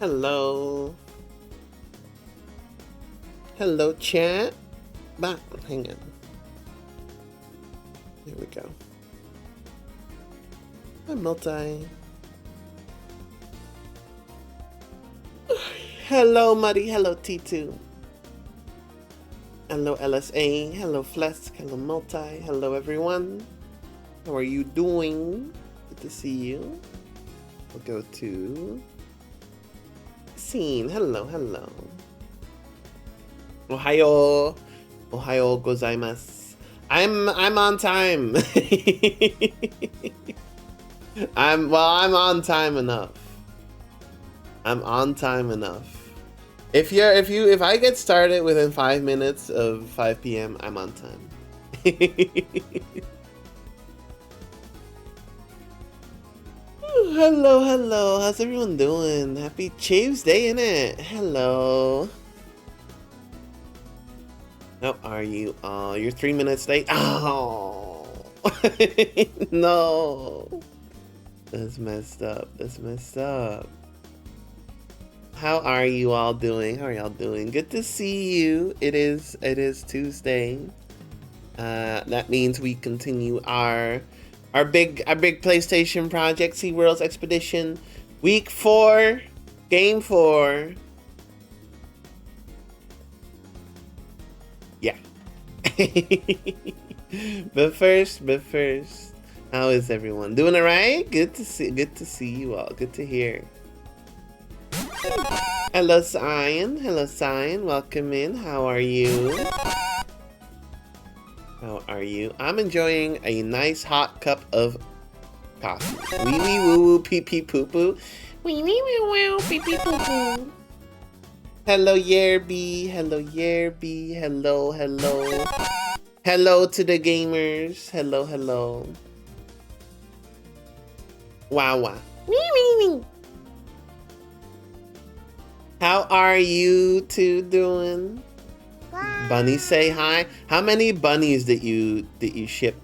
Hello. Hello, chat. Hang on. There we go. Hi, Multi. Hello, Muddy. Hello, T2. Hello, LSA. Hello, Flesk. Hello, Multi. Hello, everyone. How are you doing? Good to see you. We'll go to Scene. Hello, hello. Ohio. Ohayo gozaimasu. I'm on time. I'm on time enough. I'm on time enough. If I get started within 5 minutes of 5 p.m., I'm on time. Hello, hello. How's everyone doing? Happy Tuesday, innit? Hello. How are you? Oh, you're 3 minutes late. Oh, no. That's messed up. That's messed up. How are you all doing? How are y'all doing? Good to see you. It is Tuesday. That means we continue our big PlayStation project, SeaWorld's Expedition, week 4, game 4. Yeah. but first, how is everyone? Doing all right? Good to see you all. Good to hear. Hello, Cyan. Hello, Cyan. Welcome in. How are you? How are you? I'm enjoying a nice hot cup of coffee. Wee wee woo woo pee pee poo poo. Wee wee woo woo pee pee poo poo. Hello, Yerby. Hello, Yerby. Hello, hello. Hello to the gamers. Hello, hello. Wow, wow. Wee wee wee. How are you two doing? Hi. Bunny, say hi. How many bunnies did you ship?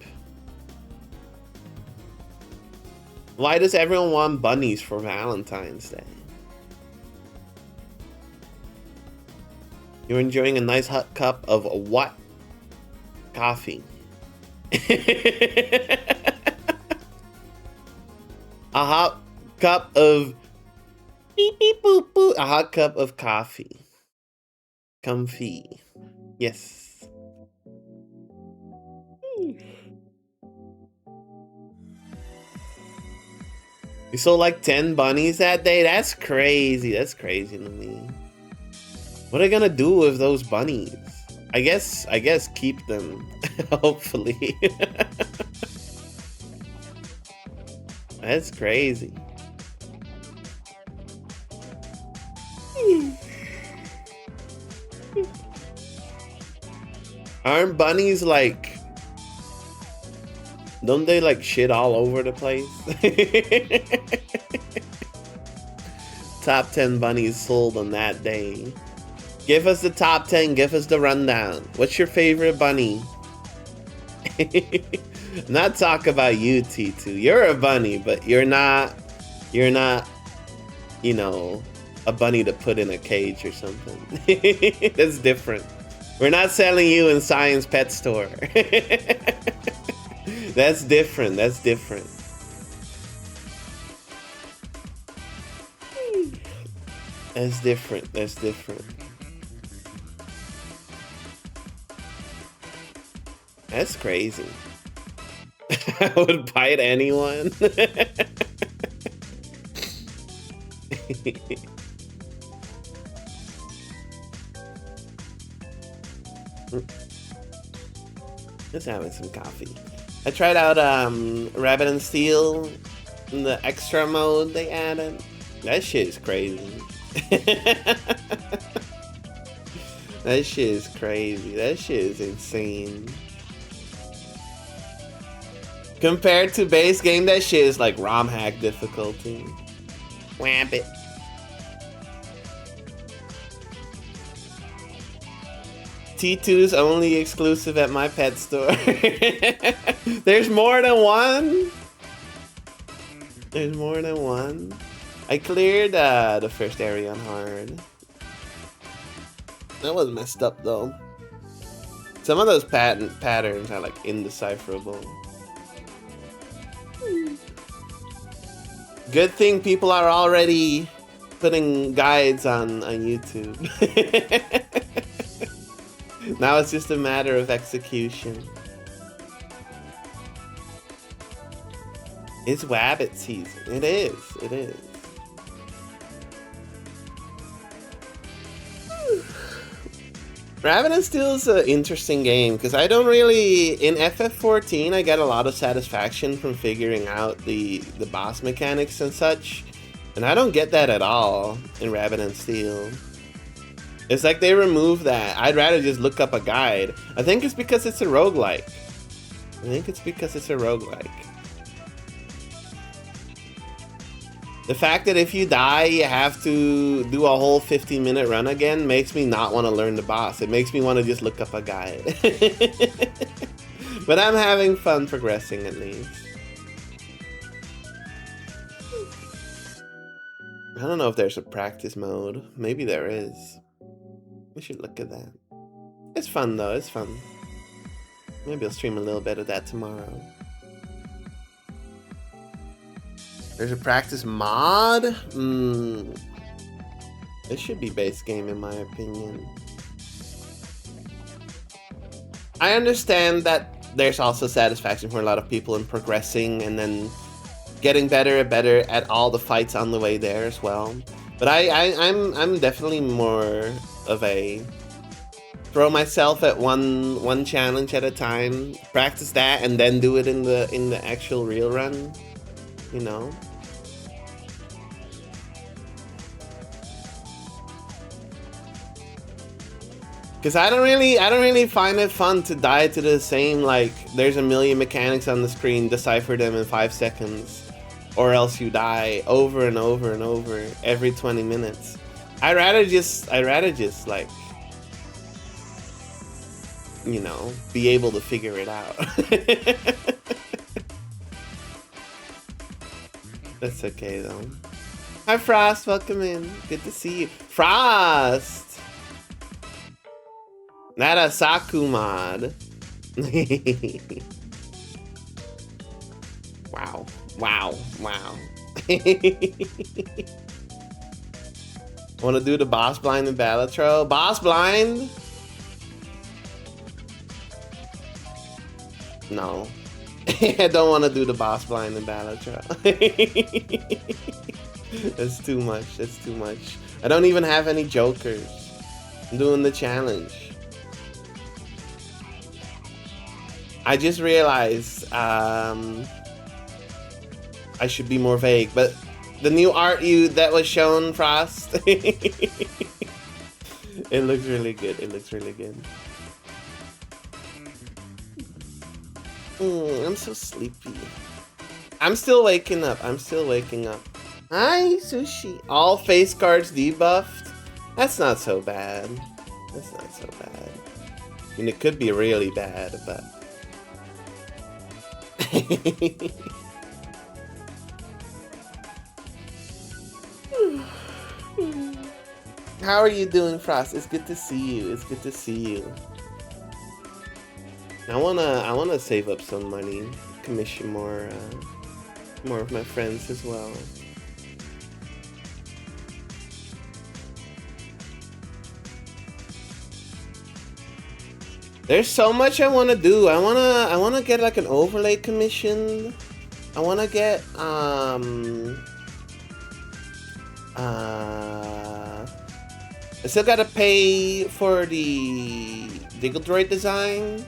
Why does everyone want bunnies for Valentine's Day? You're enjoying a nice hot cup of what? Coffee. A hot cup of beep beep boop boop. A hot cup of coffee. Comfy. Yes. You sold like 10 bunnies that day? That's crazy. That's crazy to me. What are you gonna do with those bunnies? I guess keep them. Hopefully. That's crazy. Aren't bunnies like... Don't they like shit all over the place? Top 10 bunnies sold on that day. Give us the top 10, give us the rundown. What's your favorite bunny? Not talk about you, T2. You're a bunny, but you're not, you know, a bunny to put in a cage or something. That's different. We're not selling you in Science Pet Store. That's different. That's different. That's different. That's different. That's crazy. I would bite anyone. Just having some coffee. I tried out Rabbit and Steel in the extra mode they added. That shit is crazy. That shit is crazy. That shit is insane. Compared to base game, that shit is like ROM hack difficulty. Wham it. T2's only exclusive at my pet store. There's more than one? There's more than one? I cleared the first area on hard. That was messed up though. Some of those patterns are like indecipherable. Good thing people are already putting guides on YouTube. Now it's just a matter of execution. It's Wabbit season. It is. It is. Ravenous Steel is an interesting game because I don't really in FF14 I get a lot of satisfaction from figuring out the boss mechanics and such, and I don't get that at all in Ravenous Steel. It's like they remove that. I'd rather just look up a guide. I think it's because it's a roguelike. The fact that if you die, you have to do a whole 15-minute run again makes me not want to learn the boss. It makes me want to just look up a guide. But I'm having fun progressing at least. I don't know if there's a practice mode. Maybe there is. We should look at that. It's fun though, it's fun. Maybe I'll stream a little bit of that tomorrow. There's a practice mod? It should be base game in my opinion. I understand that there's also satisfaction for a lot of people in progressing and then getting better and better at all the fights on the way there as well. But I'm definitely more of a throw myself at one challenge at a time, practice that, and then do it in the actual real run. You know. Because I don't really find it fun to die to the same, like, there's a million mechanics on the screen, decipher them in 5 seconds, or else you die over and over and over every 20 minutes. I'd rather just like, you know, be able to figure it out. That's okay though. Hi Frost, welcome in. Good to see you. Frost! Not a Saku mod. Wow. Wanna do the boss blind in Balatro? Boss blind? No. I don't want to do the boss blind in Balatro. That's too much. That's too much. I don't even have any jokers. I'm doing the challenge. I just realized I should be more vague, but the new art that was shown, Frost, it looks really good. It looks really good. I'm so sleepy. I'm still waking up. Hi, Sushi. All face cards debuffed? That's not so bad. I mean, it could be really bad, but... How are you doing, Frost? It's good to see you. I wanna save up some money, commission more of my friends as well. There's so much I wanna do. I wanna get like an overlay commission. I wanna get I still gotta pay for the Diggle Droid design.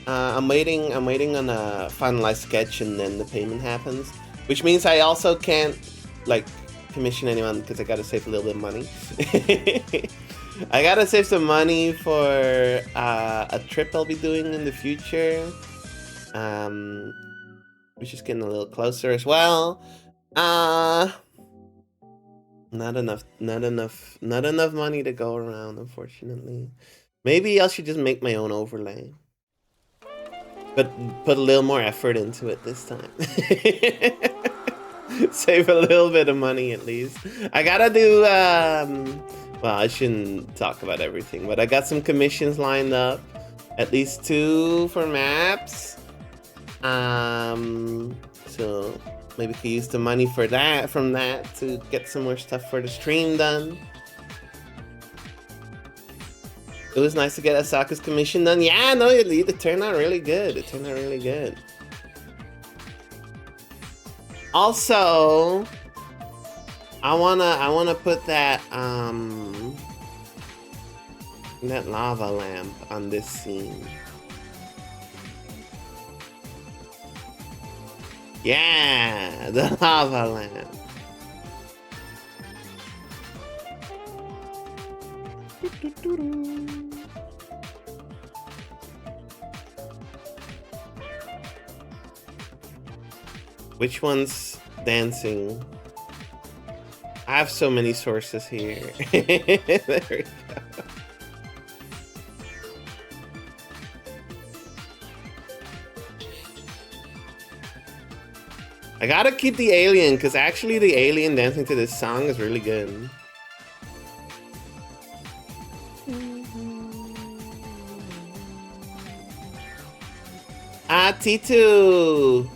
I'm waiting on a finalized sketch and then the payment happens, which means I also can't like commission anyone because I gotta save a little bit of money. I gotta save some money for a trip I'll be doing in the future, which is getting a little closer as well. Not enough money to go around, unfortunately. Maybe I should just make my own overlay, but put a little more effort into it this time. Save a little bit of money at least. I gotta do well, I shouldn't talk about everything, but I got some commissions lined up, at least 2 for maps. So maybe we could use the money for that, from that, to get some more stuff for the stream done. It was nice to get Asaka's commission done. Yeah, no, it turned out really good. Also, I wanna put that That lava lamp on this scene. Yeah, the lava lamp. Which one's dancing? I have so many sources here. There we go. I gotta keep the alien, because actually the alien dancing to this song is really good. Titu!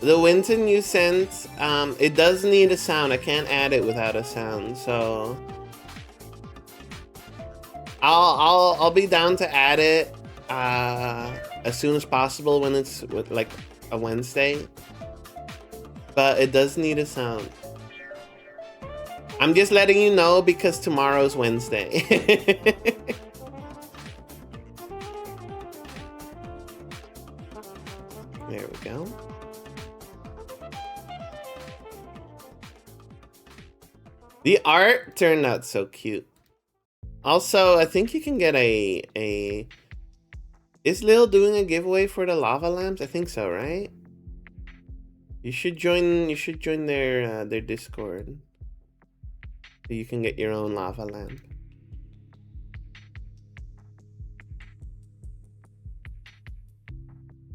The Winton you sent, it does need a sound. I can't add it without a sound, so... I'll be down to add it, as soon as possible when it's like a Wednesday, but it does need a sound. I'm just letting you know because tomorrow's Wednesday. There we go. The art turned out so cute. Also, I think you can get a Is Lil doing a giveaway for the lava lamps? I think so, right? You should join their Discord. So you can get your own lava lamp.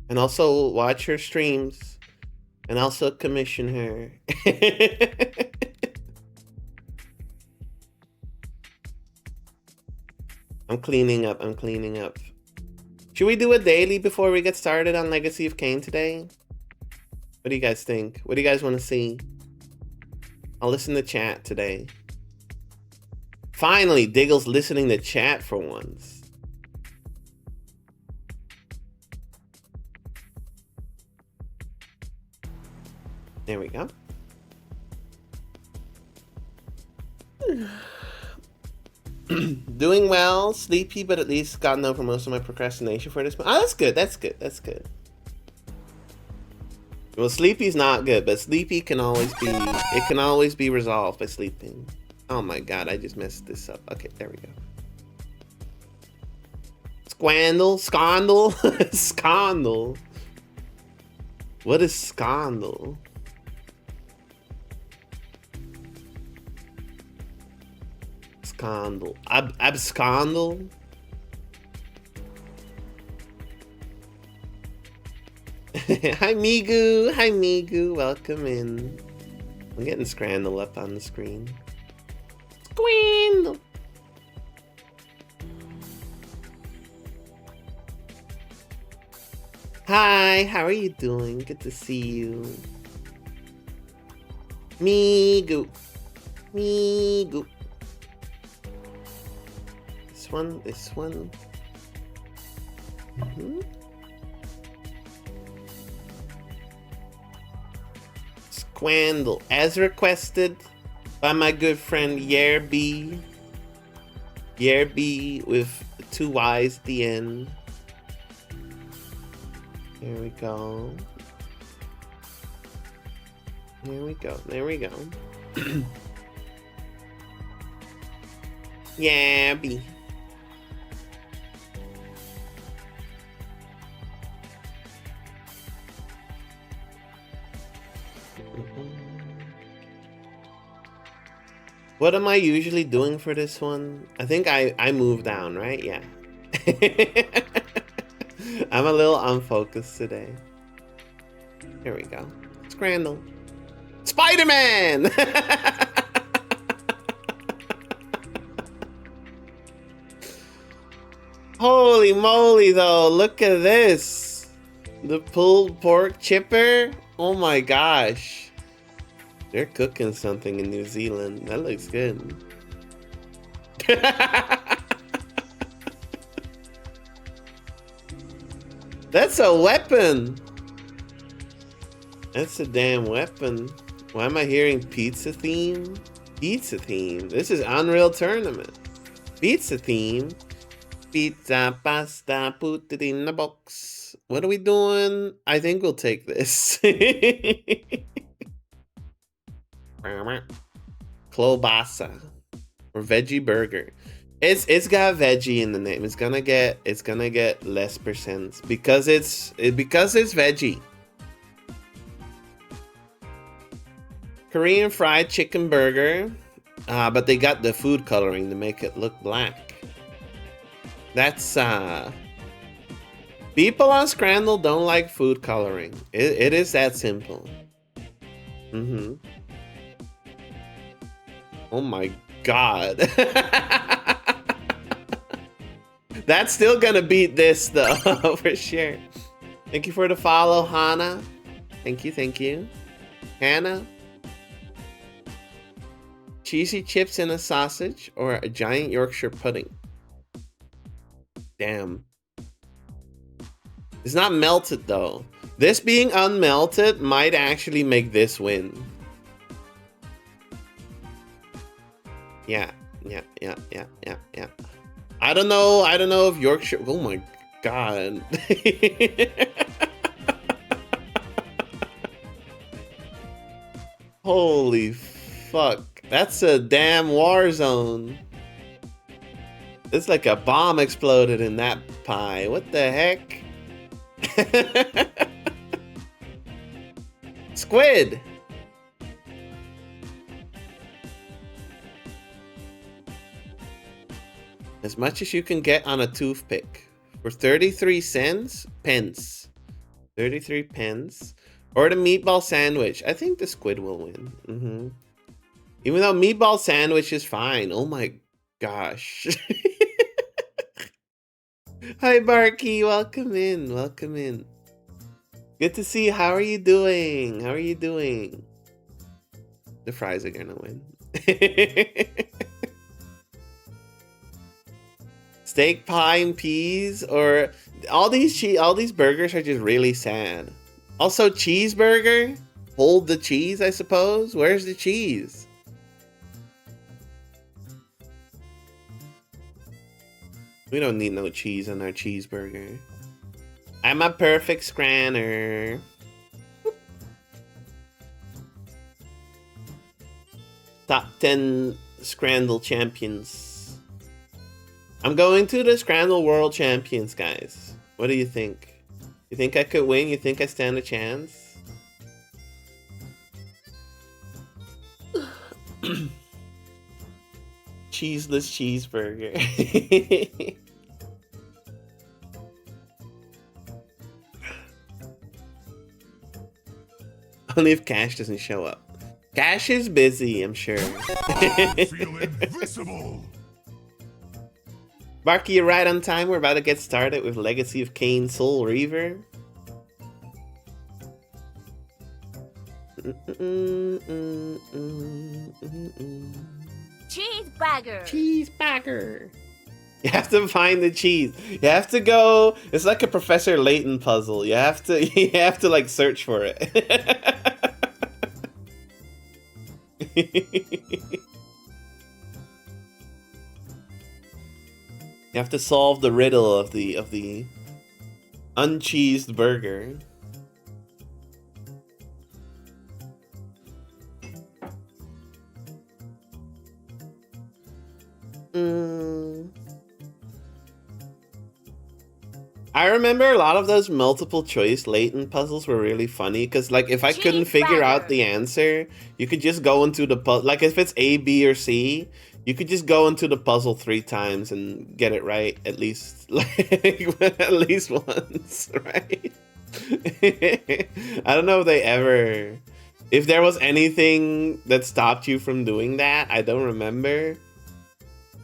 And also watch her streams. And also commission her. I'm cleaning up. Should we do a daily before we get started on Legacy of Kain today? What do you guys think? What do you guys want to see? I'll listen to chat today. Finally, Diggle's listening to chat for once. There we go. Doing well, sleepy, but at least gotten over most of my procrastination for this month. Oh, that's good. Well, sleepy's not good, but sleepy can always be resolved by sleeping. Oh my god, I just messed this up. Okay, there we go. Scandal. What is scandal? Scandal. Abscondal? Hi Migu, welcome in. I'm getting Scrandal up on the screen. Scrandal. Hi, how are you doing? Good to see you. Migu. This one. Squandle, as requested by my good friend Yerby. Yerby with 2 Y's at the end. There we go. There we go. Yerby. What am I usually doing for this one? I think I move down, right? Yeah. I'm a little unfocused today. Here we go. Scrandal. Spider-Man! Holy moly though, look at this. The pulled pork chipper. Oh my gosh. They're cooking something in New Zealand. That looks good. That's a weapon. That's a damn weapon. Why am I hearing pizza theme? Pizza theme. This is Unreal Tournament. Pizza theme. Pizza, pasta, put it in the box. What are we doing? I think we'll take this. Klobasa or veggie burger. It's got veggie in the name. It's gonna get less percent because it's veggie. Korean fried chicken burger, but they got the food coloring to make it look black. That's people on Scrandle don't like food coloring. It is that simple. Oh my god. That's still gonna beat this though, for sure. Thank you for the follow, Hannah. Thank you. Hannah. Cheesy chips in a sausage or a giant Yorkshire pudding? Damn. It's not melted though. This being unmelted might actually make this win. Yeah. I don't know if Yorkshire. Oh my god. Holy fuck. That's a damn war zone. It's like a bomb exploded in that pie. What the heck? Squid. As much as you can get on a toothpick for 33 cents, pence. 33 pence. Or the meatball sandwich. I think the squid will win. Even though meatball sandwich is fine. Oh my gosh. Hi Barky, welcome in. Good to see you. How are you doing? The fries are gonna win. Steak pie and peas, or all these burgers are just really sad. Also cheeseburger, hold the cheese, I suppose. Where's the cheese? We don't need no cheese on our cheeseburger. I'm a perfect scranner. Top 10 Scrandle champions. I'm going to the Scrandle World Champions, guys. What do you think? You think I could win? You think I stand a chance? Cheeseless cheeseburger. Only if Cash doesn't show up. Cash is busy, I'm sure. Feel invisible. Barky, you're right on time. We're about to get started with Legacy of Kain Soul Reaver. Cheeseburger. You have to find the cheese. You have to go. It's like a Professor Layton puzzle. You have to like search for it. You have to solve the riddle of the uncheesed burger. I remember a lot of those multiple choice Layton puzzles were really funny because, like, if I couldn't figure out the answer, you could just go into the puzzle. Like, if it's A, B, or C, you could just go into the puzzle 3 times and get it right at least, like, at least once, right? I don't know if they ever, if there was anything that stopped you from doing that. I don't remember,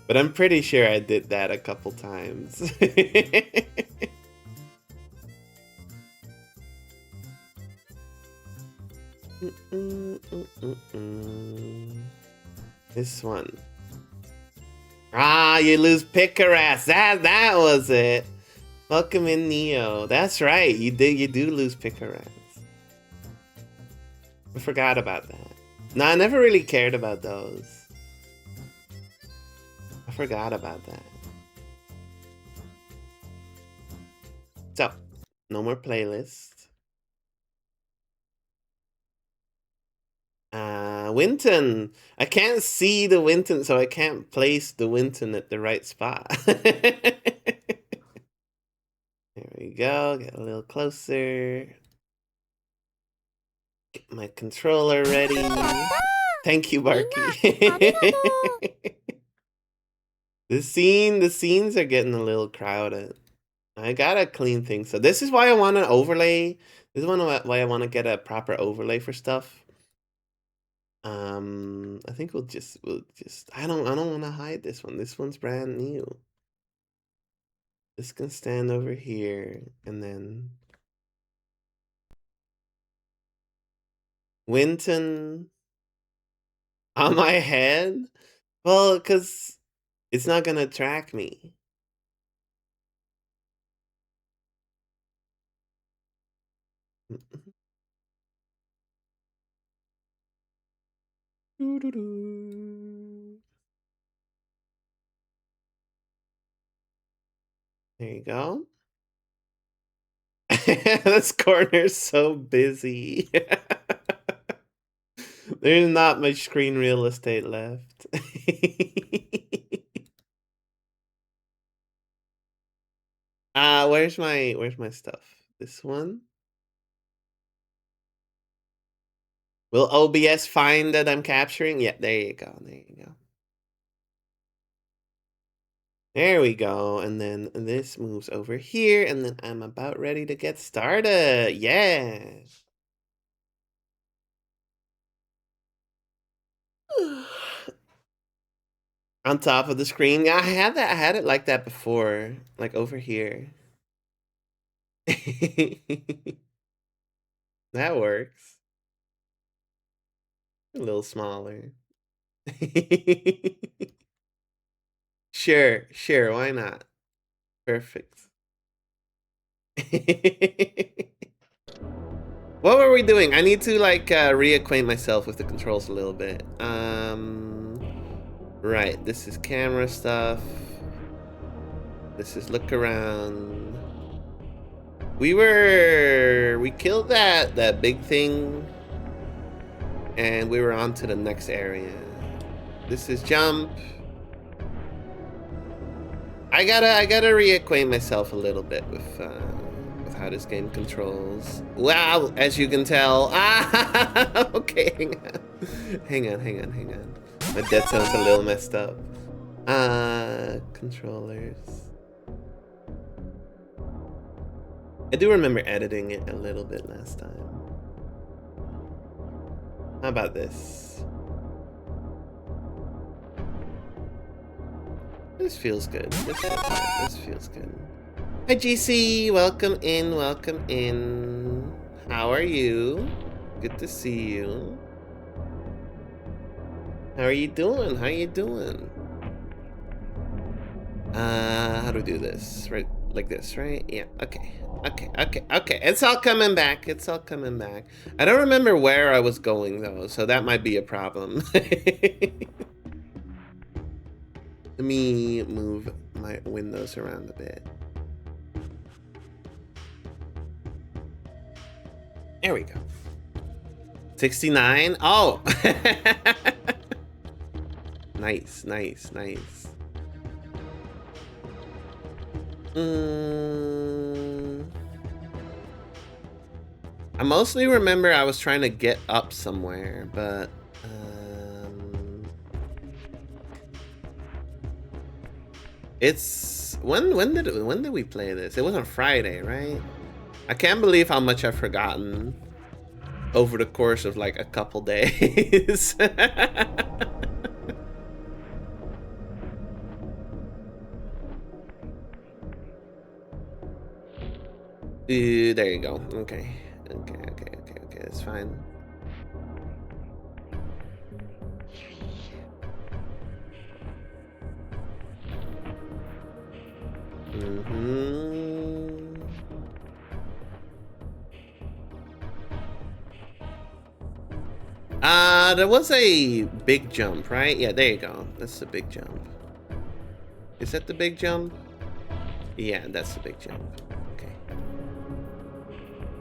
but I'm pretty sure I did that a couple times. This one. Ah, you lose Picaras. That was it. Welcome in, Neo. That's right. You do lose Picaras. I forgot about that. No, I never really cared about those. forgot about that. So, no more playlist. Winton. I can't see the Winton, so I can't place the Winton at the right spot. There we go. Get a little closer. Get my controller ready. Thank you, Barky. The scenes are getting a little crowded. I gotta clean things. So this is why I want an overlay. This is why I want to get a proper overlay for stuff. I think we'll just I don't want to hide this one. This one's brand new. This can stand over here and then Winton on my head. Well, cuz it's not going to track me. There you go. This corner's so busy. There's not much screen real estate left. Where's my stuff? This one? Will OBS find that I'm capturing? Yeah, there you go. There you go. There we go. And then this moves over here, and then I'm about ready to get started. Yeah. On top of the screen. Yeah, I had it like that before. Like over here. That works. A little smaller. Sure, why not? Perfect. What were we doing? I need to like reacquaint myself with the controls a little bit. Right, this is camera stuff. This is look around. We killed that big thing, and we were on to the next area. This is jump. I gotta reacquaint myself a little bit with how this game controls. Wow, as you can tell. Okay, hang on. My dead zone's a little messed up. Controllers. I do remember editing it a little bit last time. How about this? This feels good. This feels good. Hi GC, welcome in. How are you? Good to see you. How are you doing? How do we do this? Right, like this, right? Yeah, okay. It's all coming back. I don't remember where I was going though, so that might be a problem. Let me move my windows around a bit. There we go. 69. Oh. Nice. I mostly remember I was trying to get up somewhere, but it's when did we play this? It was on Friday, right? I can't believe how much I've forgotten over the course of like a couple days. There you go. Okay, that's fine. There was a big jump, right? Yeah, there you go. That's a big jump. Is that the big jump? Yeah, that's the big jump. Okay.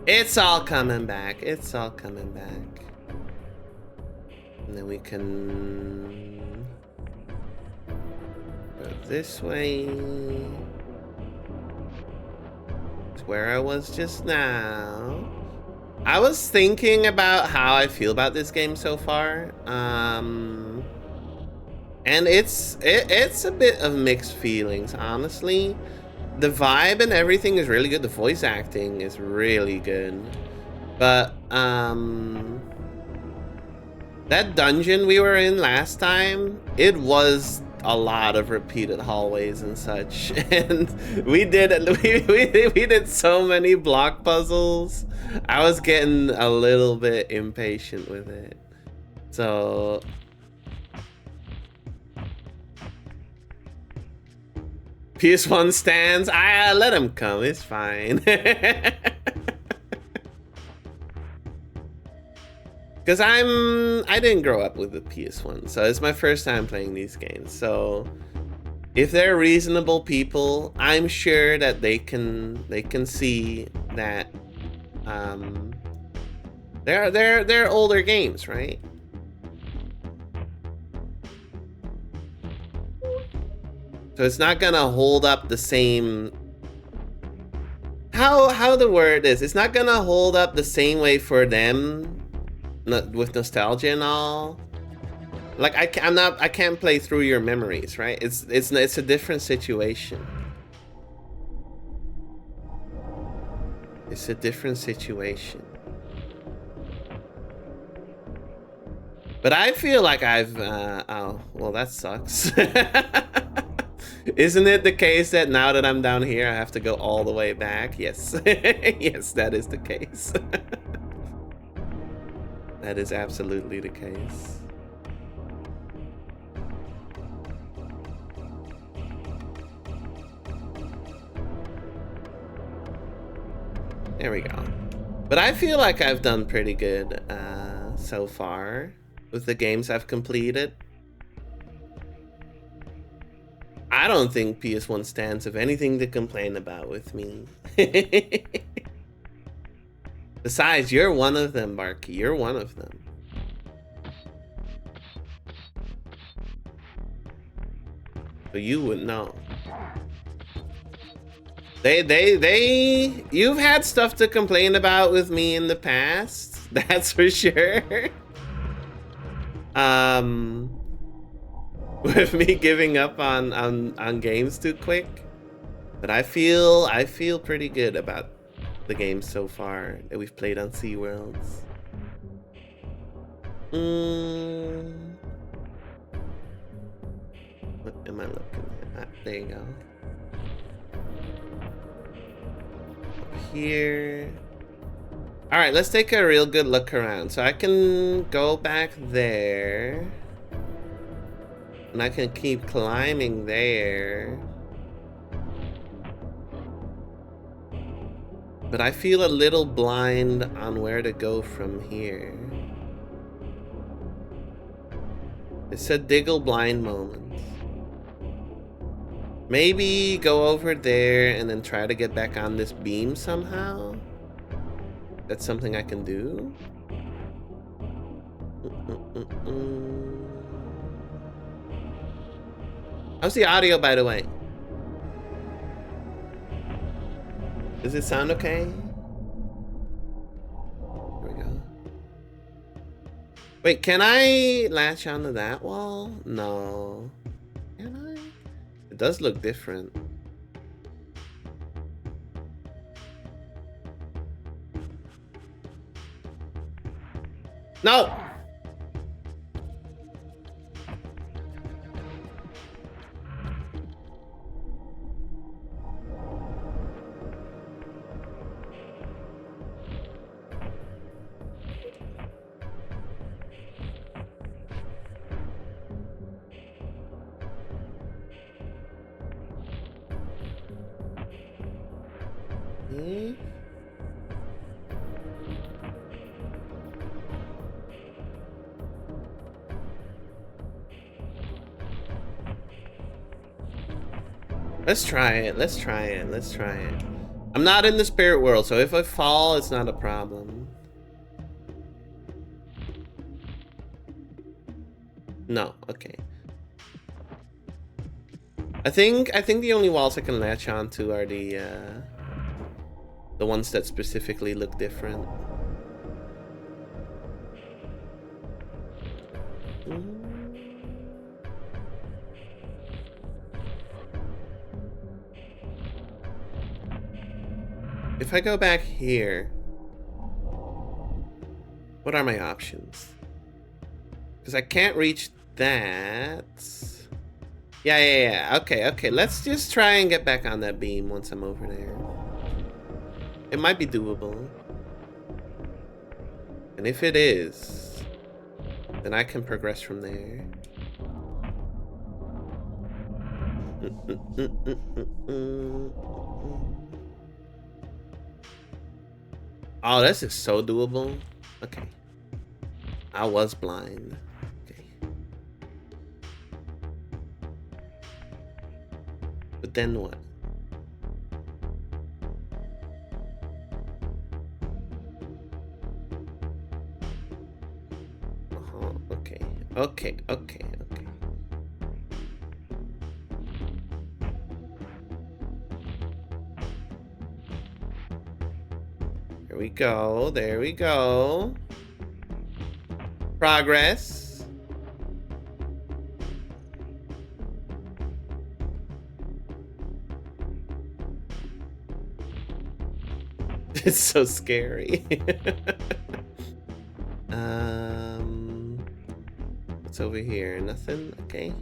It's all coming back. It's all coming back. And then we can go this way. It's where I was just now. I was thinking about how I feel about this game so far. And it's a bit of mixed feelings, honestly. The vibe and everything is really good. The voice acting is really good. But that dungeon we were in last time, it was a lot of repeated hallways and such. And we did so many block puzzles. I was getting a little bit impatient with it. So PS1 stands, I let him come, it's fine. Because I didn't grow up with the PS1, so it's my first time playing these games. So if they're reasonable people, I'm sure that they can see that they're older games, right? So it's not gonna hold up the same. How the word is? It's not gonna hold up the same way for them, with nostalgia and all. Like I can't play through your memories, right? It's a different situation. It's a different situation. But I feel like I've oh well, that sucks. Isn't it the case that now that I'm down here, I have to go all the way back? Yes. Yes, that is the case. That is absolutely the case. There we go. But I feel like I've done pretty good so far with the games I've completed. I don't think PS1 stands have anything to complain about with me. Besides, you're one of them, Barky. You're one of them. So you would know. You've had stuff to complain about with me in the past. That's for sure. With me giving up on games too quick, but I feel pretty good about the games so far that we've played on SeaWorlds. What am I looking at? There you go. Up here. All right, let's take a real good look around. So I can go back there. And I can keep climbing there. But I feel a little blind on where to go from here. It said Diggle blind moment. Maybe go over there and then try to get back on this beam somehow. That's something I can do. How's the audio, by the way? Does it sound okay? Here we go. Wait, can I latch onto that wall? No. Can I? It does look different. No! Let's try it. Let's try it. Let's try it. I'm not in the spirit world, so if I fall, it's not a problem. No, okay. I think the only walls I can latch onto are the ones that specifically look different. If I go back here, what are my options? Because I can't reach that. Yeah. Okay. Let's just try and get back on that beam once I'm over there. It might be doable. And if it is, then I can progress from there. Oh, this is so doable. Okay. I was blind. Okay. But then what? Okay. There we go. Progress. It's so scary. What's over here? Nothing? Okay.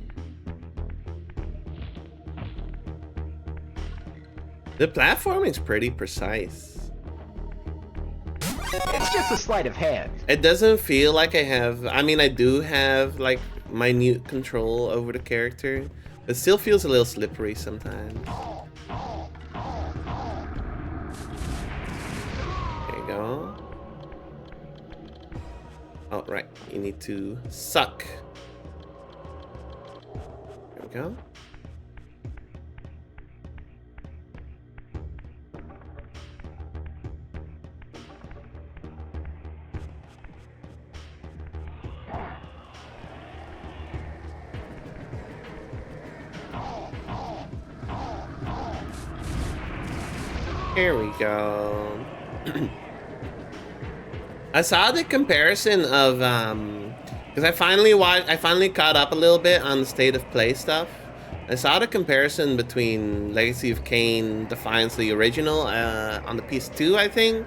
The platforming's pretty precise. It's just a sleight of hand. It doesn't feel like I have... I mean, I do have, like, minute control over the character. But it still feels a little slippery sometimes. There you go. Oh, right. You need to suck. There we go. Here we go. I saw the comparison of because I finally caught up a little bit on the State of Play stuff. I saw the comparison between Legacy of Kain Defiance, the original on the PS2, I think,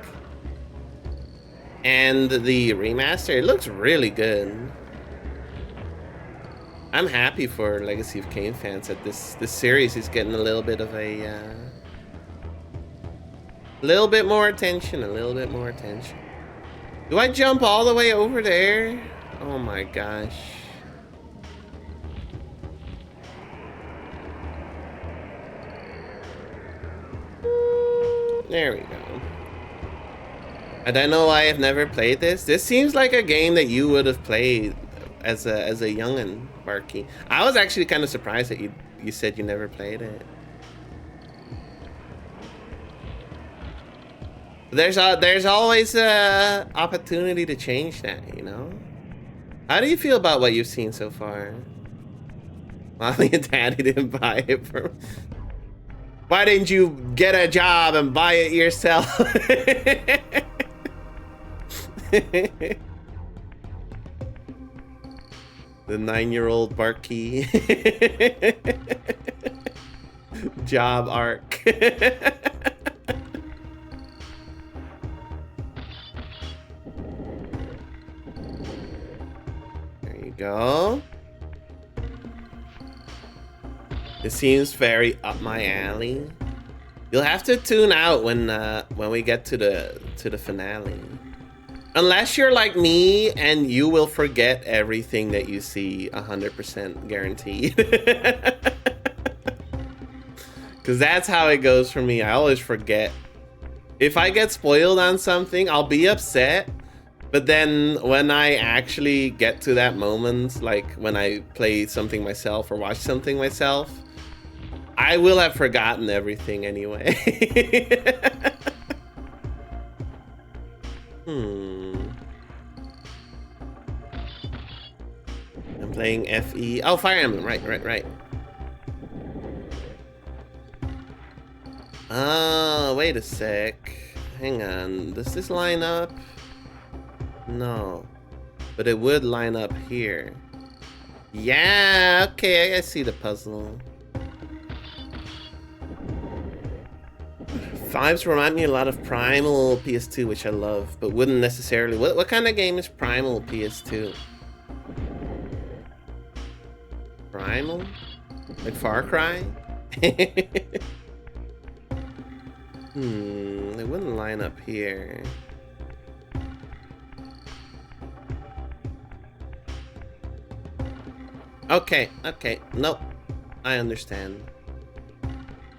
and the remaster. It looks really good. I'm happy for Legacy of Kain fans that this series is getting a little bit of a little bit more attention, Do I jump all the way over there? Oh my gosh. There we go. I don't know why I've never played this. This seems like a game that you would have played as a youngin', Barky. I was actually kind of surprised that you said you never played it. There's always a opportunity to change that, you know? How do you feel about what you've seen so far? Mommy and Daddy didn't buy it for... Why didn't you get a job and buy it yourself? The 9-year-old Barky. Job arc. Go. It seems very up my alley. You'll have to tune out when we get to the finale. Unless you're like me and you will forget everything that you see 100% guaranteed. Cause that's how it goes for me. I always forget. If I get spoiled on something, I'll be upset. But then when I actually get to that moment, like when I play something myself or watch something myself, I will have forgotten everything anyway. I'm playing FE. Oh, Fire Emblem. Right. Oh, wait a sec. Hang on. Does this line up? No. But it would line up here. Yeah, okay, I see the puzzle. Vibes remind me a lot of Primal PS2, which I love, but wouldn't necessarily. What kind of game is Primal PS2? Primal? Like Far Cry? It wouldn't line up here. Okay. Nope. I understand.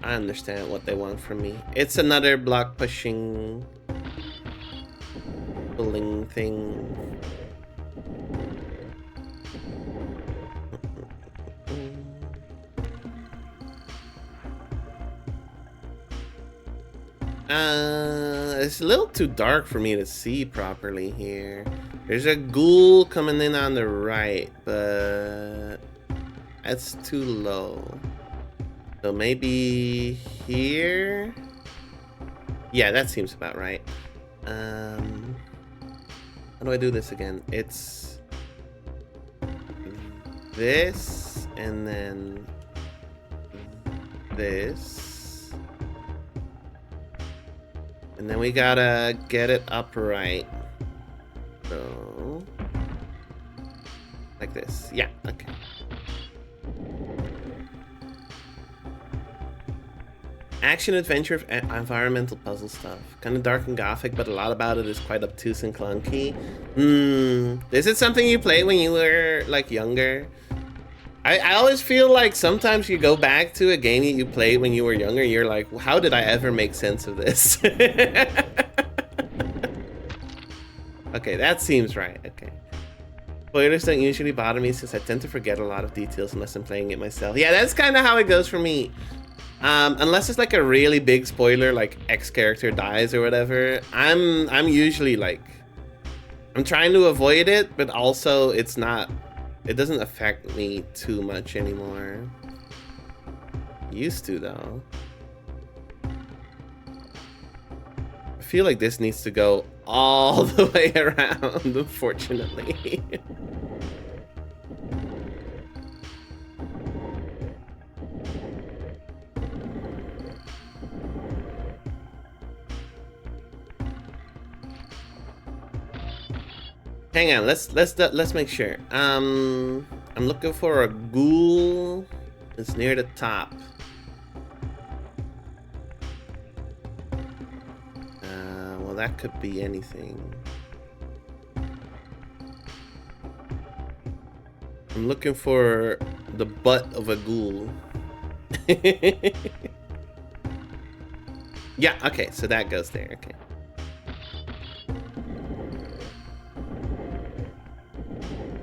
I understand what they want from me. It's another block pushing pulling thing. It's a little too dark for me to see properly here. There's a ghoul coming in on the right, but that's too low. So maybe here? Yeah, that seems about right. How do I do this again? It's this, and then this. And then we gotta get it upright. So, like this. Yeah, okay. Action, adventure, environmental puzzle stuff. Kind of dark and gothic, but a lot about it is quite obtuse and clunky. Is it something you played when you were, like, younger? I always feel like sometimes you go back to a game that you played when you were younger, and you're like, how did I ever make sense of this? Okay, that seems right. Okay. Spoilers don't usually bother me since I tend to forget a lot of details unless I'm playing it myself. Yeah, that's kind of how it goes for me. Unless it's like a really big spoiler, like X character dies or whatever, I'm usually like, I'm trying to avoid it, but also it doesn't affect me too much anymore. Used to though. I feel like this needs to go all the way around, unfortunately. Hang on, let's make sure. I'm looking for a ghoul. It's near the top. Well, that could be anything. I'm looking for the butt of a ghoul. Yeah, okay, so that goes there. Okay.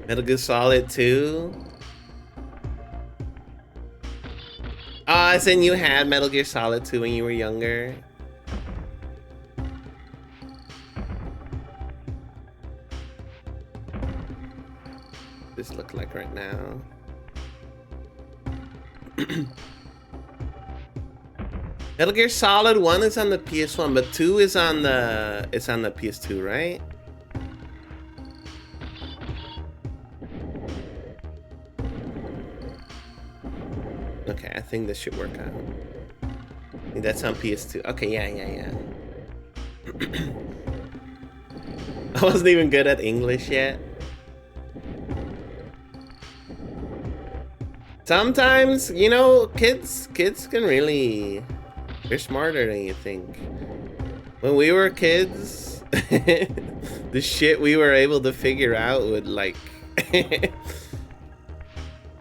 Metal Gear Solid 2. As in you had Metal Gear Solid 2 when you were younger. This look like right now. Metal Gear Solid 1 is on the PS1, but 2 is on the PS2, right? Okay, I think this should work out. I think that's on PS2. Okay, yeah. I wasn't even good at English yet. Sometimes, you know, kids can really, they're smarter than you think. When we were kids, the shit we were able to figure out would like, it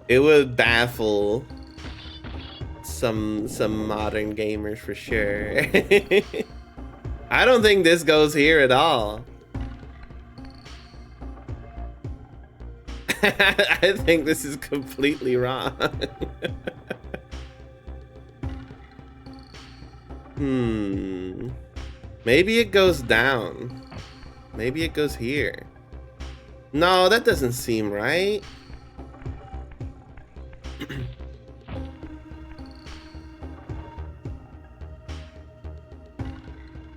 would baffle some modern gamers for sure. I don't think this goes here at all. I think this is completely wrong. Maybe it goes down. Maybe it goes here. No, that doesn't seem right.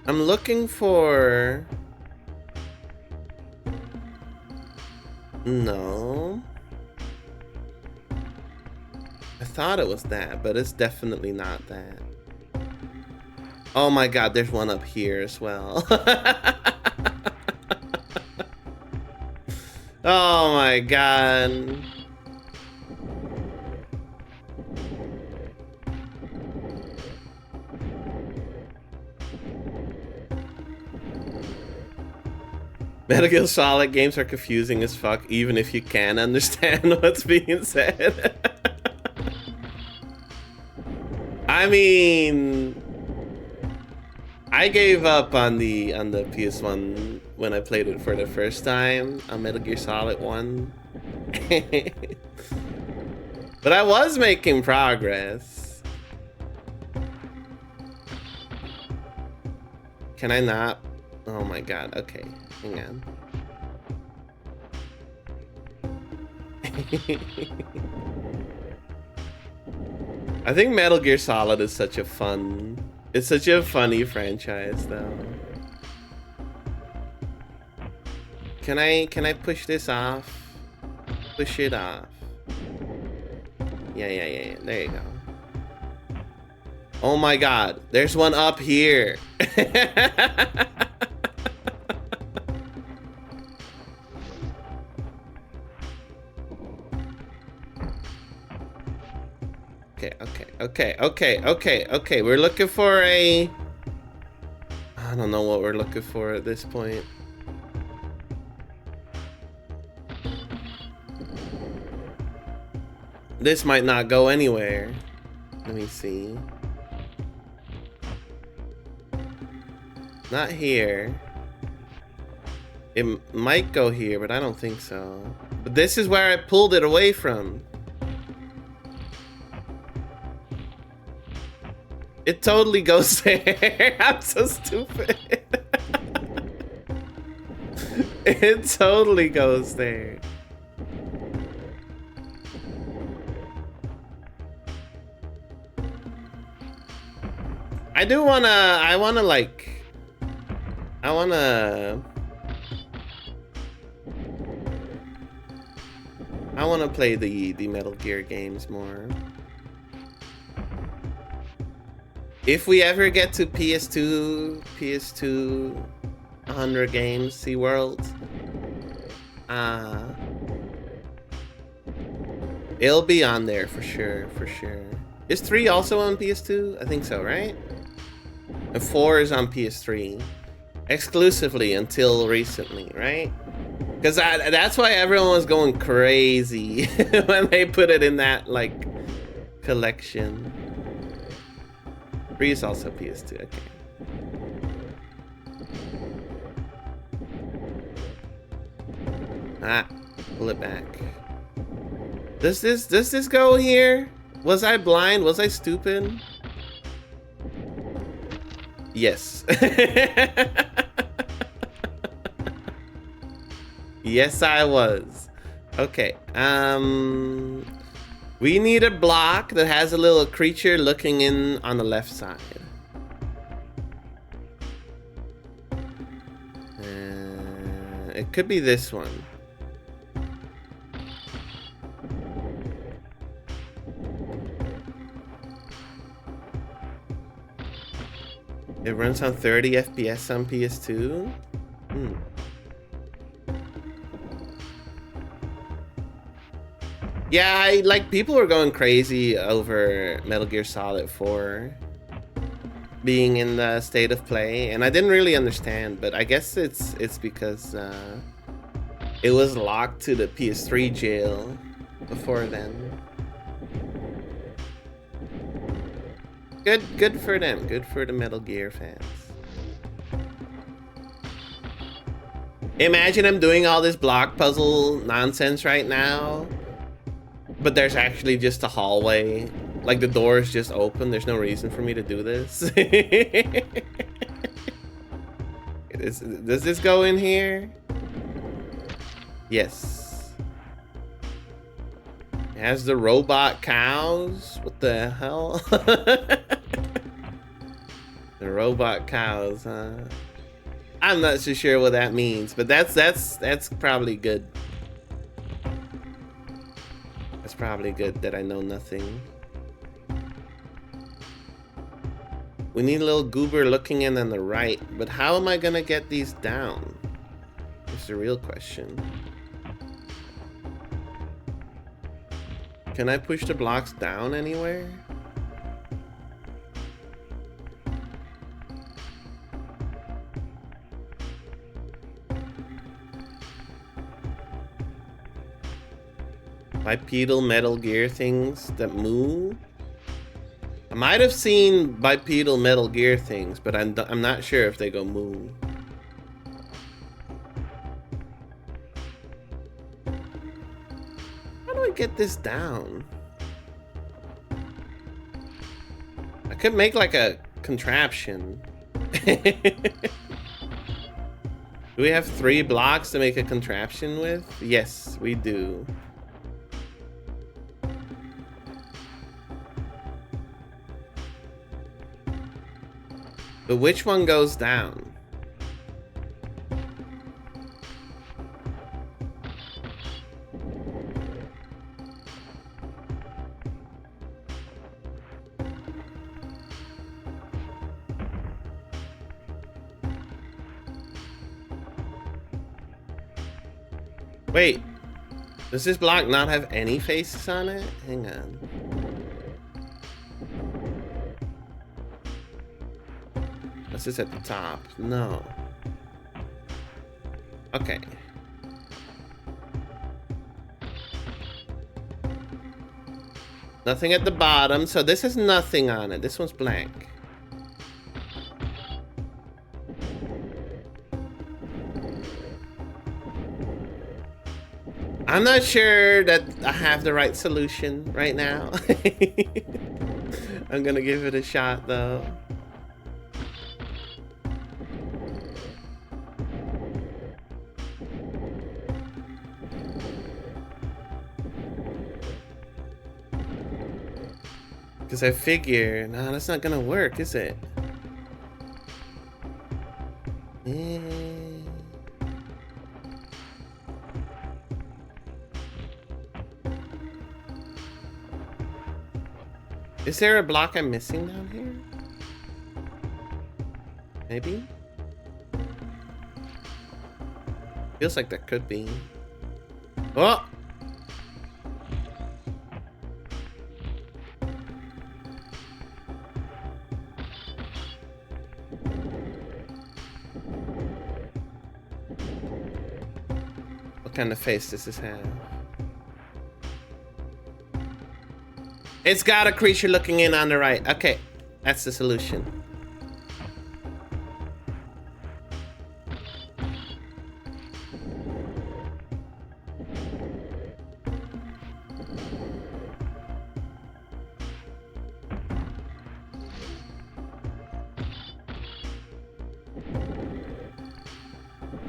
I'm looking for... No. I thought it was that, but it's definitely not that. Oh my god, there's one up here as well. Oh my god. Metal Gear Solid games are confusing as fuck, even if you can understand what's being said. I mean, I gave up on the PS1 when I played it for the first time on Metal Gear Solid 1. But I was making progress. Can I not? Oh my god, okay. Hang on. I think Metal Gear Solid is such a fun... It's such a funny franchise, though. Can I push this off? Push it off. Yeah. There you go. Oh my god, there's one up here. Okay. We're looking for a... I don't know what we're looking for at this point. This might not go anywhere. Let me see. Not here. It might go here, but I don't think so. But this is where I pulled it away from. It totally goes there. I'm so stupid. It totally goes there. I wanna play the Metal Gear games more. If we ever get to PS2 100 games, SeaWorld, it'll be on there for sure. Is 3 also on PS2? I think so, right? And 4 is on PS3. Exclusively until recently, right? Because that's why everyone was going crazy when they put it in that, like, collection. 3 is also PS2, okay. Pull it back. Does this go here? Was I blind? Was I stupid? Yes. Yes, I was. Okay. We need a block that has a little creature looking in on the left side. It could be this one. It runs on 30 FPS on PS2. Yeah, like people were going crazy over Metal Gear Solid 4 being in the state of play, and I didn't really understand, but I guess it's because it was locked to the PS3 jail before then. Good for them. Good for the Metal Gear fans. Imagine I'm doing all this block puzzle nonsense right now, but there's actually just a hallway Like the door is just open. There's no reason for me to do this. Does this go in here? Yes. It has the robot cows. What the hell? The robot cows, huh? I'm not so sure what that means, but that's probably good. That's probably good that I know nothing. We need a little goober looking in on the right, but how am I gonna get these down? Is the real question. Can I push the blocks down anywhere? Bipedal Metal Gear things that move? I might have seen bipedal Metal Gear things, but I'm not sure if they go move. How do I get this down? I could make like a contraption. Do we have 3 blocks to make a contraption with? Yes, we do. But which one goes down? Wait, does this block not have any faces on it? Hang on. This is at the top. No. Okay. Nothing at the bottom, so this has nothing on it. This one's blank. I'm not sure that I have the right solution right now. I'm gonna give it a shot though. Because I figure, no, that's not gonna work, is it? Is there a block I'm missing down here? Maybe? Feels like there could be. Oh! What kind of face does this have? It's got a creature looking in on the right. Okay, that's the solution.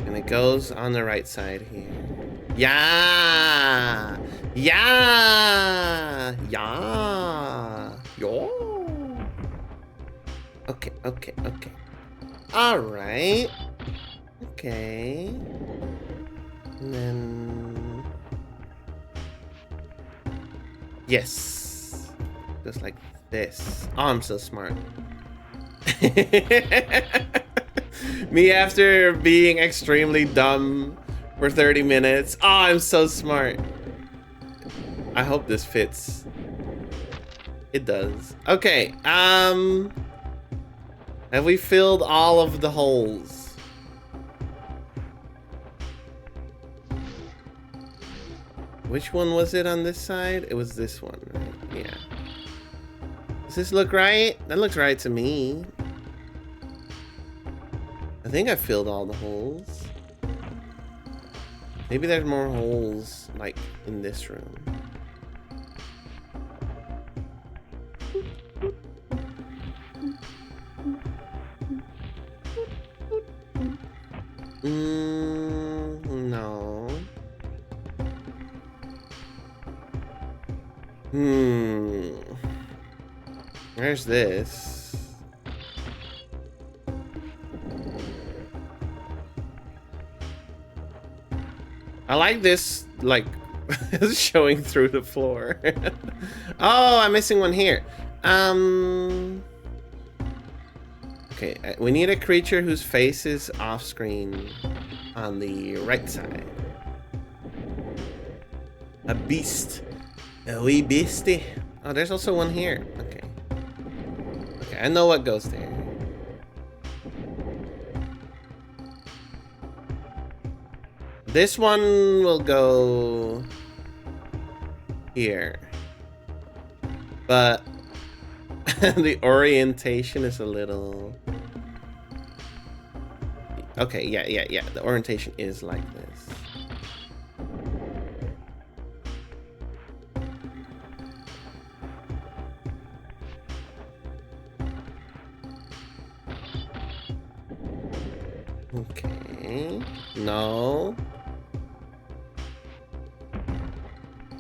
And it goes on the right side here. Yeah! Yeah! Yeah! Yo! Okay, okay, okay. Alright. Okay. And then... Yes! Just like this. Oh, I'm so smart. Me after being extremely dumb for 30 minutes. Oh, I'm so smart. I hope this fits. It does. Okay, have we filled all of the holes? Which one was it on this side? It was this one, right? Yeah. Does this look right? That looks right to me. I think I filled all the holes. Maybe there's more holes, like, in this room. No. Where's this? I like this, like, showing through the floor. Oh, I'm missing one here. Okay, we need a creature whose face is off screen on the right side. A beast. A wee beastie. Oh, there's also one here. Okay. Okay, I know what goes there. This one will go here. But the orientation is a little... Okay, yeah. The orientation is like this. Okay. No.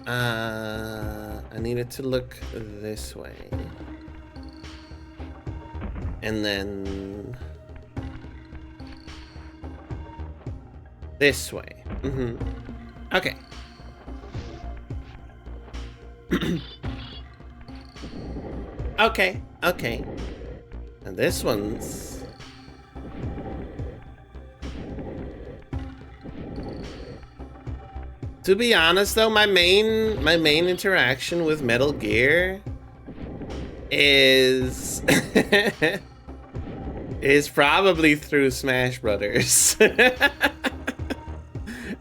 I needed to look this way. And then this way. Okay. Okay. And this one's... To be honest though, my main interaction with Metal Gear is is probably through Smash Brothers.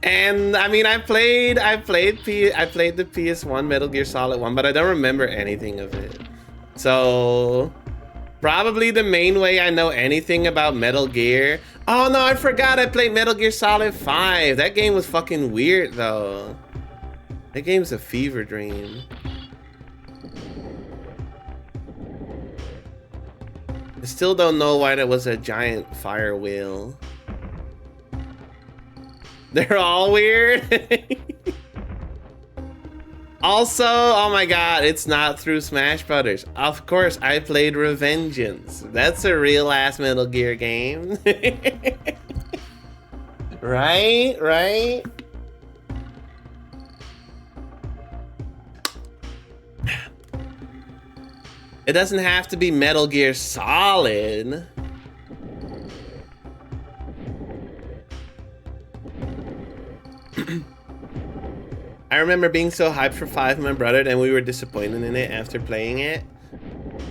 And I mean, I played the PS1 Metal Gear Solid 1, but I don't remember anything of it. So probably the main way I know anything about Metal Gear. Oh no, I forgot I played Metal Gear Solid 5. That game was fucking weird though. That game's a fever dream. I still don't know why there was a giant fire wheel. They're all weird. Also, oh my god, it's not through Smash Brothers. Of course, I played Revengeance. That's a real ass Metal Gear game. Right? It doesn't have to be Metal Gear Solid. I remember being so hyped for 5 with my brother, and we were disappointed in it after playing it.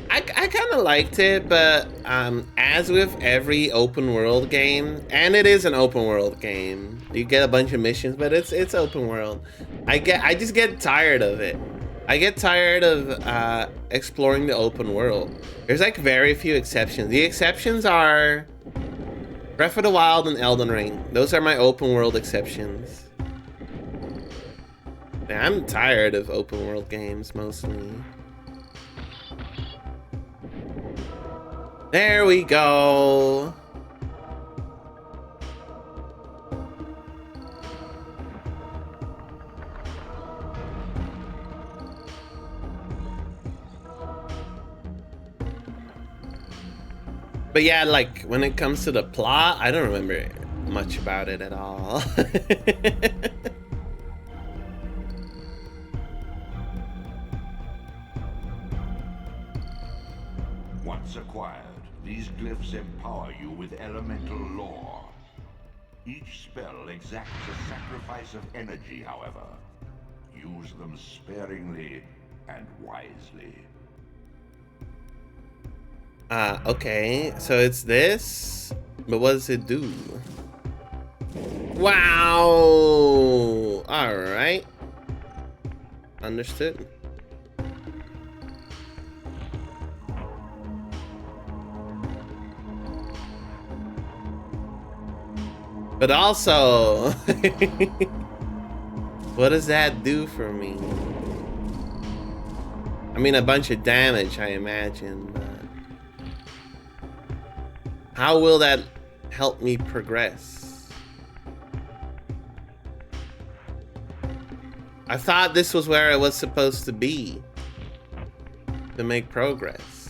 I kind of liked it, but as with every open world game, and it is an open world game, you get a bunch of missions, but it's open world. I just get tired of it. I get tired of exploring the open world. There's like very few exceptions. The exceptions are Breath of the Wild and Elden Ring. Those are my open world exceptions. I'm tired of open world games, mostly. There we go. But yeah, like, when it comes to the plot, I don't remember much about it at all. Once acquired, these glyphs empower you with elemental lore. Each spell exacts a sacrifice of energy, however. Use them sparingly and wisely. Okay, so it's this, but what does it do? Wow! Alright. Understood. But also, what does that do for me? I mean, a bunch of damage, I imagine, but how will that help me progress? I thought this was where I was supposed to be to make progress.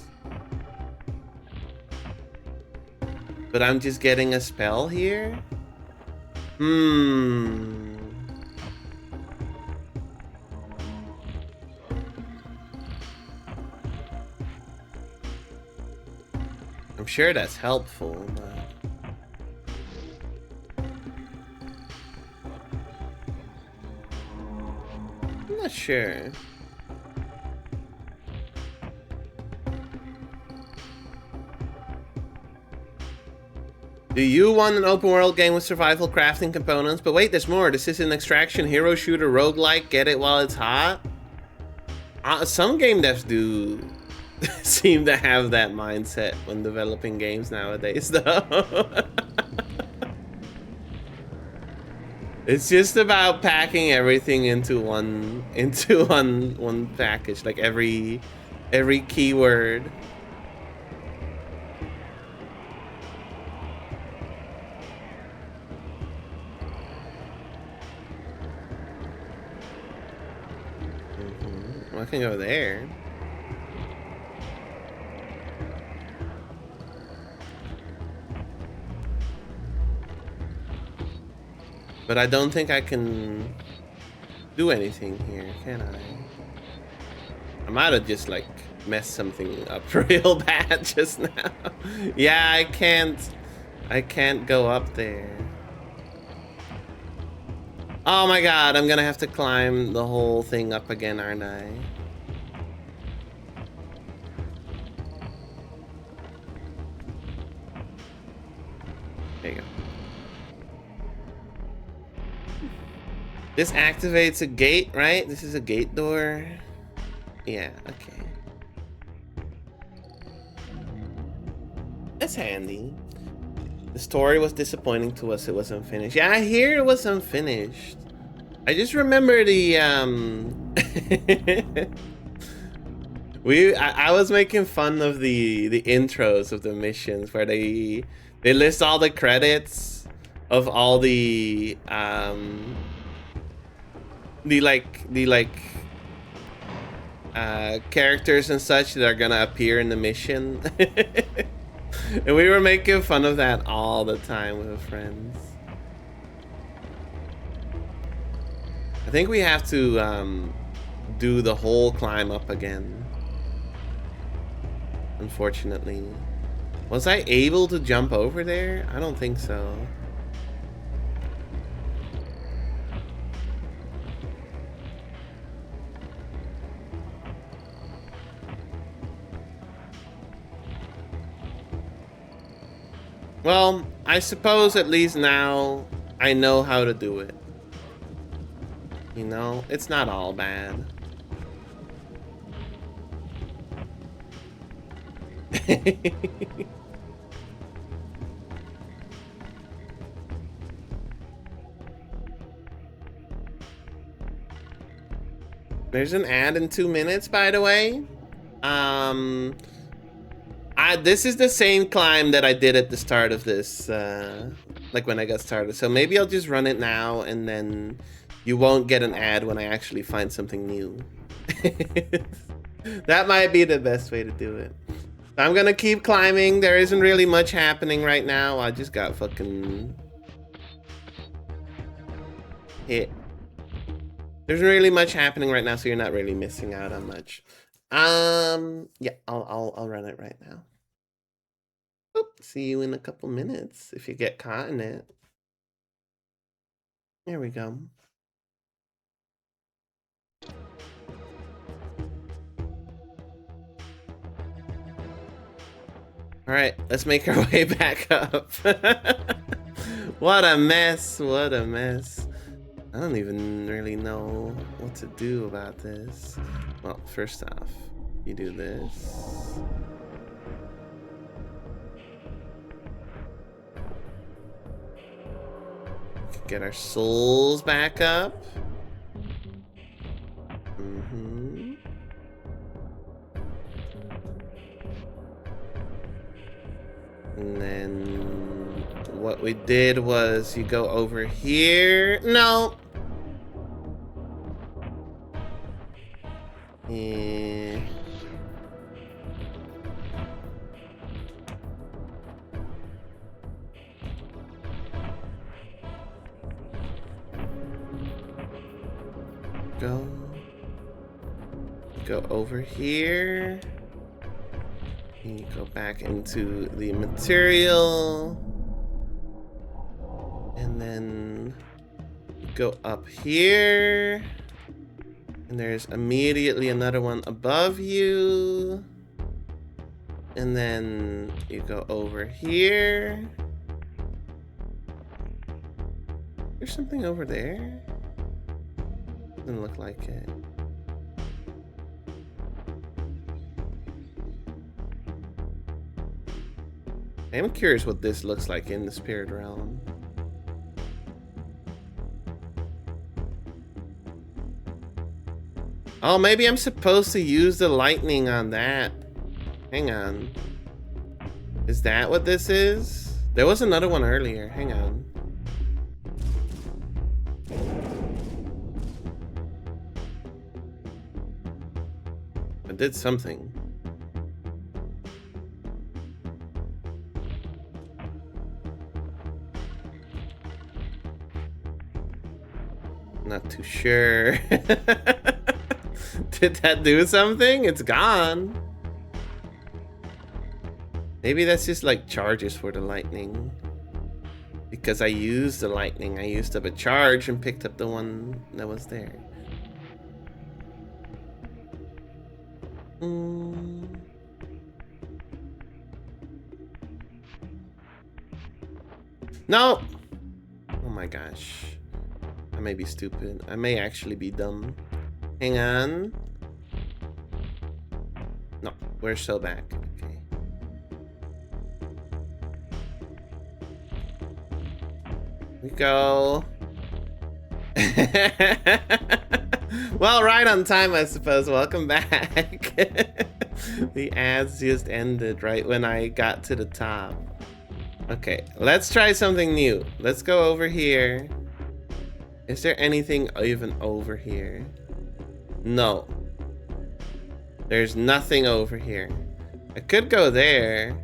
But I'm just getting a spell here? I'm sure that's helpful, but... I'm not sure. Do you want an open world game with survival crafting components? But wait, there's more. This is an extraction, hero shooter, roguelike, get it while it's hot? Some game devs do seem to have that mindset when developing games nowadays, though. It's just about packing everything into one package, like every keyword. Well, I can go there. But I don't think I can do anything here, can I? I might have just like messed something up real bad just now. Yeah, I can't go up there. Oh my god, I'm gonna have to climb the whole thing up again, aren't I? There you go. This activates a gate, right? This is a gate door. Yeah, okay. That's handy. The story was disappointing to us. It wasn't finished. Yeah, I hear it was unfinished. I just remember the I was making fun of the intros of the missions where they list all the credits of all the characters and such that are gonna appear in the mission. And we were making fun of that all the time with friends. I think we have to do the whole climb up again. Unfortunately. Was I able to jump over there? I don't think so. Well, I suppose at least now I know how to do it. You know, it's not all bad. There's an ad in 2 minutes, by the way. This is the same climb that I did at the start of this, like when I got started. So maybe I'll just run it now, and then you won't get an ad when I actually find something new. That might be the best way to do it. I'm gonna keep climbing. There isn't really much happening right now. I just got fucking hit. There's really much happening right now, so you're not really missing out on much. Yeah, I'll run it right now. Oop, see you in a couple minutes if you get caught in it. There we go. All right, let's make our way back up. What a mess, what a mess. I don't even really know what to do about this. Well, first off, you do this. Get our souls back up. And then what we did was you go over here. No. Go over here. And you go back into the material. And then go up here. And there's immediately another one above you. And then you go over here. There's something over there. Doesn't look like it. I'm curious what this looks like in the spirit realm. Oh, maybe I'm supposed to use the lightning on that. Hang on. Is that what this is? There was another one earlier. Hang on. I did something. Not too sure. Did that do something? It's gone. Maybe that's just like charges for the lightning. Because I used the lightning. I used up a charge and picked up the one that was there. No! Oh my gosh. I may be stupid. I may actually be dumb. Hang on. No, we're still back. Okay. We go. Well, right on time, I suppose. Welcome back. The ads just ended right when I got to the top. Okay, let's try something new. Let's go over here. Is there anything even over here? No. There's nothing over here. I could go there.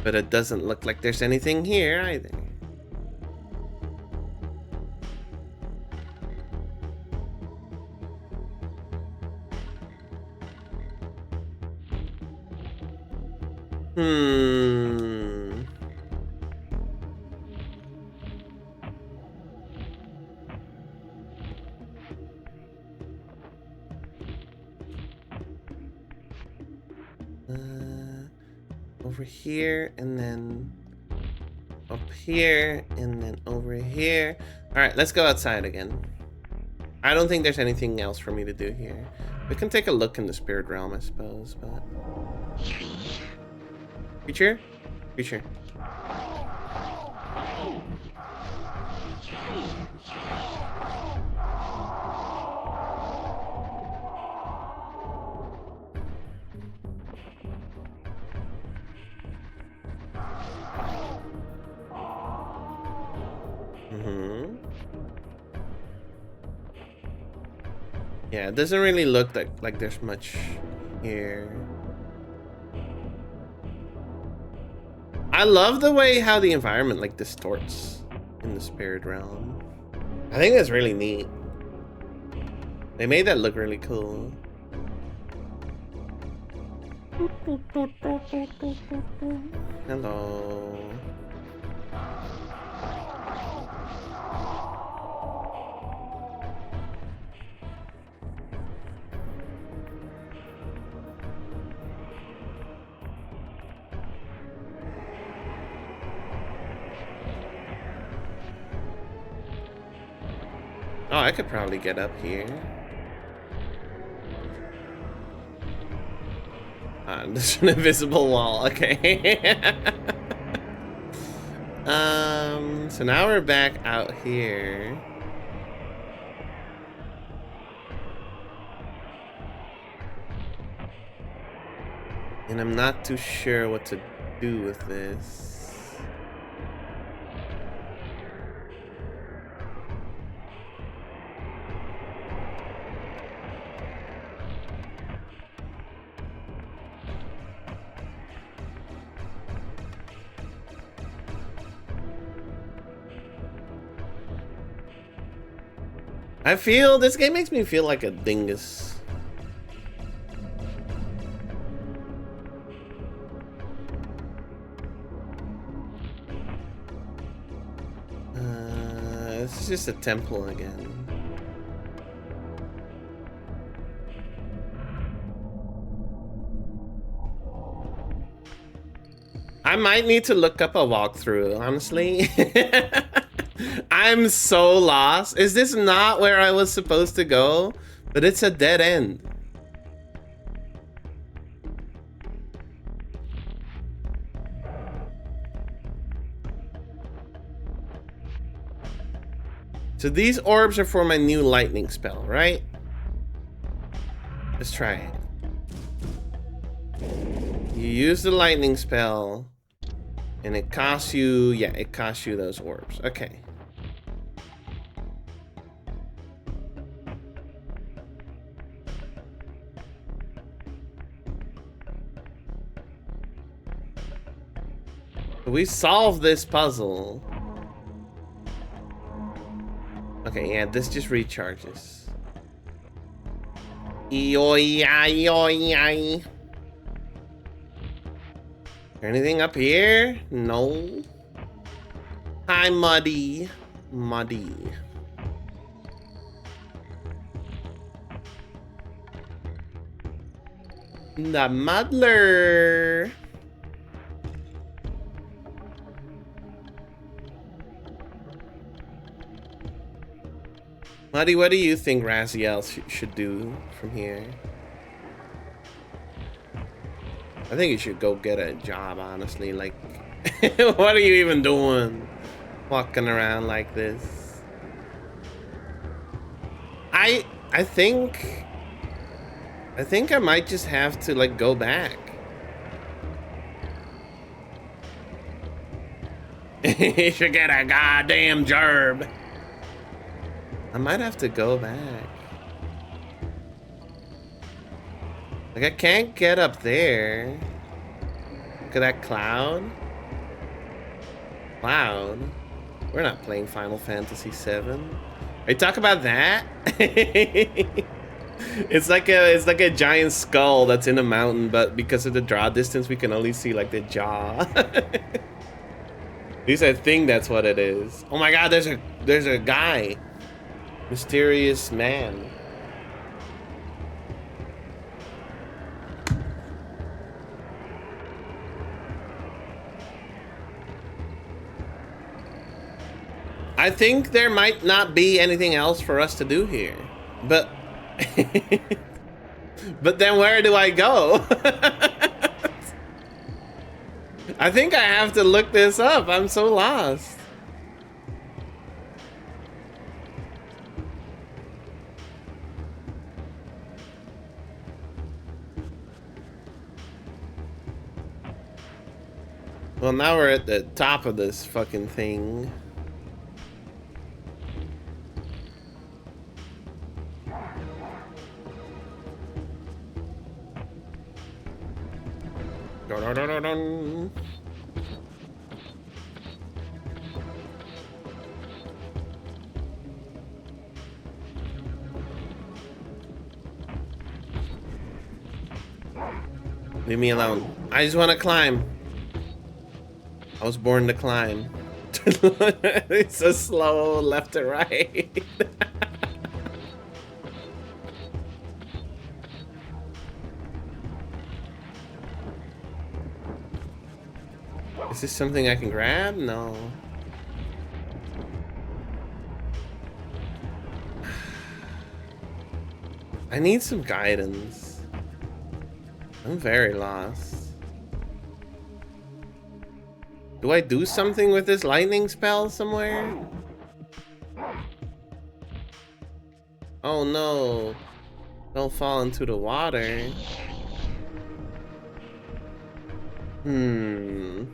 But it doesn't look like there's anything here either. Over here, and then up here, and then over here. All right, let's go outside again. I don't think there's anything else for me to do here. We can take a look in the spirit realm, I suppose, but... Creature? Creature. Yeah, it doesn't really look like there's much here. I love the way how the environment like distorts in the spirit realm. I think that's really neat. They made that look really cool. Hello. Oh, I could probably get up here. There's an invisible wall. Okay. So now we're back out here. And I'm not too sure what to do with this. I feel this game makes me feel like a dingus. It's just a temple again. I might need to look up a walkthrough, honestly. I'm so lost. Is this not where I was supposed to go? But it's a dead end. So these orbs are for my new lightning spell, right? Let's try it. You use the lightning spell, and it costs you, yeah, it costs you those orbs. Okay. We solved this puzzle. Okay, yeah, this just recharges. Eoi. Anything up here? No. Hi, Muddy. Muddy. The Muddler. Muddy, what do you think Raziel should do from here? I think you should go get a job, honestly. Like, what are you even doing? Walking around like this. I think I might just have to, like, go back. You should get a goddamn job. I might have to go back. Like, I can't get up there. Look at that cloud. Cloud? We're not playing Final Fantasy VII. Are you talking about that? It's like a giant skull that's in a mountain, but because of the draw distance, we can only see like the jaw. At least I think that's what it is. Oh my god, there's a guy. Mysterious man. I think there might not be anything else for us to do here, but but then where do I go? I think I have to look this up. I'm so lost. Well, now we're at the top of this fucking thing. Dun, dun, dun, dun. Leave me alone. I just want to climb. I was born to climb. It's so slow left to right. Is this something I can grab? No. I need some guidance. I'm very lost. Do I do something with this lightning spell somewhere? Oh no. Don't fall into the water. Dong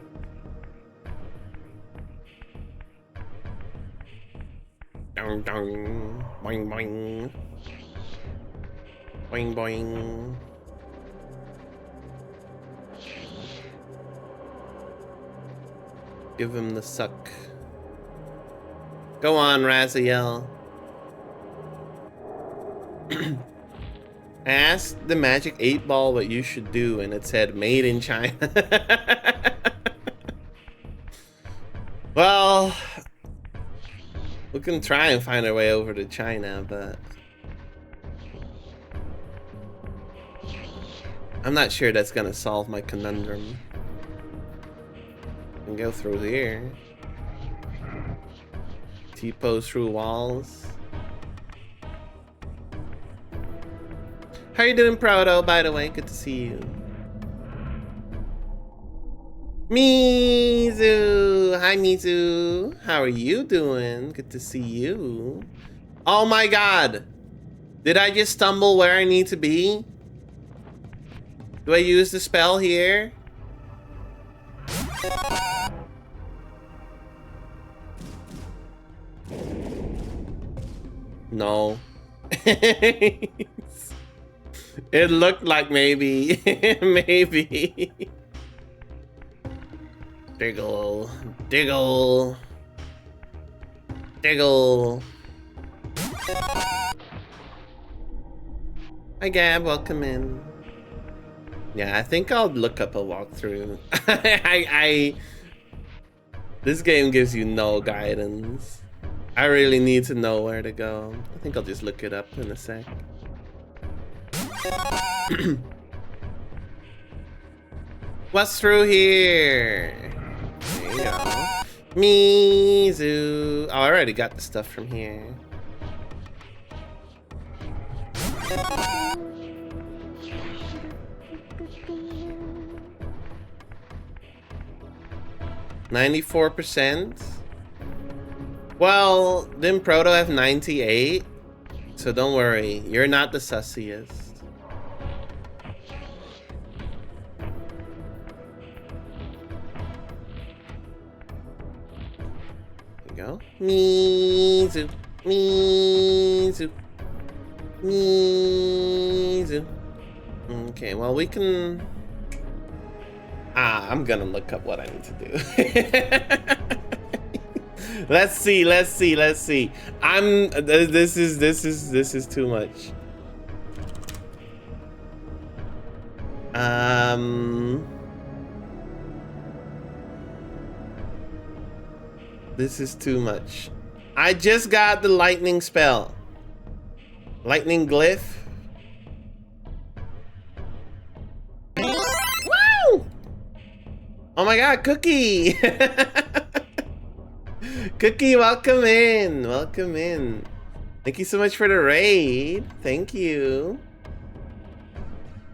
dong. Boing boing. Boing boing. Give him the suck. Go on, Raziel. I asked the Magic 8 Ball what you should do, and it said made in China. Well, we can try and find our way over to China, but I'm not sure that's gonna solve my conundrum. We can go through here. T-pose through walls. How you doing, Proto, by the way? Good to see you. Mizu! Hi, Mizu. How are you doing? Good to see you. Oh my god! Did I just stumble where I need to be? Do I use the spell here? No. It looked like maybe. Maybe. Diggle. Diggle. Diggle. Hi Gab, welcome in. Yeah, I think I'll look up a walkthrough. This game gives you no guidance. I really need to know where to go. I think I'll just look it up in a sec. What's through here? There you go. Mizu. Oh, I already got the stuff from here. 94%. Well, didn't Proto have 98? So don't worry, you're not the sussiest. There you go. Mizu. Mizu. Mizu. Okay, well we can... I'm gonna look up what I need to do. Let's see. This is too much. This is too much. I just got the lightning spell. Lightning glyph. Woo! Oh my god, Cookie! Cookie, welcome in. Welcome in. Thank you so much for the raid. Thank you.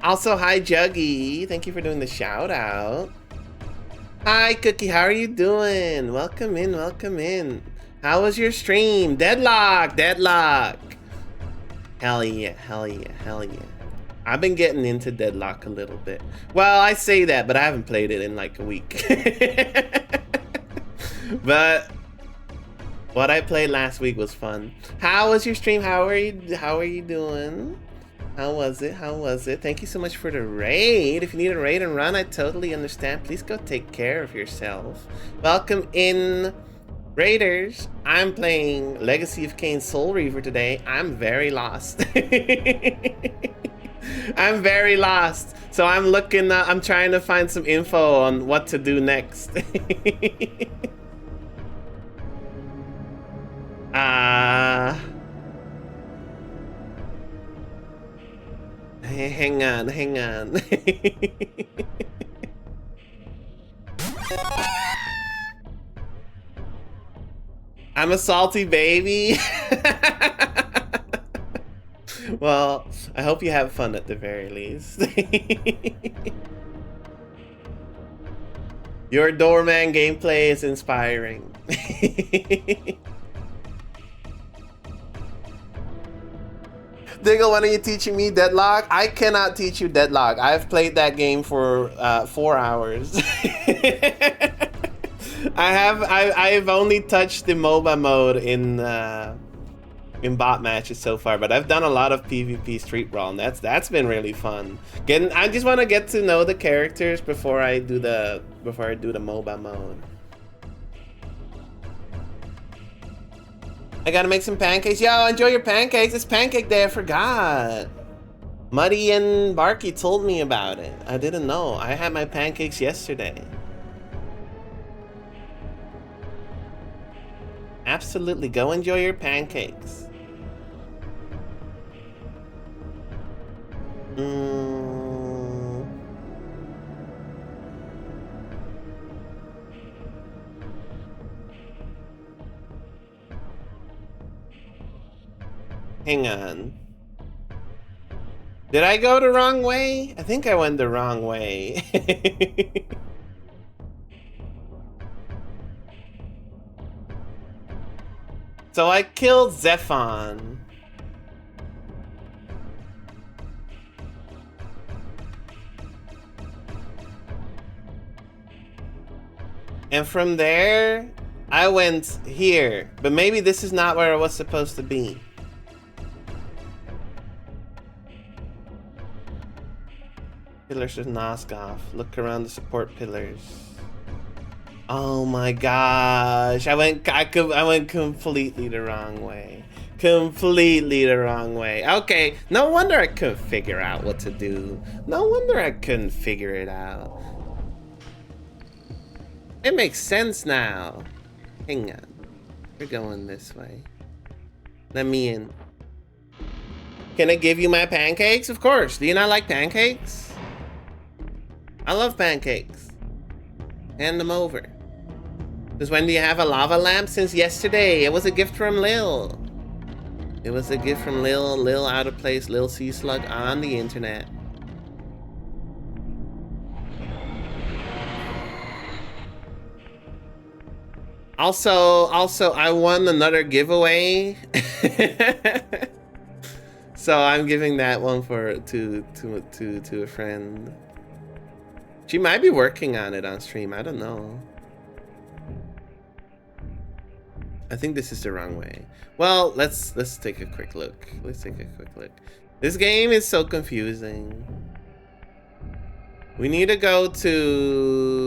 Also, hi, Juggy. Thank you for doing the shout out. Hi, Cookie. How are you doing? Welcome in. Welcome in. How was your stream? Deadlock. Deadlock. Hell yeah. Hell yeah. Hell yeah. I've been getting into Deadlock a little bit. Well, I say that, but I haven't played it in like a week. But what I played last week was fun. How was your stream? How are you doing? How was it? How was it? Thank you so much for the raid. If you need a raid and run, I totally understand. Please go take care of yourself. Welcome in, Raiders. I'm playing Legacy of Kain Soul Reaver today. I'm very lost. I'm very lost. So I'm looking, I'm trying to find some info on what to do next. Hang on. I'm a salty baby. Well, I hope you have fun at the very least. Your doorman gameplay is inspiring. Diggle, when are you teaching me Deadlock? I cannot teach you Deadlock. I've played that game for 4 hours. I've only touched the MOBA mode in bot matches so far, but I've done a lot of PvP Street Brawl, and that's been really fun. I just want to get to know the characters before I do the MOBA mode. I gotta make some pancakes. Yo, enjoy your pancakes. It's pancake day, I forgot. Muddy and Barky told me about it. I didn't know. I had my pancakes yesterday. Absolutely, go enjoy your pancakes. Hang on. Did I go the wrong way? I think I went the wrong way. So I killed Zephon. And from there, I went here. But maybe this is not where I was supposed to be. Pillars of Nosgoth. Look around the support pillars. Oh my gosh. I went completely the wrong way. Completely the wrong way. Okay, no wonder I couldn't figure out what to do. No wonder I couldn't figure it out. It makes sense now. Hang on. We're going this way. Let me in. Can I give you my pancakes? Of course. Do you not like pancakes? I love pancakes. Hand them over. Since when do you have a lava lamp? Since yesterday. It was a gift from Lil. It was a gift from Lil out of place, Lil Sea Slug on the internet. Also, I won another giveaway. So I'm giving that one to a friend. She might be working on it on stream, I don't know. I think this is the wrong way. Well, let's take a quick look. Let's take a quick look. This game is so confusing. We need to go to...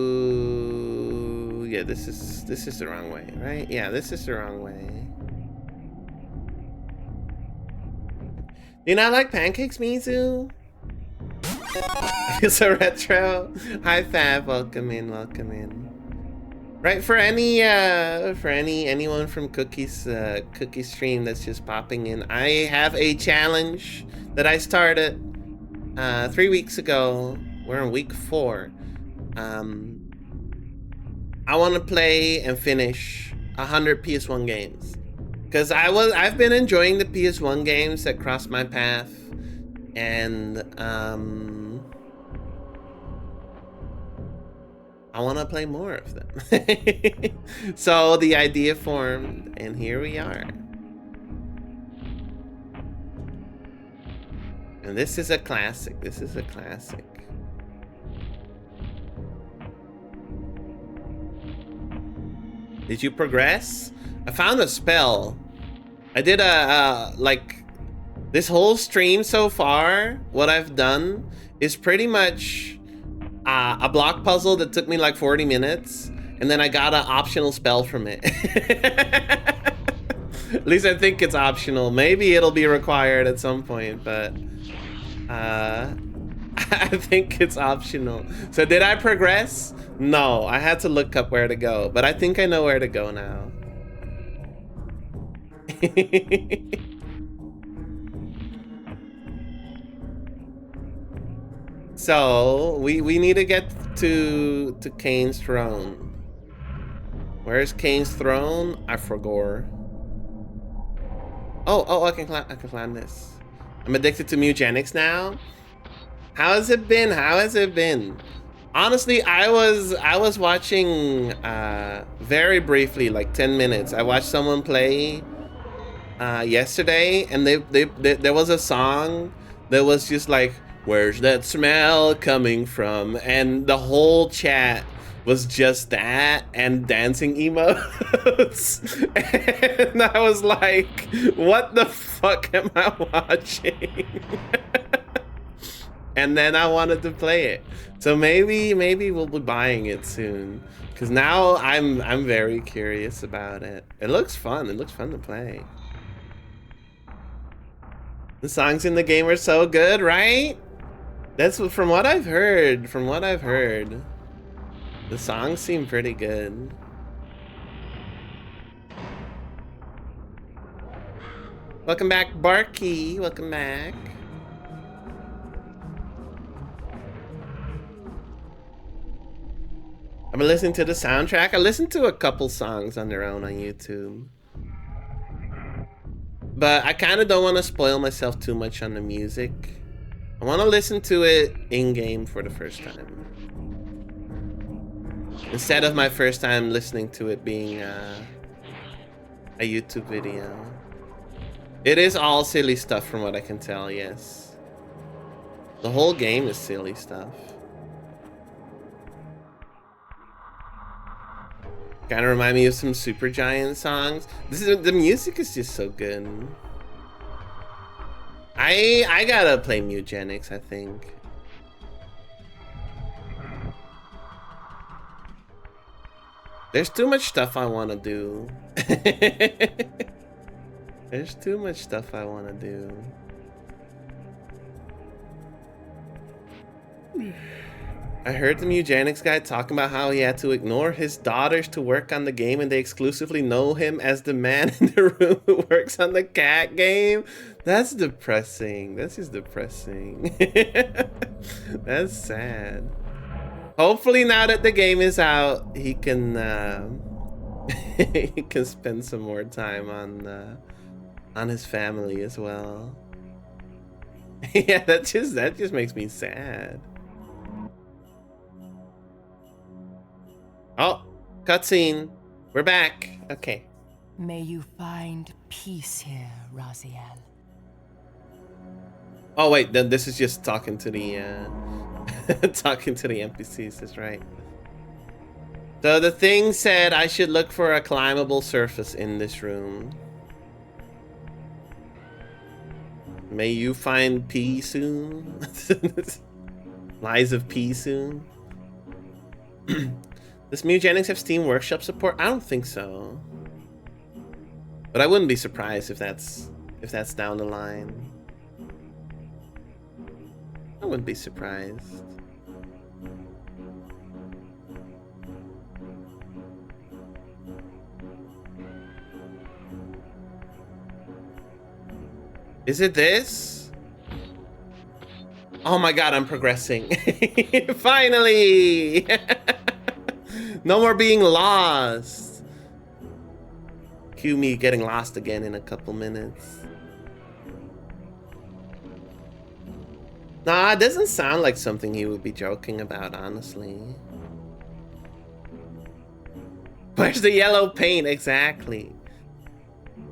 Yeah, this is the wrong way, right? Yeah, this is the wrong way. Do you not like pancakes, Mizu? It's a retro. Hi Fab, welcome in, welcome in. Right, for anyone from Cookie's Cookie stream that's just popping in, I have a challenge that I started 3 weeks ago. We're in week 4. I want to play and finish 100 PS1 games, because I've been enjoying the PS1 games that crossed my path, and I want to play more of them. So the idea formed, and here we are. And this is a classic. This is a classic. Did you progress? I found a spell. I did like this whole stream so far. What I've done is pretty much a block puzzle that took me like 40 minutes, and then I got an optional spell from it. At least I think it's optional. Maybe it'll be required at some point, but I think it's optional. So did I progress? No, I had to look up where to go, but I think I know where to go now. So we need to get to Kane's throne. Where's Kane's throne? I forgot. Oh, I can climb this. I'm addicted to Mugenics now. How has it been? How has it been? Honestly, I was watching very briefly, like 10 minutes. I watched someone play yesterday, and there was a song that was just like, "Where's that smell coming from?" And the whole chat was just that and dancing emotes. And I was like, what the fuck am I watching? And then I wanted to play it. So maybe we'll be buying it soon. Cause now I'm very curious about it. It looks fun. It looks fun to play. The songs in the game are so good, right? That's from what I've heard. From what I've heard, the songs seem pretty good. Welcome back, Barky. Welcome back. I've been listening to the soundtrack. I listened to a couple songs on their own on YouTube. But I kind of don't want to spoil myself too much on the music. I want to listen to it in-game for the first time. Instead of my first time listening to it being a YouTube video. It is all silly stuff from what I can tell, yes. The whole game is silly stuff. Kind of remind me of some Supergiant songs. The music is just so good. I gotta play Mutagenics, I think. There's too much stuff I want to do. There's too much stuff I want to do. I heard the Mutagenics guy talking about how he had to ignore his daughters to work on the game and they exclusively know him as the man in the room who works on the cat game. That's depressing. That's just depressing. That's sad. Hopefully now that the game is out, he can he can spend some more time on his family as well. Yeah, that just makes me sad. Oh, cutscene. We're back. Okay. May you find peace here, Raziel. Oh wait, then this is just talking to the talking to the NPCs. That's right. So the thing said I should look for a climbable surface in this room. May you find peace soon. Lies of peace soon. Does Mutagenics have Steam Workshop support? I don't think so. But I wouldn't be surprised if that's down the line. I wouldn't be surprised. Is it this? Oh my god, I'm progressing. Finally! No more being lost. Cue me getting lost again in a couple minutes. Nah, it doesn't sound like something he would be joking about, honestly. Where's the yellow paint? Exactly.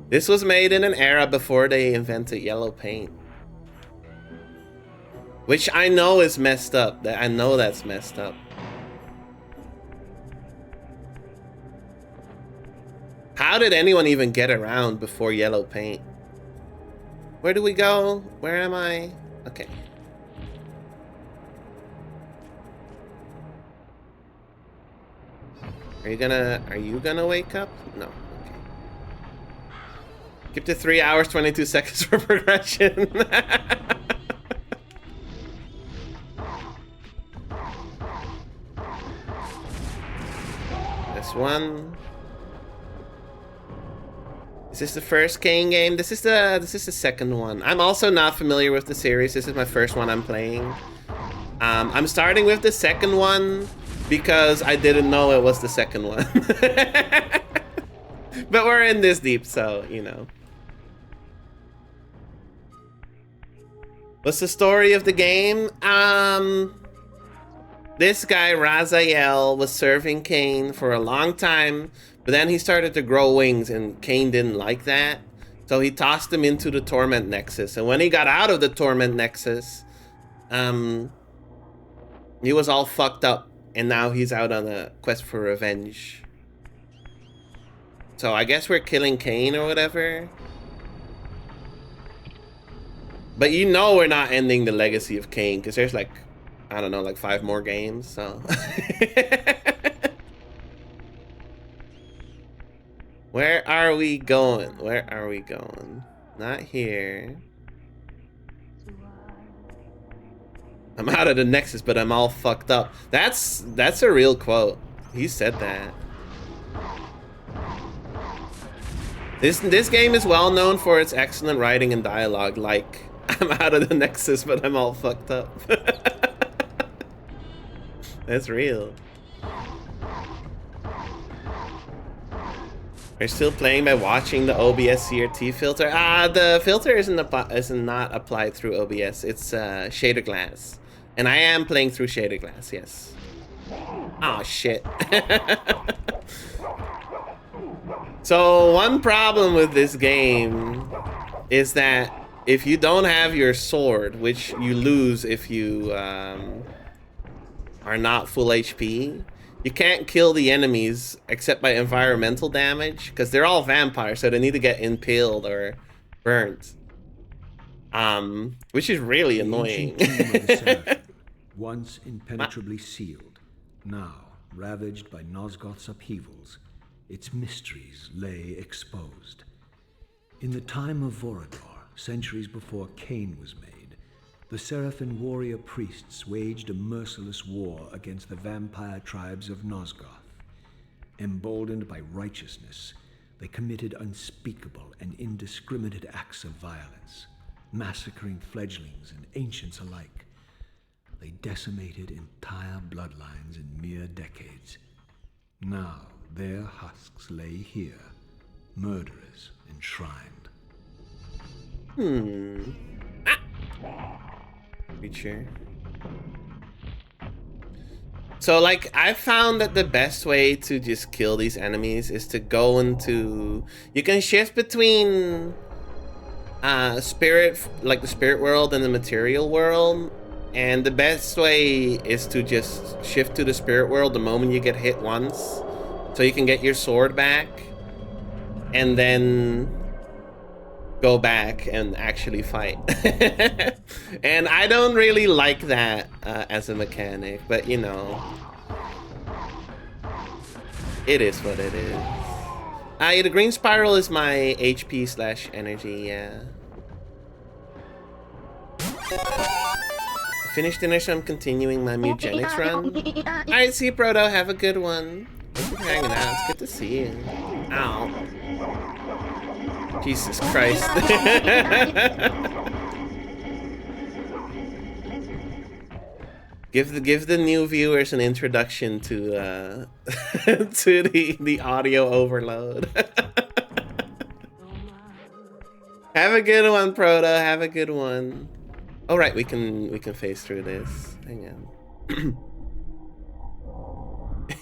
This was made in an era before they invented yellow paint. Which I know is messed up. I know that's messed up. How did anyone even get around before yellow paint? Where do we go? Where am I? Okay. Are you gonna wake up? No. Okay. Skip to 3 hours, 22 seconds for progression. This one. Is this the first Kane game? This is the second one. I'm also not familiar with the series. This is my first one I'm playing. I'm starting with the second one because I didn't know it was the second one. But we're in this deep, so you know. What's the story of the game? This guy Raziel was serving Kane for a long time. But then he started to grow wings and Kane didn't like that. So he tossed him into the Torment Nexus. And when he got out of the Torment Nexus, he was all fucked up. And now he's out on a quest for revenge. So I guess we're killing Kane or whatever. But you know we're not ending the legacy of Kane. Because there's like, I don't know, like 5 more games. So... Where are we going? Where are we going? Not here. I'm out of the Nexus, but I'm all fucked up. That's a real quote. He said that. This game is well known for its excellent writing and dialogue. Like, I'm out of the Nexus, but I'm all fucked up. That's real. We're still playing by watching the OBS CRT filter. The filter is not applied through OBS. It's shader glass, and I am playing through shader glass. Yes. Oh shit. So one problem with this game is that if you don't have your sword, which you lose if you are not full HP, you can't kill the enemies except by environmental damage, because they're all vampires, so they need to get impaled or burnt. Which is really annoying. Once impenetrably sealed, now ravaged by Nosgoth's upheavals, its mysteries lay exposed. In the time of Vorador, centuries before Cain was made, the Seraphin warrior priests waged a merciless war against the vampire tribes of Nosgoth. Emboldened by righteousness, they committed unspeakable and indiscriminate acts of violence, massacring fledglings and ancients alike. They decimated entire bloodlines in mere decades. Now their husks lay here, murderers enshrined. Creature. So, like, I found that the best way to just kill these enemies is to go into... You can shift between spirit, like the spirit world and the material world. And the best way is to just shift to the spirit world the moment you get hit once, so you can get your sword back, and then go back and actually fight. And I don't really like that as a mechanic, but you know, it is what it is. The green spiral is my HP/energy, yeah. Finished dinner, so I'm continuing my Mugenics run. Alright, see you, Proto. Have a good one. Thank you for hanging out. It's good to see you. Ow. Jesus Christ. Give the new viewers an introduction to to the audio overload. Have a good one, Proto. Have a good one. Oh right, we can phase through this. Hang on.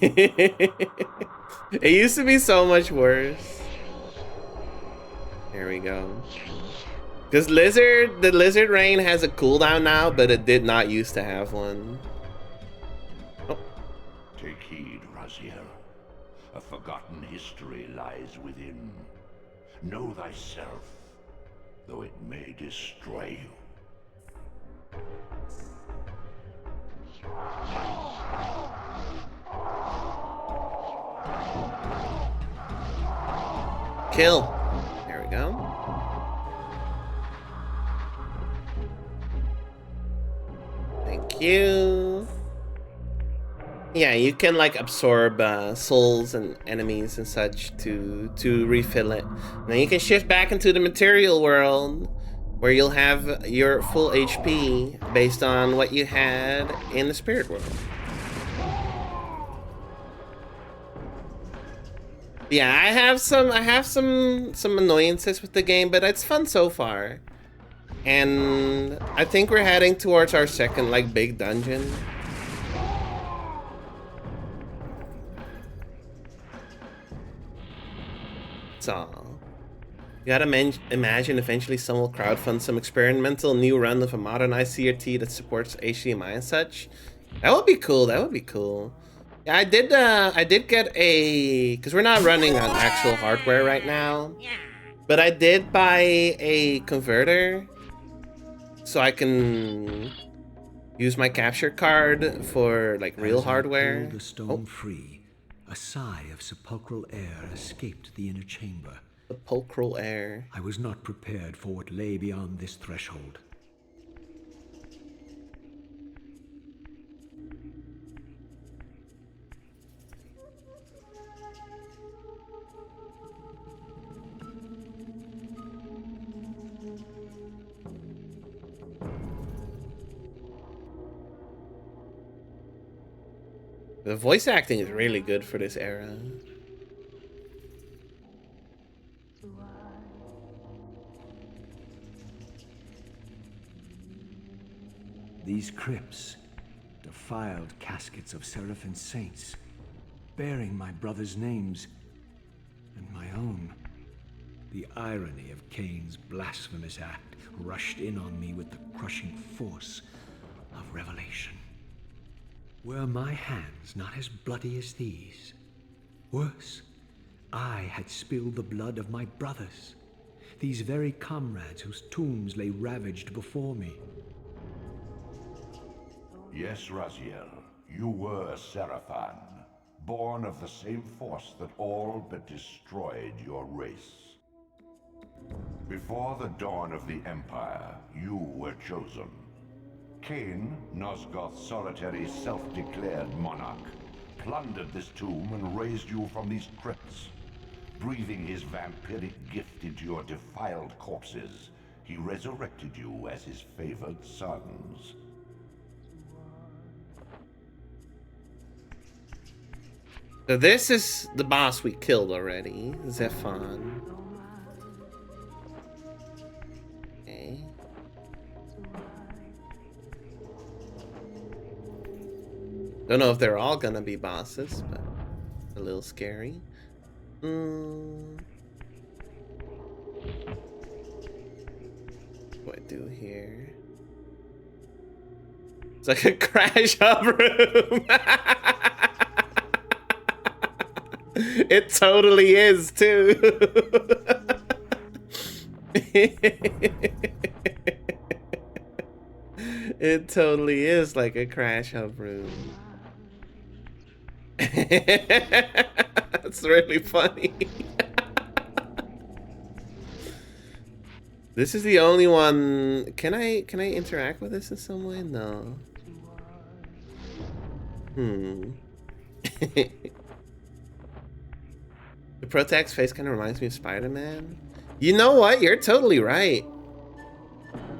It used to be so much worse. There we go. Because the lizard rain has a cooldown now, but it did not used to have one. Oh. Take heed, Raziel. A forgotten history lies within. Know thyself, though it may destroy you. Kill. There we go. Thank you. Yeah, you can like absorb souls and enemies and such to refill it. Then you can shift back into the material world, where you'll have your full HP based on what you had in the spirit world. Yeah, I have some annoyances with the game, but it's fun so far. And I think we're heading towards our second like big dungeon. So you gotta imagine eventually someone will crowdfund some experimental new run of a modernized CRT that supports HDMI and such. That would be cool. That would be cool. Yeah, I did get a, because we're not running on actual hardware right now, but I did buy a converter so I can use my capture card for like real hardware. The stone free, A sigh of sepulchral air escaped the inner chamber. Sepulchral air. I was not prepared for what lay beyond this threshold. The voice acting is really good for this era. These crypts, defiled caskets of Seraphim saints, bearing my brother's names and my own. The irony of Cain's blasphemous act rushed in on me with the crushing force of revelation. Were my hands not as bloody as these? Worse, I had spilled the blood of my brothers, these very comrades whose tombs lay ravaged before me. Yes, Raziel, you were a Seraphan, born of the same force that all but destroyed your race. Before the dawn of the Empire, you were chosen. Cain, Nosgoth's solitary self-declared monarch, plundered this tomb and raised you from these crypts. Breathing his vampiric gift into your defiled corpses, he resurrected you as his favored sons. So this is the boss we killed already, Zephon. Okay. Don't know if they're all gonna be bosses, but a little scary. What do I do here? It's like a crash hub room. It totally is too. It totally is like a crash hub room. That's really funny. This is the only one. Can I interact with this in some way? No. The Protax face kind of reminds me of Spider-Man. You know what? You're totally right.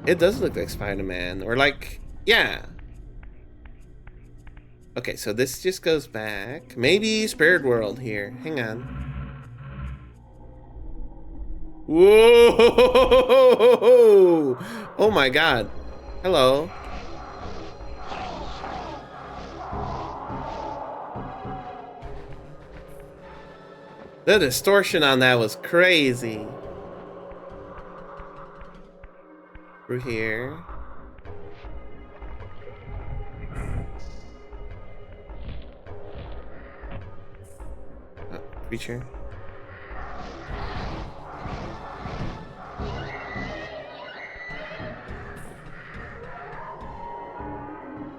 It does look like Spider-Man. Or like, yeah. Okay, so this just goes back. Maybe Spirit World here. Hang on. Whoa! Oh my god. Hello. The distortion on that was crazy. Through here. Oh, creature.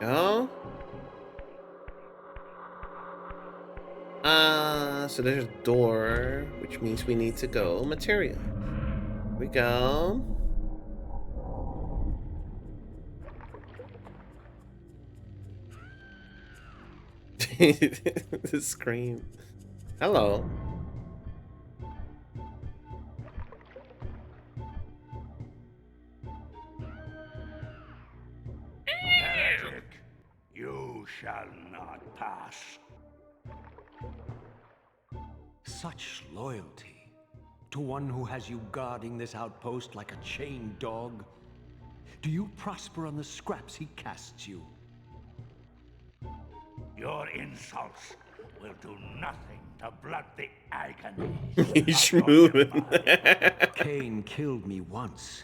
Go. So there's a door, which means we need to go materia. Here we go. The scream. Hello. Heretic, you shall not pass. Such loyalty to one who has you guarding this outpost like a chained dog. Do you prosper on the scraps he casts you? Your insults will do nothing to blunt the agony. He's moving. Cain killed me once.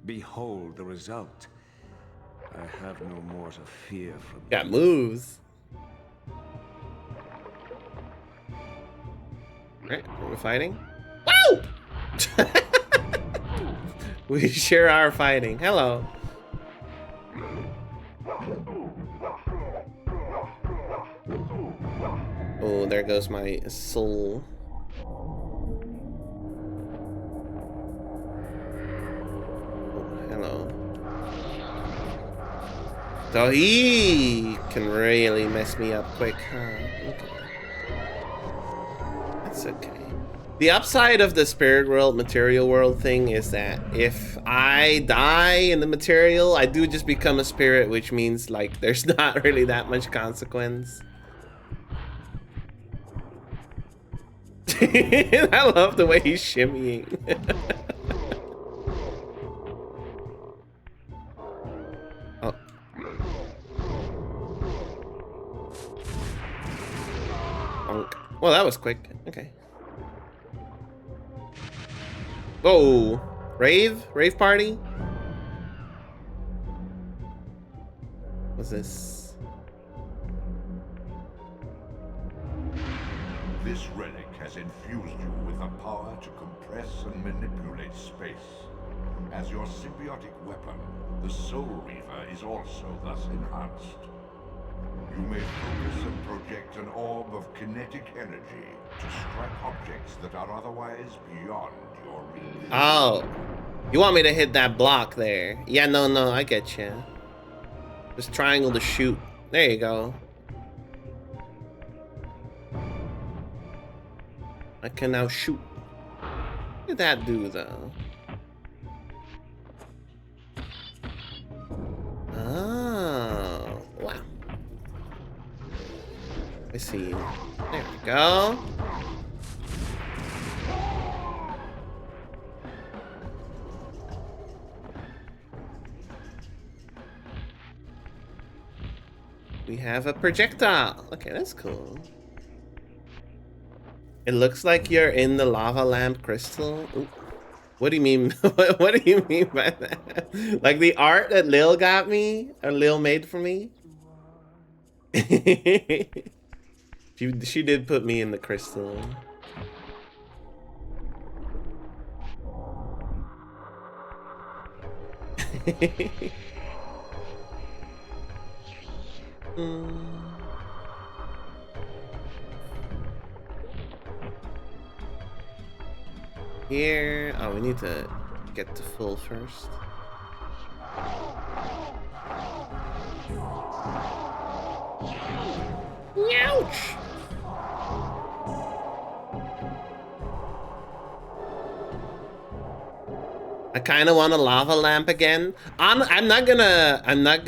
Behold the result. I have no more to fear from Got moves. Alright, we're fighting. Woo! We sure are fighting. Hello. Oh, there goes my soul. Oh, hello. So he can really mess me up quick, huh? Okay. That's okay. The upside of the spirit world, material world thing is that if I die in the material, I do just become a spirit, which means like there's not really that much consequence. I love the way he's shimmying. Oh. Bonk. Well, that was quick. Okay. Whoa. Rave? Rave party? What's this? This relic has infused you with the power to compress and manipulate space. As your symbiotic weapon, the Soul Reaver is also thus enhanced. You may focus and project an orb of kinetic energy to strike objects that are otherwise beyond your reach. Oh. You want me to hit that block there? Yeah, no, I get you. This triangle to shoot. There you go. I can now shoot. What did that do, though? Oh, wow. I see. There we go. We have a projectile. Okay, that's cool. It looks like you're in the lava lamp crystal. Ooh. What do you mean? What do you mean by that? Like the art that Lil got me, or Lil made for me? She did put me in the crystal. Here. Oh, we need to get to full first. Ouch! I kind of want a lava lamp again. I'm not gonna I'm not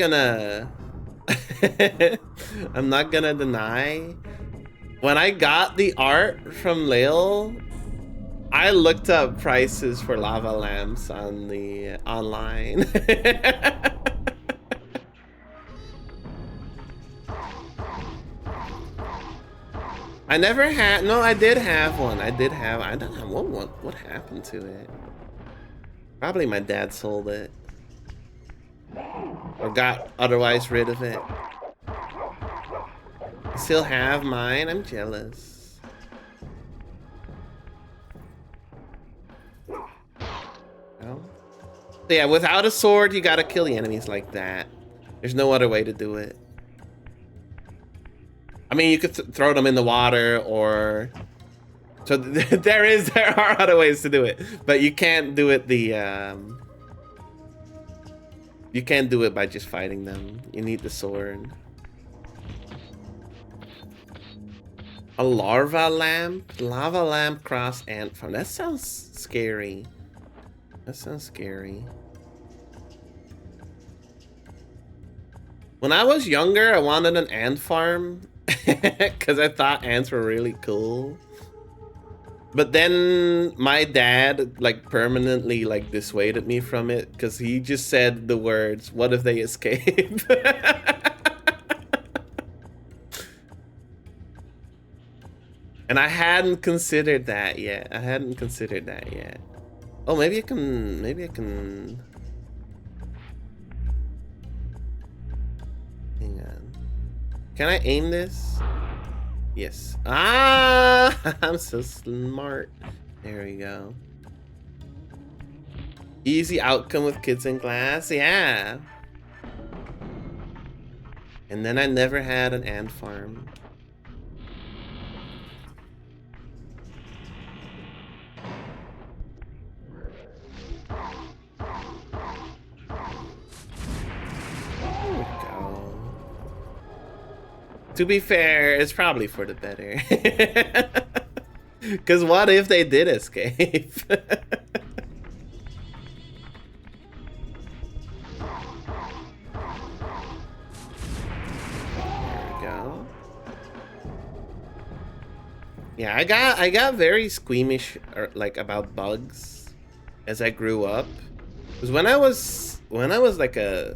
gonna deny. When I got the art from Lil, I looked up prices for lava lamps on the online. I never had. No, I did have one. I don't know what happened to it. Probably my dad sold it or got otherwise rid of it. I still have mine. I'm jealous. No? So yeah, without a sword, you gotta kill the enemies like that. There's no other way to do it. I mean, you could throw them in the water, or so there are other ways to do it, but you can't do it you can't do it by just fighting them. You need the sword. A lava lamp cross ant farm. That sounds scary. That sounds scary. When I was younger, I wanted an ant farm because I thought ants were really cool. But then my dad like permanently like dissuaded me from it because he just said the words, "What if they escape?" And I hadn't considered that yet. Oh, maybe I can hang on. Can I aim this? Yes. Ah, I'm so smart. There we go. Easy outcome with kids in class. Yeah. And then I never had an ant farm. To be fair, it's probably for the better. Because what if they did escape? There we go. Yeah, I got very squeamish like about bugs as I grew up. Because when I was like a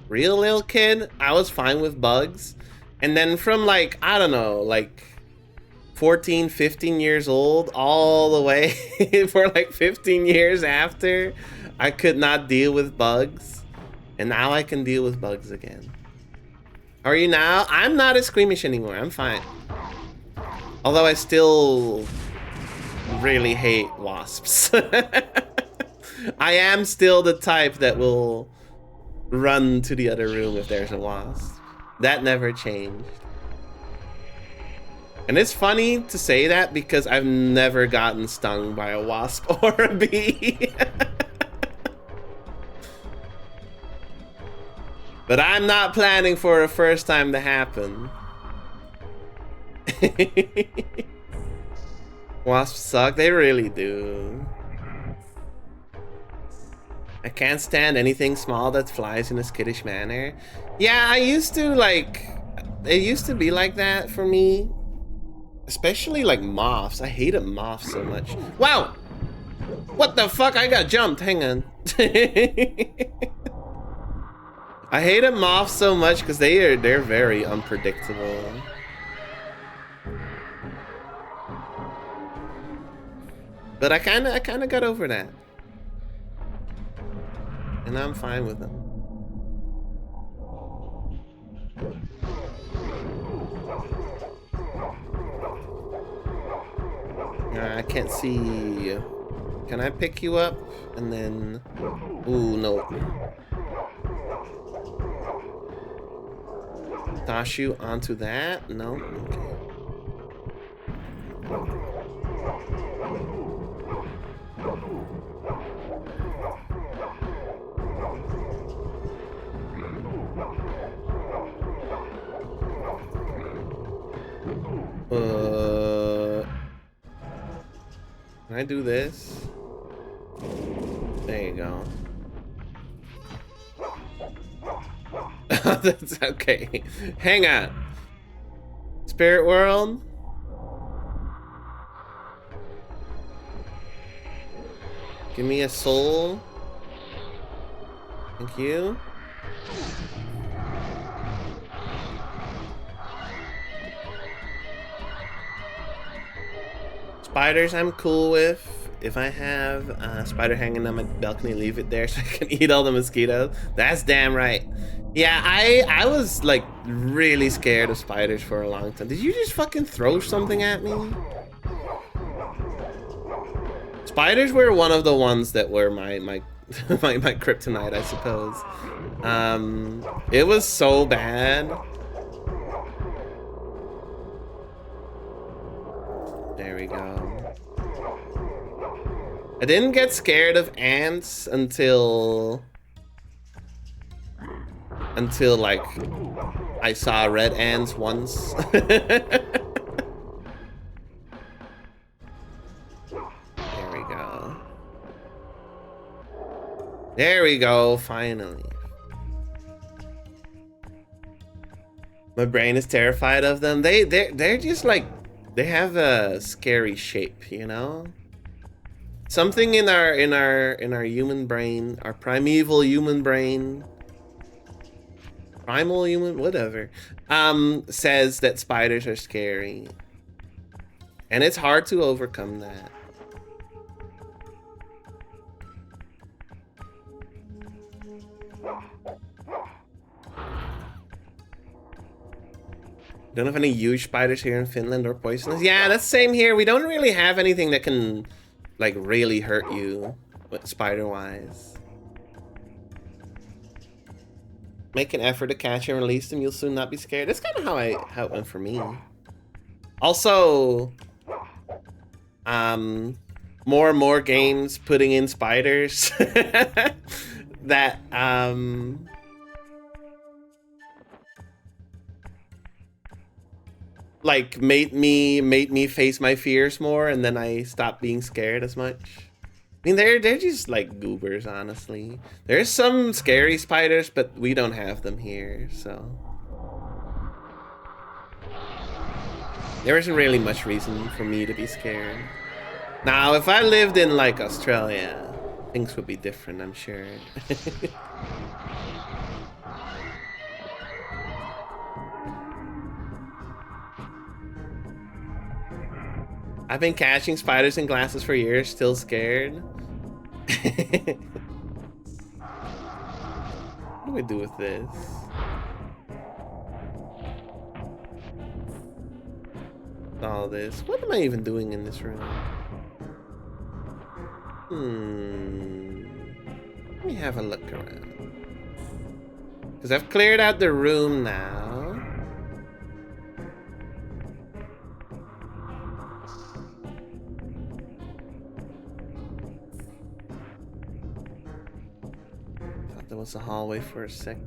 real little kid, I was fine with bugs. And then from like, I don't know, like 14, 15 years old, all the way for like 15 years after, I could not deal with bugs. And now I can deal with bugs again. How are you now? I'm not as squeamish anymore. I'm fine. Although I still really hate wasps. I am still the type that will run to the other room if there's a wasp. That never changed. And it's funny to say that because I've never gotten stung by a wasp or a bee. But I'm not planning for a first time to happen. Wasps suck, they really do. I can't stand anything small that flies in a skittish manner. Yeah, I used to like, it used to be like that for me. Especially like moths. I hated moths so much. Wow! What the fuck? I got jumped. Hang on. I hated moths so much because they're very unpredictable. But I kinda got over that. And I'm fine with them. I can't see. Can I pick you up? And then... Ooh, no. Toss you onto that? No? Okay. Can I do this? There you go. That's okay. Hang on. Spirit world? Give me a soul. Thank you. Spiders I'm cool with. If I have a spider hanging on my balcony, leave it there so I can eat all the mosquitoes. That's damn right. Yeah, I was like really scared of spiders for a long time. Did you just fucking throw something at me? Spiders were one of the ones that were my kryptonite, I suppose. It was so bad. There we go. I didn't get scared of ants until like I saw red ants once. There we go. There we go, finally. My brain is terrified of them. They're just like, they have a scary shape, you know? Something in our human brain, our primeval human brain, primal human, whatever, says that spiders are scary. And it's hard to overcome that. Don't have any huge spiders here in Finland or poisonous. Yeah, that's the same here. We don't really have anything that can like really hurt you spider-wise. Make an effort to catch and release them. You'll soon not be scared. That's kind of how it went for me. Also, more and more games putting in spiders that like made me face my fears more, and then I stopped being scared as much. I mean, they're just like goobers, honestly. There's some scary spiders, but we don't have them here, so there isn't really much reason for me to be scared. Now, if I lived in like Australia, things would be different, I'm sure. I've been catching spiders in glasses for years, still scared. What do we do with this? All this. What am I even doing in this room? Let me have a look around. Because I've cleared out the room now. Thought there was a hallway for a sec.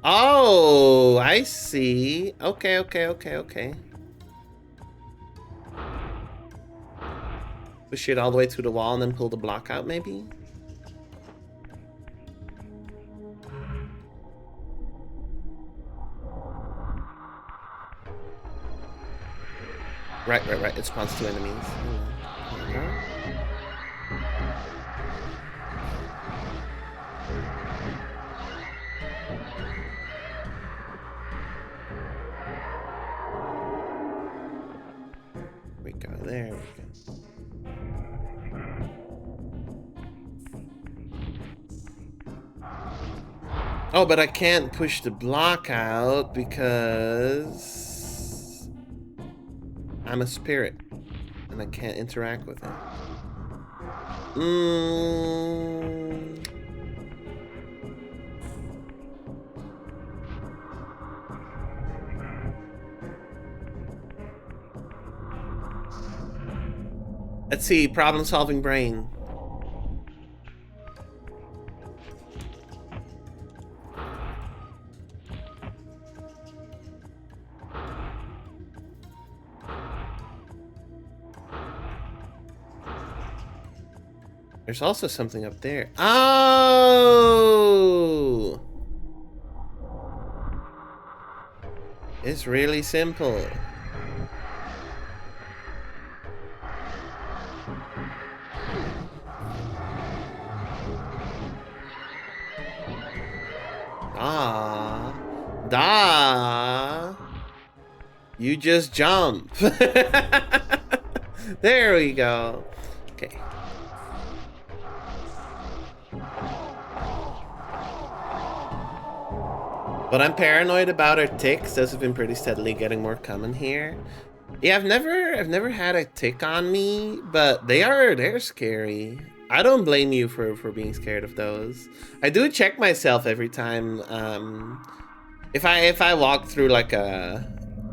Oh, I see. Okay. Push it all the way to the wall and then pull the block out, maybe? Right. It spawns two enemies. We go there. Oh, but I can't push the block out because I'm a spirit and I can't interact with it. Let's see, problem-solving brain. There's also something up there. Oh! It's really simple. You just jump. There we go. Okay. But I'm paranoid about our ticks. Those have been pretty steadily getting more common here. Yeah, I've never had a tick on me, but they're scary. I don't blame you for being scared of those. I do check myself every time. If I walk through like a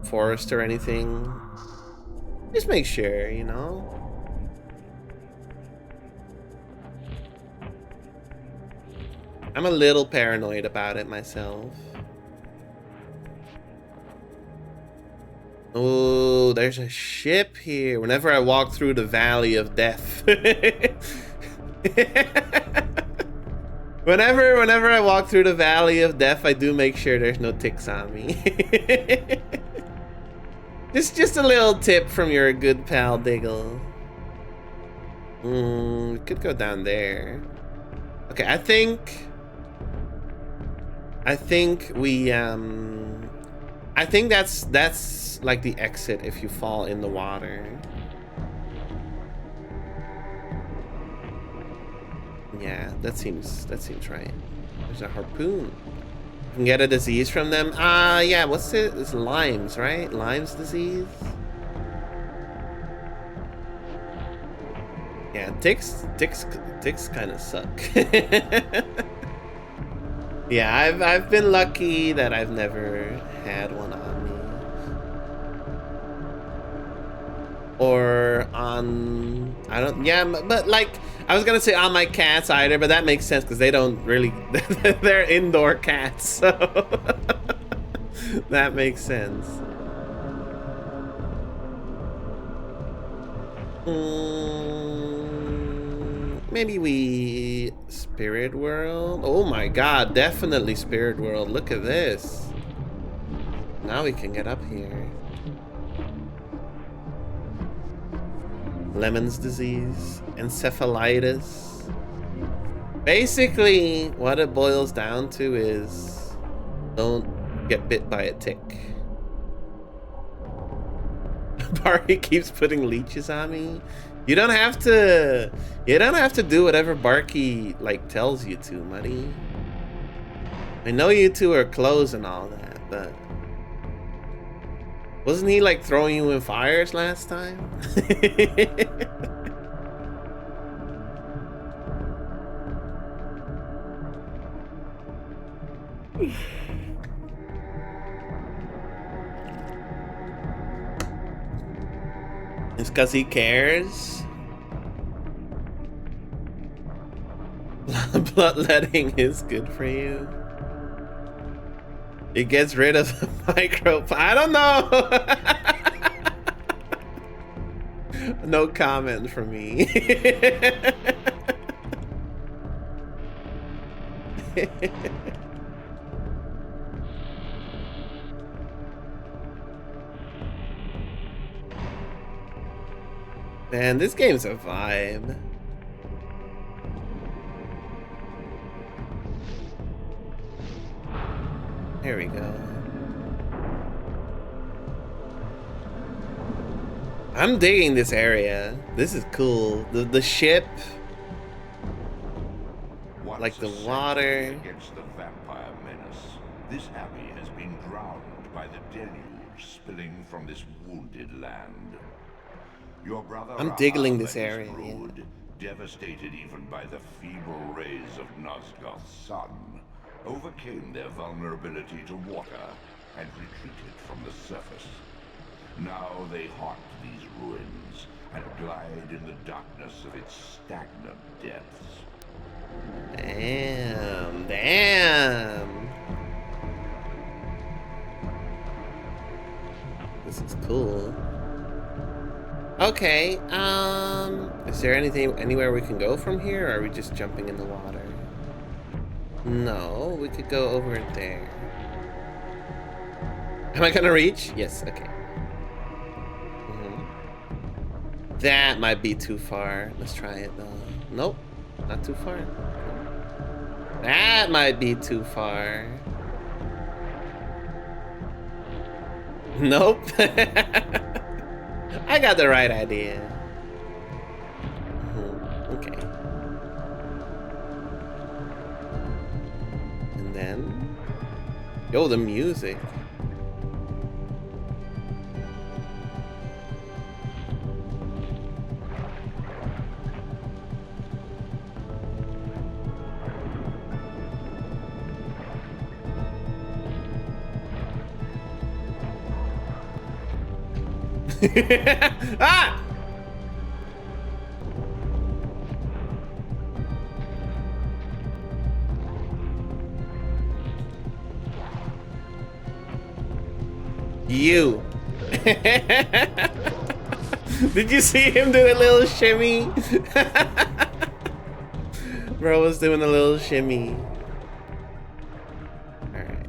forest or anything, just make sure, you know. I'm a little paranoid about it myself. Oh, there's a ship here. Whenever I walk through the Valley of Death. Whenever I walk through the Valley of Death, I do make sure there's no ticks on me. Just a little tip from your good pal Diggle. We could go down there. Okay, I think we I think that's like the exit if you fall in the water. Yeah, that seems right. There's a harpoon. You can get a disease from them. Yeah, what's it? It's Lyme's, right? Lyme's disease. Yeah, ticks kind of suck. Yeah, I've been lucky that I've never had one on me. or on, I don't, yeah, but like, I was gonna say on my cats either, but that makes sense because they don't really, they're indoor cats, so that makes sense. Maybe we Spirit World. Oh my god, definitely Spirit World. Look at this. Now we can get up here. Lemon's disease, encephalitis. Basically, what it boils down to is don't get bit by a tick. Barky keeps putting leeches on me. You don't have to do whatever Barky like tells you to, Muddy. I know you two are close and all that, but wasn't he like throwing you in fires last time? It's because he cares. Bloodletting is good for you. It gets rid of the micro. I don't know. No comment from me. Man, this game's a vibe. Here we go. I'm digging this area. This is cool. The ship, like the water. Against the vampire menace, this abbey has been drowned by the deluge spilling from this wounded land. Your brother I'm digging this and his area. brood, devastated even by the feeble rays of Nosgoth's sun, overcame their vulnerability to water and retreated from the surface. Now they haunt these ruins and glide in the darkness of its stagnant depths. Damn, damn. This is cool. Okay, is there anywhere we can go from here, or are we just jumping in the water? No, we could go over there. Am I gonna reach? Yes, okay. That might be too far. Let's try it though. Nope, not too far. That might be too far. Nope. I got the right idea. Okay. And then, yo, the music. Ah! You. Did you see him do a little shimmy? Bro was doing a little shimmy. Alright.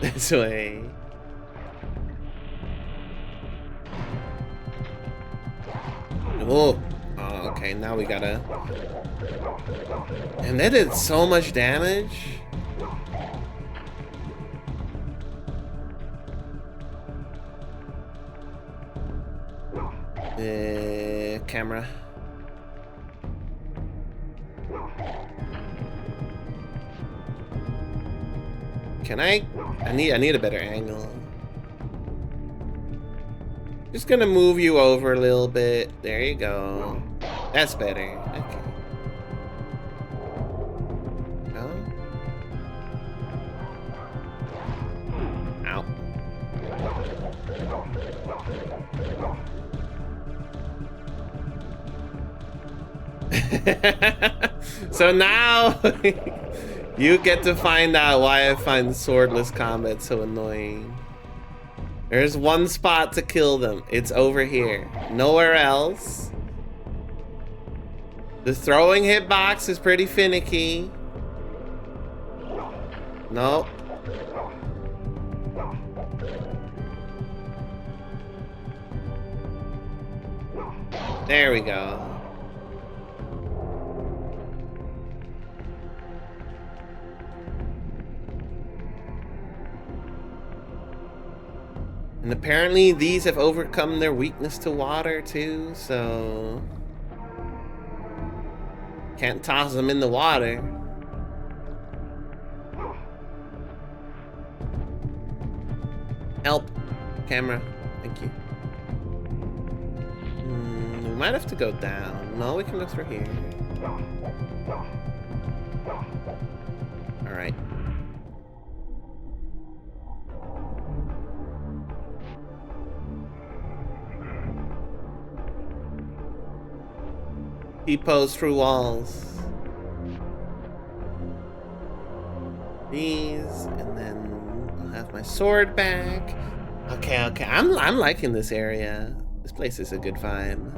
This way. Oh, okay, now we gotta... And that did so much damage. Camera. Can I need a better angle. Just gonna move you over a little bit. There you go. That's better. Okay. Oh. Ow. So now you get to find out why I find swordless combat so annoying. There's one spot to kill them. It's over here. Nowhere else. The throwing hitbox is pretty finicky. Nope. There we go. And apparently these have overcome their weakness to water too, so can't toss them in the water. Help, camera, thank you. We might have to go down. No, we can look through here. All right. T-pose through walls. These, and then I'll have my sword back. Okay, okay. I'm liking this area. This place is a good vibe.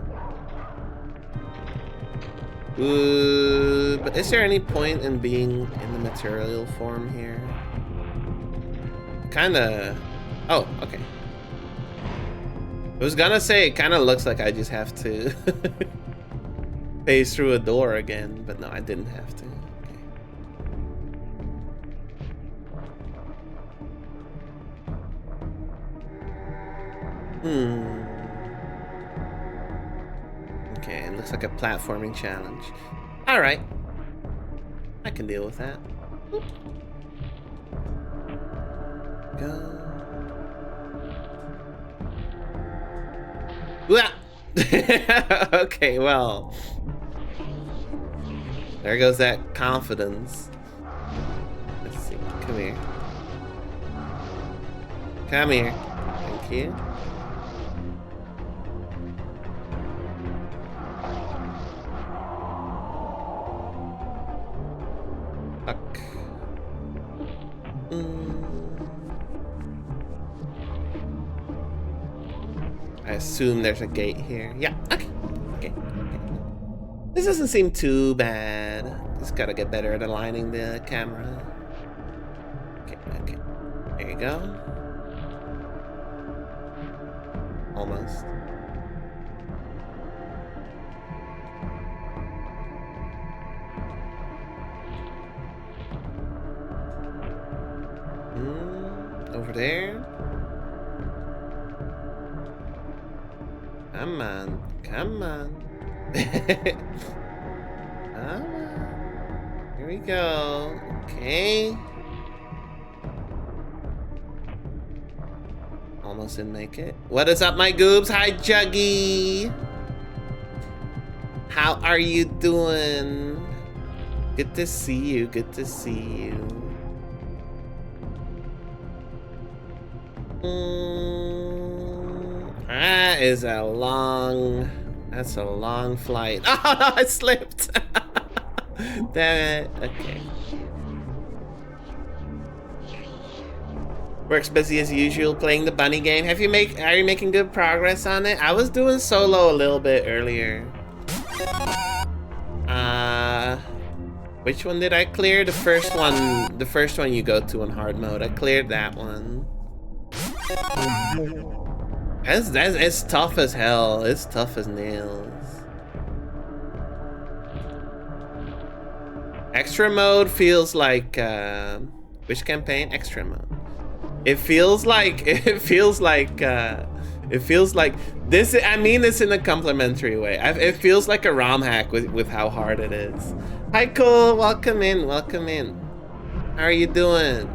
Ooh, but is there any point in being in the material form here? Kinda. Oh, okay. I was gonna say it kinda looks like I just have to phase through a door again, but no, I didn't have to. Okay. Okay, it looks like a platforming challenge. Alright. I can deal with that. Oop. Go. Okay, well. There goes that confidence. Let's see. Come here. Come here. Thank you. Fuck. I assume there's a gate here. Yeah, okay. Okay. This doesn't seem too bad. Just gotta get better at aligning the camera. Okay, okay. There you go. Almost. Over there. Come on, come on. Come on. Here we go. Okay. Almost didn't make it. What is up, my goobs? Hi, Juggy. How are you doing? Good to see you. Good to see you. That's a long flight. Oh no, I slipped. Damn it. Okay. Works busy as usual playing the bunny game. Are you making good progress on it? I was doing solo a little bit earlier. Which one did I clear? The first one you go to in hard mode. I cleared that one. It's tough as hell. It's tough as nails. Extra mode feels like which campaign? Extra mode. It feels like this. I mean this in a complimentary way. It feels like a ROM hack with how hard it is. Hi, Cole. Welcome in. Welcome in. How are you doing?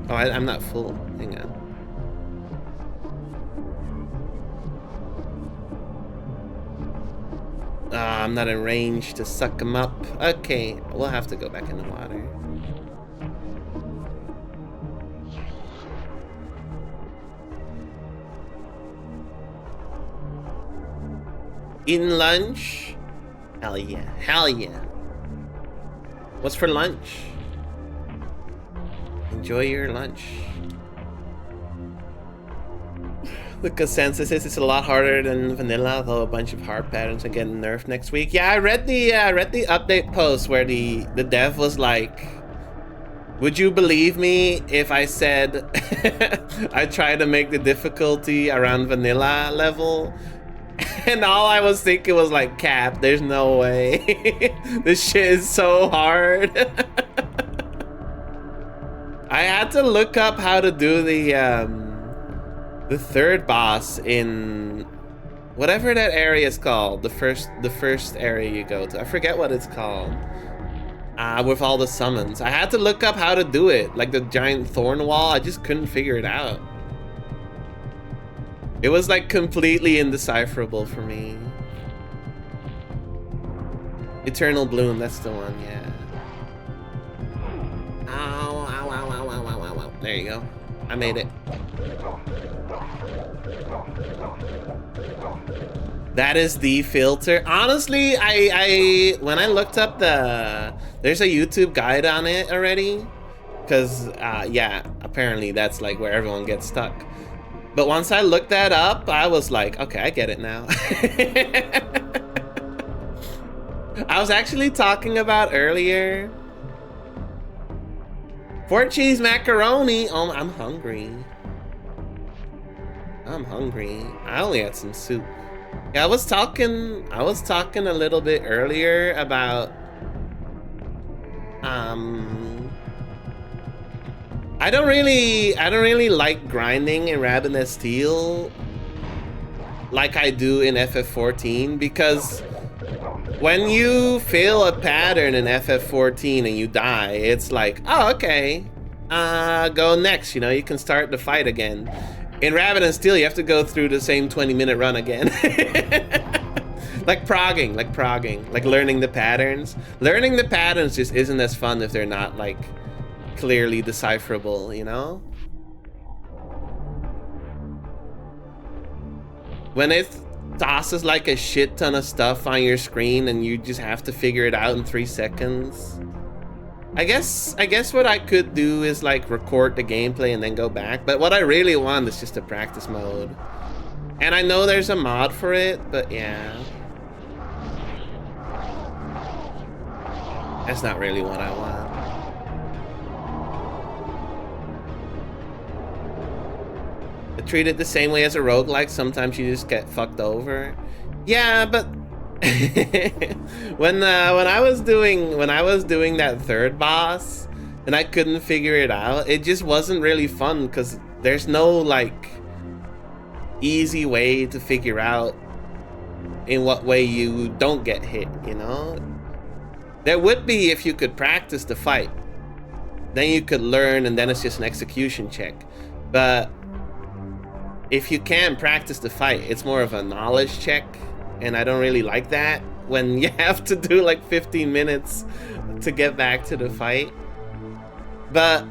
Oh, I'm not full. Hang on. I'm not in range to suck him up. Okay, we'll have to go back in the water. Eating lunch? Hell yeah. Hell yeah. What's for lunch? Enjoy your lunch. The consensus is it's a lot harder than vanilla, although a bunch of hard patterns are getting nerfed next week. Yeah, I read the update post where the dev was like, would you believe me if I said I tried to make the difficulty around vanilla level? And all I was thinking was like, cap, there's no way. This shit is so hard. I had to look up how to do the third boss in whatever that area is called. The first area you go to. I forget what it's called. With all the summons. I had to look up how to do it. Like the giant thorn wall, I just couldn't figure it out. It was like completely indecipherable for me. Eternal Bloom, that's the one, yeah. Ow, ow, ow, ow, ow, ow, ow, ow. There you go. I made it. That is the filter. Honestly, when I looked up there's a YouTube guide on it already. Cause yeah, apparently that's like where everyone gets stuck. But once I looked that up, I was like, okay, I get it now. I was actually talking about earlier. 4 cheese macaroni. Oh, I'm hungry. I'm hungry. I only had some soup. Yeah, I was talking a little bit earlier about I don't really like grinding in Ravenous Steel like I do in FF14, because when you fail a pattern in FF14 and you die, it's like, oh, okay, go next, you know, you can start the fight again. In Ravenous Steel, you have to go through the same 20-minute run again. like progging, like learning the patterns. Learning the patterns just isn't as fun if they're not like clearly decipherable, you know? When it tosses like a shit ton of stuff on your screen and you just have to figure it out in 3 seconds. I guess what I could do is like record the gameplay and then go back, but what I really want is just a practice mode. And I know there's a mod for it, but yeah. That's not really what I want. Treat it the same way as a roguelike. Sometimes you just get fucked over. Yeah, but when I was doing that third boss and I couldn't figure it out, it just wasn't really fun because there's no like easy way to figure out in what way you don't get hit, you know? There would be if you could practice the fight. Then you could learn and then it's just an execution check. But if you can't practice the fight, it's more of a knowledge check, and I don't really like that when you have to do like 15 minutes to get back to the fight. But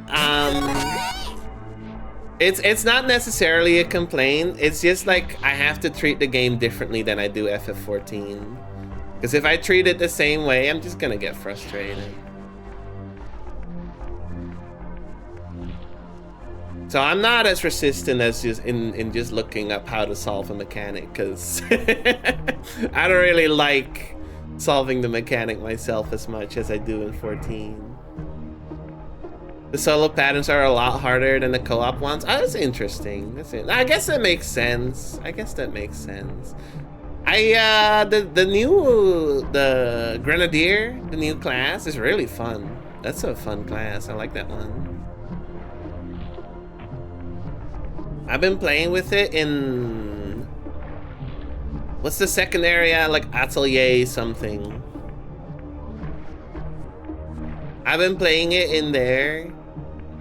it's not necessarily a complaint. It's just like I have to treat the game differently than I do FF14. Because if I treat it the same way, I'm just gonna get frustrated. So I'm not as resistant as just in just looking up how to solve a mechanic, because I don't really like solving the mechanic myself as much as I do in 14. The solo patterns are a lot harder than the co-op ones. Oh, that's interesting. That's it. I guess that makes sense. The Grenadier, the new class, is really fun. That's a fun class. I like that one. I've been playing with it in... What's the second area? Like Atelier something. I've been playing it in there.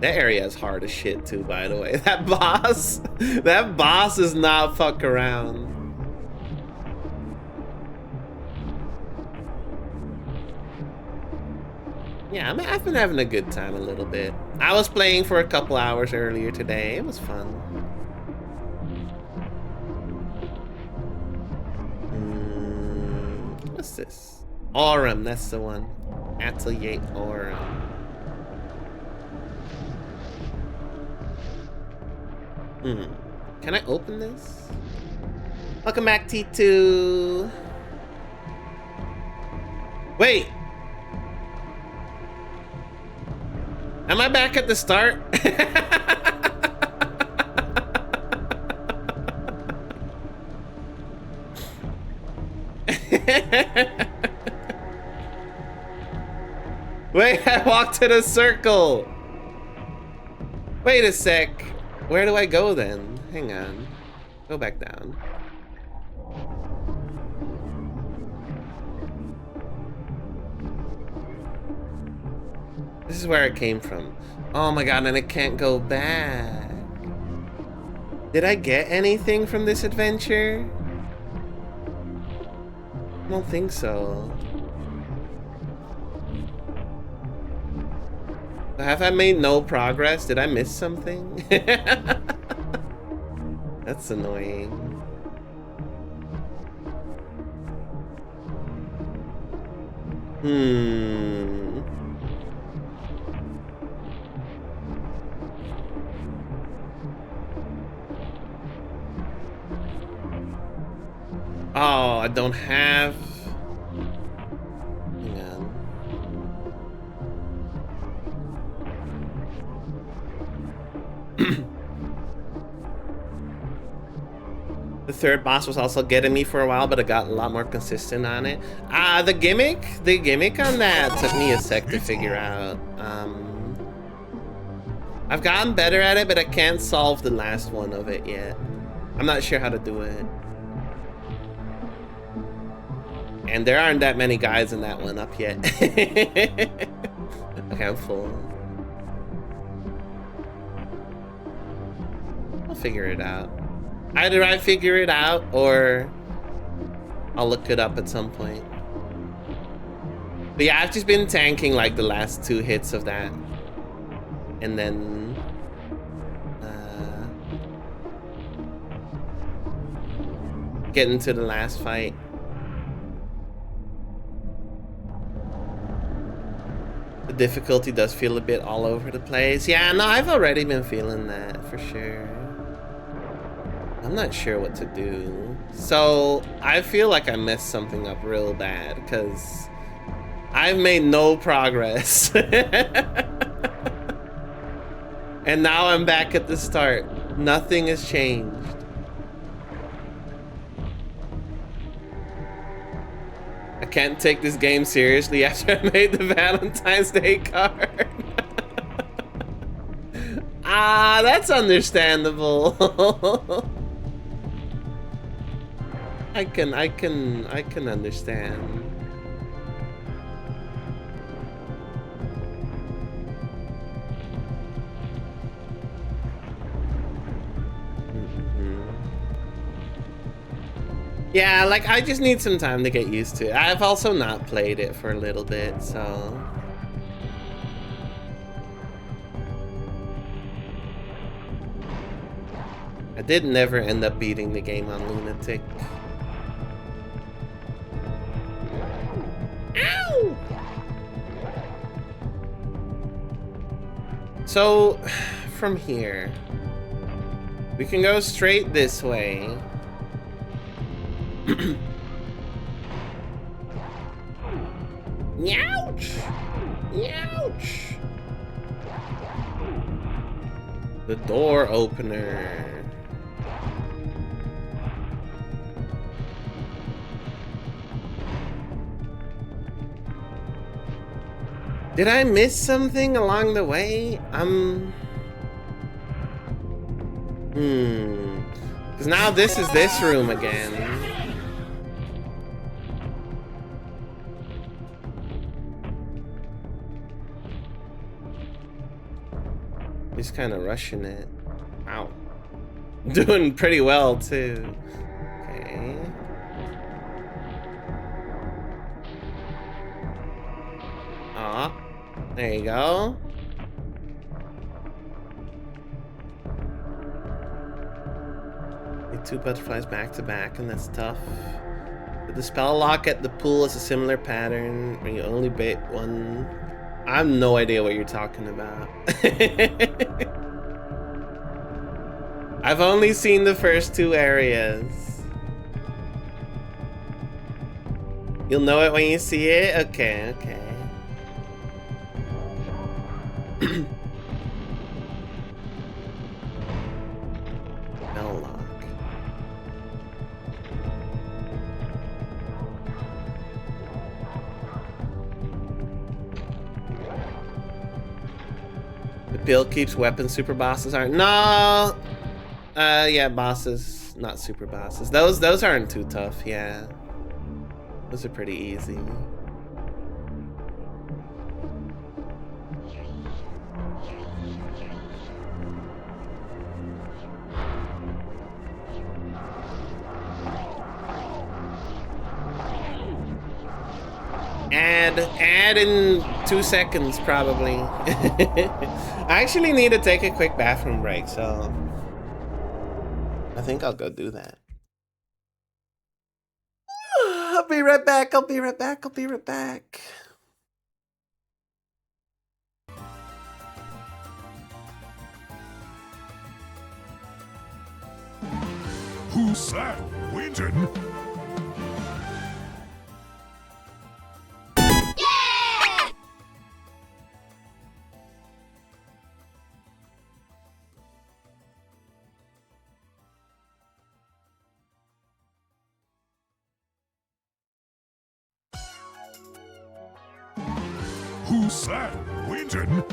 That area is hard as shit too, by the way. That boss does not fuck around. Yeah, I've been having a good time a little bit. I was playing for a couple hours earlier today. It was fun. What's this? Aurum, that's the one. Atelier Aurum. Can I open this? Welcome back, T2. Wait. Am I back at the start? Wait, I walked in a circle. Wait a sec. Where do I go then? Hang on. Go back down. This is where it came from. Oh my god, and I can't go back. Did I get anything from this adventure? I don't think so. Have I made no progress? Did I miss something? That's annoying. Oh, I don't have... Hang on. The third boss was also getting me for a while, but I got a lot more consistent on it. The gimmick on that took me a sec to figure out. I've gotten better at it, but I can't solve the last one of it yet. I'm not sure how to do it. And there aren't that many guys in that one up yet. Okay, I'm full. I'll figure it out. Either I figure it out or I'll look it up at some point. But yeah, I've just been tanking like the last 2 hits of that. And then getting to the last fight. The difficulty does feel a bit all over the place. Yeah, no, I've already been feeling that for sure. I'm not sure what to do. So I feel like I messed something up real bad because I've made no progress. And now I'm back at the start. Nothing has changed. I can't take this game seriously after I made the Valentine's Day card. Ah, that's understandable. I can understand. Yeah, like I just need some time to get used to it. I've also not played it for a little bit, so. I did never end up beating the game on Lunatic. Ow! So, from here, we can go straight this way. Ouch! Ouch! The door opener. Did I miss something along the way? Because now this is this room again. He's kind of rushing it. Ow. Doing pretty well, too. Okay. Aw. There you go. The 2 butterflies back to back, and that's tough. The spell lock at the pool is a similar pattern where you only bait one. I have no idea what you're talking about. I've only seen the first 2 areas. You'll know it when you see it? Okay, okay. Spell lock. The pill keeps weapons super bosses aren't. No! Yeah, bosses, not super bosses. Those aren't too tough, yeah. Those are pretty easy. Add in 2 seconds, probably. I actually need to take a quick bathroom break, so I think I'll go do that. I'll be right back. I'll be right back. I'll be right back. Who's that? Winton? Who's that? Winton?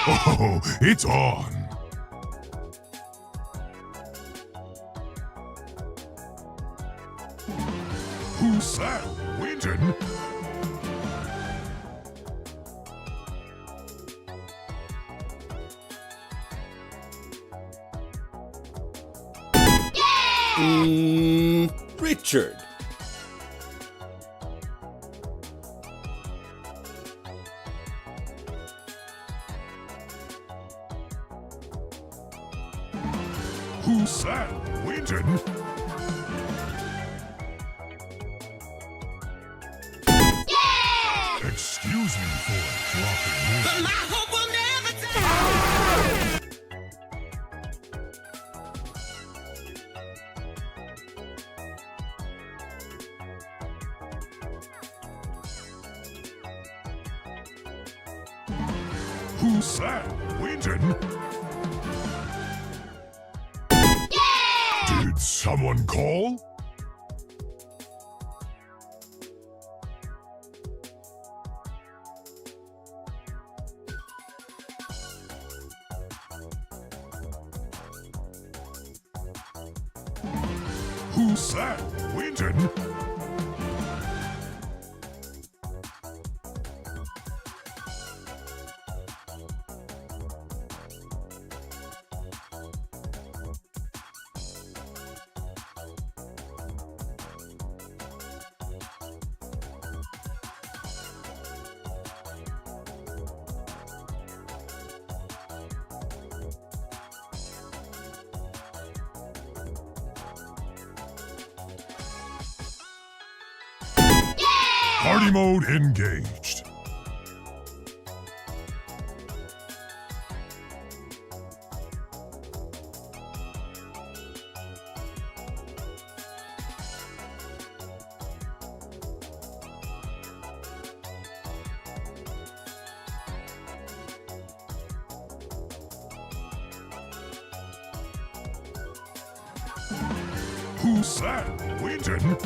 Oh, it's on. Who's that? Winton? Richard. Who's that? Winton? Excuse me for dropping in. But my hope will never die. Who's that? Winton? Did someone call? Who's that? Winton? Party mode engaged. Who's that? Winton?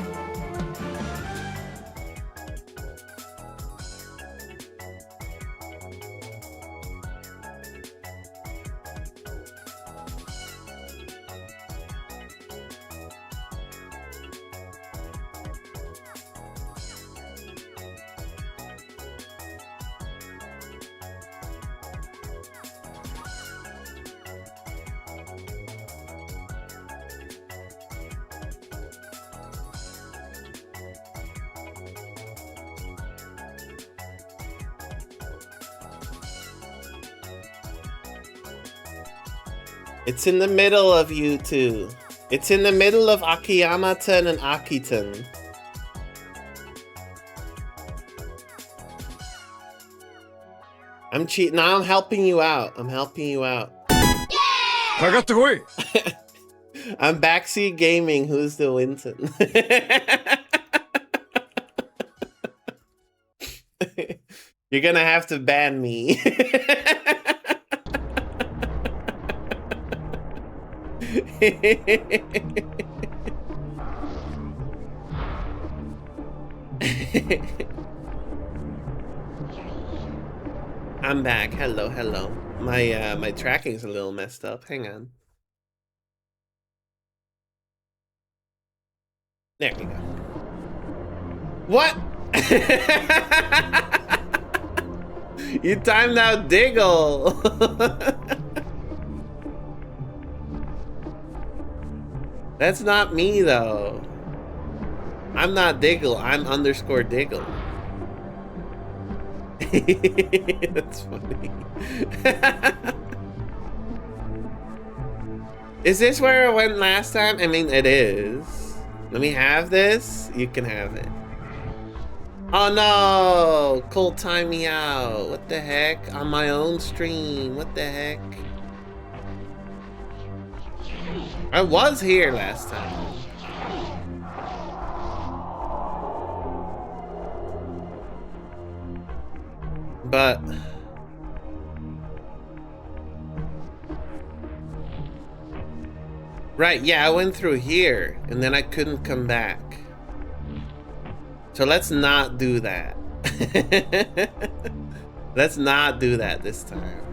It's in the middle of you two. It's in the middle of Akiyama-ten and Aki-ten. I'm cheating. Now I'm helping you out. I'm helping you out. I'm backseat gaming. Who's the Winton? You're gonna have to ban me. I'm back. Hello, hello. My tracking's a little messed up. Hang on. There we go. What? You timed out Diggle. That's not me though. I'm not Diggle. I'm underscore Diggle. That's funny. Is this where I went last time? I mean, it is. Let me have this. You can have it. Oh no! Cole timed me out. What the heck? On my own stream. What the heck? I was here last time. But right, yeah, I went through here and then I couldn't come back. So let's not do that. Let's not do that this time.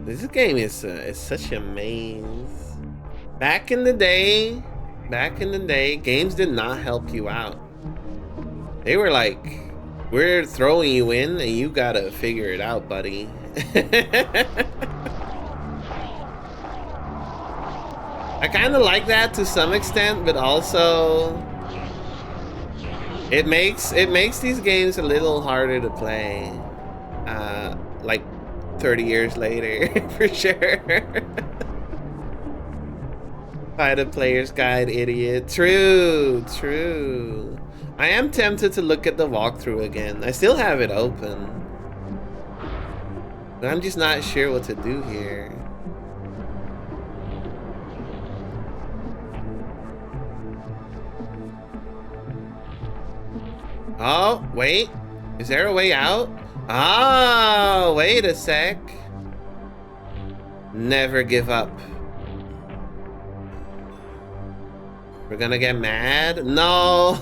This game is such a maze. Back in the day, games did not help you out. They were like, we're throwing you in and you gotta figure it out, buddy. I kind of like that to some extent, but also it makes these games a little harder to play. Like 30 years later, for sure. By the player's guide, idiot. True, true. I am tempted to look at the walkthrough again. I still have it open. But I'm just not sure what to do here. Oh, wait. Is there a way out? Oh, wait a sec. Never give up. We're gonna get mad? No.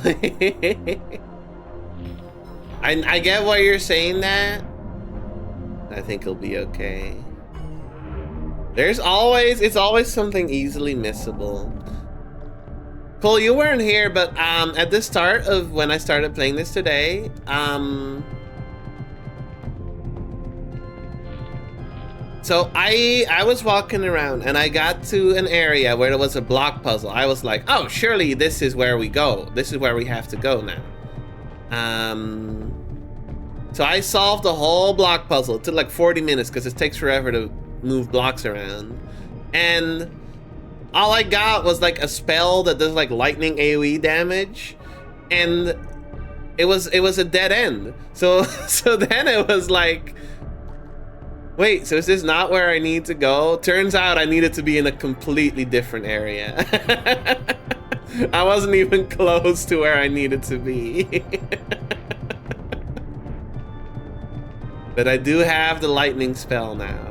I get why you're saying that. I think it'll be okay. It's always something easily missable. Cole, you weren't here, but at the start of when I started playing this today, so I was walking around and I got to an area where there was a block puzzle. I was like, oh, surely this is where we go. This is where we have to go now. So I solved the whole block puzzle. It took like 40 minutes because it takes forever to move blocks around. And all I got was like a spell that does like lightning AoE damage. And it was a dead end. So then it was like, wait, so is this not where I need to go? Turns out I needed to be in a completely different area. I wasn't even close to where I needed to be. But I do have the lightning spell now.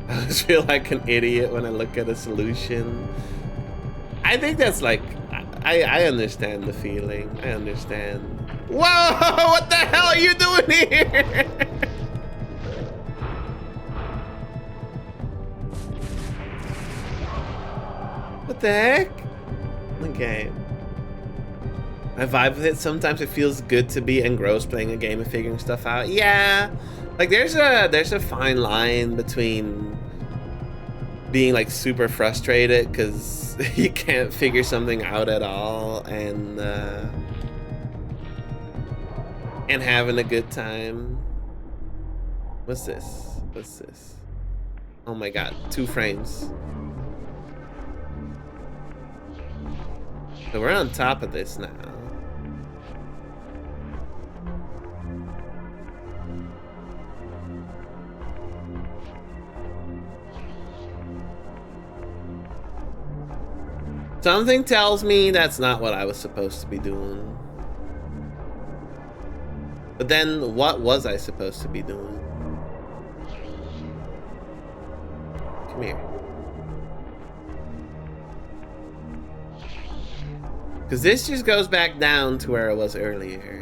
I just feel like an idiot when I look at a solution. I think that's like, I understand the feeling. I understand. Whoa, what the hell are you doing here? What the heck? Okay. I vibe with it. Sometimes it feels good to be engrossed playing a game and figuring stuff out. Yeah, like there's a fine line between being like super frustrated because you can't figure something out at all, and having a good time. What's this? What's this? Oh my god, 2 frames. So we're on top of this now. Something tells me that's not what I was supposed to be doing. But then, what was I supposed to be doing? Come here. Because this just goes back down to where it was earlier.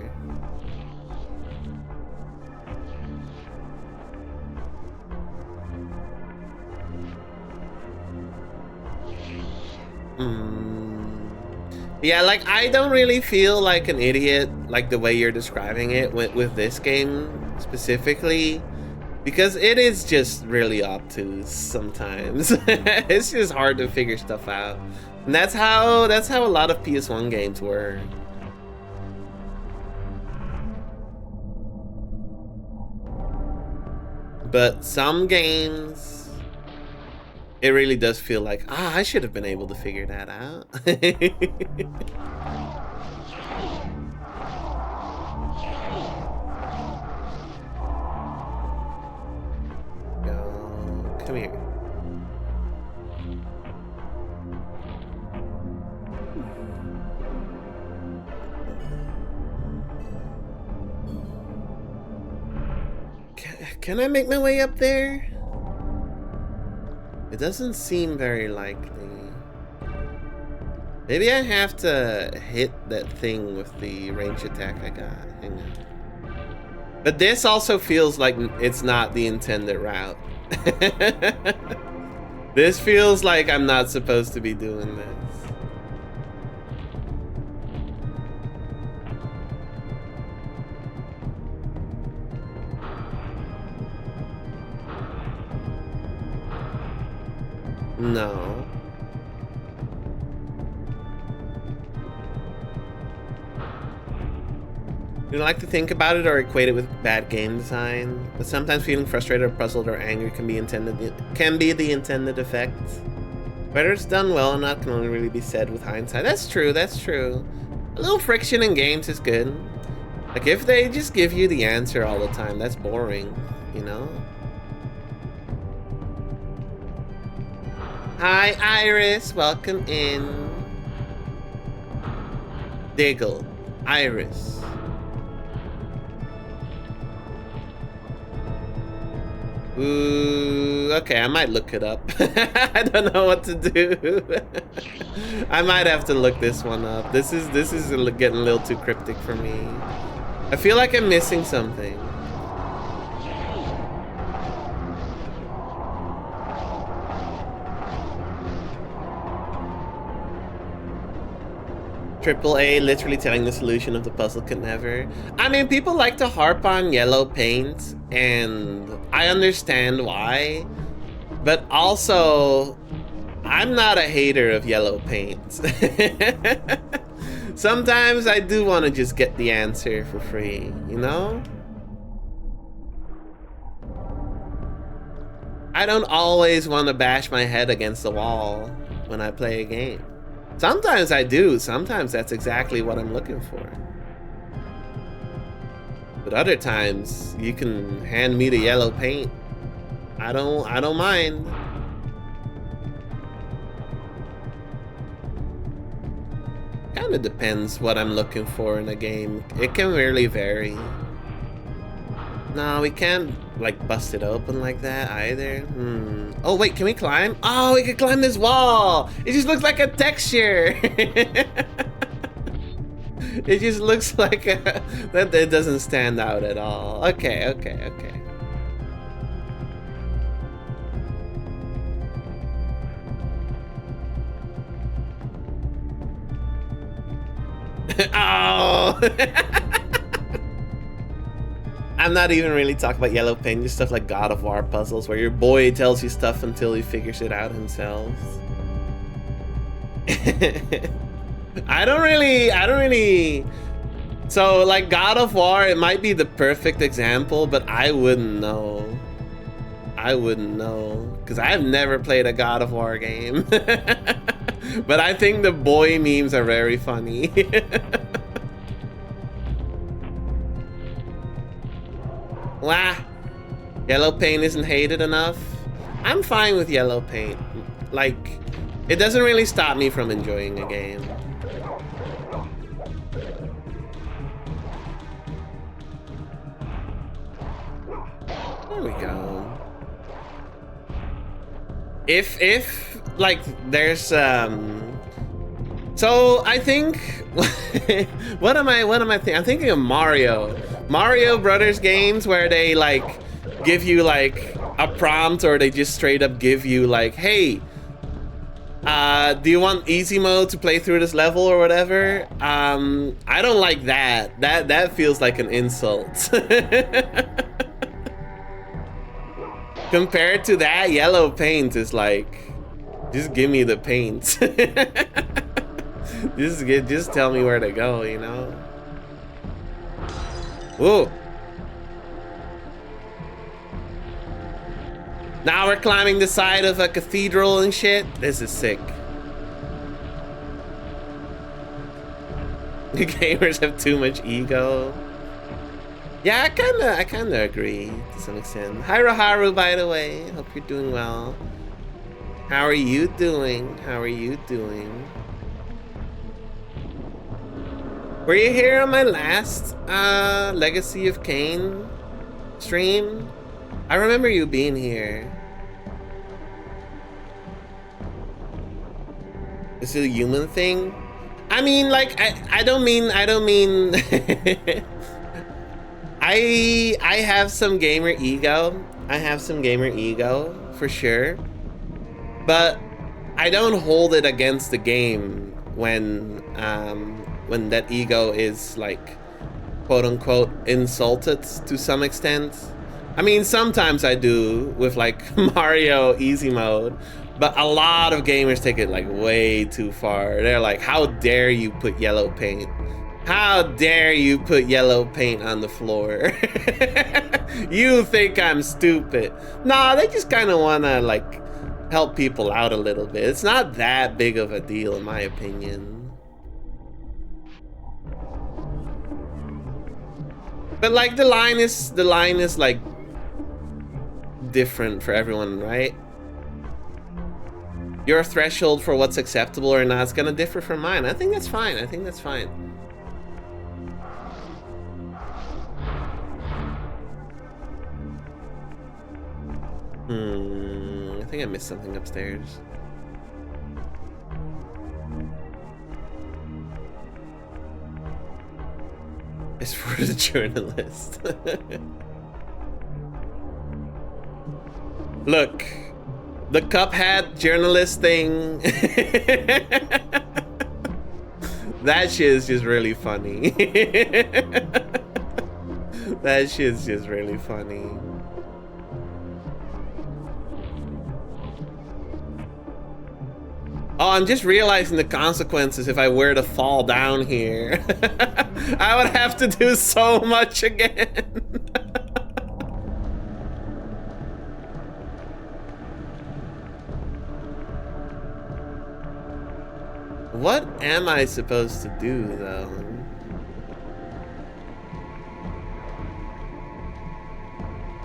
Yeah, like, I don't really feel like an idiot, like the way you're describing it with this game specifically, because it is just really obtuse sometimes. It's just hard to figure stuff out. And that's how a lot of PS1 games were. But some games, it really does feel like, I should have been able to figure that out. Come here. Can I make my way up there? It doesn't seem very likely. Maybe I have to hit that thing with the range attack I got. Hang on. But this also feels like it's not the intended route. This feels like I'm not supposed to be doing this. No. You like to think about it or equate it with bad game design, but sometimes feeling frustrated or puzzled or angry can be the intended effect. Whether it's done well or not can only really be said with hindsight. That's true, that's true. A little friction in games is good. Like, if they just give you the answer all the time, that's boring, you know? Hi, Iris. Welcome in. Diggle. Iris. Ooh, okay, I might look it up. I don't know what to do. I might have to look this one up. This is getting a little too cryptic for me. I feel like I'm missing something. AAA literally telling the solution of the puzzle could never. I mean, people like to harp on yellow paint, and I understand why, but also, I'm not a hater of yellow paint. Sometimes I do want to just get the answer for free, you know? I don't always want to bash my head against the wall when I play a game. Sometimes I do. Sometimes that's exactly what I'm looking for. But other times, you can hand me the yellow paint. I don't mind. Kind of depends what I'm looking for in a game. It can really vary. No, we can't like bust it open like that either. Oh wait, can we climb? Oh, we can climb this wall. It just looks like a texture. It just looks like that. It doesn't stand out at all. Okay, okay, okay. Oh. I'm not even really talking about Yellow Pain, just stuff like God of War puzzles where your boy tells you stuff until he figures it out himself. I don't really. So like God of War, it might be the perfect example, but I wouldn't know. Because I've never played a God of War game. But I think the boy memes are very funny. Wah! Yellow paint isn't hated enough. I'm fine with yellow paint. Like, it doesn't really stop me from enjoying a game. There we go. If like there's so I think what am I thinking? I'm thinking of Mario Brothers games where they like give you like a prompt, or they just straight up give you like, hey, do you want easy mode to play through this level or whatever? I don't like that. That feels like an insult. Compared to that, yellow paint is like, just give me the paint. just tell me where to go, you know? Whoa. Now we're climbing the side of a cathedral and shit. This is sick. The gamers have too much ego. Yeah, I kinda agree to some extent. Hi Raharu, by the way. Hope you're doing well. How are you doing? Were you here on my last Legacy of Kain stream? I remember you being here. Is it a human thing? I mean, like, I don't mean I have some gamer ego. For sure. But I don't hold it against the game when that ego is like, quote unquote, insulted to some extent. I mean, sometimes I do with like Mario easy mode, but a lot of gamers take it like way too far. They're like, how dare you put yellow paint? How dare you put yellow paint on the floor? You think I'm stupid. Nah, they just kind of want to like help people out a little bit. It's not that big of a deal in my opinion. But like the line is like different for everyone, right? Your threshold for what's acceptable or not is gonna differ from mine. I think that's fine. I think I missed something upstairs. It's for the journalist. Look, the Cuphead journalist thing. That shit is just really funny. That shit's just really funny. Oh, I'm just realizing the consequences if I were to fall down here. I would have to do so much again. What am I supposed to do, though?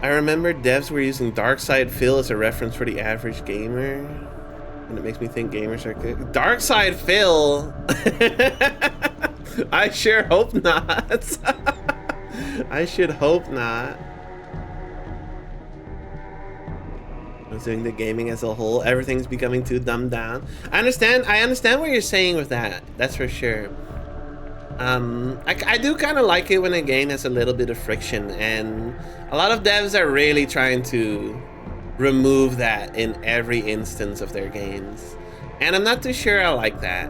I remember devs were using Darkside Phil as a reference for the average gamer. And it makes me think gamers are good. Darkside Phil? I sure hope not. I should hope not. Considering the gaming as a whole, everything's becoming too dumbed down. I understand what you're saying with that. That's for sure. I do kind of like it when a game has a little bit of friction, and a lot of devs are really trying to remove that in every instance of their games. And I'm not too sure I like that.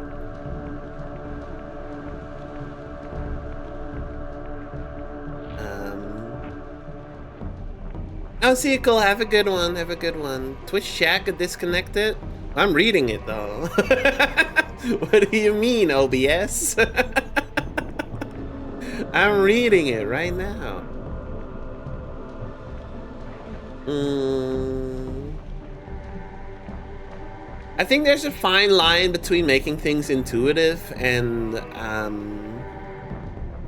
Oh, see you, Cole. Have a good one. Have a good one. Twitch chat got disconnected. I'm reading it though. What do you mean, OBS? I'm reading it right now. I think there's a fine line between making things intuitive and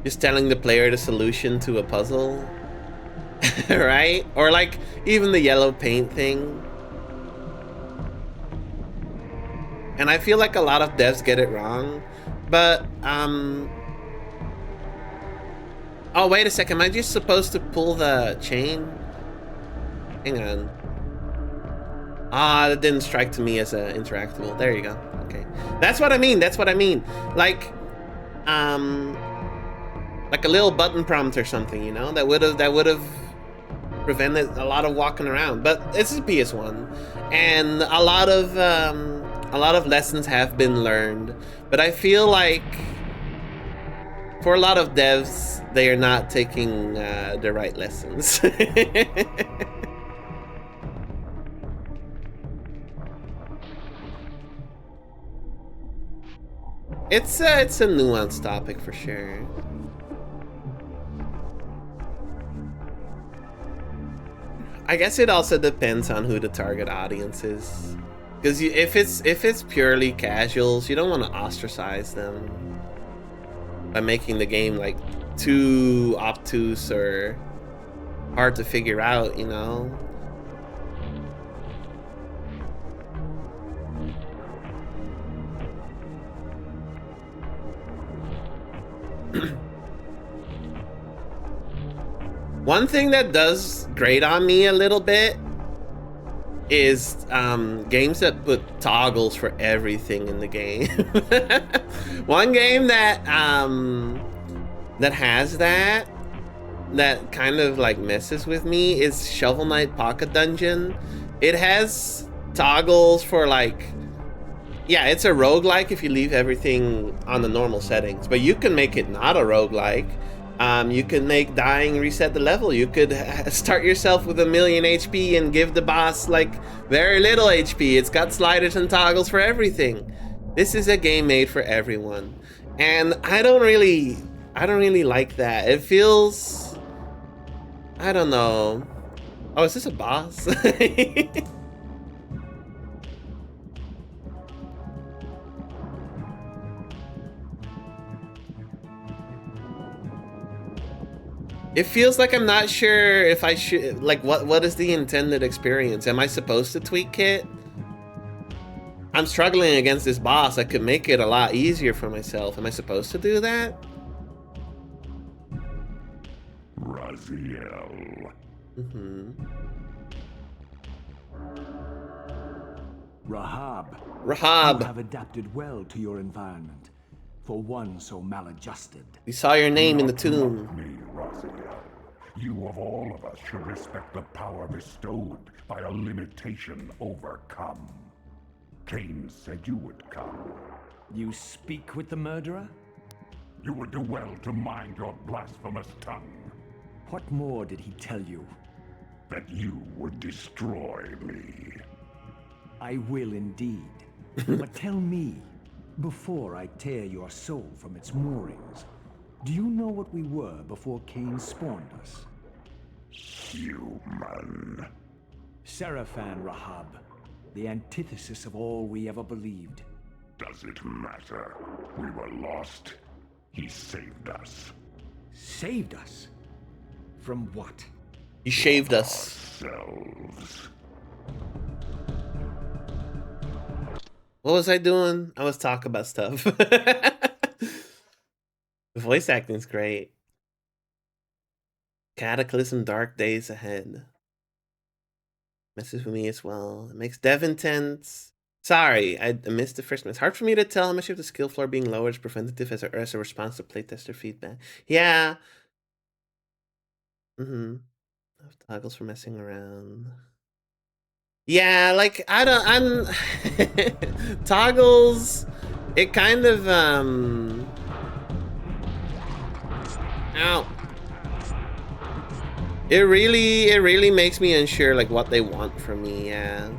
just telling the player the solution to a puzzle. Right? Or like even the yellow paint thing. And I feel like a lot of devs get it wrong. But oh, wait a second. Am I just supposed to pull the chain? Hang on. Ah, that didn't strike to me as a interactable. There you go. Okay. That's what I mean. That's what I mean. Like a little button prompt or something, you know, that would have prevented a lot of walking around. But this is PS1, and a lot of lessons have been learned. But I feel like for a lot of devs, they are not taking the right lessons. It's a nuanced topic for sure. I guess it also depends on who the target audience is, because if it's purely casuals, you don't want to ostracize them by making the game like too obtuse or hard to figure out, you know. One thing that does grate on me a little bit is games that put toggles for everything in the game. One game that has that kind of like messes with me is Shovel Knight Pocket Dungeon. It has toggles for like, yeah, it's a roguelike if you leave everything on the normal settings, but you can make it not a roguelike. You can make dying reset the level. You could start yourself with 1,000,000 HP and give the boss like very little HP. It's got sliders and toggles for everything. This is a game made for everyone, and I don't really like that. It feels, I don't know. Oh, is this a boss? It feels like I'm not sure if I should, like, what is the intended experience? Am I supposed to tweak it? I'm struggling against this boss. I could make it a lot easier for myself. Am I supposed to do that? Raziel. Rahab. You have adapted well to your environment, for one so maladjusted. We saw your name in the tomb. Me, Raziel. You of all of us should respect the power bestowed by a limitation overcome. Cain said you would come. You speak with the murderer? You would do well to mind your blasphemous tongue. What more did he tell you? That you would destroy me. I will indeed. But tell me, before I tear your soul from its moorings, do you know what we were before Cain spawned us? Human. Seraphan, Rahab, the antithesis of all we ever believed. Does it matter? We were lost. He saved us. Saved us? From what? He shaved us. Ourselves. What was I doing? I was talking about stuff. The voice acting's great. Cataclysm, dark days ahead. Messes with me as well. It makes dev intense. Sorry, I missed the first minute. It's hard for me to tell how much of the skill floor being lowered is preventative as a response to playtester feedback. Yeah. Toggles for messing around. Yeah, like I'm toggles, it kind of ow. It really makes me unsure like what they want from me, yeah.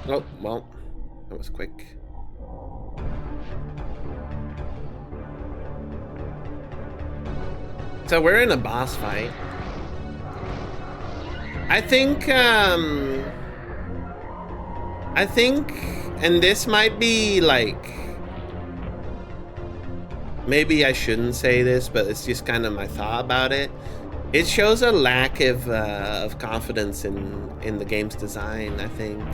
Oh, well, that was quick. So we're in a boss fight. I think, and this might be like, maybe I shouldn't say this, but it's just kind of my thought about it. It shows a lack of confidence in the game's design, I think.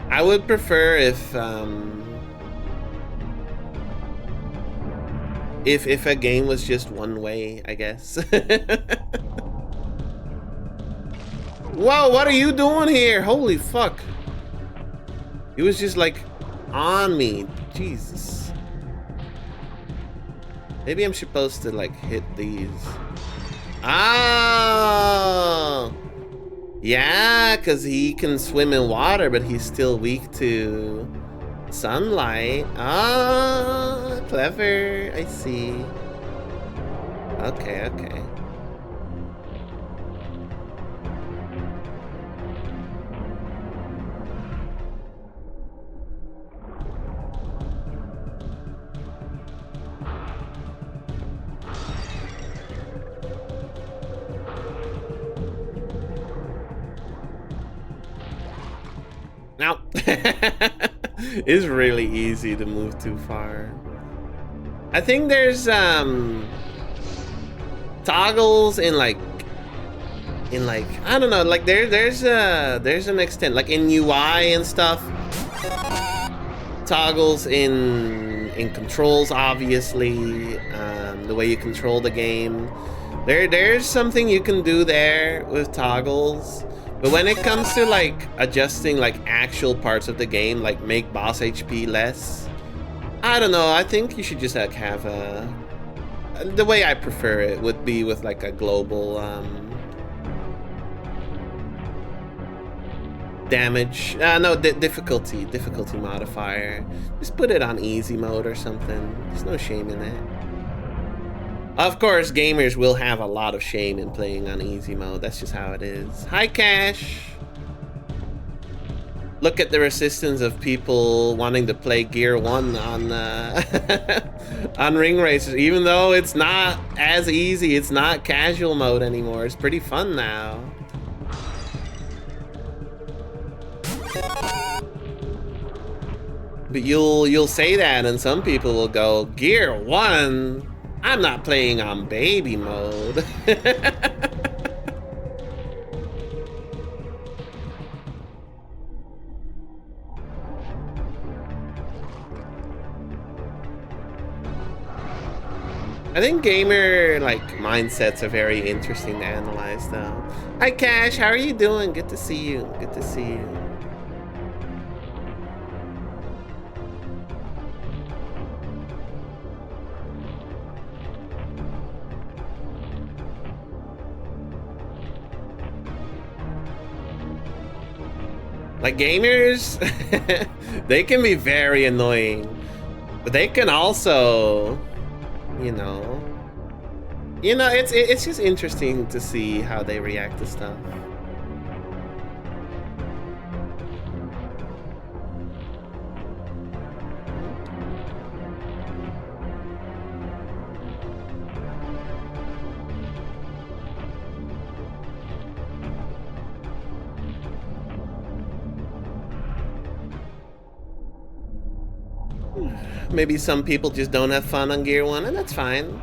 I would prefer if a game was just one way, I guess. Whoa, what are you doing here? Holy fuck. He was just like on me. Jesus. Maybe I'm supposed to like hit these. Oh! Yeah, because he can swim in water, but he's still weak to sunlight. Ah, clever. I see. Okay, okay. Now, it's really easy to move too far. I think there's toggles in like I don't know, like there's an extent like in UI and stuff. Toggles in controls, obviously, the way you control the game. There's something you can do there with toggles. But when it comes to like adjusting like actual parts of the game, like make boss HP less, I don't know. I think you should just like have the way I prefer it would be with like a global damage. No, difficulty modifier. Just put it on easy mode or something. There's no shame in it. Of course, gamers will have a lot of shame in playing on easy mode. That's just how it is. Hi, Cash. Look at the resistance of people wanting to play Gear 1 on on Ring Racers. Even though it's not as easy, it's not casual mode anymore. It's pretty fun now. But you'll say that, and some people will go, Gear 1? I'm not playing on baby mode. I think gamer like mindsets are very interesting to analyze though. Hi Cash, how are you doing? Good to see you. Good to see you. Like gamers, they can be very annoying, but they can also, you know, it's just interesting to see how they react to stuff. Maybe some people just don't have fun on Gear 1, and that's fine.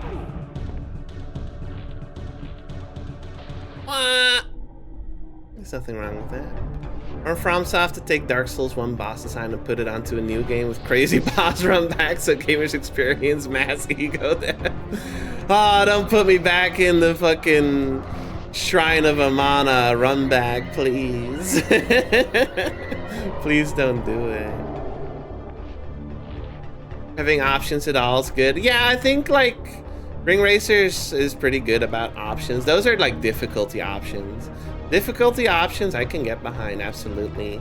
There's nothing wrong with that. Or FromSoft to take Dark Souls 1 boss design and put it onto a new game with crazy boss run back so gamers experience mass ego death. Oh, don't put me back in the fucking Shrine of Amana run back, please. Please don't do it. Having options at all is good. Yeah, I think like Ring Racers is pretty good about options. Those are like difficulty options. Difficulty options I can get behind, absolutely.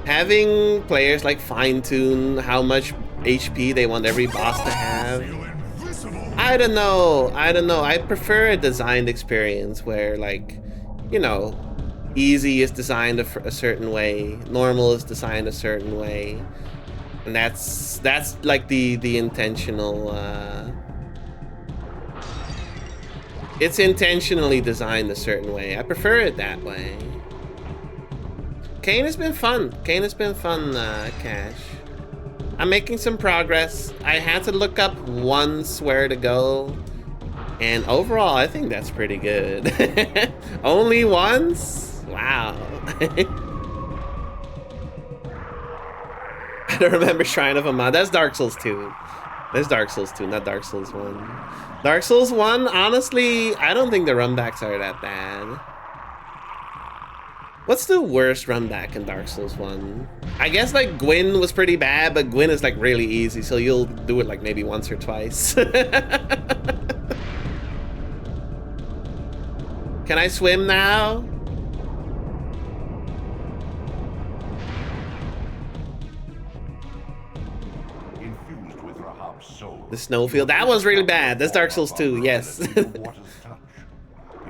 having players like fine-tune how much HP they want every boss to have. I don't know. I prefer a designed experience where, like, you know, easy is designed a certain way, normal is designed a certain way, and that's like the intentional. It's intentionally designed a certain way. I prefer it that way. Kane has been fun. Cash. I'm making some progress. I had to look up once where to go. And overall, I think that's pretty good. Only once? Wow. I don't remember Shrine of Amon. That's Dark Souls 2. That's Dark Souls 2, not Dark Souls 1. Dark Souls 1, honestly, I don't think the runbacks are that bad. What's the worst runback in Dark Souls 1? I guess like Gwyn was pretty bad, but Gwyn is like really easy, so you'll do it like maybe once or twice. Can I swim now? Infused with Rahab's soul. The snowfield, that was really bad. That's Dark Souls 2, yes. Water's touch.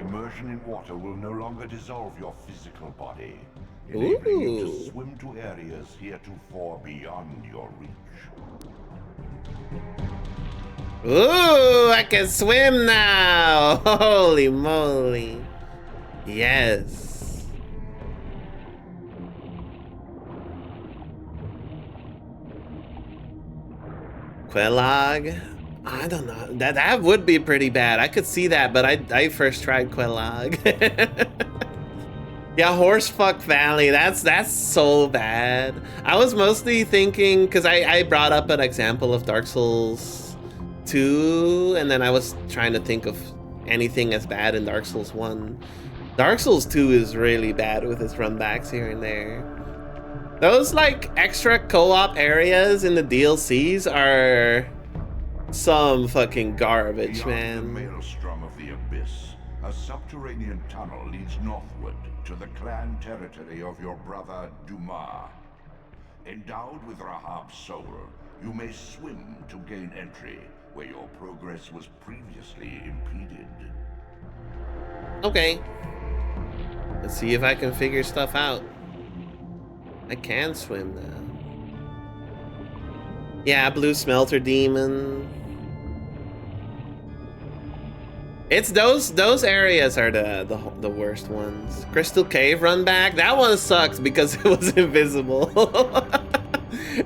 Immersion in water will no longer dissolve your physical body, enabling you to Ooh. swim to areas heretofore beyond your reach. Ooh, I can swim now! Holy moly. Yes. Quelag? I don't know. That would be pretty bad. I could see that, but I first tried Quelag. Yeah, Horsefuck Valley. That's so bad. I was mostly thinking, because I brought up an example of Dark Souls 2, and then I was trying to think of anything as bad in Dark Souls 1. Dark Souls 2 is really bad with its runbacks here and there. Those like extra co-op areas in the DLCs are some fucking garbage, Beyond the man. maelstrom of the abyss, a subterranean tunnel leads northward to the clan territory of your brother Dumas. Endowed with Rahab's soul, you may swim to gain entry where your progress was previously impeded. Okay. Let's see if I can figure stuff out. I can swim now. Yeah, Blue Smelter Demon. It's those areas are the worst ones. Crystal Cave run back. That one sucks because it was invisible.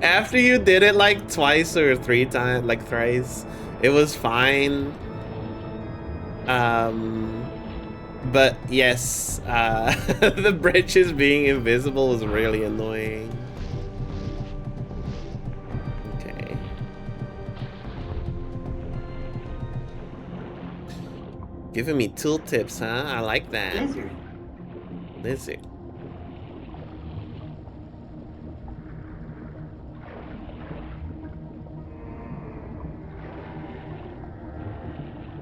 After you did it like twice or three times, like thrice, it was fine. But yes, the bridges being invisible was really annoying. Okay. Giving me tool tips, huh? I like that. Lizard.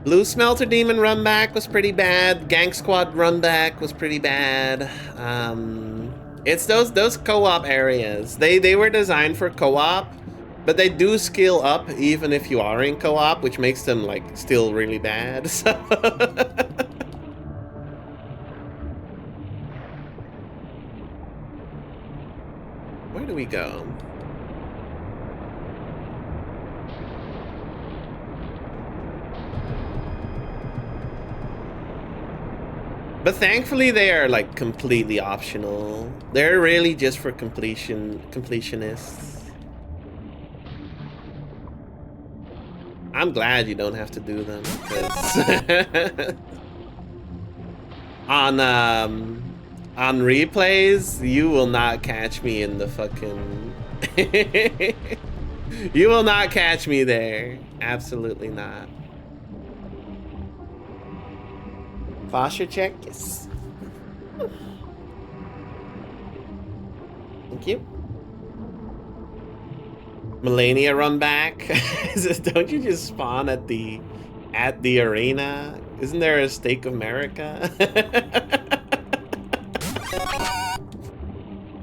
Blue Smelter Demon run back was pretty bad. Gang Squad run back was pretty bad. It's those co-op areas. They were designed for co-op, but they do scale up even if you are in co-op, which makes them like still really bad. So where do we go? But thankfully they are like completely optional. They're really just for completionists. I'm glad you don't have to do them, because on replays you will not catch me in the fucking you will not catch me there. Absolutely not. Posture check, yes. Thank you. Melania run back. Don't you just spawn at the arena? Isn't there a Stake of America?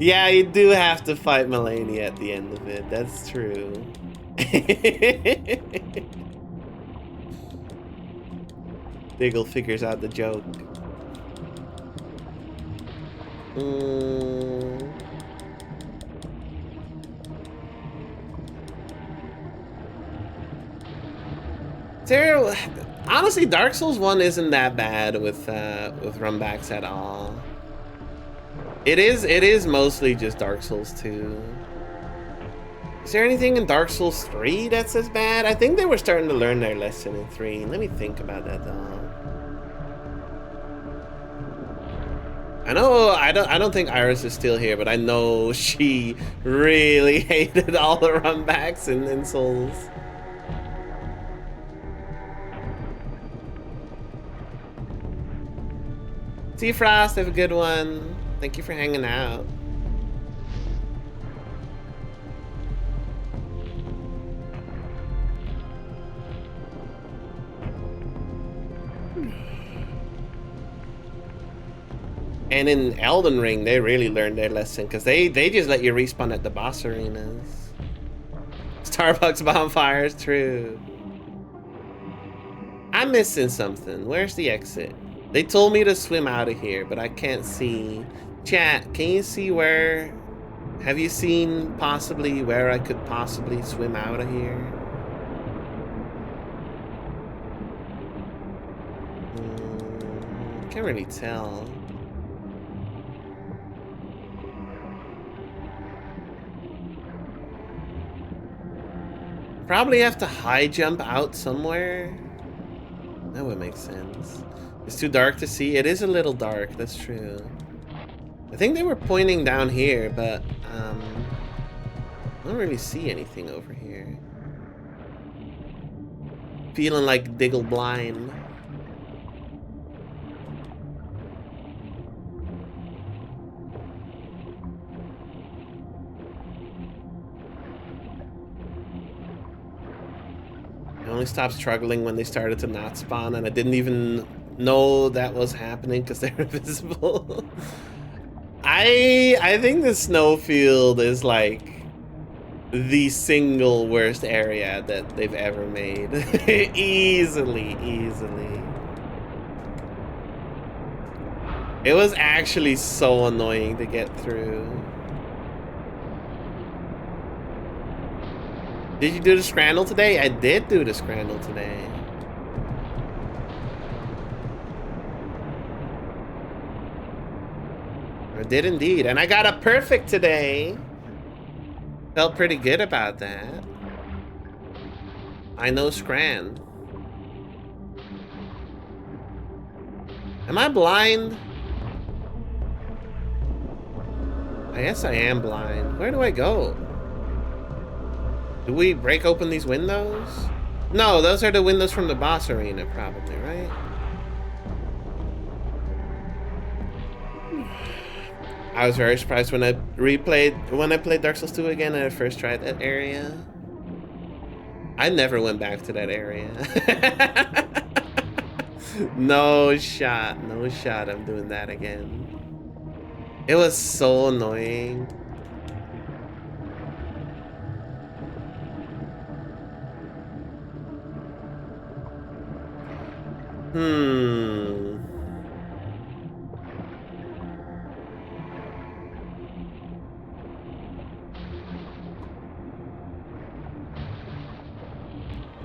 Yeah, you do have to fight Melania at the end of it. That's true. Diggle figures out the joke. Honestly, Dark Souls 1 isn't that bad with runbacks at all. It is mostly just Dark Souls 2. Is there anything in Dark Souls 3 that's as bad? I think they were starting to learn their lesson in 3. Let me think about that though. I don't think Iris is still here, but I know she really hated all the runbacks in Souls. See Frost, have a good one. Thank you for hanging out. And in Elden Ring, they really learned their lesson because they just let you respawn at the boss arenas. Starbucks bonfires, true. I'm missing something. Where's the exit? They told me to swim out of here, but I can't see. Chat, can you see where? Have you seen possibly where I could possibly swim out of here? Can't really tell. Probably have to high jump out somewhere. That would make sense. It's too dark to see. It is a little dark, that's true. I think they were pointing down here, but I don't really see anything over here. Feeling like Diggle blind. I only stopped struggling when they started to not spawn, and I didn't even know that was happening because they're invisible. I think the snowfield is like the single worst area that they've ever made. Easily. It was actually so annoying to get through. Did you do the scramble today? I did do the scramble today. I did indeed, and I got a perfect today. Felt pretty good about that. I know Scran. Am I blind? I guess I am blind. Where do I go? Do we break open these windows? No, those are the windows from the boss arena, probably, right? I was very surprised when I played Dark Souls 2 again and I first tried that area. I never went back to that area. No shot I'm doing that again. It was so annoying.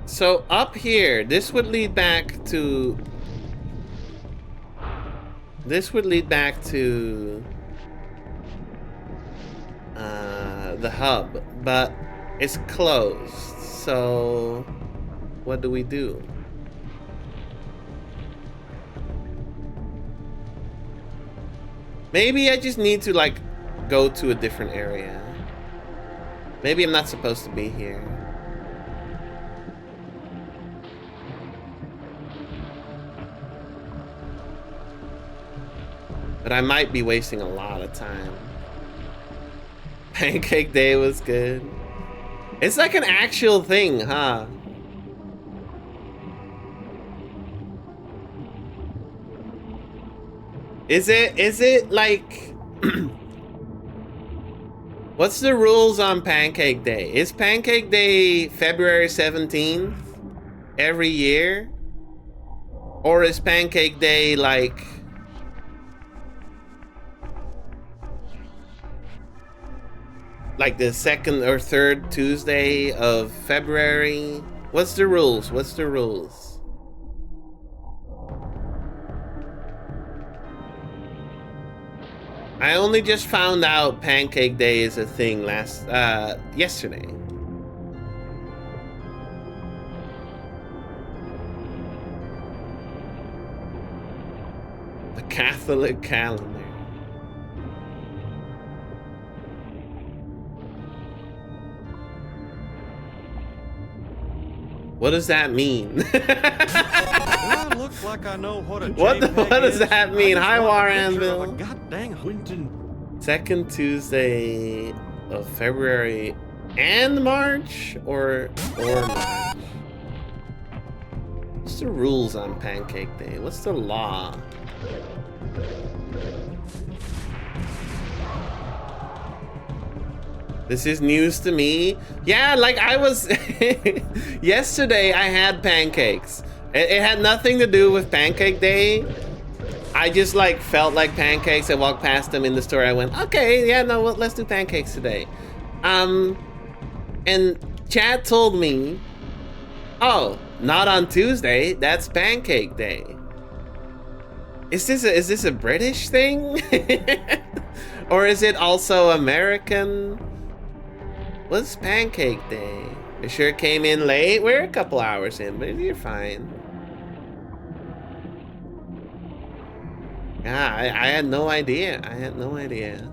So up here, this would lead back to the hub, but it's closed. So what do we do? Maybe I just need to like go to a different area. Maybe I'm not supposed to be here. But I might be wasting a lot of time. Pancake Day was good. It's like an actual thing, huh? Is it like What's the rules on Pancake Day? Is Pancake Day February 17th every year? Or is Pancake Day like the second or third Tuesday of February? What's the rules? What's the rules? I only just found out Pancake Day is a thing yesterday. The Catholic calendar. What does that mean? Well, looks like I know what a What JPEG does is. that mean? I Hi, just want a War picture of Anvil. a goddamn Quentin, Second Tuesday of February and March or March? What's the rules on Pancake Day? What's the law? This is news to me. Yeah, like I was yesterday I had pancakes. It had nothing to do with Pancake Day. I just like felt like pancakes. I walked past them in the store. I went, okay, yeah, no, well, let's do pancakes today. And Chad told me, oh, not on Tuesday. That's Pancake Day. Is this a British thing? Or is it also American? What's Pancake Day? It sure came in late. We're a couple hours in, but you're fine. Yeah, I had no idea. I had no idea.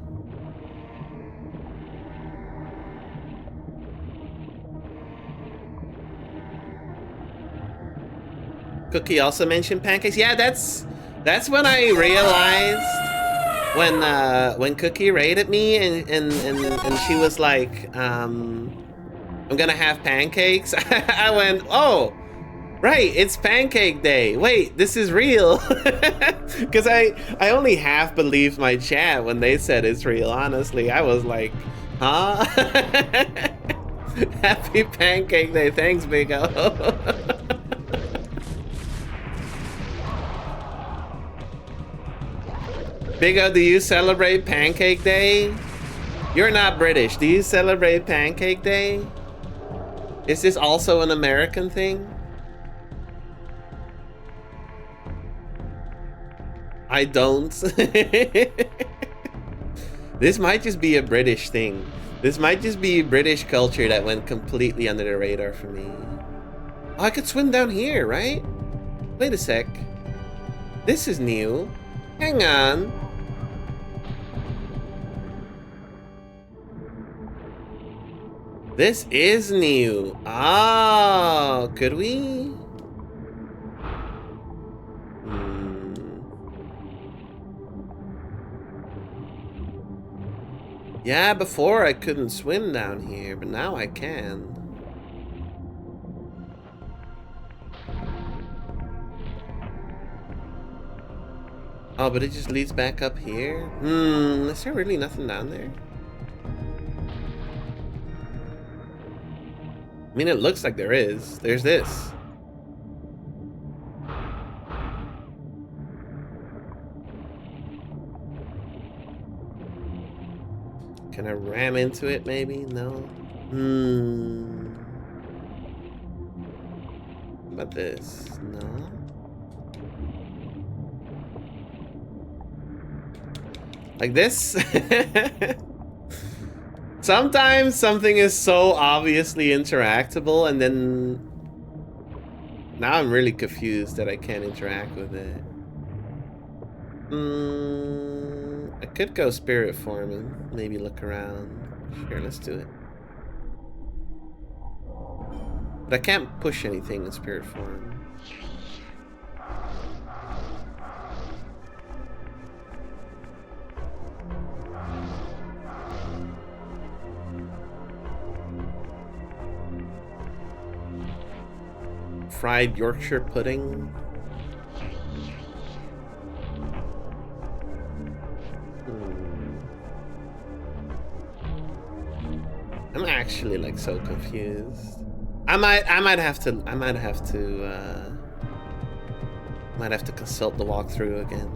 Cookie also mentioned pancakes. Yeah, that's when I realized when Cookie raided me and she was like, I'm gonna have pancakes. I went, oh, right, it's Pancake Day. Wait, this is real. Because I only half believed my chat when they said it's real, honestly. I was like, huh? Happy Pancake Day. Thanks, Big O. Big O, do you celebrate Pancake Day? You're not British. Do you celebrate Pancake Day? Is this also an American thing? I don't. This might just be a British thing. This might just be British culture that went completely under the radar for me. Oh, I could swim down here, right? Wait a sec. This is new. Hang on. This is new. Oh, could we? Yeah, before I couldn't swim down here, but now I can. Oh, but it just leads back up here? Is there really nothing down there? I mean, it looks like there is. There's this. Can I ram into it, maybe? No? How about this? No? Like this? Sometimes something is so obviously interactable, and then now I'm really confused that I can't interact with it. I could go spirit form and maybe look around. Sure, let's do it. But I can't push anything in spirit form. Fried Yorkshire pudding. I'm actually like so confused. I might have to consult the walkthrough again.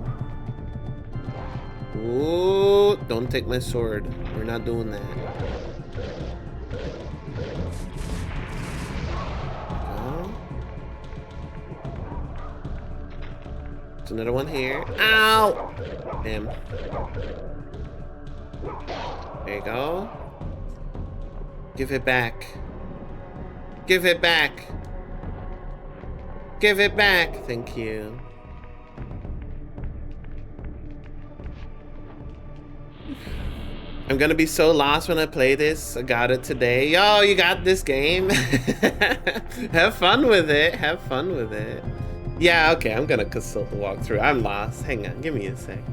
Ooh, don't take my sword. We're not doing that. Oh. There's another one here. Ow! Damn. There you go. Give it back. Give it back. Give it back. Thank you. I'm gonna be so lost when I play this. I got it today. Yo, you got this game? Have fun with it. Have fun with it. Yeah, okay, I'm gonna consult the walkthrough. I'm lost. Hang on, give me a sec.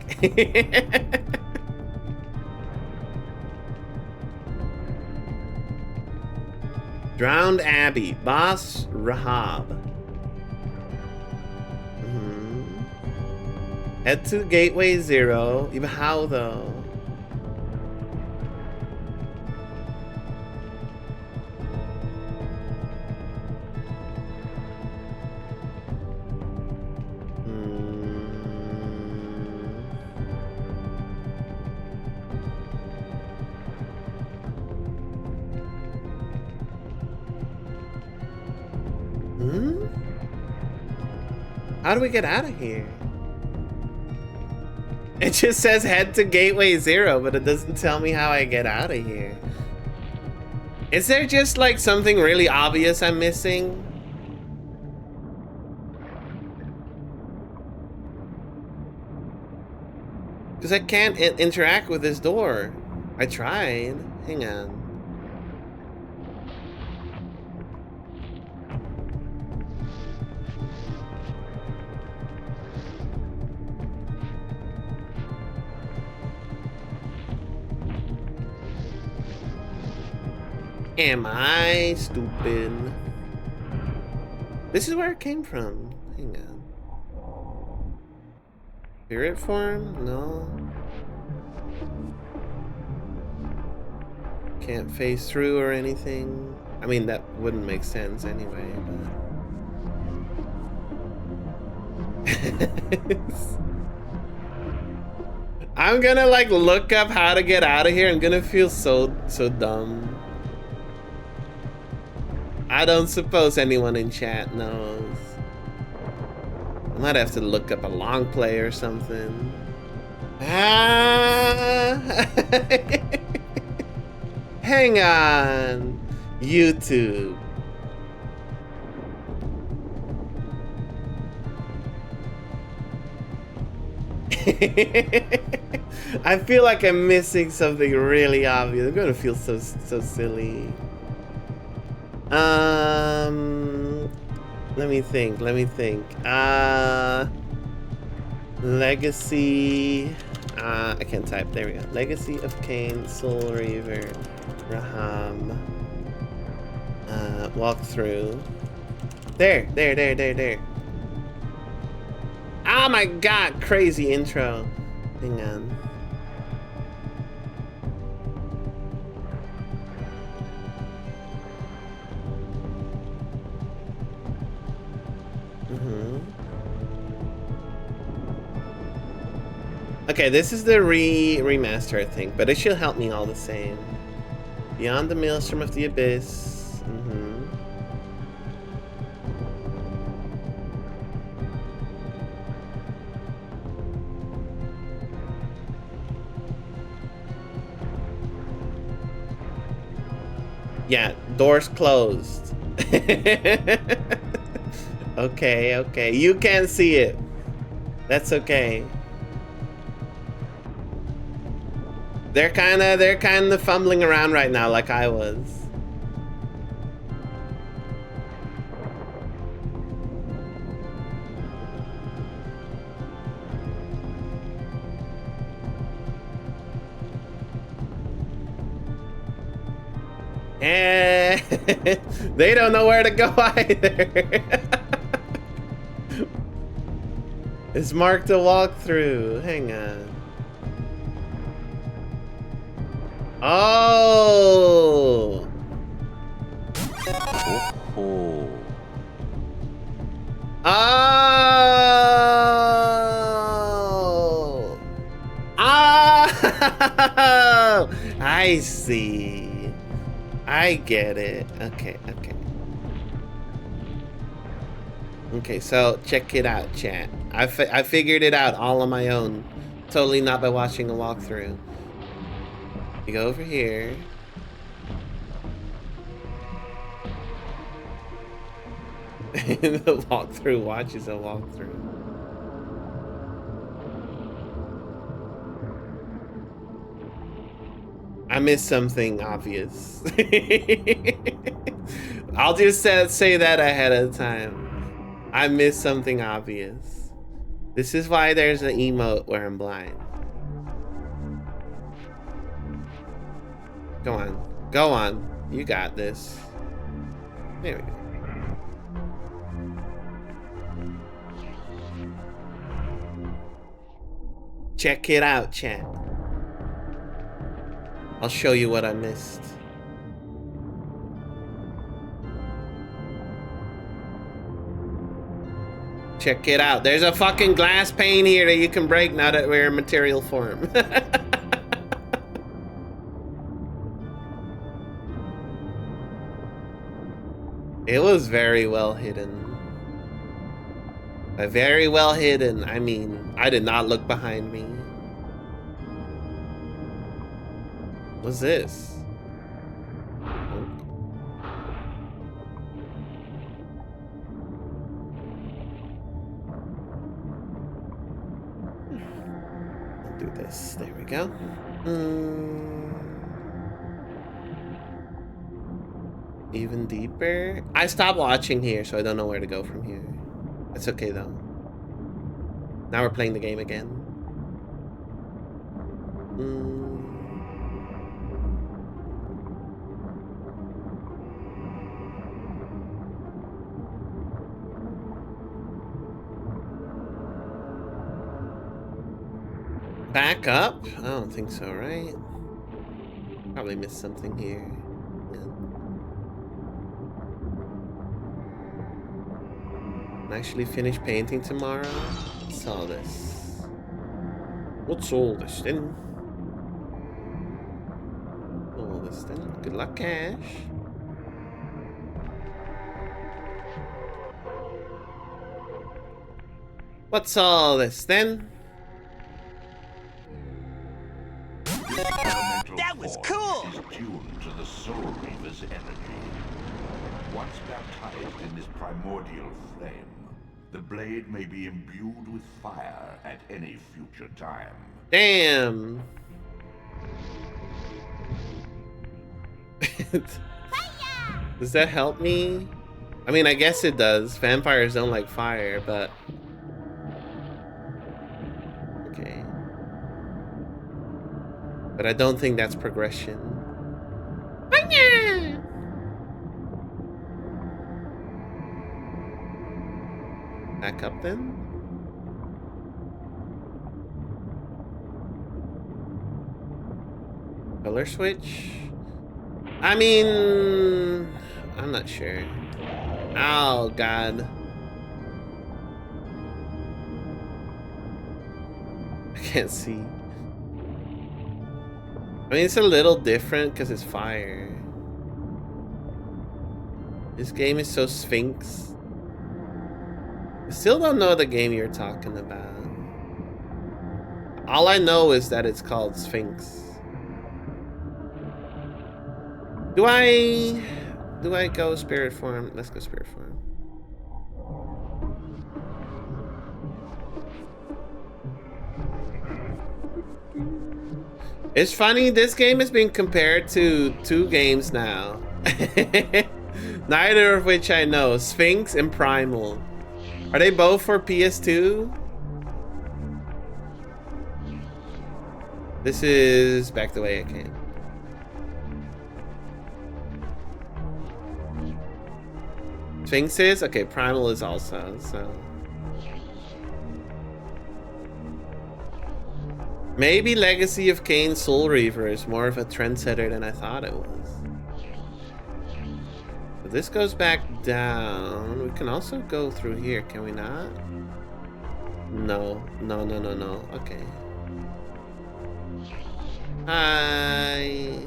Drowned Abbey, Boss Rahab. Head to Gateway 0. Even how though? How do we get out of here? It just says head to Gateway 0, but it doesn't tell me how I get out of here. Is there just like something really obvious I'm missing? Because I can't interact with this door. I tried. Hang on. Am I stupid? This is where it came from. Hang on. Spirit form? No. Can't phase through or anything. I mean, that wouldn't make sense anyway, but... I'm gonna like look up how to get out of here. I'm gonna feel so dumb. I don't suppose anyone in chat knows. I might have to look up a long play or something. Ah! Hang on. YouTube. I feel like I'm missing something really obvious. I'm gonna feel so silly. Let me think. Legacy. I can't type. There we go. Legacy of Kain, Soul Reaver, Raham. Walk through. There. Oh my god, crazy intro. Hang on. Okay, this is the remaster, I think, but it should help me all the same. Beyond the Maelstrom of the Abyss. Yeah, doors closed. Okay. You can't see it. That's okay. They're kind of fumbling around right now like I was. And they don't know where to go either. It's marked a walkthrough. Hang on. Oh! I see. I get it. Okay. Okay, so check it out, chat. I figured it out all on my own. Totally not by watching a walkthrough. You go over here. The walkthrough watches a walkthrough. I missed something obvious. I'll just say that ahead of time. I missed something obvious. This is why there's an emote where I'm blind. Go on. Go on. You got this. There we go. Check it out, chat. I'll show you what I missed. Check it out. There's a fucking glass pane here that you can break now that we're in material form. It was very well hidden. By very well hidden, I mean, I did not look behind me. What's this? Do this. There we go. Even deeper. I stopped watching here, so I don't know where to go from here. It's okay though. Now we're playing the game again. Back up? I don't think so, right? Probably missed something here. Actually finish painting tomorrow. What's all this? What's all this then? All this then. Good luck, Cash. What's all this then? That was cool! Is tuned to the Soul Reaver's energy. Once baptized in this primordial flame, the blade may be imbued with fire at any future time. Damn. Does that help me? I mean, I guess it does. Vampires don't like fire, but... Okay. But I don't think that's progression. Back up then? Color switch? I mean... I'm not sure. Oh, God. I can't see. I mean, it's a little different because it's fire. This game is so Sphinx. I still don't know the game you're talking about. All I know is that it's called Sphinx. Do I go spirit form? Let's go spirit form. It's funny, this game is being compared to 2 games now. Neither of which I know. Sphinx and Primal. Are they both for PS2? This is back the way I came. Sphinx is? Okay, Primal is also, so. Maybe Legacy of Kain Soul Reaver is more of a trendsetter than I thought it was. But this goes back down. We can also go through here, can we not? No. Okay. Hi.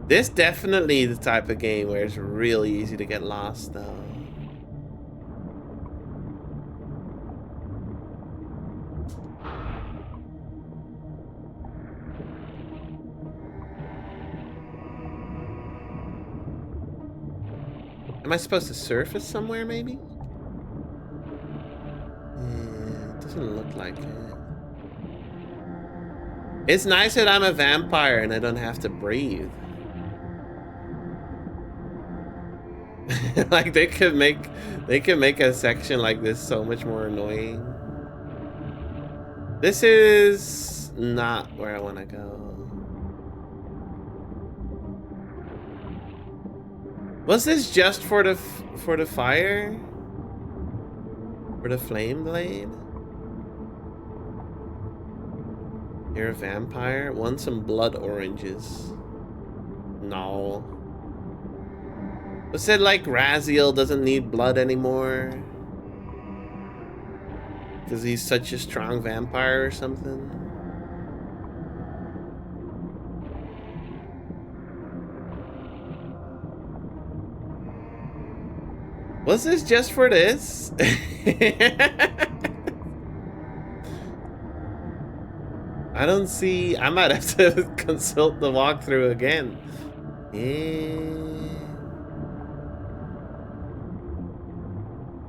This definitely the type of game where it's really easy to get lost, though. Am I supposed to surface somewhere, maybe? It doesn't look like it. It's nice that I'm a vampire and I don't have to breathe. Like they could make a section like this so much more annoying. This is not where I want to go. Was this just for the fire? For the flame blade? You're a vampire? Want some blood oranges? No. Was it like Raziel doesn't need blood anymore? Because he's such a strong vampire or something? Was this just for this? I don't see. I might have to consult the walkthrough again.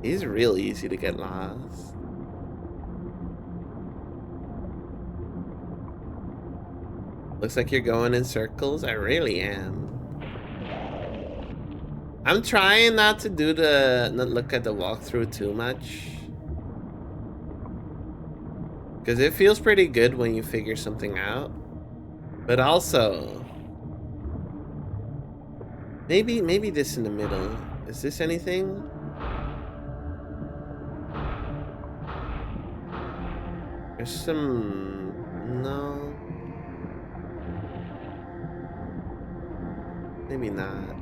It's real easy to get lost. Looks like you're going in circles. I really am. I'm trying not to do not look at the walkthrough too much. Because it feels pretty good when you figure something out. But also, maybe this in the middle. Is this anything? There's some... no. Maybe not.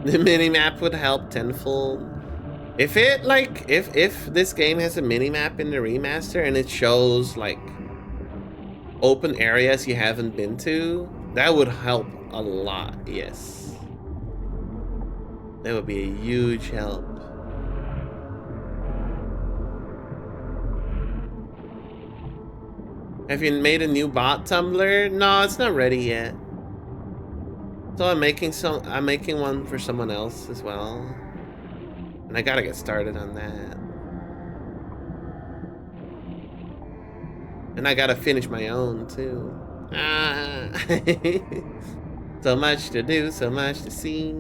The mini-map would help tenfold. If it, like, if this game has a mini-map in the remaster and it shows, like, open areas you haven't been to, that would help a lot, yes. That would be a huge help. Have you made a new bot Tumblr? No, it's not ready yet. So I'm making one for someone else as well. And I gotta get started on that. And I gotta finish my own too. So much to do, so much to see.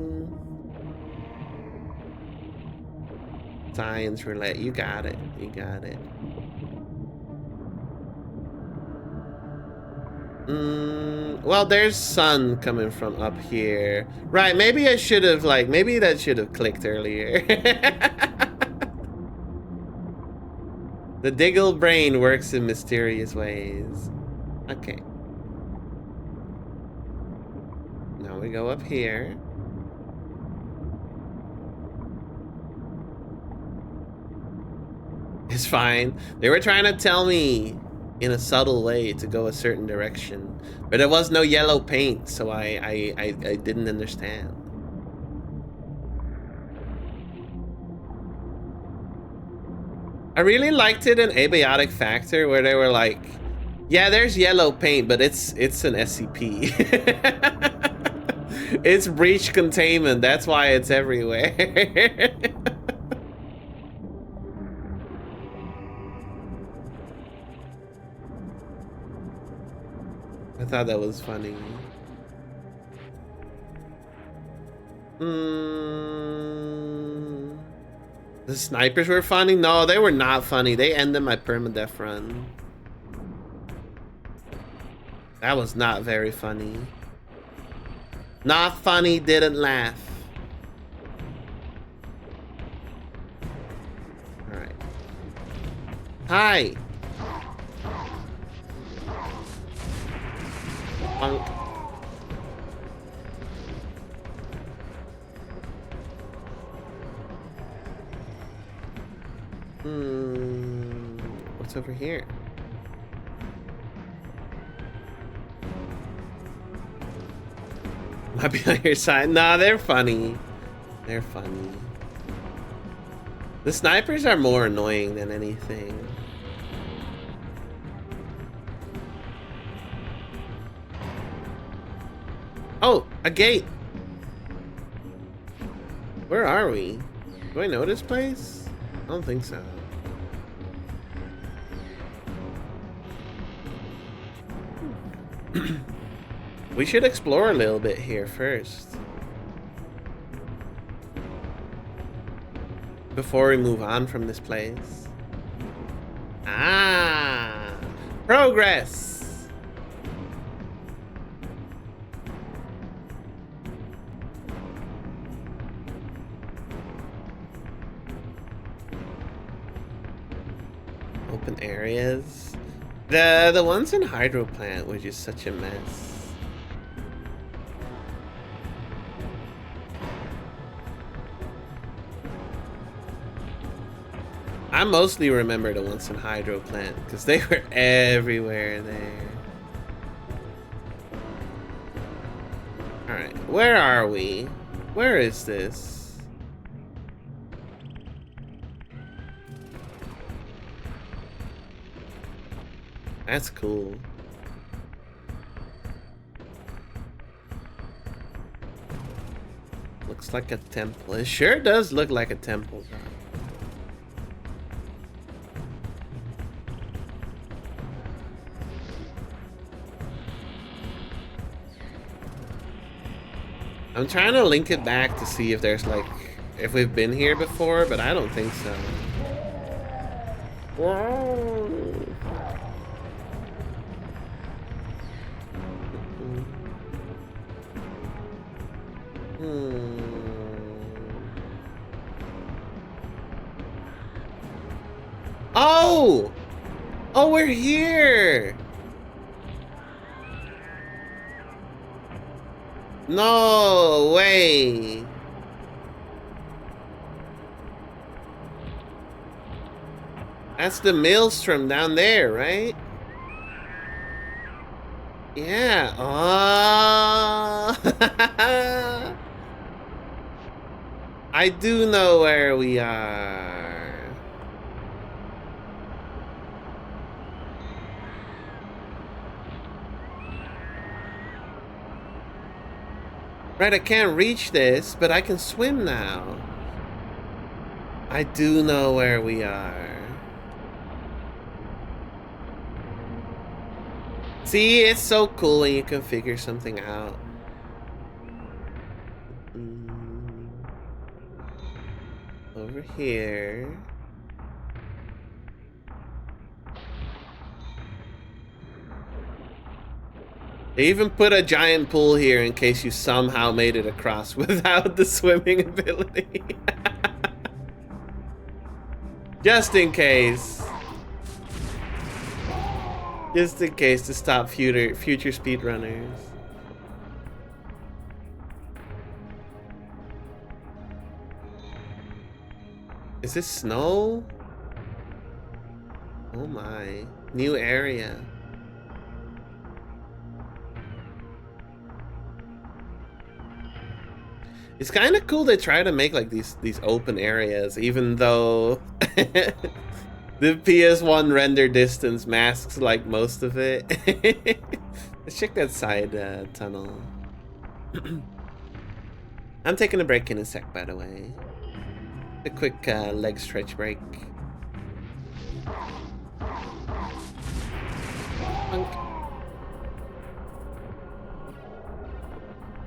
Science roulette, you got it, you got it. Well, there's sun coming from up here. Right, maybe I should have, like, maybe that should have clicked earlier. The Diggle brain works in mysterious ways. Okay. Now we go up here. It's fine. They were trying to tell me in a subtle way to go a certain direction, but there was no yellow paint, so I didn't understand. I really liked it in Abiotic Factor where they were like, yeah, there's yellow paint, but it's an SCP. It's breach containment, that's why it's everywhere. I thought that was funny. The snipers were funny? No, they were not funny. They ended my permadeath run. That was not very funny. Not funny, didn't laugh. Alright. Hi! Punk. What's over here? Might be on your side. Nah, they're funny. They're funny. The snipers are more annoying than anything. Oh, a gate. Where are we? Do I know this place? I don't think so. We should explore a little bit here first. Before we move on from this place. Ah! Progress! Open areas. The ones in Hydro Plant were just such a mess. I mostly remember the ones in Hydro Plant because they were everywhere there. Alright, where are we? Where is this? That's cool. Looks like a temple. It sure does look like a temple, bro. I'm trying to link it back to see if there's like, if we've been here before, but I don't think so. Whoa. Oh! Oh, we're here! No way! That's the maelstrom down there, right? Yeah. Oh. I do know where we are. Right, I can't reach this, but I can swim now. I do know where we are. See, it's so cool when you can figure something out. Over here. They even put a giant pool here in case you somehow made it across without the swimming ability. Just in case. Just in case to stop future speedrunners. Is this snow? Oh my. New area. It's kind of cool they try to make like these open areas, even though the PS1 render distance masks like most of it. Let's check that side tunnel. I'm taking a break in a sec, by the way. A quick leg stretch break. Punk.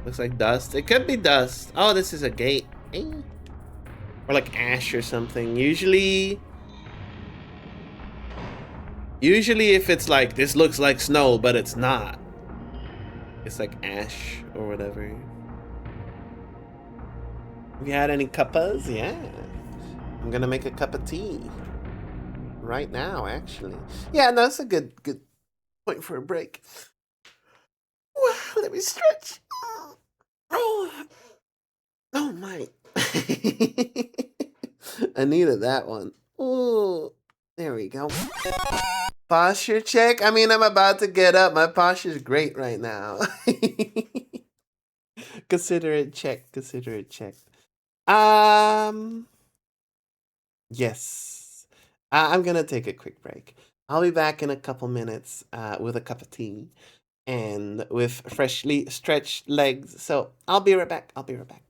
Looks like dust. It could be dust. Oh, this is a gate. Or like ash or something. Usually if it's like, this looks like snow, but it's not. It's like ash or whatever. Have you had any cuppas? Yeah. I'm gonna make a cup of tea. Right now, actually. Yeah, no, that's a good point for a break. Ooh, let me stretch. Oh, oh my. I needed that one. Ooh, there we go. Posture check. I mean, I'm about to get up. My posture's great right now. Consider it checked. Consider it checked. Yes. I'm gonna take a quick break. I'll be back in a couple minutes with a cup of tea and with freshly stretched legs. So I'll be right back. I'll be right back.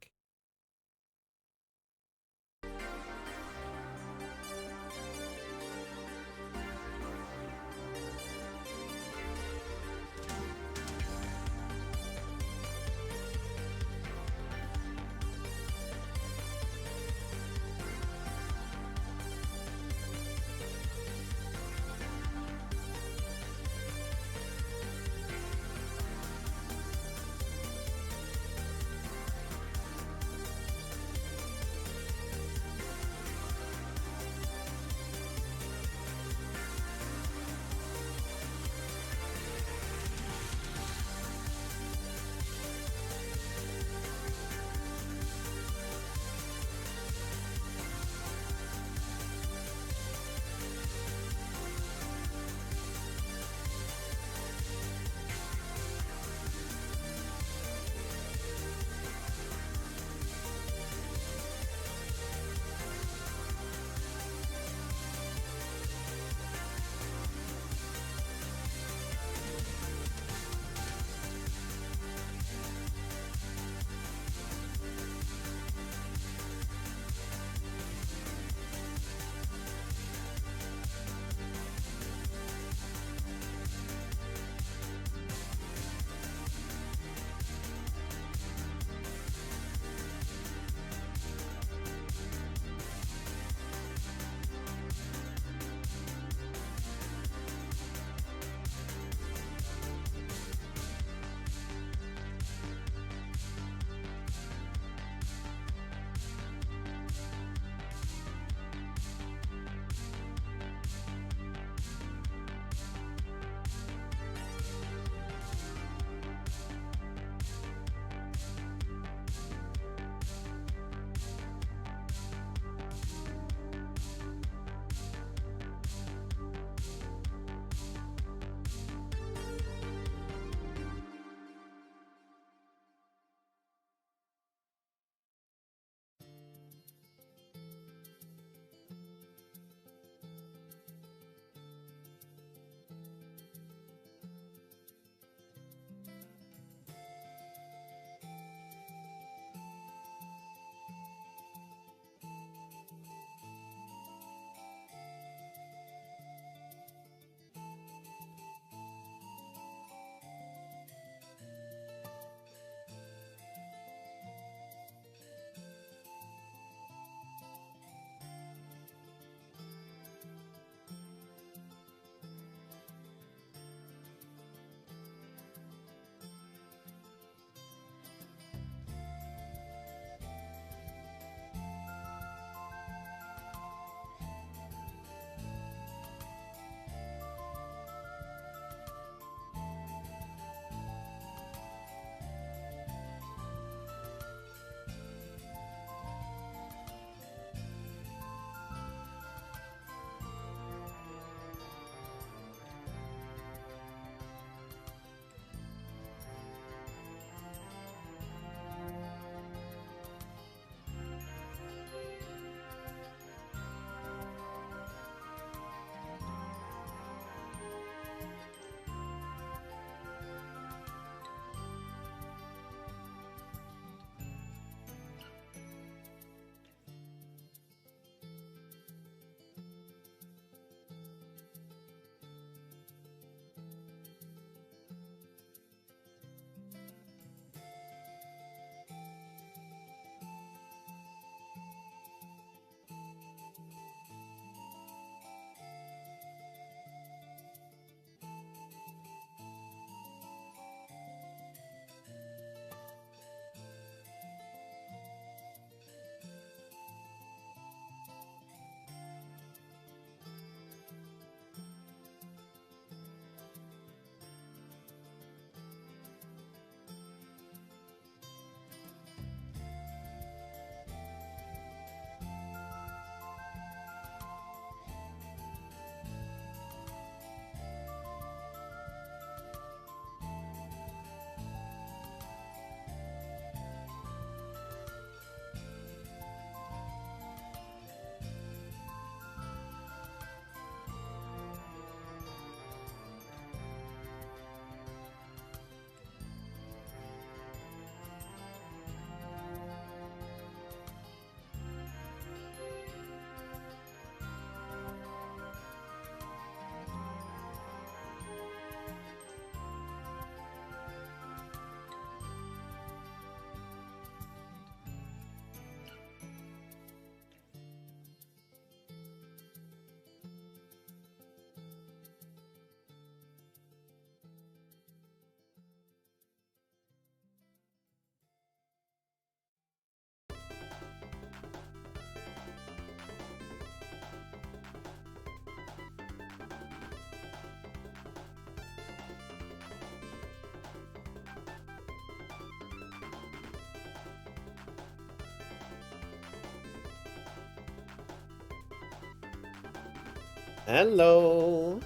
Hello.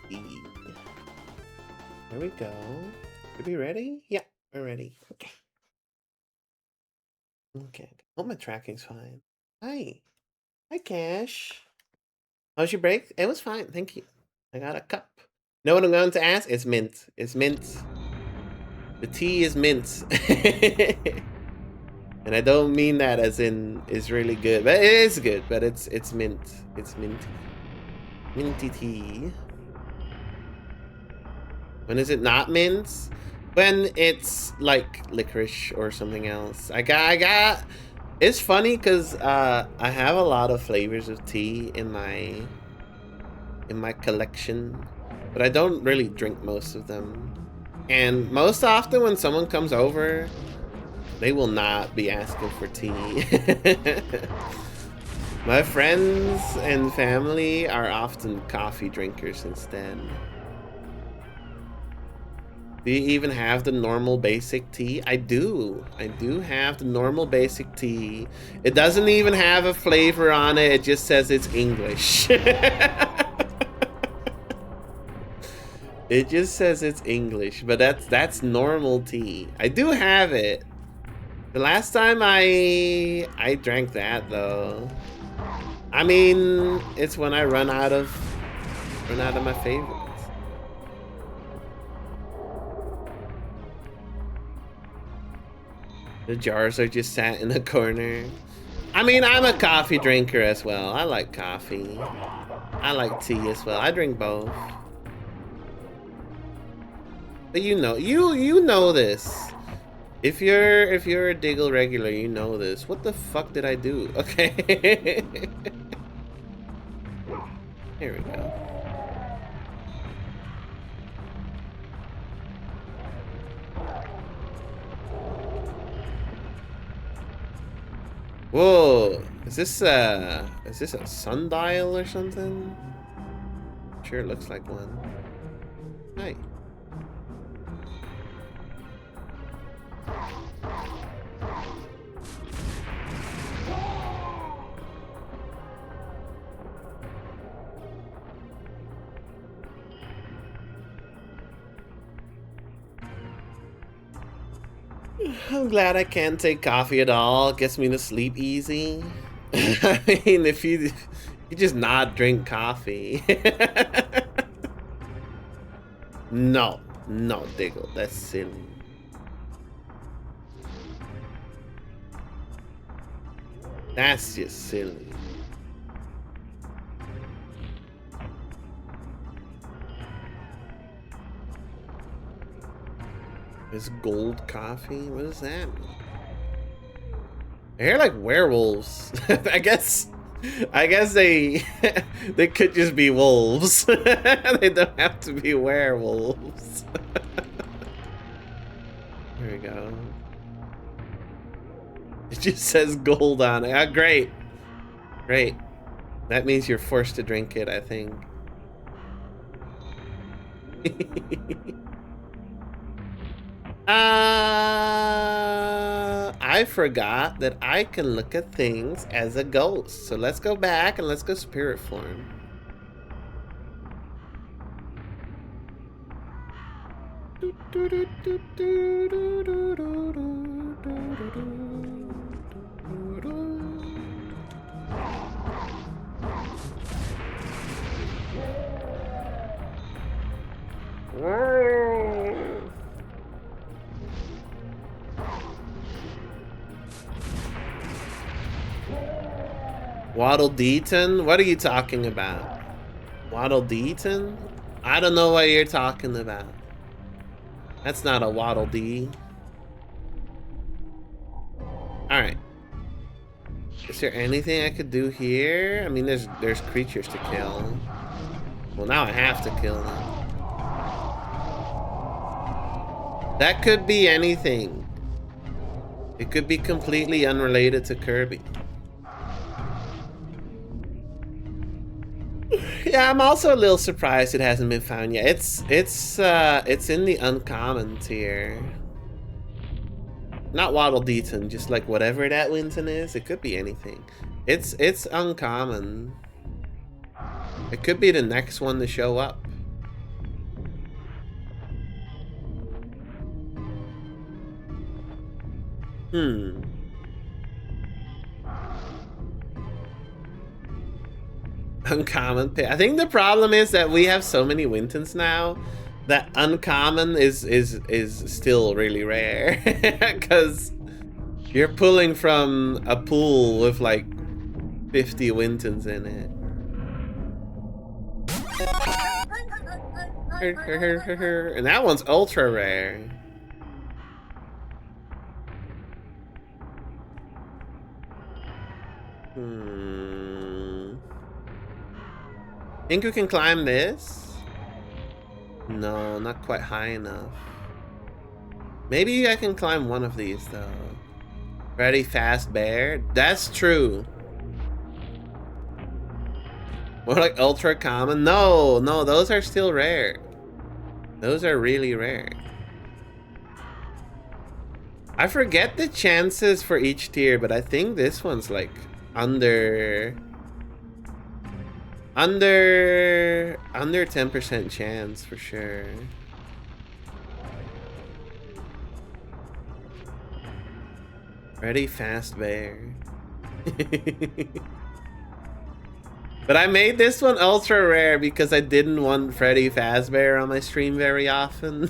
Here we go. Are we ready? Yeah, we're ready. Okay. Okay. Hope my tracking's fine. Hi. Hi, Cash. How's your break? It was fine, thank you. I got a cup. Know what I'm going to ask? It's mint. It's mint. The tea is mint. And I don't mean that as in it's really good, but it is good, but it's mint. It's minty. Minty tea. When is it not mint? When it's like licorice or something else. I got it's funny because I have a lot of flavors of tea in my collection, but I don't really drink most of them. And most often when someone comes over, they will not be asking for tea. My friends and family are often coffee drinkers instead. Do you even have the normal basic tea? I do. I do have the normal basic tea. It doesn't even have a flavor on it. It just says it's English. It just says it's English, but that's normal tea. I do have it. The last time I drank that though, I mean, it's when I run out of my favorites. The jars are just sat in the corner. I mean, I'm a coffee drinker as well. I like coffee. I like tea as well. I drink both. But you know this. If you're a Diggle regular, you know this. What the fuck did I do? Okay. Here we go. Whoa, is this a sundial or something? Sure looks like one. Hi. I'm glad I can't take coffee at all. It gets me to sleep easy. I mean, if you just not drink coffee. No, Diggle, that's silly. That's just silly. It's gold coffee? What does that mean? They're like werewolves. I guess they they could just be wolves. They don't have to be werewolves. There we go. It just says gold on it. Ah, great. Great. That means you're forced to drink it, I think. I forgot that I can look at things as a ghost. So let's go back and let's go spirit form. Waddle Deaton? What are you talking about? Waddle Deaton? I don't know what you're talking about. That's not a Waddle Dee. Alright. Is there anything I could do here? I mean, there's creatures to kill. Well, now I have to kill them. That could be anything. It could be completely unrelated to Kirby. Yeah, I'm also a little surprised it hasn't been found yet. It's in the uncommon tier. Not Waddle Deaton, just like whatever that Winton is. It could be anything. It's uncommon. It could be the next one to show up. Uncommon pit. I think the problem is that we have so many Wintons now that uncommon is still really rare. Because you're pulling from a pool with like 50 Wintons in it. And that one's ultra rare. Think we can climb this? No, not quite high enough. Maybe I can climb one of these though. Freddy Fazbear? That's true. More like ultra common? No, those are still rare. Those are really rare. I forget the chances for each tier, but I think this one's like under 10% chance for sure. Freddy Fazbear. But I made this one ultra rare because I didn't want Freddy Fazbear on my stream very often.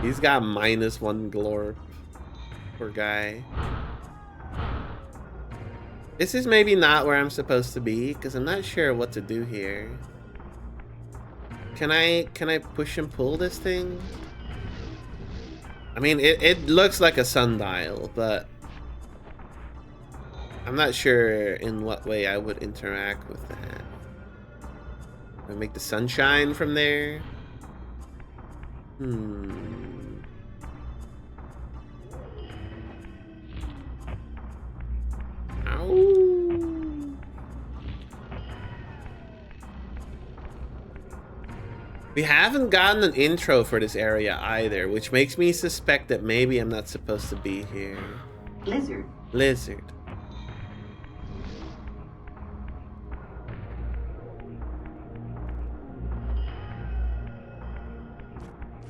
He's got -1 glorp. Poor guy. This is maybe not where I'm supposed to be because I'm not sure what to do here. Can I push and pull this thing? I mean, it looks like a sundial, but I'm not sure in what way I would interact with that. I make the sunshine from there. Ow. We haven't gotten an intro for this area either, which makes me suspect that maybe I'm not supposed to be here. Lizard.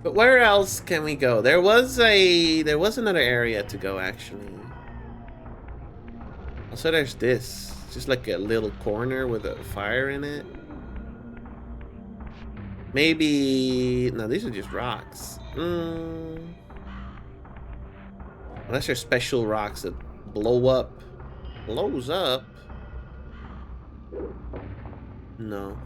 But where else can we go? There was another area to go actually. Also, there's this. Just like a little corner with a fire in it. Maybe... No, these are just rocks. Unless they're special rocks that blow up. Blows up? No.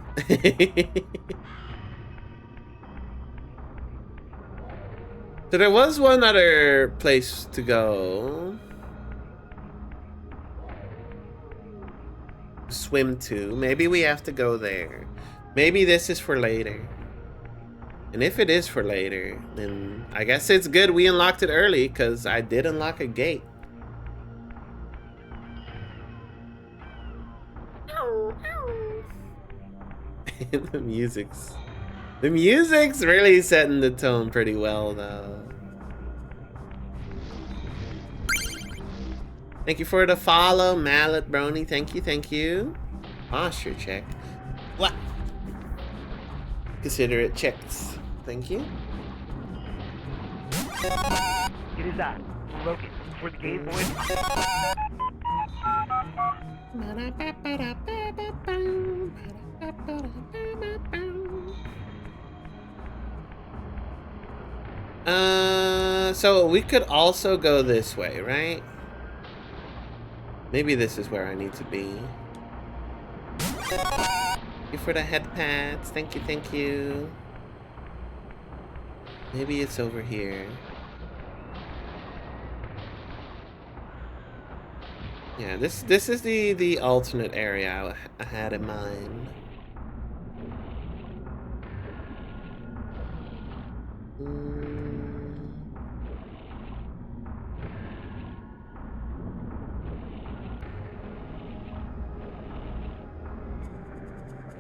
So there was one other place to go. Swim to. Maybe we have to go there. Maybe this is for later. And if it is for later, then I guess it's good we unlocked it early because I did unlock a gate. The music's really setting the tone pretty well though. Thank you for the follow, Mallet Brony. Thank you. Posture check. What? Consider it checked. Thank you. It is I, Logan, for the Game Boy. So we could also go this way, right? Maybe this is where I need to be. Thank you for the head pads. Thank you. Maybe it's over here. Yeah, this is the alternate area I had in mind.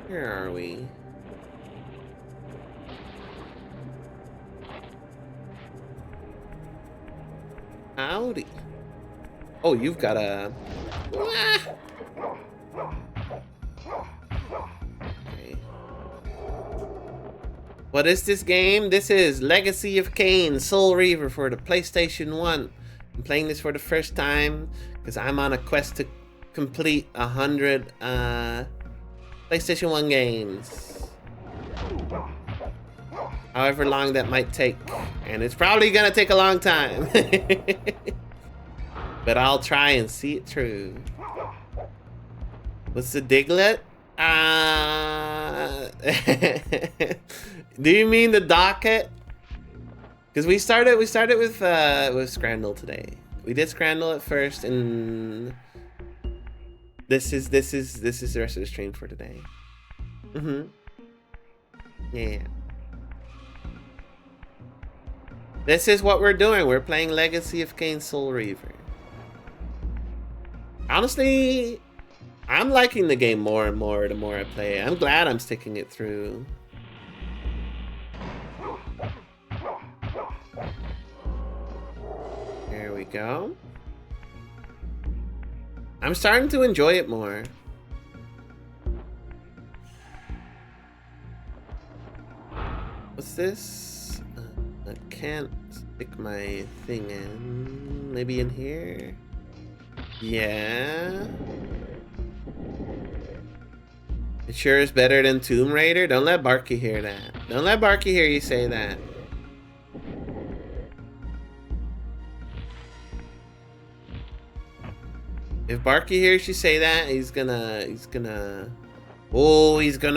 Where are we? Howdy. Oh, you've got a... Ah. Okay. What is this game? This is Legacy of Kain Soul Reaver for the PlayStation 1. I'm playing this for the first time because I'm on a quest to complete 100 PlayStation 1 games. However long that might take. And it's probably gonna take a long time. But I'll try and see it through. What's the Diglett? Do you mean the docket? Because we started with Scrandle today. We did Scrandle at first, and this is the rest of the stream for today. Yeah. This is what we're doing. We're playing Legacy of Kain Soul Reaver. Honestly, I'm liking the game more and more the more I play it. I'm glad I'm sticking it through. There we go. I'm starting to enjoy it more. What's this? I can't stick my thing in. Maybe in here? Yeah. It sure is better than Tomb Raider. Don't let Barky hear that. Don't let Barky hear you say that. If Barky hears you say that, he's gonna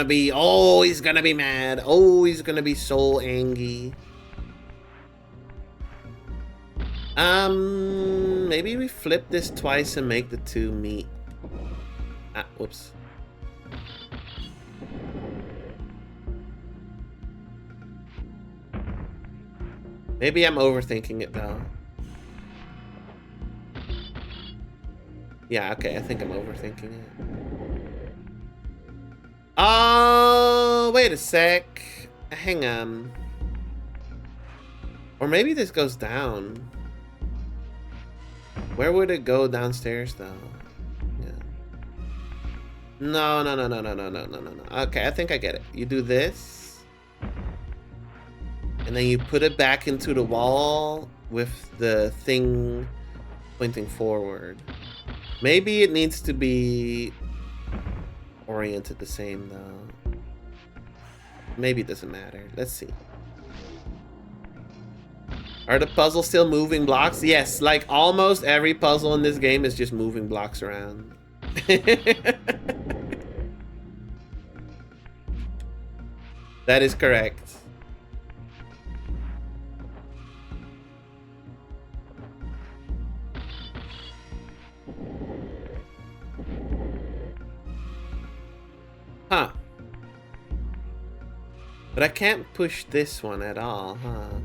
be mad. Oh, he's gonna be so angry. Maybe we flip this twice and make the two meet. Ah, whoops. Maybe I'm overthinking it though. Yeah, okay, I think I'm overthinking it. Oh, wait a sec. Hang on. Or maybe this goes down. Where would it go downstairs though? Yeah. No. Okay, I think I get it. You do this. And then you put it back into the wall with the thing pointing forward. Maybe it needs to be oriented the same though. Maybe it doesn't matter. Let's see. Are the puzzles still moving blocks? Yes, like almost every puzzle in this game is just moving blocks around. That is correct. Huh. But I can't push this one at all, huh?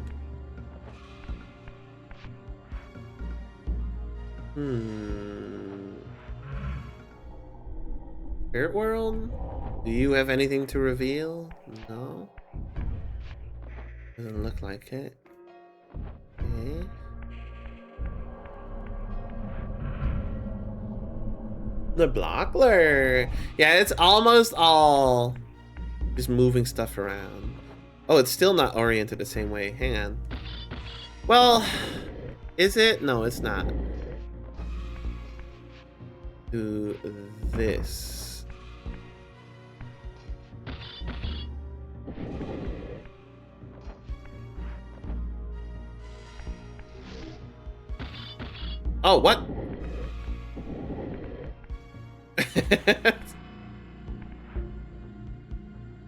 Spirit World? Do you have anything to reveal? No? Doesn't look like it. Okay. The Blockler! Yeah, it's almost all just moving stuff around. Oh, it's still not oriented the same way. Hang on. Well, is it? No, it's not. Do this. Oh, what?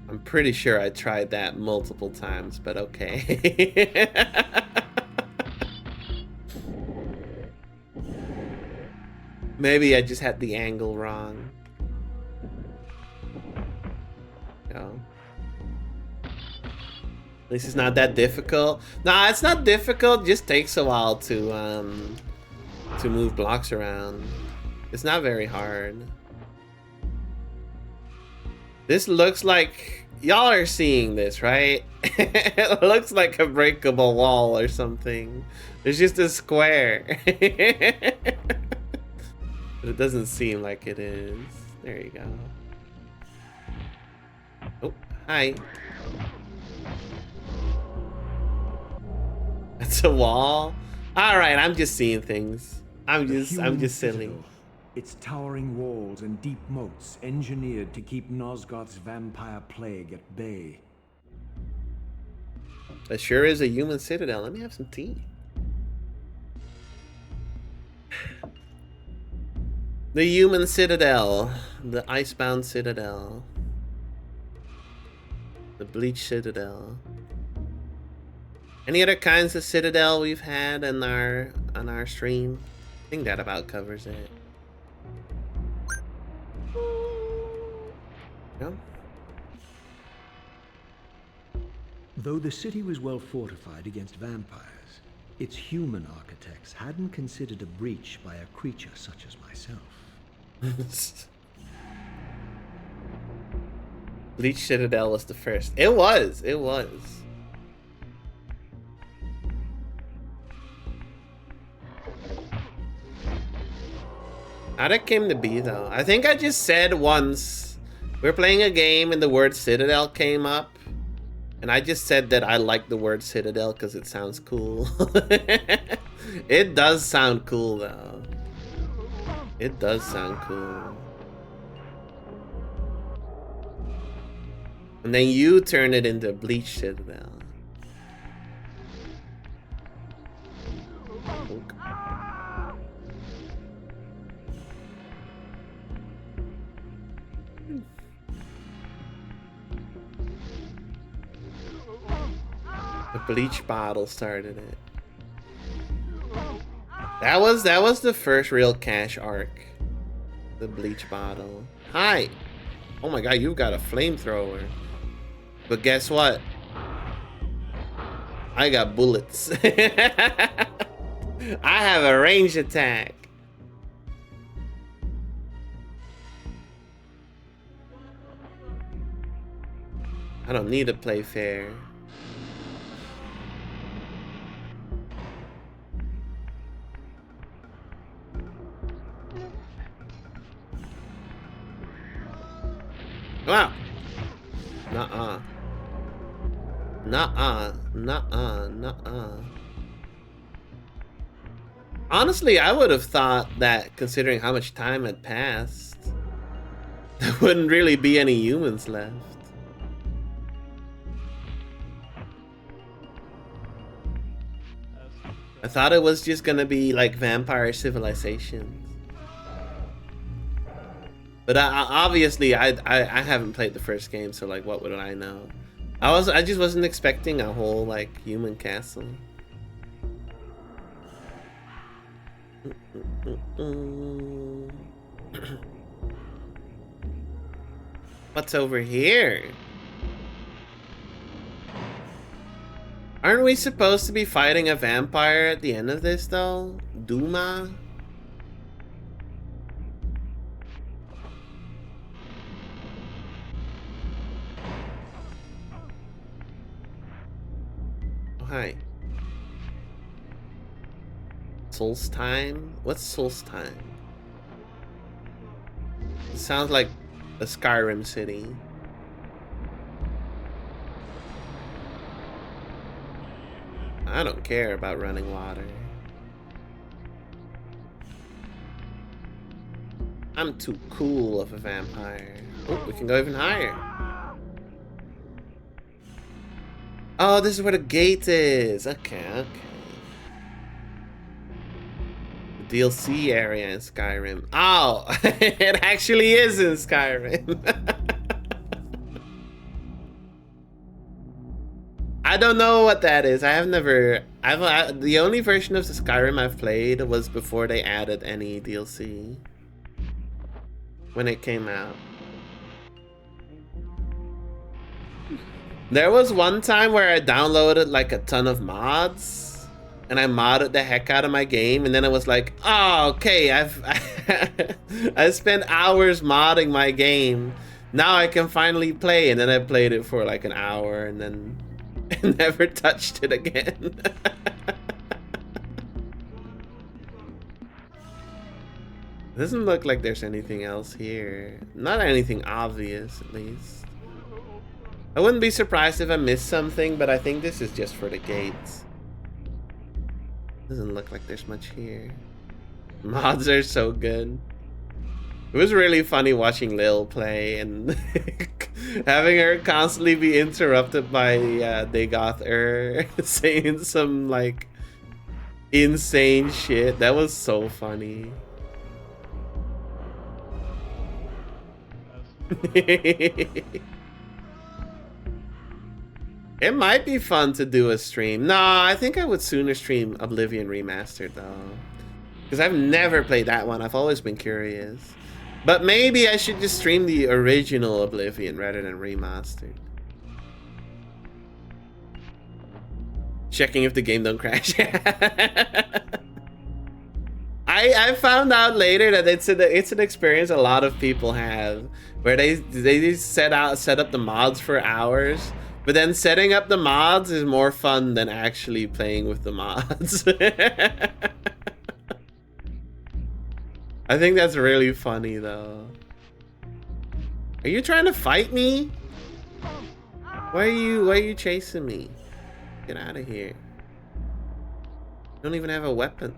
I'm pretty sure I tried that multiple times, but okay. Maybe I just had the angle wrong. No. At least it's not that difficult. Nah, it's not difficult. It just takes a while to move blocks around. It's not very hard. This looks like y'all are seeing this, right? It looks like a breakable wall or something. It's just a square. But it doesn't seem like it is. There you go. Oh, hi. That's a wall. All right, I'm just seeing things. I'm just silly. Its towering walls and deep moats engineered to keep Nosgoth's vampire plague at bay. It sure is a human citadel. Let me have some tea. The human citadel. The icebound citadel. The bleach citadel. Any other kinds of citadel we've had on our stream? I think that about covers it. Yeah. Though the city was well fortified against vampires, its human architects hadn't considered a breach by a creature such as myself. Bleach Citadel was the first. It was. How that came to be, though? I think I just said once, we were playing a game and the word Citadel came up. And I just said that I like the word Citadel because it sounds cool. It does sound cool, though. It does sound cool. And then you turn it into Bleach Citadel. The bleach bottle started it. That was the first real cash arc. The bleach bottle. Hi. Oh my god, you've got a flamethrower. But guess what? I got bullets. I have a range attack. I don't need to play fair. Wow. Nuh-uh. Nuh-uh. Nuh-uh. Nuh-uh. Honestly, I would have thought that, considering how much time had passed, there wouldn't really be any humans left. I thought it was just gonna be like vampire civilizations. But obviously, I haven't played the first game, so like, what would I know? I just wasn't expecting a whole like human castle. What's over here? Aren't we supposed to be fighting a vampire at the end of this though? Duma? Hi. Solstheim? What's Solstheim? It sounds like a Skyrim city. I don't care about running water. I'm too cool of a vampire. Oh, we can go even higher. Oh, this is where the gate is. Okay. The DLC area in Skyrim. Oh, it actually is in Skyrim. I don't know what that is. The only version of the Skyrim I've played was before they added any DLC. When it came out. There was one time where I downloaded like a ton of mods and I modded the heck out of my game, and then I was like, oh, okay, I spent hours modding my game. Now I can finally play, and then I played it for like an hour and then never touched it again. Doesn't look like there's anything else here. Not anything obvious, at least. I wouldn't be surprised if I missed something, but I think this is just for the gates. Doesn't look like there's much here. Mods are so good. It was really funny watching Lil play and having her constantly be interrupted by Dagoth saying some like insane shit. That was so funny. It might be fun to do a stream. No, I think I would sooner stream Oblivion Remastered though. Because I've never played that one. I've always been curious. But maybe I should just stream the original Oblivion rather than Remastered. Checking if the game don't crash. I found out later that it's an experience a lot of people have, where they set up the mods for hours, but then setting up the mods is more fun than actually playing with the mods. I think that's really funny though. Are you trying to fight me? Why are you chasing me? Get out of here. You don't even have a weapon.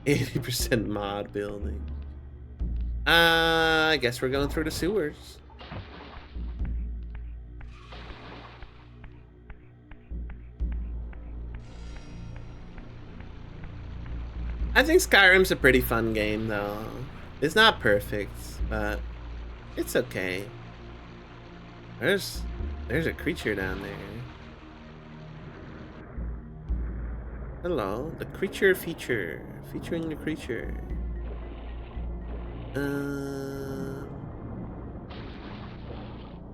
80% mod building. I guess we're going through the sewers. I think Skyrim's a pretty fun game though. It's not perfect, but it's okay. There's a creature down there. Hello, the creature feature. Featuring the creature.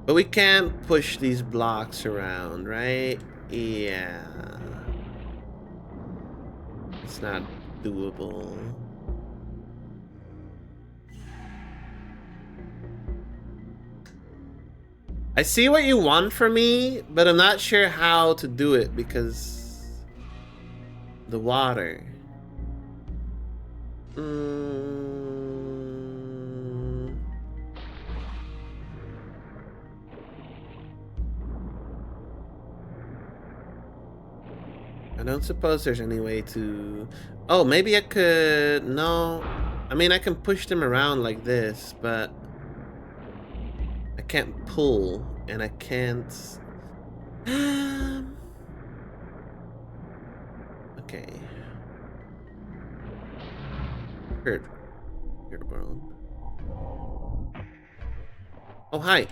But we can't push these blocks around, right? Yeah. It's not doable. I see what you want from me, but I'm not sure how to do it because the water. I don't suppose there's any way to... Oh, maybe I could... No. I mean, I can push them around like this, but... I can't pull, and I can't... Okay. Weird world. Oh, hi.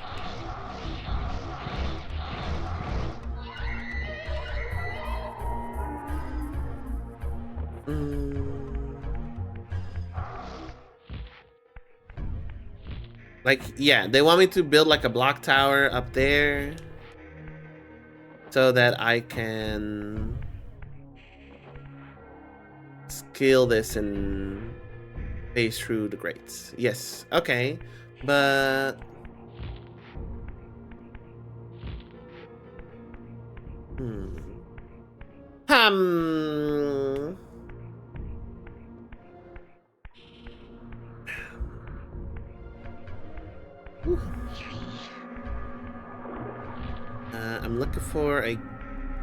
Like, yeah, they want me to build like a block tower up there so that I can scale this and phase through the grates. Yes, okay, but I'm looking for a...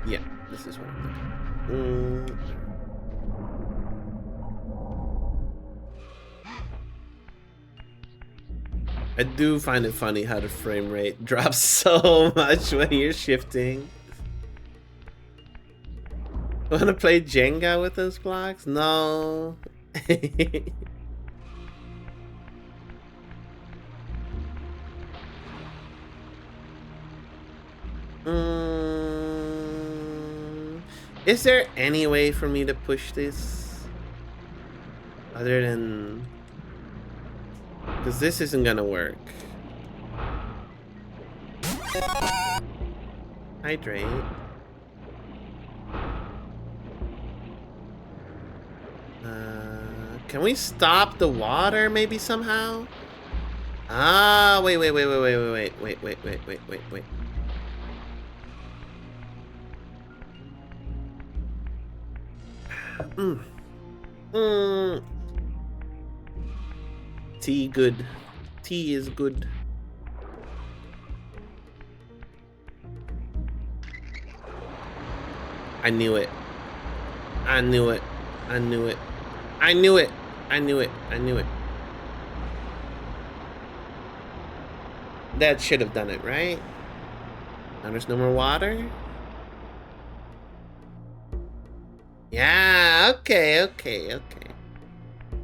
Yeah, this is what I'm looking for. I do find it funny how the frame rate drops so much when you're shifting. Wanna play Jenga with those blocks? No. Is there any way for me to push this? Other than... Because this isn't gonna work. Hydrate. Can we stop the water maybe somehow? Ah, wait. Tea good. Tea is good. I knew it. I knew it. I knew it. I knew it. I knew it. I knew it. That should have done it, right? Now there's no more water. Yeah, okay, okay, okay.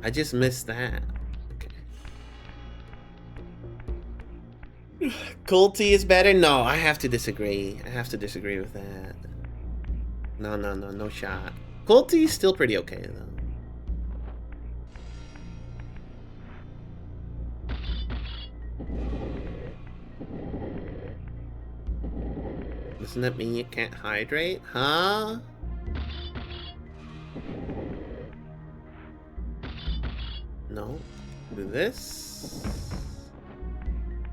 I just missed that. Okay. Cold tea is better? No, I have to disagree. I have to disagree with that. No, no, no, no shot. Cold tea is still pretty okay, though. Doesn't that mean you can't hydrate? Huh? No. Do this.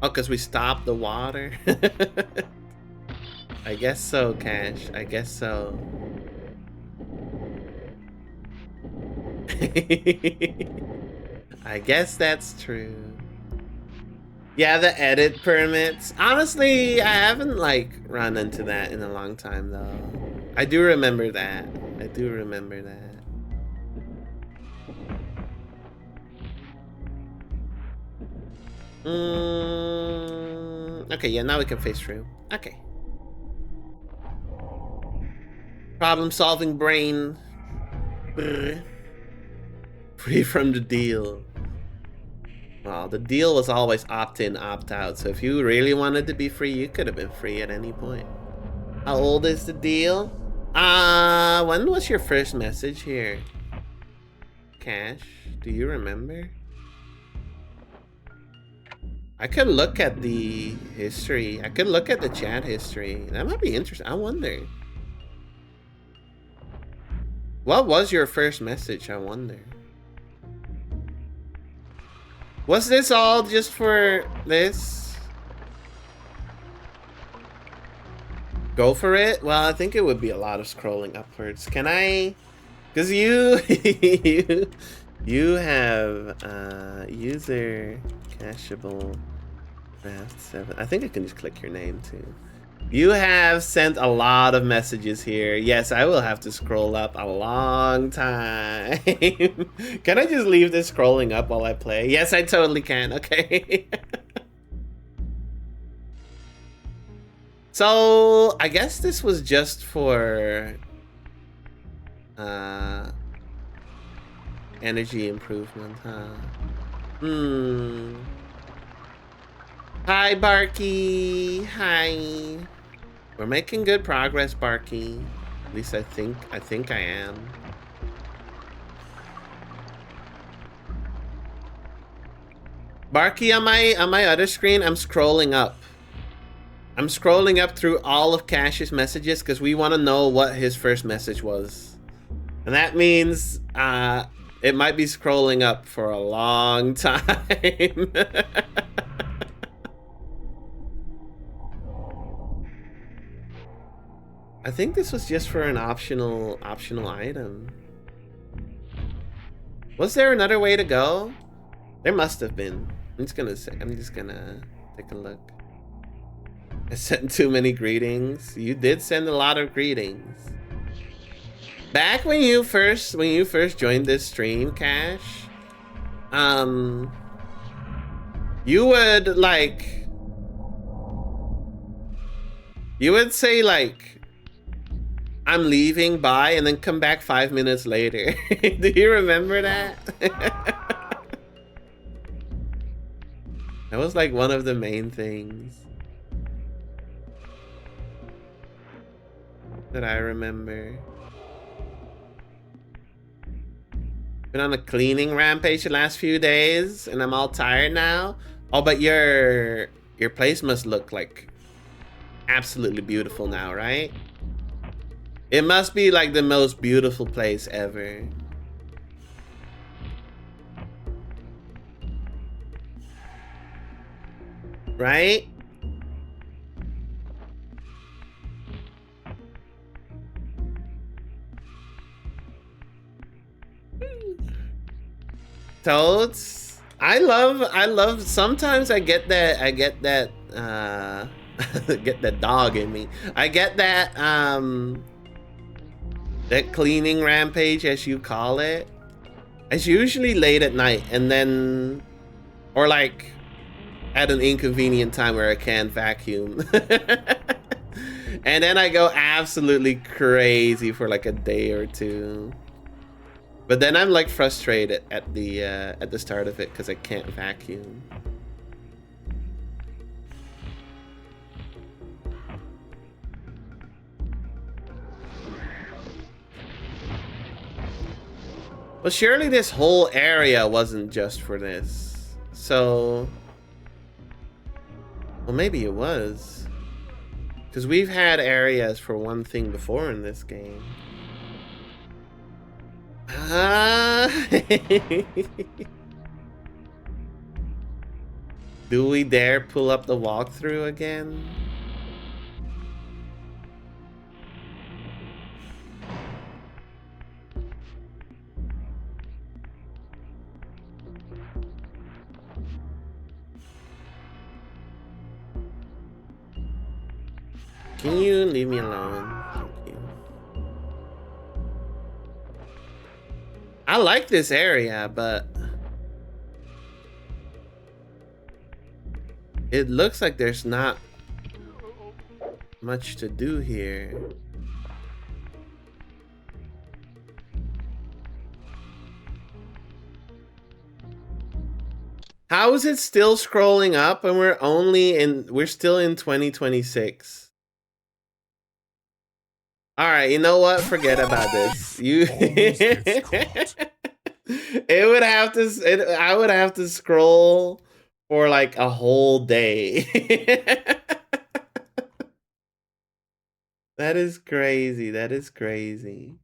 Oh, because we stopped the water. I guess so, Cash. I guess so. I guess that's true. Yeah, the edit permits. Honestly, I haven't like run into that in a long time though. I do remember that. I do remember that. Okay, yeah, now we can face through. Okay. Problem solving brain. Brr. Free from the deal. Well, the deal was always opt-in, opt-out. So if you really wanted to be free, you could have been free at any point. How old is the deal? When was your first message here? Cash, do you remember? I could look at the history. I could look at the chat history. That might be interesting. I wonder. What was your first message? I wonder. Was this all just for this? Go for it? Well, I think it would be a lot of scrolling upwards. Can I? Because you have user cacheable draft 7. I think I can just click your name too. You have sent a lot of messages here. Yes, I will have to scroll up a long time. Can I just leave this scrolling up while I play? Yes, I totally can. Okay. So, I guess this was just for energy improvement, huh? Hi, Barky. Hi. We're making good progress, Barky. At least I think I am. Barky, on my other screen, I'm scrolling up. I'm scrolling up through all of Cash's messages because we want to know what his first message was. And that means it might be scrolling up for a long time. I think this was just for an optional item. Was there another way to go? There must have been. I'm just gonna take a look. I sent too many greetings. You did send a lot of greetings. Back when you first joined this stream, Cash, you would say like, I'm leaving, bye, and then come back 5 minutes later. Do you remember that? That was like one of the main things that I remember. Been on a cleaning rampage the last few days, and I'm all tired now. Oh, but your place must look like absolutely beautiful now, right? It must be like the most beautiful place ever. Right? Toads. I love sometimes I get that get that dog in me. I get that that cleaning rampage, as you call it. It's usually late at night, and then or like at an inconvenient time where I can't vacuum. And then I go absolutely crazy for like a day or two. But then I'm like frustrated at the start of it because I can't vacuum. Well, surely this whole area wasn't just for this. So, well, maybe it was. Because we've had areas for one thing before in this game. Do we dare pull up the walkthrough again? Can you leave me alone? Thank you. I like this area, but it looks like there's not much to do here. How is it still scrolling up and we're still in 2026? All right, you know what? Forget about this. I would have to scroll for like a whole day. That is crazy. That is crazy.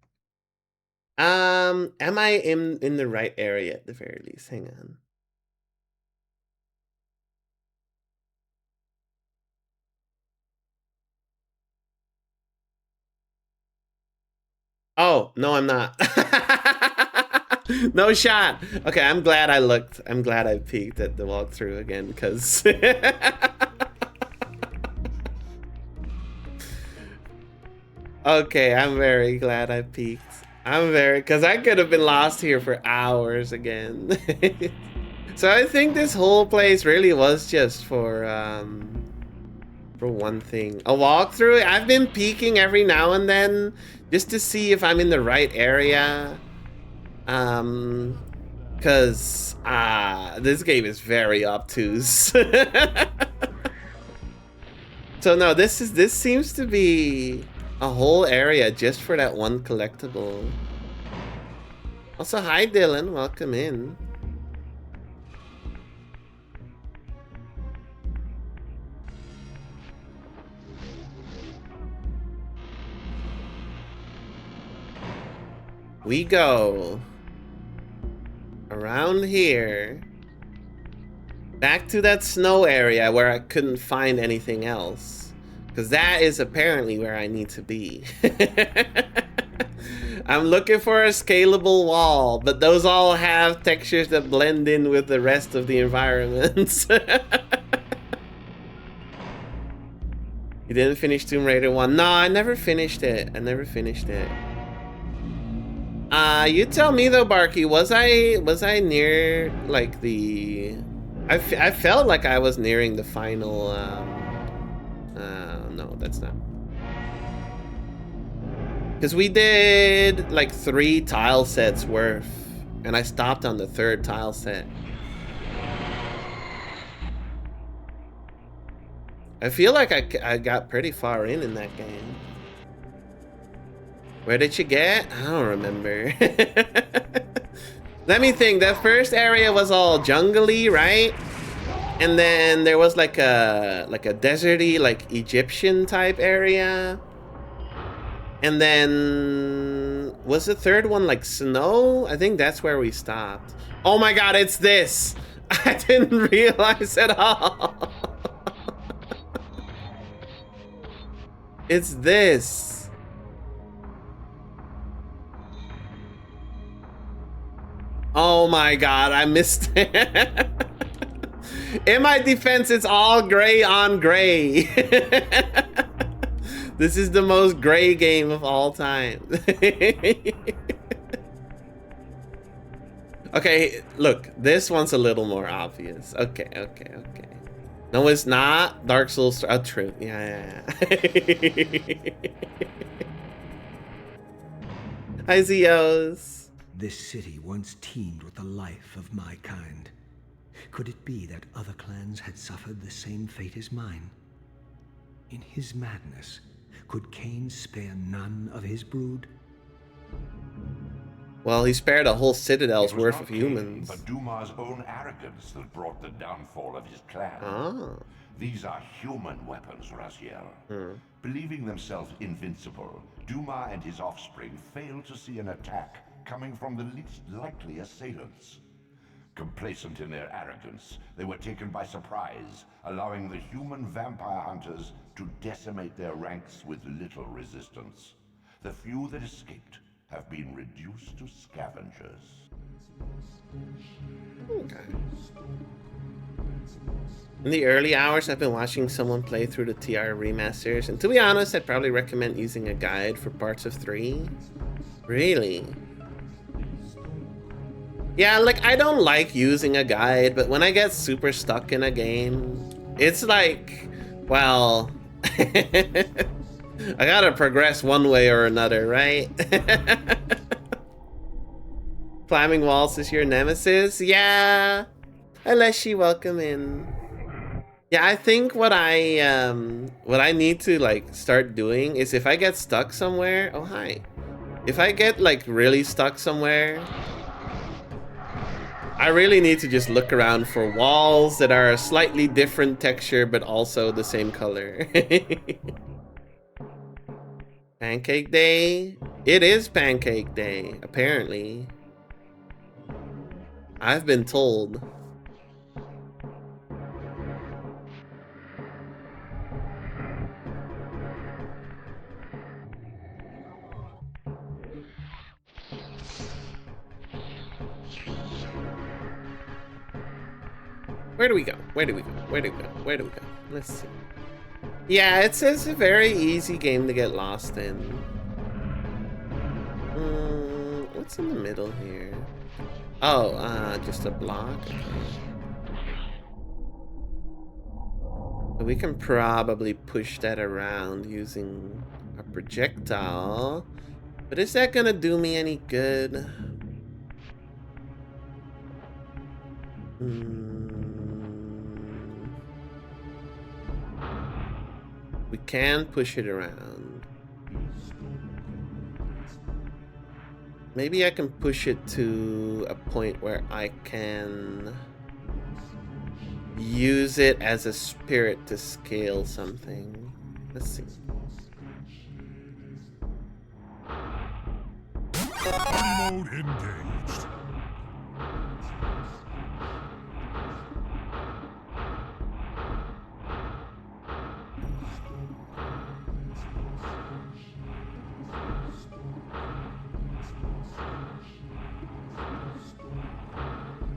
Am I in the right area at the very least? Hang on. Oh, no, I'm not. No shot. Okay, I'm glad I looked. I'm glad I peeked at the walkthrough again, because... Okay, I'm very glad I peeked. Because I could have been lost here for hours again. So I think this whole place really was just for one thing. A walkthrough? I've been peeking every now and then just to see if I'm in the right area. Because this game is very obtuse. So no, this seems to be a whole area just for that one collectible. Also, hi Dylan, welcome in. We go around here back to that snow area where I couldn't find anything else, because that is apparently where I need to be. I'm looking for a scalable wall, but those all have textures that blend in with the rest of the environments. You didn't finish Tomb Raider 1? No, I never finished it. You tell me though, Barky. Was I near like the? I felt like I was nearing the final. No, that's not. Because we did like 3 tile sets worth, and I stopped on the 3rd tile set. I feel like I got pretty far in that game. Where did you get? I don't remember. Let me think. The first area was all jungly, right? And then there was like a deserty, like Egyptian type area. And then was the 3rd one like snow? I think that's where we stopped. Oh my god, it's this! I didn't realize at all. It's this. Oh my god, I missed it. In my defense, it's all gray on gray. This is the most gray game of all time. Okay, look, this one's a little more obvious. Okay. No, it's not. Dark Souls. Oh, true. Yeah. Hi, Zeos. This city once teemed with the life of my kind. Could it be that other clans had suffered the same fate as mine? In his madness, could Cain spare none of his brood? Well, he spared a whole citadel's It was worth not of Cain, humans. but Duma's own arrogance that brought the downfall of his clan. Ah. These are human weapons, Raziel. Believing themselves invincible, Duma and his offspring failed to see an attack coming from the least likely assailants. Complacent in their arrogance, they were taken by surprise, allowing the human vampire hunters to decimate their ranks with little resistance. The few that escaped have been reduced to scavengers. Okay. In the early hours, I've been watching someone play through the TR remasters, and to be honest, I'd probably recommend using a guide for parts of 3. Really? Yeah, like, I don't like using a guide, but when I get super stuck in a game, it's like, well, I gotta progress one way or another, right? Climbing walls is your nemesis? Yeah. Aleshi, welcome in. Yeah, I think what I need to like start doing is if I get stuck somewhere, oh hi. If I get like really stuck somewhere, I really need to just look around for walls that are a slightly different texture but also the same color. Pancake Day? It is Pancake Day, apparently. I've been told. Where do we go? Where do we go? Where do we go? Where do we go? Let's see. Yeah, it's a very easy game to get lost in. What's in the middle here? Oh, just a block? Okay. So we can probably push that around using a projectile. But is that gonna do me any good? We can push it around. Maybe I can push it to a point where I can use it as a spirit to scale something. Let's see. Mode engaged.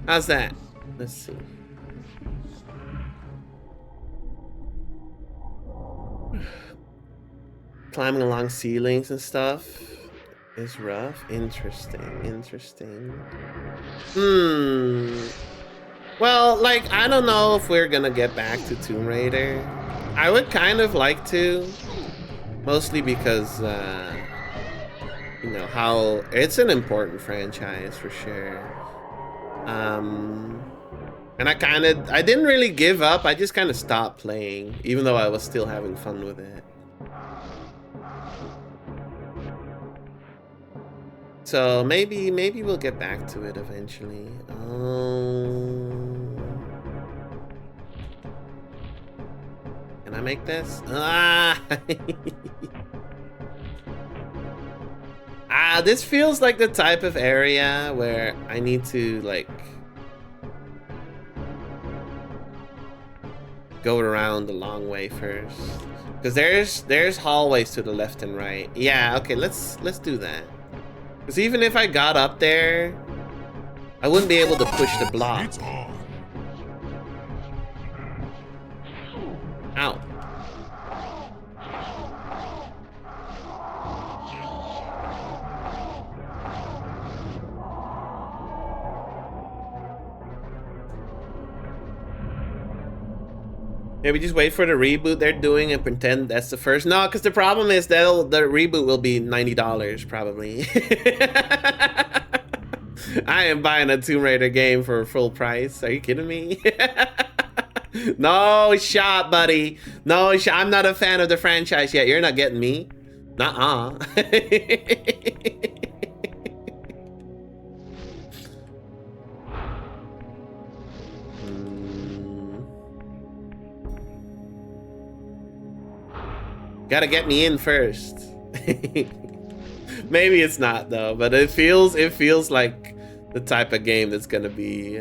How's that? Let's see. Climbing along ceilings and stuff is rough. Interesting. Well, like, I don't know if we're gonna get back to Tomb Raider. I would kind of like to. Mostly because, you know, how it's an important franchise for sure. And I didn't really give up. I just kind of stopped playing, even though I was still having fun with it. So maybe we'll get back to it eventually. Can I make this? This feels like the type of area where I need to like go around the long way first, because there's hallways to the left and right. Yeah, okay, let's do that. Because even if I got up there, I wouldn't be able to push the block. It's on. Ow. Maybe just wait for the reboot they're doing and pretend that's the first. No, because the problem is that the reboot will be $90 probably. I am buying a Tomb Raider game for full price. Are you kidding me? No shot, buddy. No shot. I'm not a fan of the franchise yet. You're not getting me. Nuh-uh. Gotta get me in first. Maybe it's not though, but it feels like the type of game that's gonna be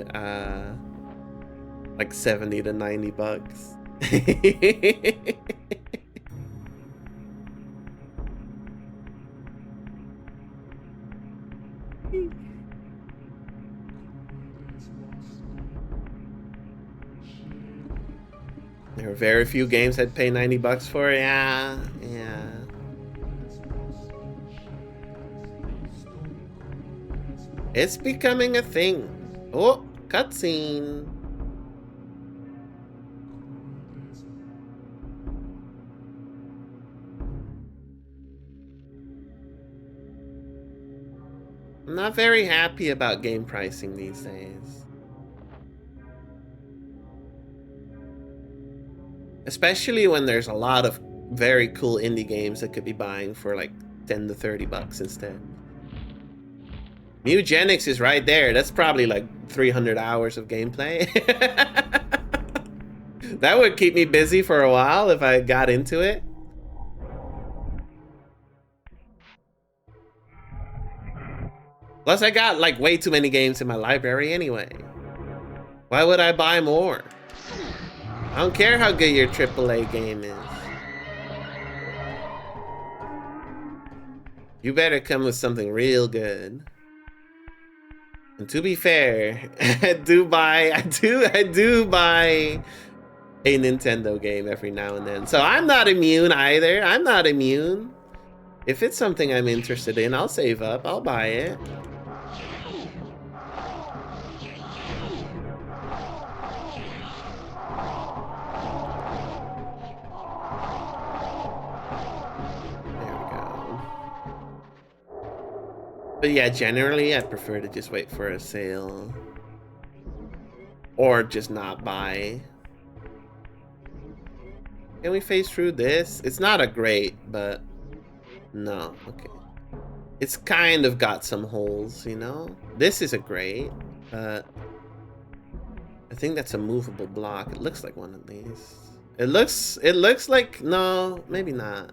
like 70 to 90 bucks. There are very few games I'd pay 90 bucks for. Yeah. It's becoming a thing. Oh, cutscene. I'm not very happy about game pricing these days. Especially when there's a lot of very cool indie games that could be buying for like 10 to 30 bucks instead. Mugenics is right there. That's probably like 300 hours of gameplay. That would keep me busy for a while if I got into it. Plus I got like way too many games in my library anyway. Why would I buy more? I don't care how good your AAA game is. You better come with something real good. And to be fair, I do buy a Nintendo game every now and then. So I'm not immune either. I'm not immune. If it's something I'm interested in, I'll save up. I'll buy it. But yeah, generally I prefer to just wait for a sale. Or just not buy. Can we phase through this? It's not a great, but no, okay. It's kind of got some holes, you know? This is a great, but I think that's a movable block. It looks like one of these. It looks like, no, maybe not.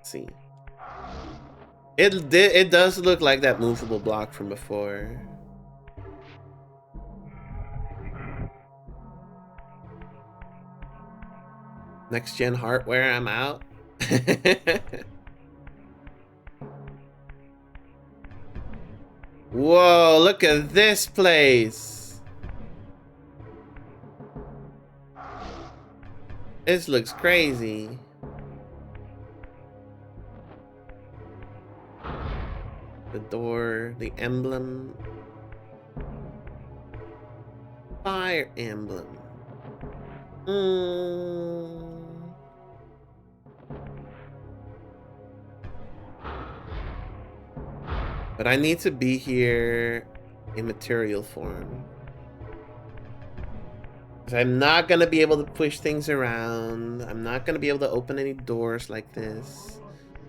See, it does look like that movable block from before. Next gen hardware, I'm out. Whoa, look at this place. This looks crazy. The door, the emblem. Fire emblem. But I need to be here in material form. I'm not gonna be able to push things around. I'm not gonna be able to open any doors like this.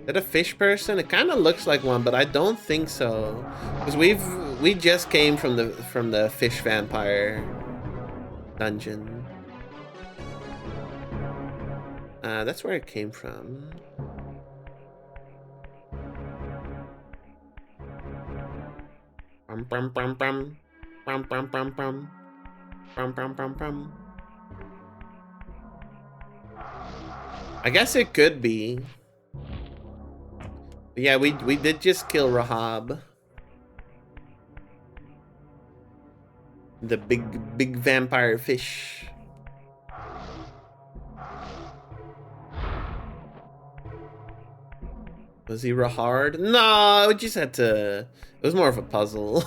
Is that a fish person? It kind of looks like one, but I don't think so. Because we just came from the fish vampire dungeon. That's where it came from. Bum bum bum bum bum bum bum bum bum bum bum bum. I guess it could be. Yeah, we did just kill Rahab. The big vampire fish. Was he Rahard? No, we just had to. It was more of a puzzle.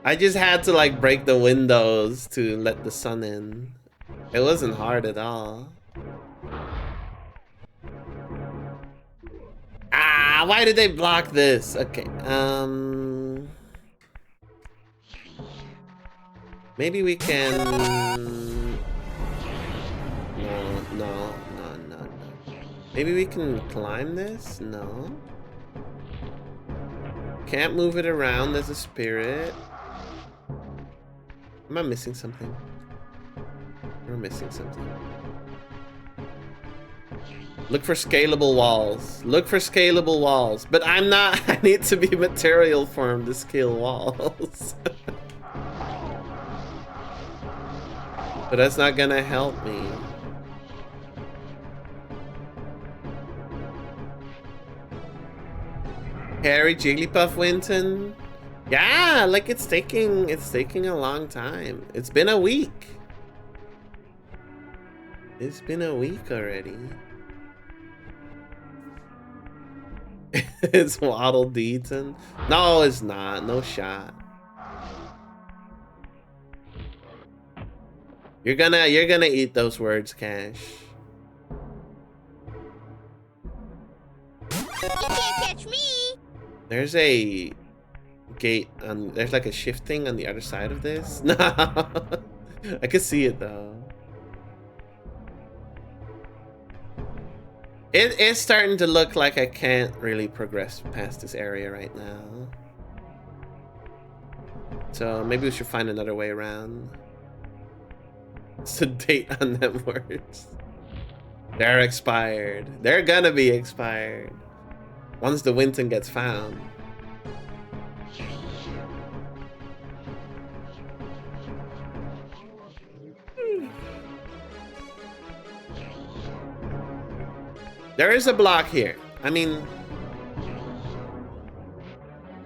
I just had to like break the windows to let the sun in. It wasn't hard at all. Ah, why did they block this? Okay, maybe we can. No. Maybe we can climb this? No. Can't move it around. There's a spirit. Am I missing something? We're missing something. Look for scalable walls. Look for scalable walls. But I'm not. I need to be material form to scale walls. But that's not gonna help me. Harry Jigglypuff Winton? Yeah, like it's taking a long time. It's been a week. It's been a week already. It's Waddle Deaton. No, it's not. No shot. You're gonna eat those words, Cash. You can't catch me. There's a gate on. There's like a shifting on the other side of this. No, I can see it though. It's starting to look like I can't really progress past this area right now. So maybe we should find another way around. What's the date on them words? They're expired. They're gonna be expired. Once the Winton gets found. There is a block here. I mean,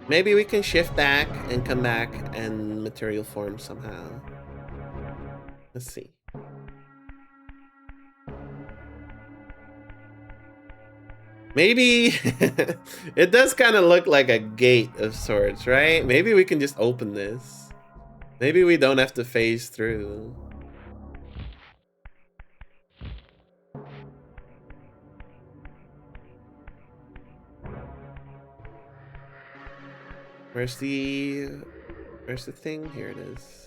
maybe we can shift back and come back and material form somehow. Let's see. Maybe it does kind of look like a gate of sorts, right? Maybe we can just open this. Maybe we don't have to phase through. Where's the thing? Here it is.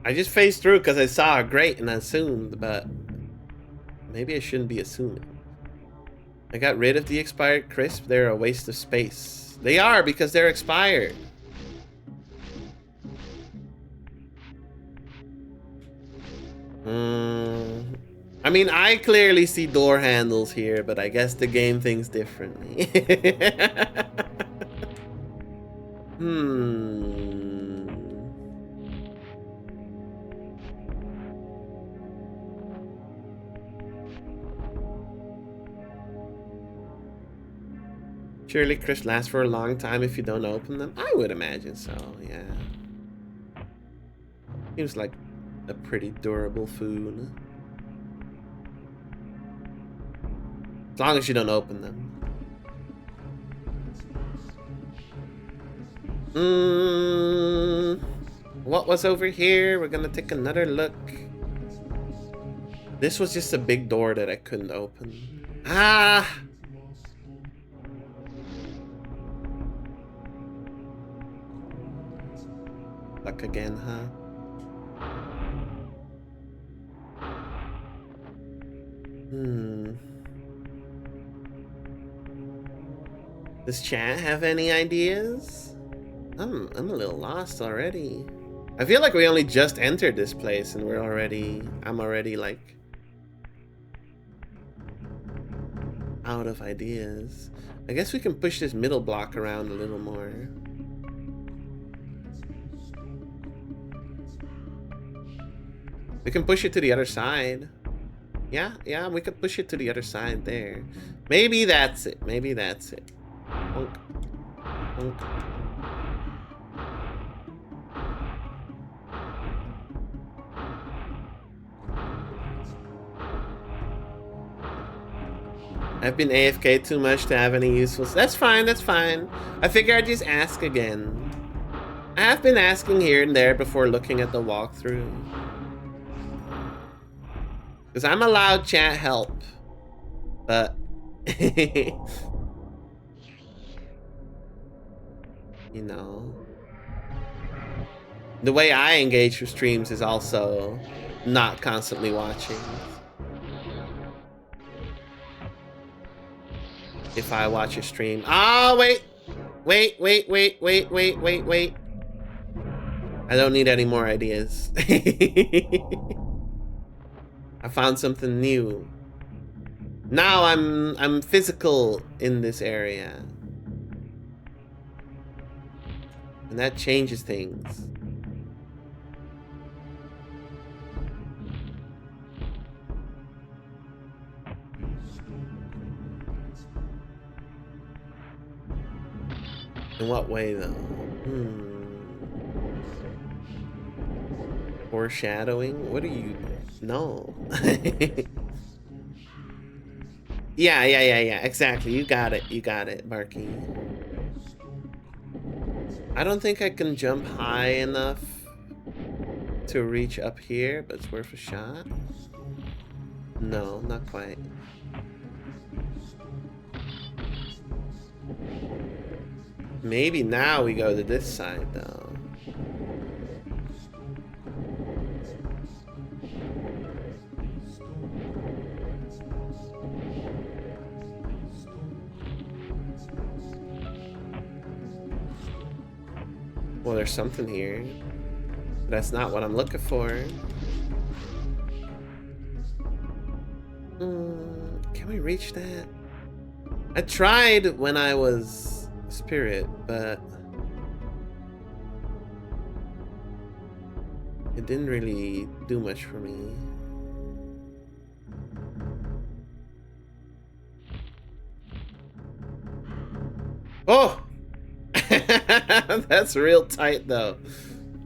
I just phased through because I saw a grate and I assumed, but maybe I shouldn't be assuming. I got rid of the expired crisp. They're a waste of space. They are because they're expired. I mean, I clearly see door handles here, but I guess the game thinks differently. Surely crisps last for a long time if you don't open them? I would imagine so, yeah. Seems like a pretty durable food. As long as you don't open them. What was over here? We're gonna take another look. This was just a big door that I couldn't open. Ah! Luck again, huh? Does chat have any ideas? I'm a little lost already. I feel like we only just entered this place and I'm already like out of ideas. I guess we can push this middle block around a little more. We can push it to the other side. Yeah, we could push it to the other side there. Maybe that's it. Maybe that's it. Bonk. Bonk. I've been AFK too much to have any useful... That's fine, that's fine. I figure I'd just ask again. I have been asking here and there before looking at the walkthrough. Because I'm allowed chat help. But... you know... The way I engage with streams is also not constantly watching. If I watch a stream. Oh, wait. Wait. I don't need any more ideas. I found something new. Now I'm physical in this area. And that changes things. In what way, though? Foreshadowing? What do you know? Yeah. Exactly. You got it, Barky. I don't think I can jump high enough to reach up here, but it's worth a shot. No, not quite. Maybe now we go to this side, though. Well, there's something here. That's not what I'm looking for. Can we reach that? I tried when I was Spirit, but it didn't really do much for me. Oh! That's real tight though.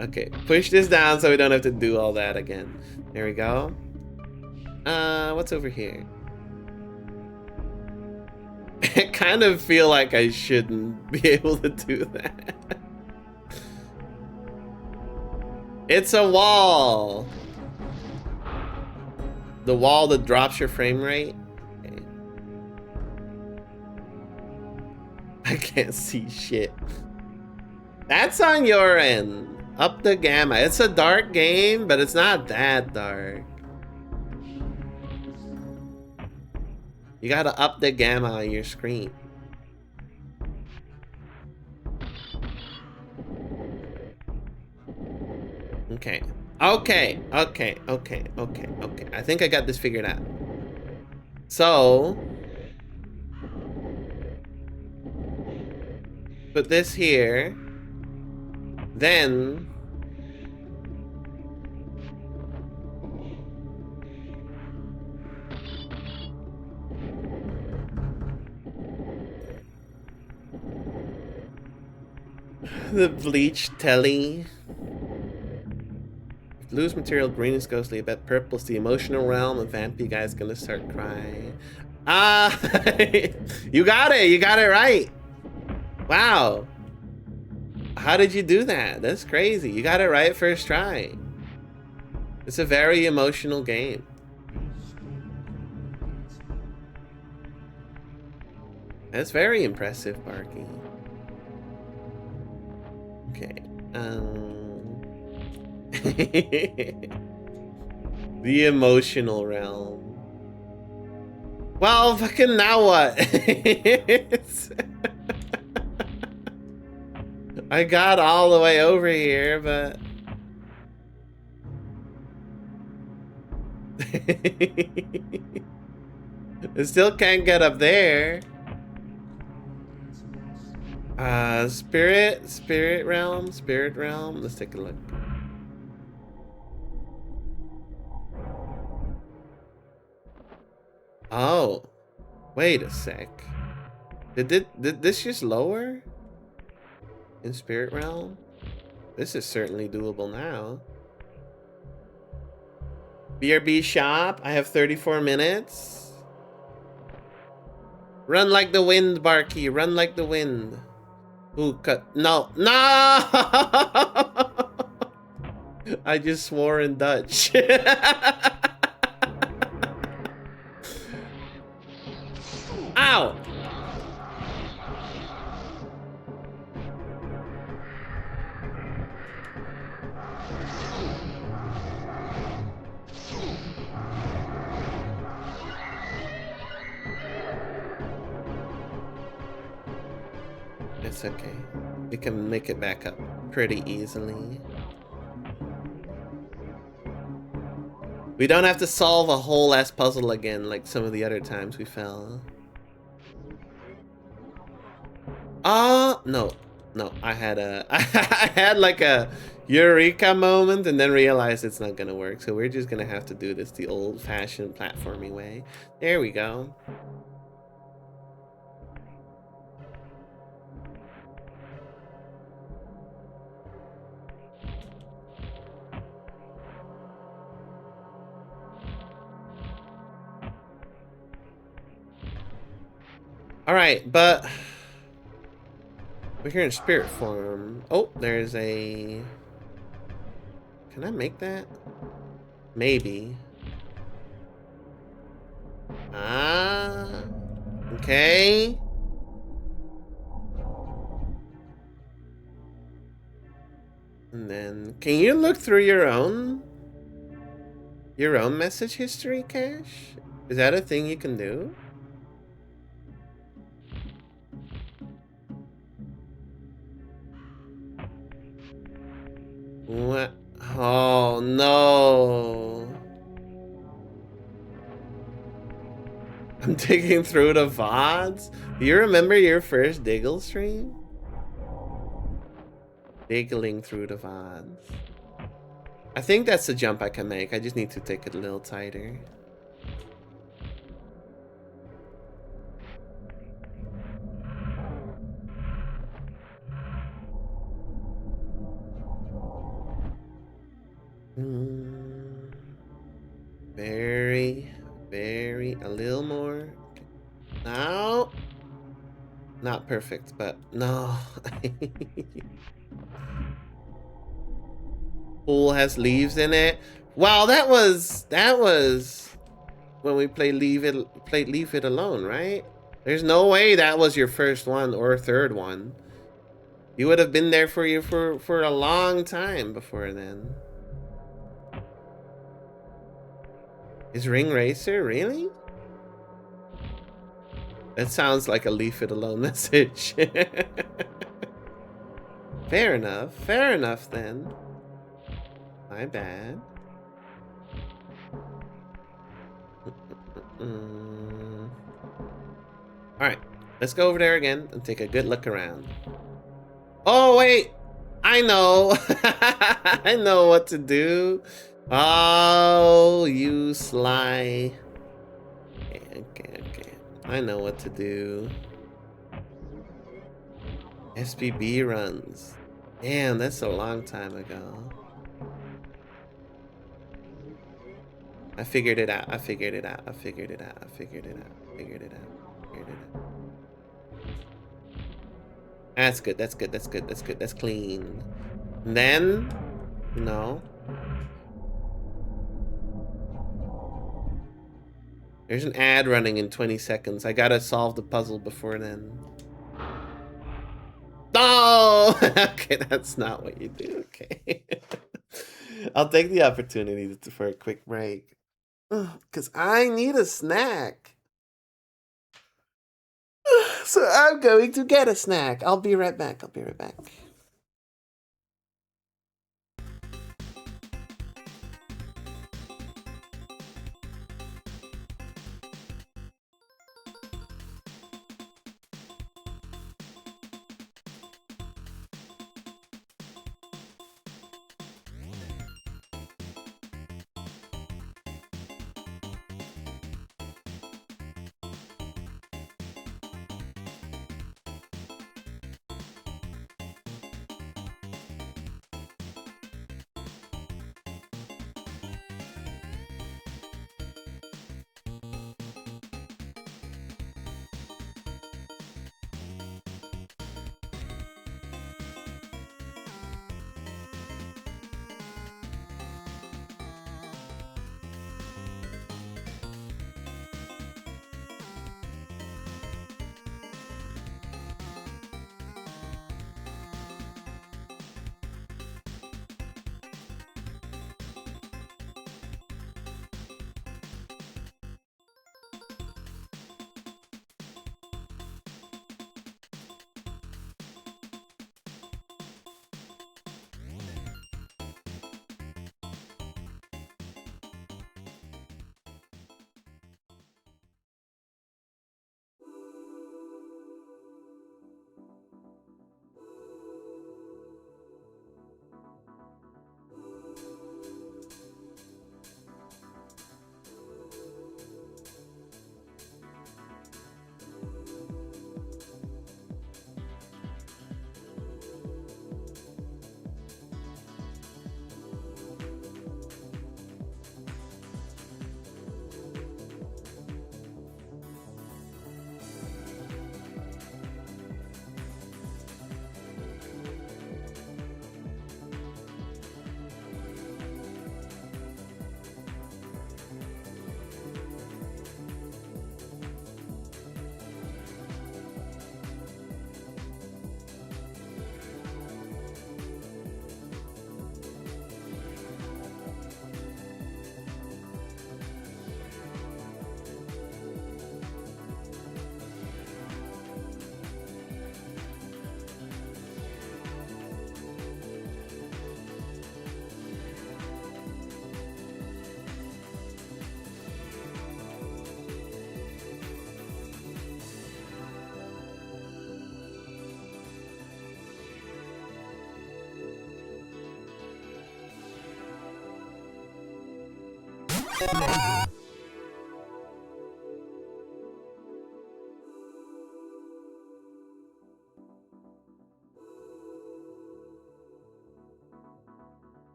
Okay, push this down so we don't have to do all that again. There we go. What's over here? I kind of feel like I shouldn't be able to do that. It's a wall. The wall that drops your frame rate. Okay. I can't see shit. That's on your end. Up the gamma. It's a dark game, but it's not that dark. You gotta up the gamma on your screen. Okay. Okay. I think I got this figured out. So... put this here. Then... the bleach telly. Blue's material, green is ghostly. I bet purple's the emotional realm. A vampy guy's gonna start crying. You got it right. Wow. How did you do that? That's crazy. You got it right first try. It's a very emotional game. That's very impressive, Barky. Okay. The emotional realm. Well, fucking now what? I got all the way over here, but... I still can't get up there. Spirit realm. Let's take a look. Oh, wait a sec. Did this just lower in Spirit Realm? This is certainly doable now. BRB shop. I have 34 minutes. Run like the wind, Barky. Run like the wind. Ooh, cut. No. No! I just swore in Dutch. Ow! It's okay. We can make it back up pretty easily. We don't have to solve a whole ass puzzle again like some of the other times we fell. No. No, I had I had like a eureka moment and then realized it's not gonna work. So we're just gonna have to do this the old-fashioned platforming way. There we go. All right, but we're here in spirit form. Oh, there's a... Can I make that? Maybe. Ah, okay. And then, can you look through your own message history, Cash? Is that a thing you can do? What? Oh no. I'm digging through the VODs. Do you remember your first Diggle stream? Diggling through the VODs. I think that's the jump I can make. I just need to take it a little tighter. Very, a little more. No. Not perfect, but no. Pool has leaves in it. Wow, that was when we played Leave It Alone, right? There's no way that was your first one or third one. You would have been there for a long time before then. Is Ring Racer really? That sounds like a Leave It Alone message. Fair enough then. My bad. Alright, let's go over there again and take a good look around. Oh wait! I know! I know what to do. Oh, you sly. Okay. I know what to do. SPB runs. Damn, that's a long time ago. I figured it out. That's good. That's clean. And then, no. There's an ad running in 20 seconds. I gotta solve the puzzle before then. Oh! Okay, that's not what you do. Okay. I'll take the opportunity for a quick break. Because I need a snack. So I'm going to get a snack. I'll be right back.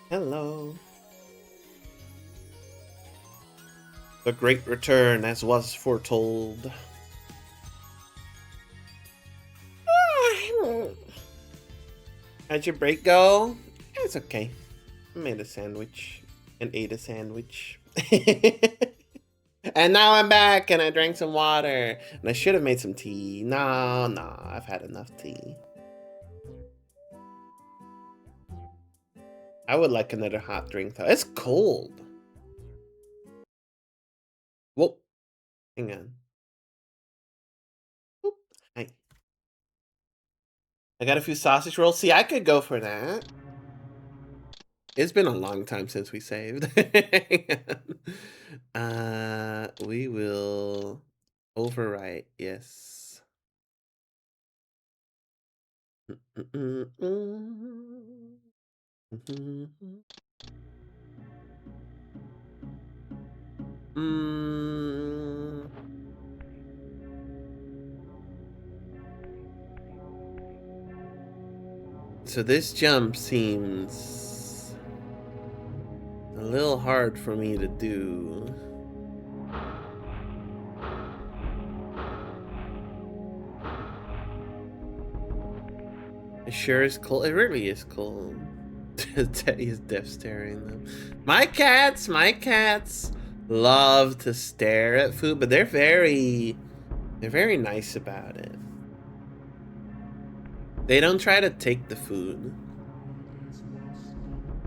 Hello. The great return, as was foretold. How'd your break go? It's okay. I made a sandwich and ate a sandwich. And now I'm back and I drank some water. And I should have made some tea. No, I've had enough tea. I would like another hot drink though. It's cold. Whoa. Hang on. Whoop. Hi. I got a few sausage rolls. See, I could go for that. It's been a long time since we saved. We will overwrite. Yes. So this jump seems a little hard for me to do. It sure is cold. It really is cold. Teddy is deaf staring them. My cats love to stare at food, but they're very nice about it. They don't try to take the food,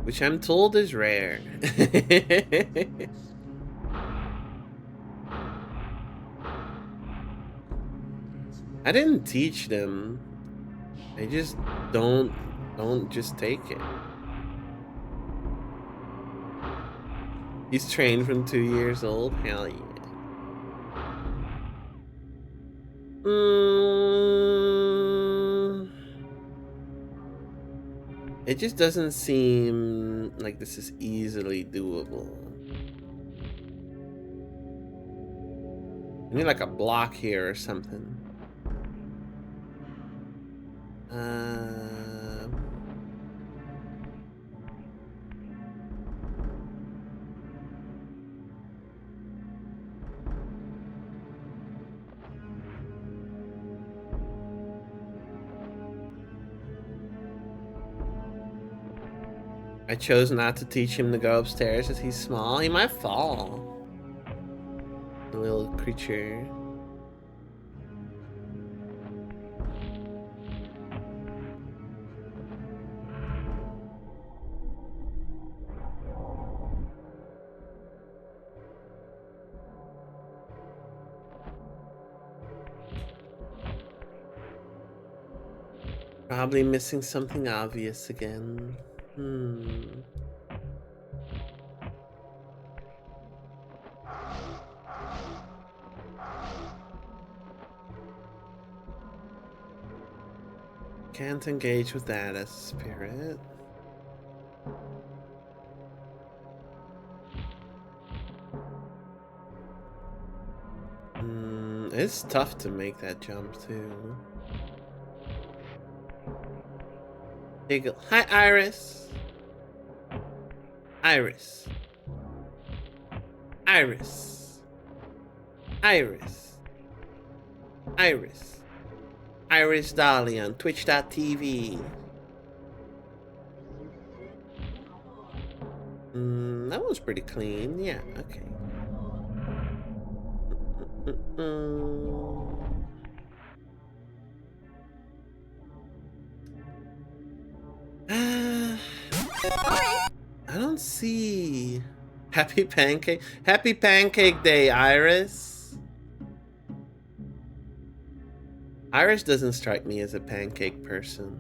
which I'm told is rare. I didn't teach them. They just don't just take it. He's trained from 2 years old. Hell yeah. It just doesn't seem like this is easily doable. I need like a block here or something. I chose not to teach him to go upstairs as he's small. He might fall. The little creature. Probably missing something obvious again. Can't engage with that as a spirit. It's tough to make that jump too. Diggle. Hi, Iris. Iris. Iris. Iris. Iris. Iris Dolly on Twitch.tv. That was pretty clean. Yeah, okay. I don't see. Happy Pancake Day, Iris. Iris doesn't strike me as a pancake person.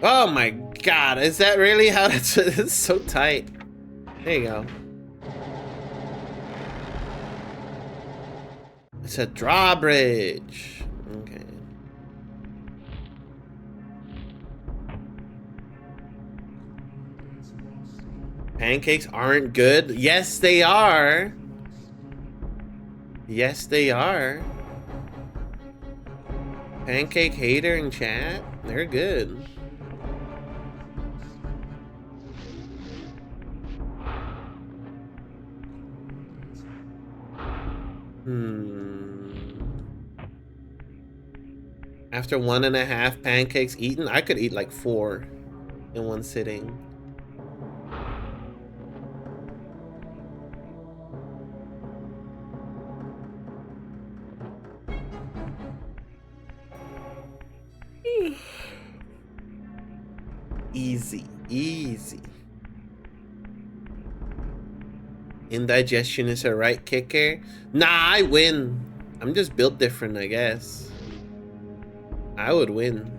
Oh my god, is that really how it's so tight? There you go. It's a drawbridge. Okay. Pancakes aren't good? Yes, they are. Yes, they are. Pancake hater in chat? They're good. After 1.5 pancakes eaten, I could eat like 4 in one sitting. Easy, easy. Indigestion is a right kicker. Nah, I win. I'm just built different, I guess. I would win.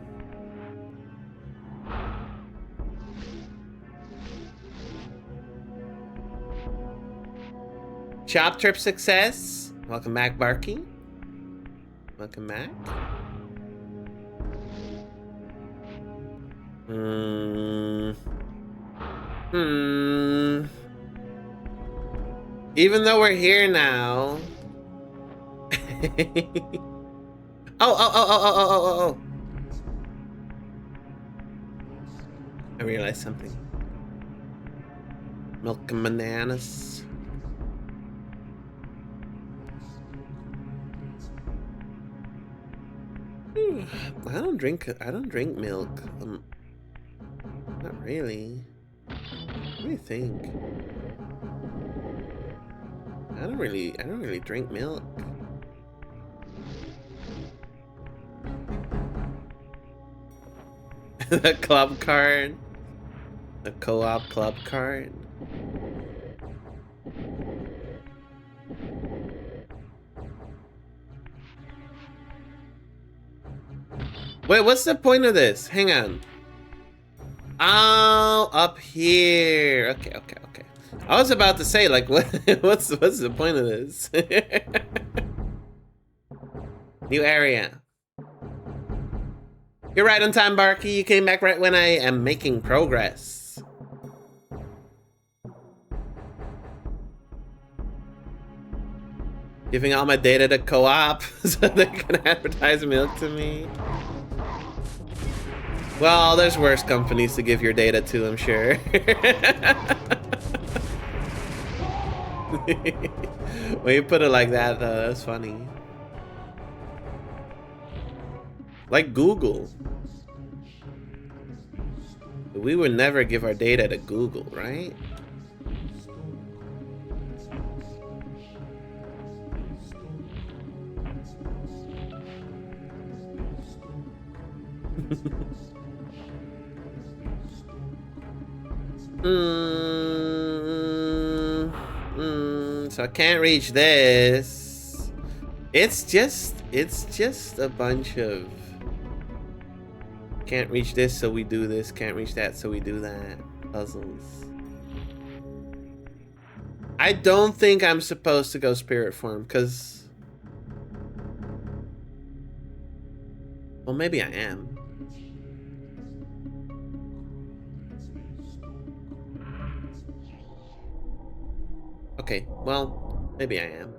Chop trip success. Welcome back, Barky. Welcome back. Even though we're here now. Oh. I realized something. Milk and bananas. I don't drink milk. Not really. What do you think? I don't really drink milk. The club card. The co-op club card. Wait, what's the point of this? Hang on. Oh, up here. Okay. I was about to say, like, what's the point of this? New area. You're right on time, Barky. You came back right when I am making progress. Giving all my data to co-op so they can advertise milk to me. Well, there's worse companies to give your data to, I'm sure. When you put it like that, though, that's funny. Like Google. We would never give our data to Google, right? So I can't reach this. It's just a bunch of can't reach this, so we do this. Can't reach that, so we do that. Puzzles. I don't think I'm supposed to go spirit form, because... Well, maybe I am. Okay, well, maybe I am.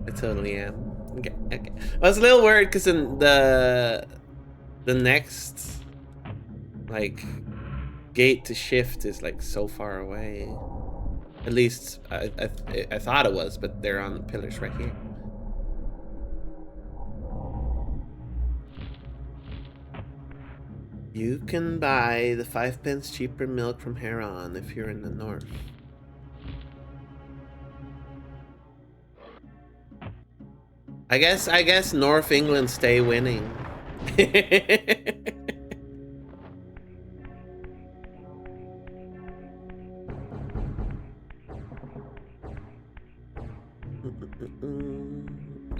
I totally am. Okay. I was a little worried because in the next like gate to shift is like so far away. At least I thought it was, but they're on the pillars right here. You can buy the 5 pence cheaper milk from here on if you're in the north. I guess North England stay winning.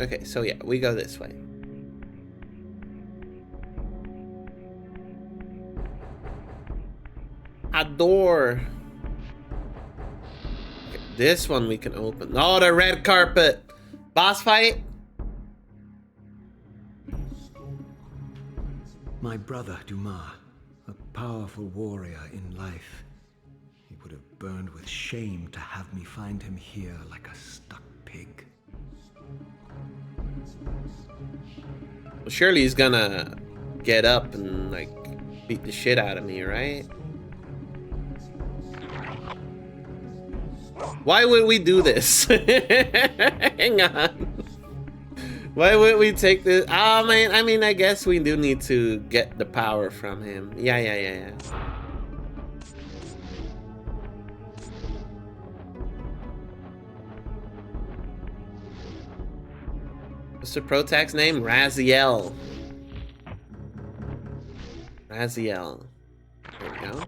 Okay, so yeah, we go this way. A door. Okay, this one we can open. Oh, the red carpet. Boss fight. My brother, Dumas, a powerful warrior in life. He would have burned with shame to have me find him here like a stuck pig. Well, surely he's gonna get up and, like, beat the shit out of me, right? Why would we do this? Hang on. Why would we take this? Oh, man, I mean, I guess we do need to get the power from him. Yeah. What's the Protag's name? Raziel. Raziel. There we go.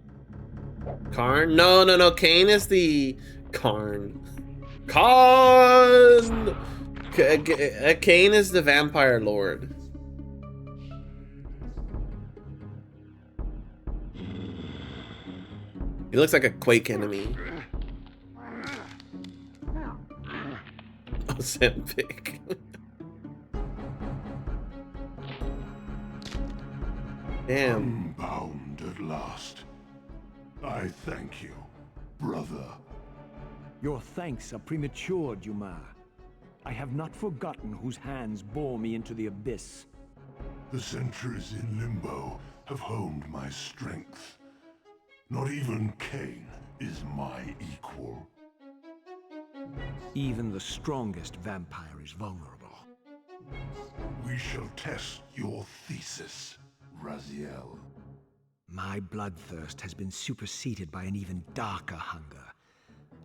Karn? No. Cain is the... Karn. Cain is the vampire lord. He looks like a Quake enemy. Ozempic. Damn. Unbound at last. I thank you, brother. Your thanks are premature, Dumas. I have not forgotten whose hands bore me into the abyss. The centuries in Limbo have honed my strength. Not even Cain is my equal. Even the strongest vampire is vulnerable. We shall test your thesis, Raziel. My bloodthirst has been superseded by an even darker hunger.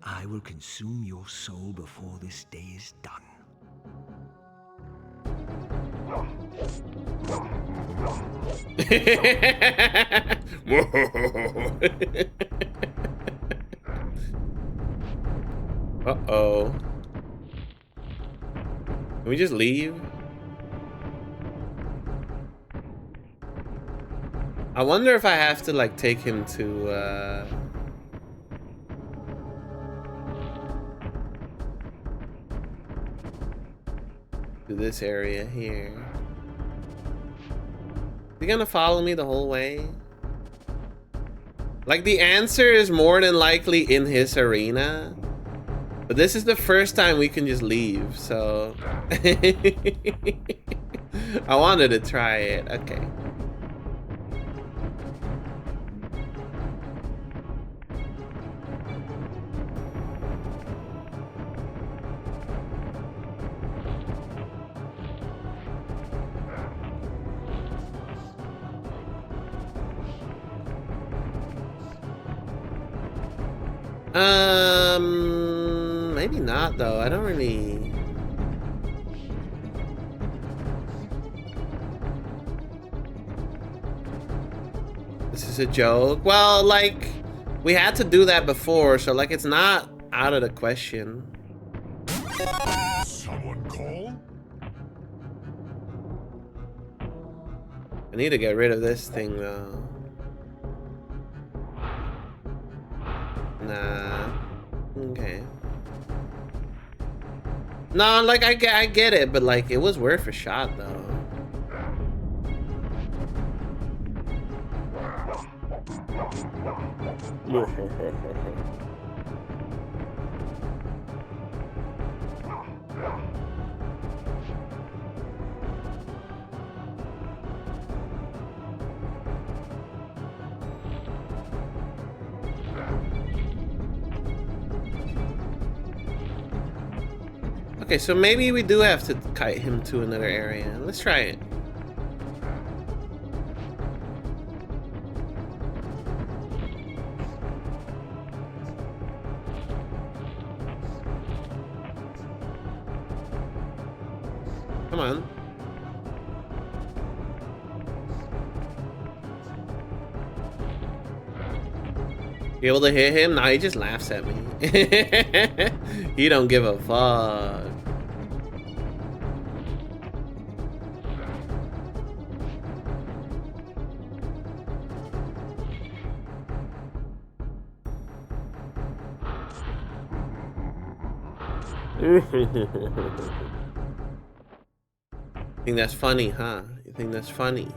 I will consume your soul before this day is done. Uh-oh. Can we just leave? I wonder if I have to like take him to this area here. Is he gonna follow me the whole way? Like, the answer is more than likely in his arena. But this is the first time we can just leave, so... I wanted to try it. Okay. Maybe not though. I don't really. This is a joke. Well, like, we had to do that before, so like it's not out of the question. Someone call? I need to get rid of this thing though. Nah. Okay. No, like I get it, but like it was worth a shot though. Okay, so maybe we do have to kite him to another area. Let's try it. Come on. You able to hit him? Nah, he just laughs at me. He don't give a fuck. Think that's funny, huh? You think that's funny?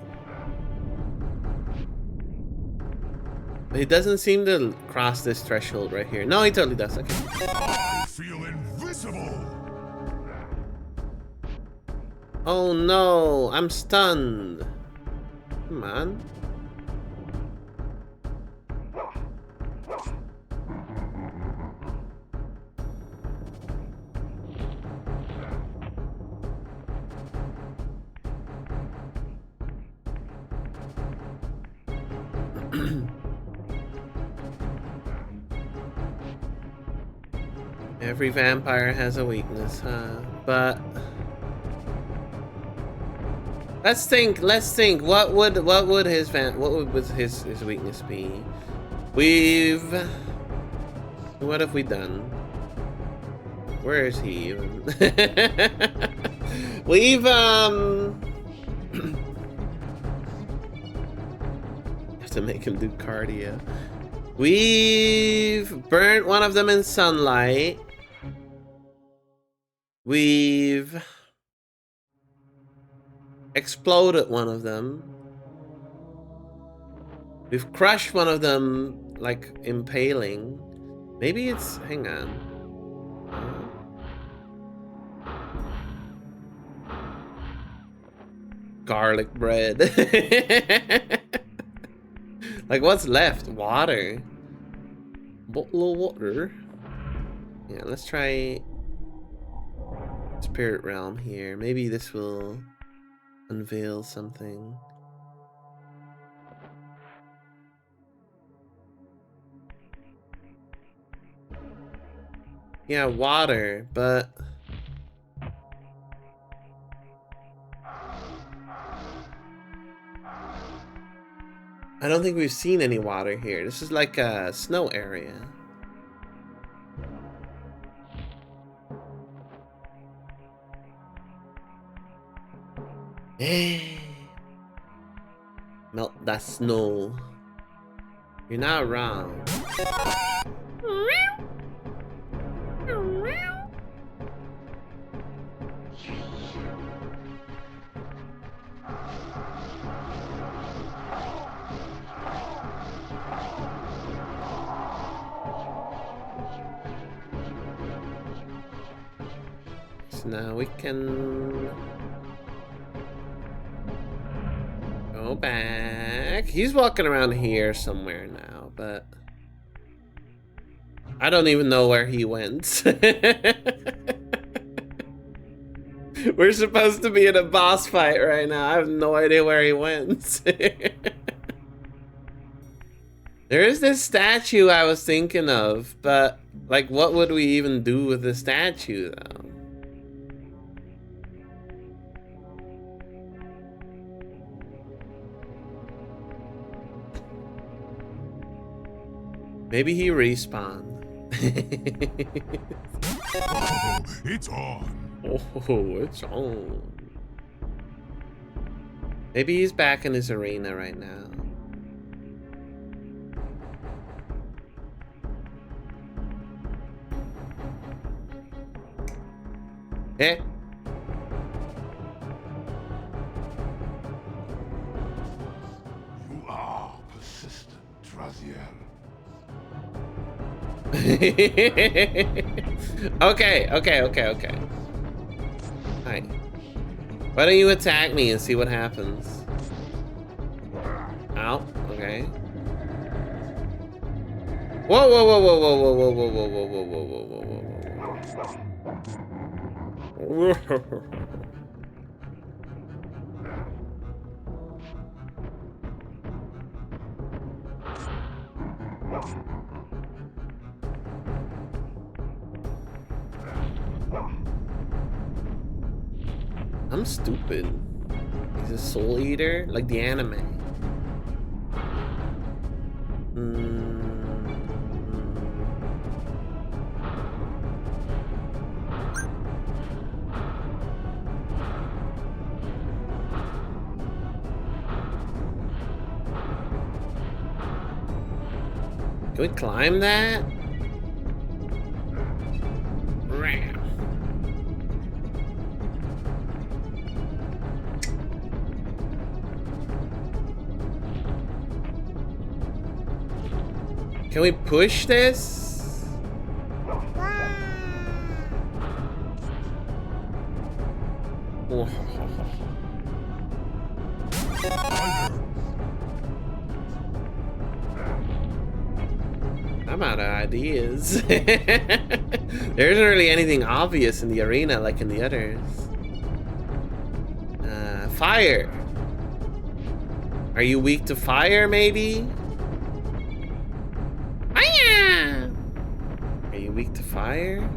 But he doesn't seem to cross this threshold right here. No, he totally does. Okay. I feel invisible. Oh no, I'm stunned. Come on. Every vampire has a weakness, huh? But let's think. What would his weakness be? What have we done? Where is he even? We've have to make him do cardio. We've burnt one of them in sunlight. We've exploded one of them. We've crushed one of them, like impaling. Maybe it's, hang on. Garlic bread. Like, what's left? Water. Bottle of water. Yeah, let's try Spirit Realm here. Maybe this will unveil something. Yeah, water, but I don't think we've seen any water here. This is like a snow area. Melt that snow. You're not wrong. So now we can go back. He's walking around here somewhere now, but I don't even know where he went. We're supposed to be in a boss fight right now. I have no idea where he went. There is this statue I was thinking of, but like, what would we even do with the statue though? Maybe he respawned. Oh, it's on. Oh, it's on. Maybe he's back in his arena right now. Eh? You are persistent, Traziel. Okay. Hi. Why don't you attack me and see what happens? Ow. Okay. Whoa, whoa, whoa, whoa, whoa, whoa, whoa, whoa, whoa, whoa, whoa, whoa, whoa, whoa, whoa. I'm stupid. He's a soul eater, like the anime. Can we climb that? Ram. Can we push this? Oh. I'm out of ideas. There isn't really anything obvious in the arena like in the others. Fire. Are you weak to fire, maybe? Fire! Are you weak to fire?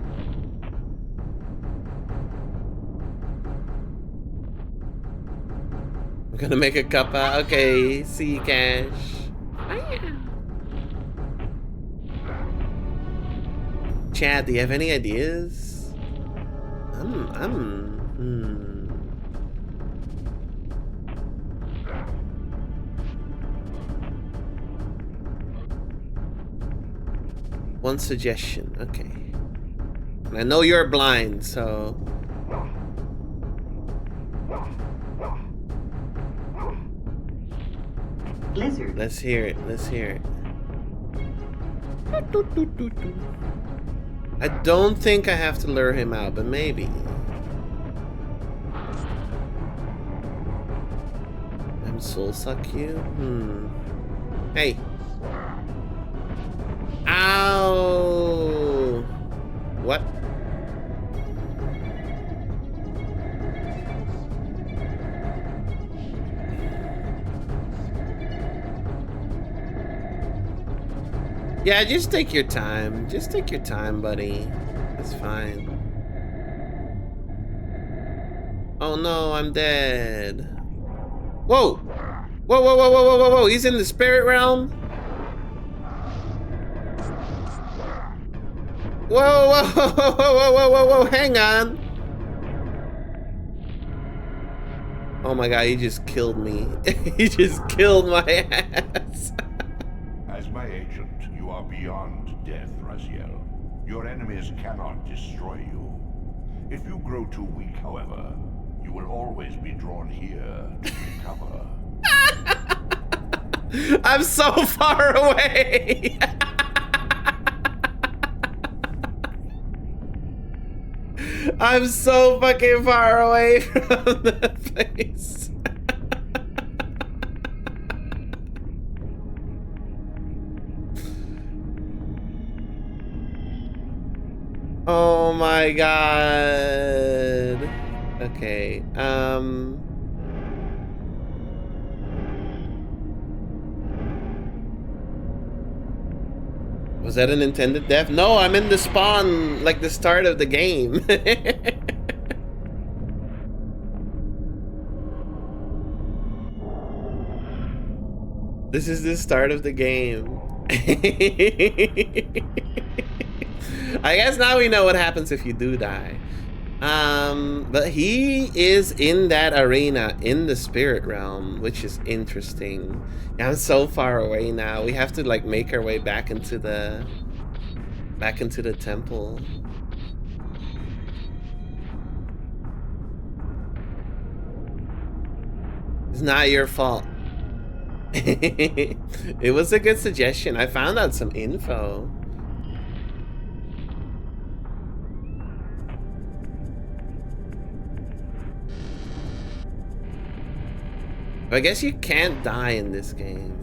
I'm gonna make a cuppa. Okay, see you, Cash. Fire. Chad, do you have any ideas? One suggestion, okay. And I know you're blind, so... Lizard. Let's hear it, let's hear it. I don't think I have to lure him out, but maybe. I'm soul suck you? Hey. Ow! What? Yeah, just take your time. Just take your time, buddy. It's fine. Oh no, I'm dead. Whoa! Whoa, whoa, whoa, whoa, whoa, whoa, whoa. He's in the spirit realm? Whoa, whoa, whoa, whoa, whoa, whoa, whoa, whoa, hang on. Oh my god, he just killed me. He just killed my ass. As my agent, you are beyond death, Raziel. Your enemies cannot destroy you. If you grow too weak, however, you will always be drawn here to recover. I'm so far away. I'm so fucking far away from the place. Oh my god. Okay, was that an intended death? No, I'm in the spawn, like the start of the game. This is the start of the game. I guess now we know what happens if you do die. But he is in that arena in the spirit realm, which is interesting. Yeah, I'm so far away now. We have to like make our way back into the temple. It's not your fault. It was a good suggestion. I found out some info. I guess you can't die in this game.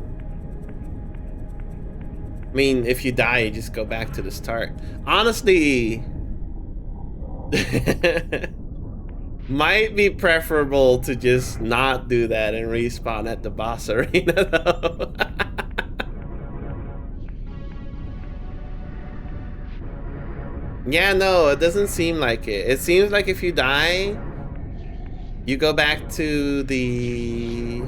I mean, if you die, you just go back to the start. Honestly, might be preferable to just not do that and respawn at the boss arena, though. Yeah, no, it doesn't seem like it. It seems like if you die, you go back to the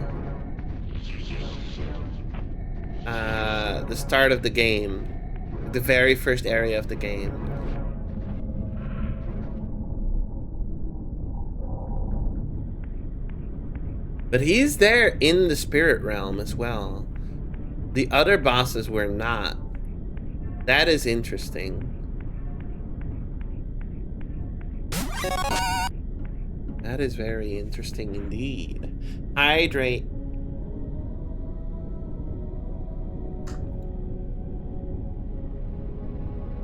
start of the game, the very first area of the game. But he's there in the spirit realm as well. The other bosses were not. That is interesting. That is very interesting indeed. Hydrate.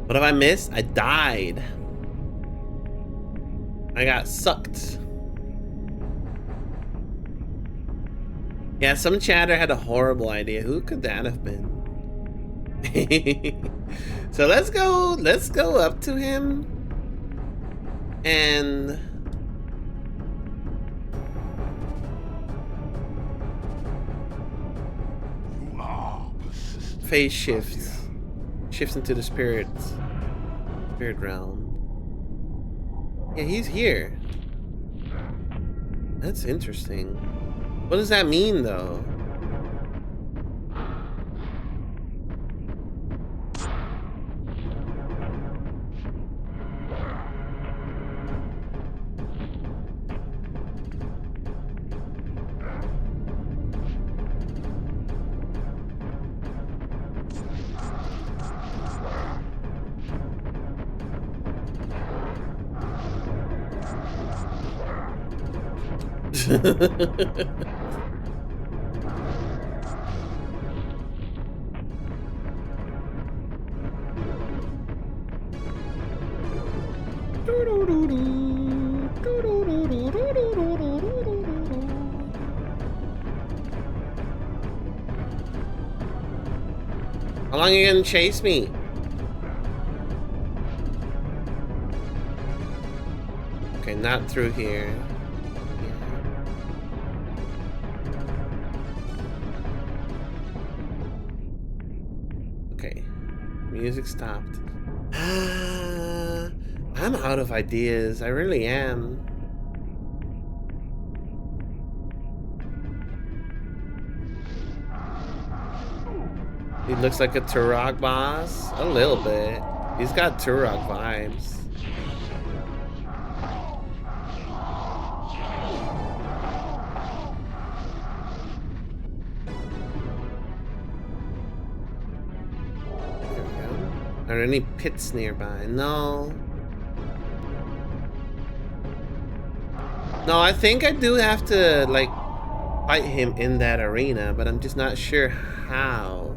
What have I missed? I died. I got sucked. Yeah, some chatter had a horrible idea. Who could that have been? So let's go up to him and phase shifts into the spirit realm. Yeah, he's here. That's interesting. What does that mean, though? How long are you gonna chase me? Okay, not through here. Okay, music stopped. I'm out of ideas. I really am. He looks like a Turok boss. A little bit. He's got Turok vibes. Are there any pits nearby? No. No, I think I do have to, like, fight him in that arena, but I'm just not sure how.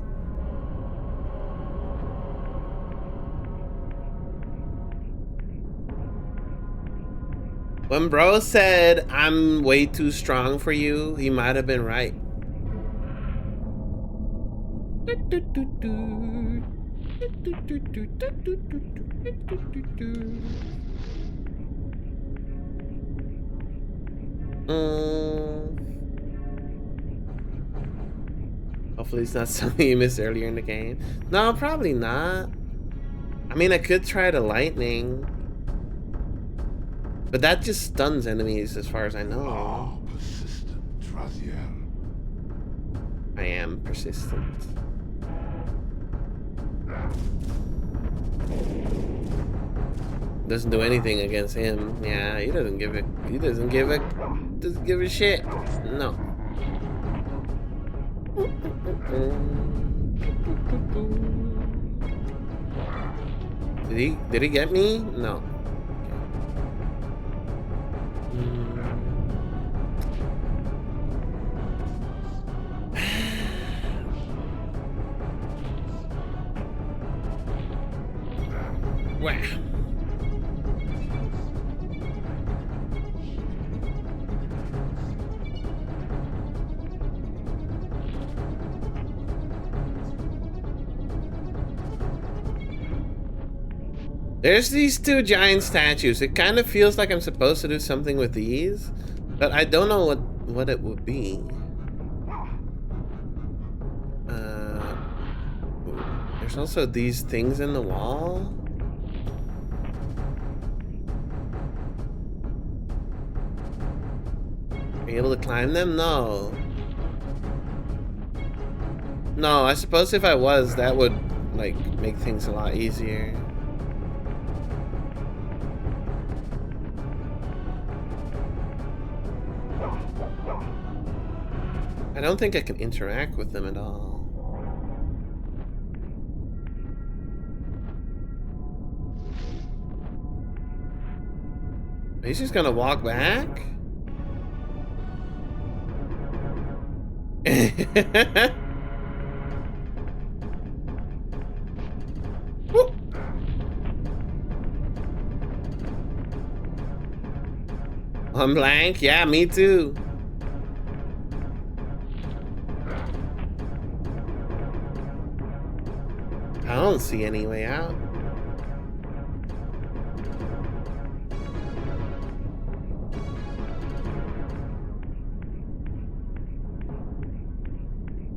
When bro said, I'm way too strong for you, he might have been right. Hopefully it's not something you missed earlier in the game. No, probably not. I mean, I could try the lightning. But that just stuns enemies as far as I know. Persistent, Raziel. I am persistent. Doesn't do anything against him. Yeah, he doesn't give a shit. No. Did he get me? No. Wow. There's these two giant statues. It kind of feels like I'm supposed to do something with these, but I don't know what it would be. There's also these things in the wall. Are you able to climb them? No. No, I suppose if I was, that would, like, make things a lot easier. I don't think I can interact with them at all. He's just gonna walk back? I'm blank? Yeah, me too. I don't see any way out.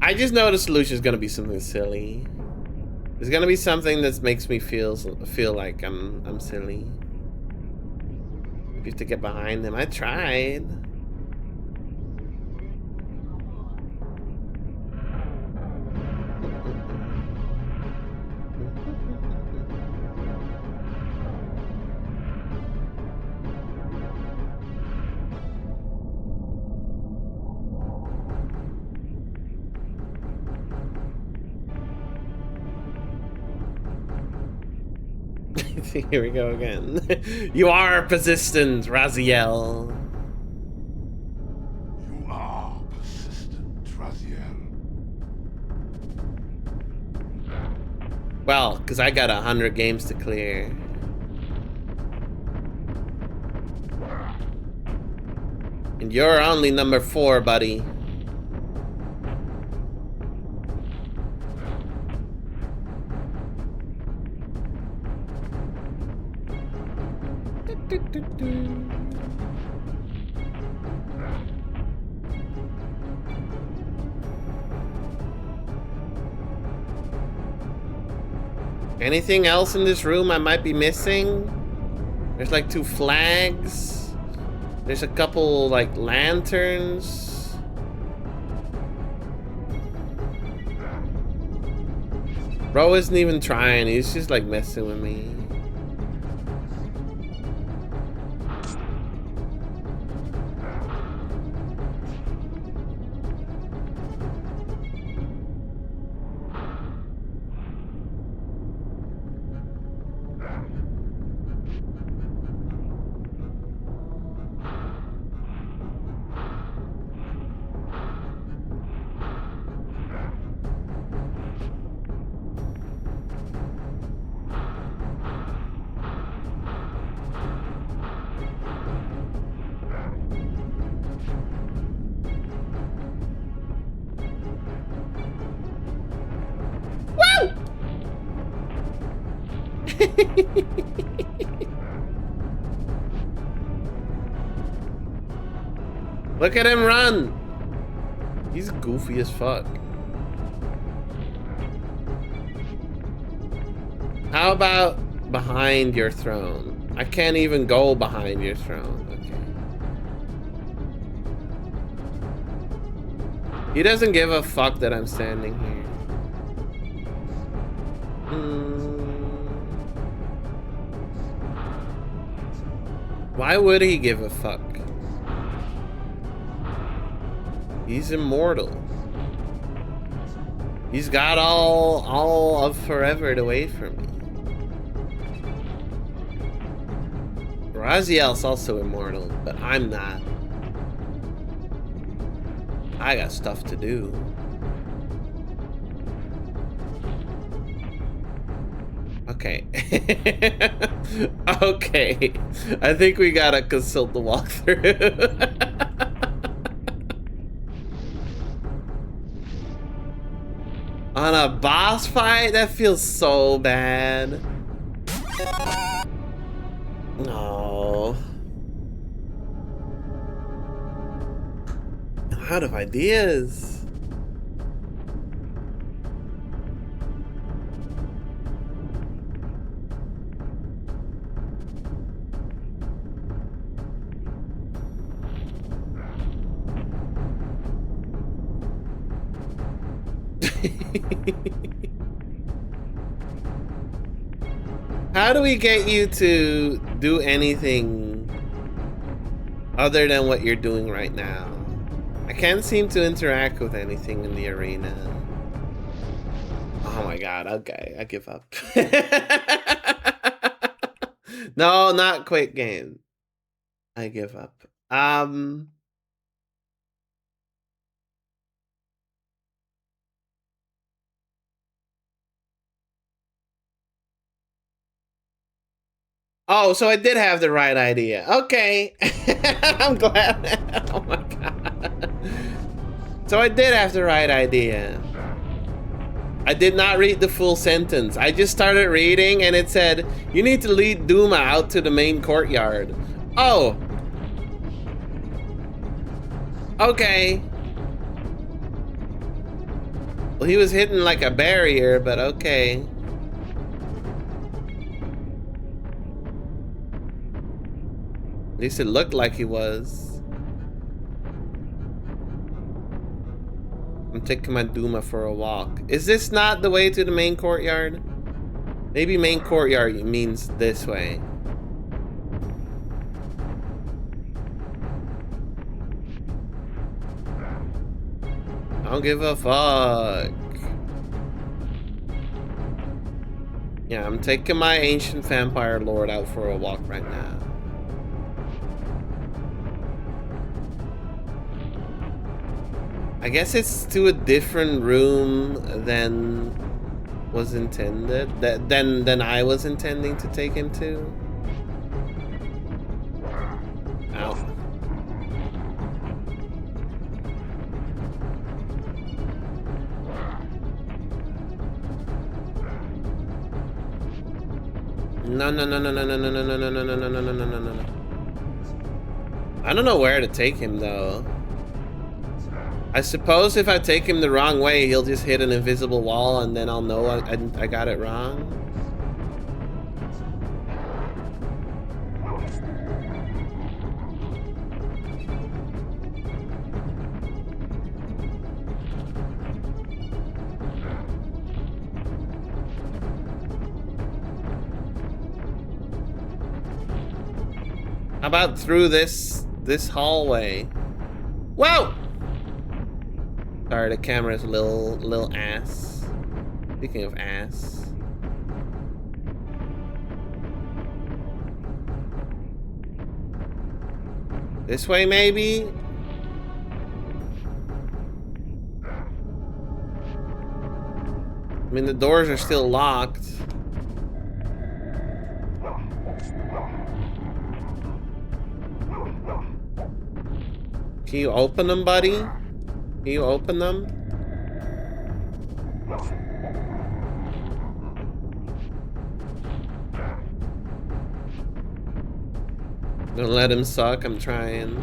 I just know the solution is gonna be something silly. There's gonna be something that makes me feel like I'm silly. You have to get behind them. I tried. Here we go again. You are persistent, Raziel. You are persistent, Raziel. Well, because I got 100 games to clear. And you're only number 4, buddy. Anything else in this room I might be missing? There's like 2 flags. There's a couple like lanterns. Bro isn't even trying. He's just like messing with me. Look at him run! He's goofy as fuck. How about behind your throne? I can't even go behind your throne. Okay. He doesn't give a fuck that I'm standing here. Why would he give a fuck? He's immortal. He's got all of forever to wait for me. Raziel's also immortal, but I'm not. I got stuff to do. Okay. Okay. I think we gotta consult the walkthrough. On a boss fight? That feels so bad. No. I'm out of ideas. How do we get you to do anything other than what you're doing right now? I can't seem to interact with anything in the arena. Oh my god, okay, I give up. No, not quit game. I give up. Oh, so I did have the right idea. Okay. I'm glad. Oh my god. So I did have the right idea. I did not read the full sentence. I just started reading and it said, you need to lead Duma out to the main courtyard. Oh. Okay. Well, he was hitting like a barrier, but okay. At least it looked like he was. I'm taking my Duma for a walk. Is this not the way to the main courtyard? Maybe main courtyard means this way. I don't give a fuck. Yeah, I'm taking my ancient vampire lord out for a walk right now. I guess it's to a different room than was intended. Than I was intending to take him to. Ow. No. I don't know where to take him though. I suppose if I take him the wrong way, he'll just hit an invisible wall and then I'll know I got it wrong. How about through this hallway? Whoa! Sorry, the camera's a little ass. Speaking of ass. This way, maybe? I mean, the doors are still locked. Can you open them, buddy? Can you open them? Don't let him suck, I'm trying.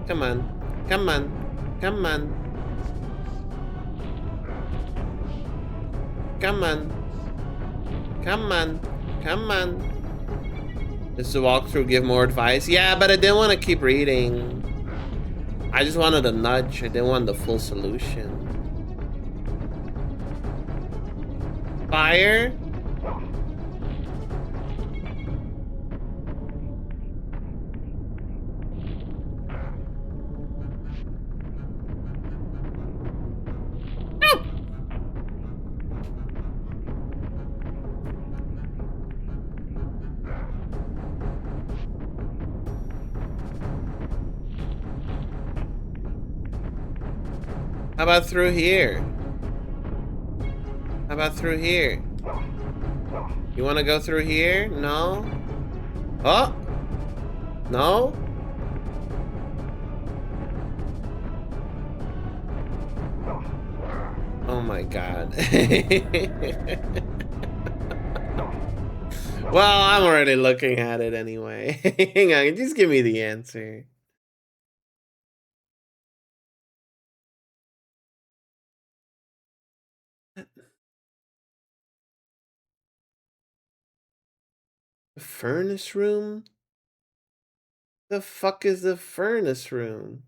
Come on, come on, come on. Come on. Come on. Come on. Just to walk through, give more advice. Yeah, but I didn't want to keep reading. I just wanted a nudge. I didn't want the full solution. Fire? How about through here? How about through here? You want to go through here? No? Oh? No? Oh my god. Well, I'm already looking at it anyway. Hang on, just give me the answer. The furnace room? The fuck is the furnace room?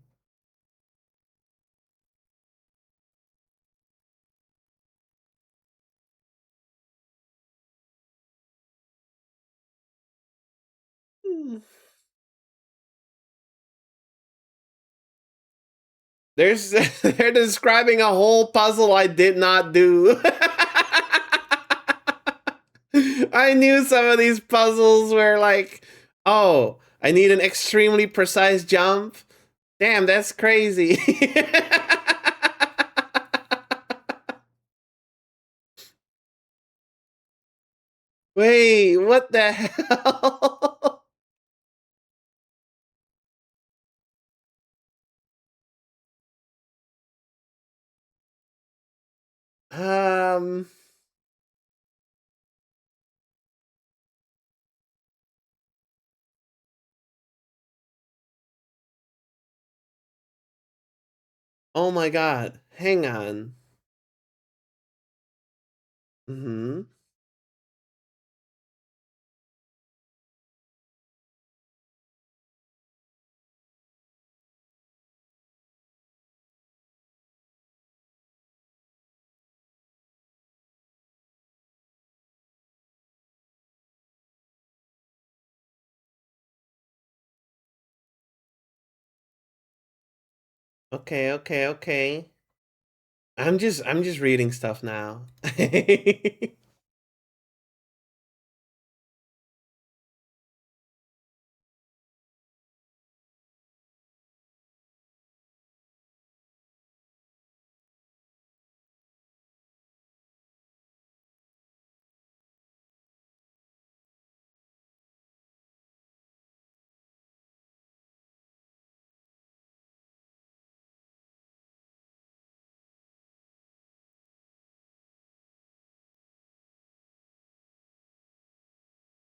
There's they're describing a whole puzzle I did not do. I knew some of these puzzles were like, oh, I need an extremely precise jump. Damn, that's crazy. Wait, what the hell? Oh my god, hang on. Mm-hmm. Okay, okay, okay. I'm just reading stuff now.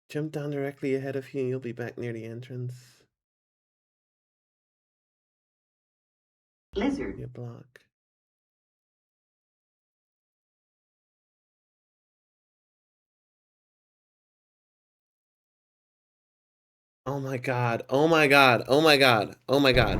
Jump down directly ahead of you and you'll be back near the entrance. Lizard. You block. Oh my god. Oh my god. Oh my god. Oh my god.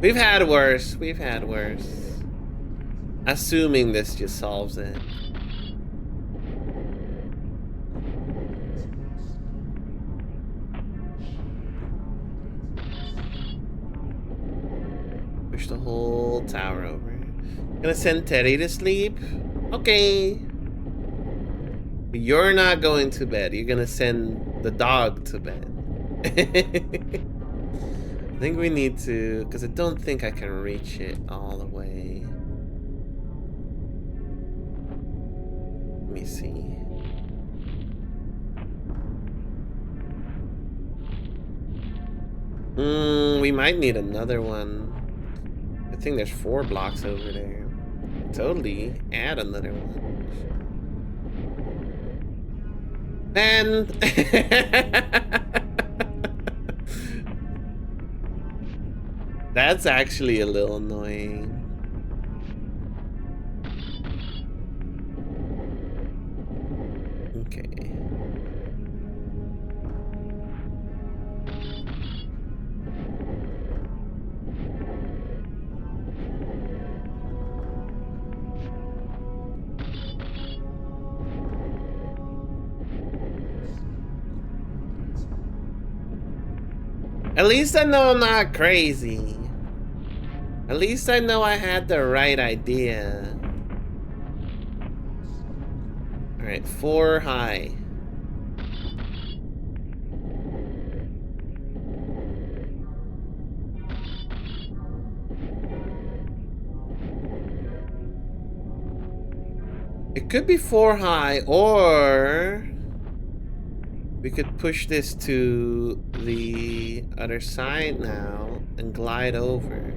We've had worse. We've had worse. Assuming this just solves it. Push the whole tower over. Gonna send Teddy to sleep? Okay. You're not going to bed. You're gonna send the dog to bed. I think we need to, because I don't think I can reach it all the way. Let me see. We might need another one. I think there's 4 blocks over there. Totally add another one. And that's actually a little annoying. Okay. At least I know I'm not crazy. At least I know I had the right idea. Alright, 4 high. It could be 4 high, or we could push this to the other side now and glide over.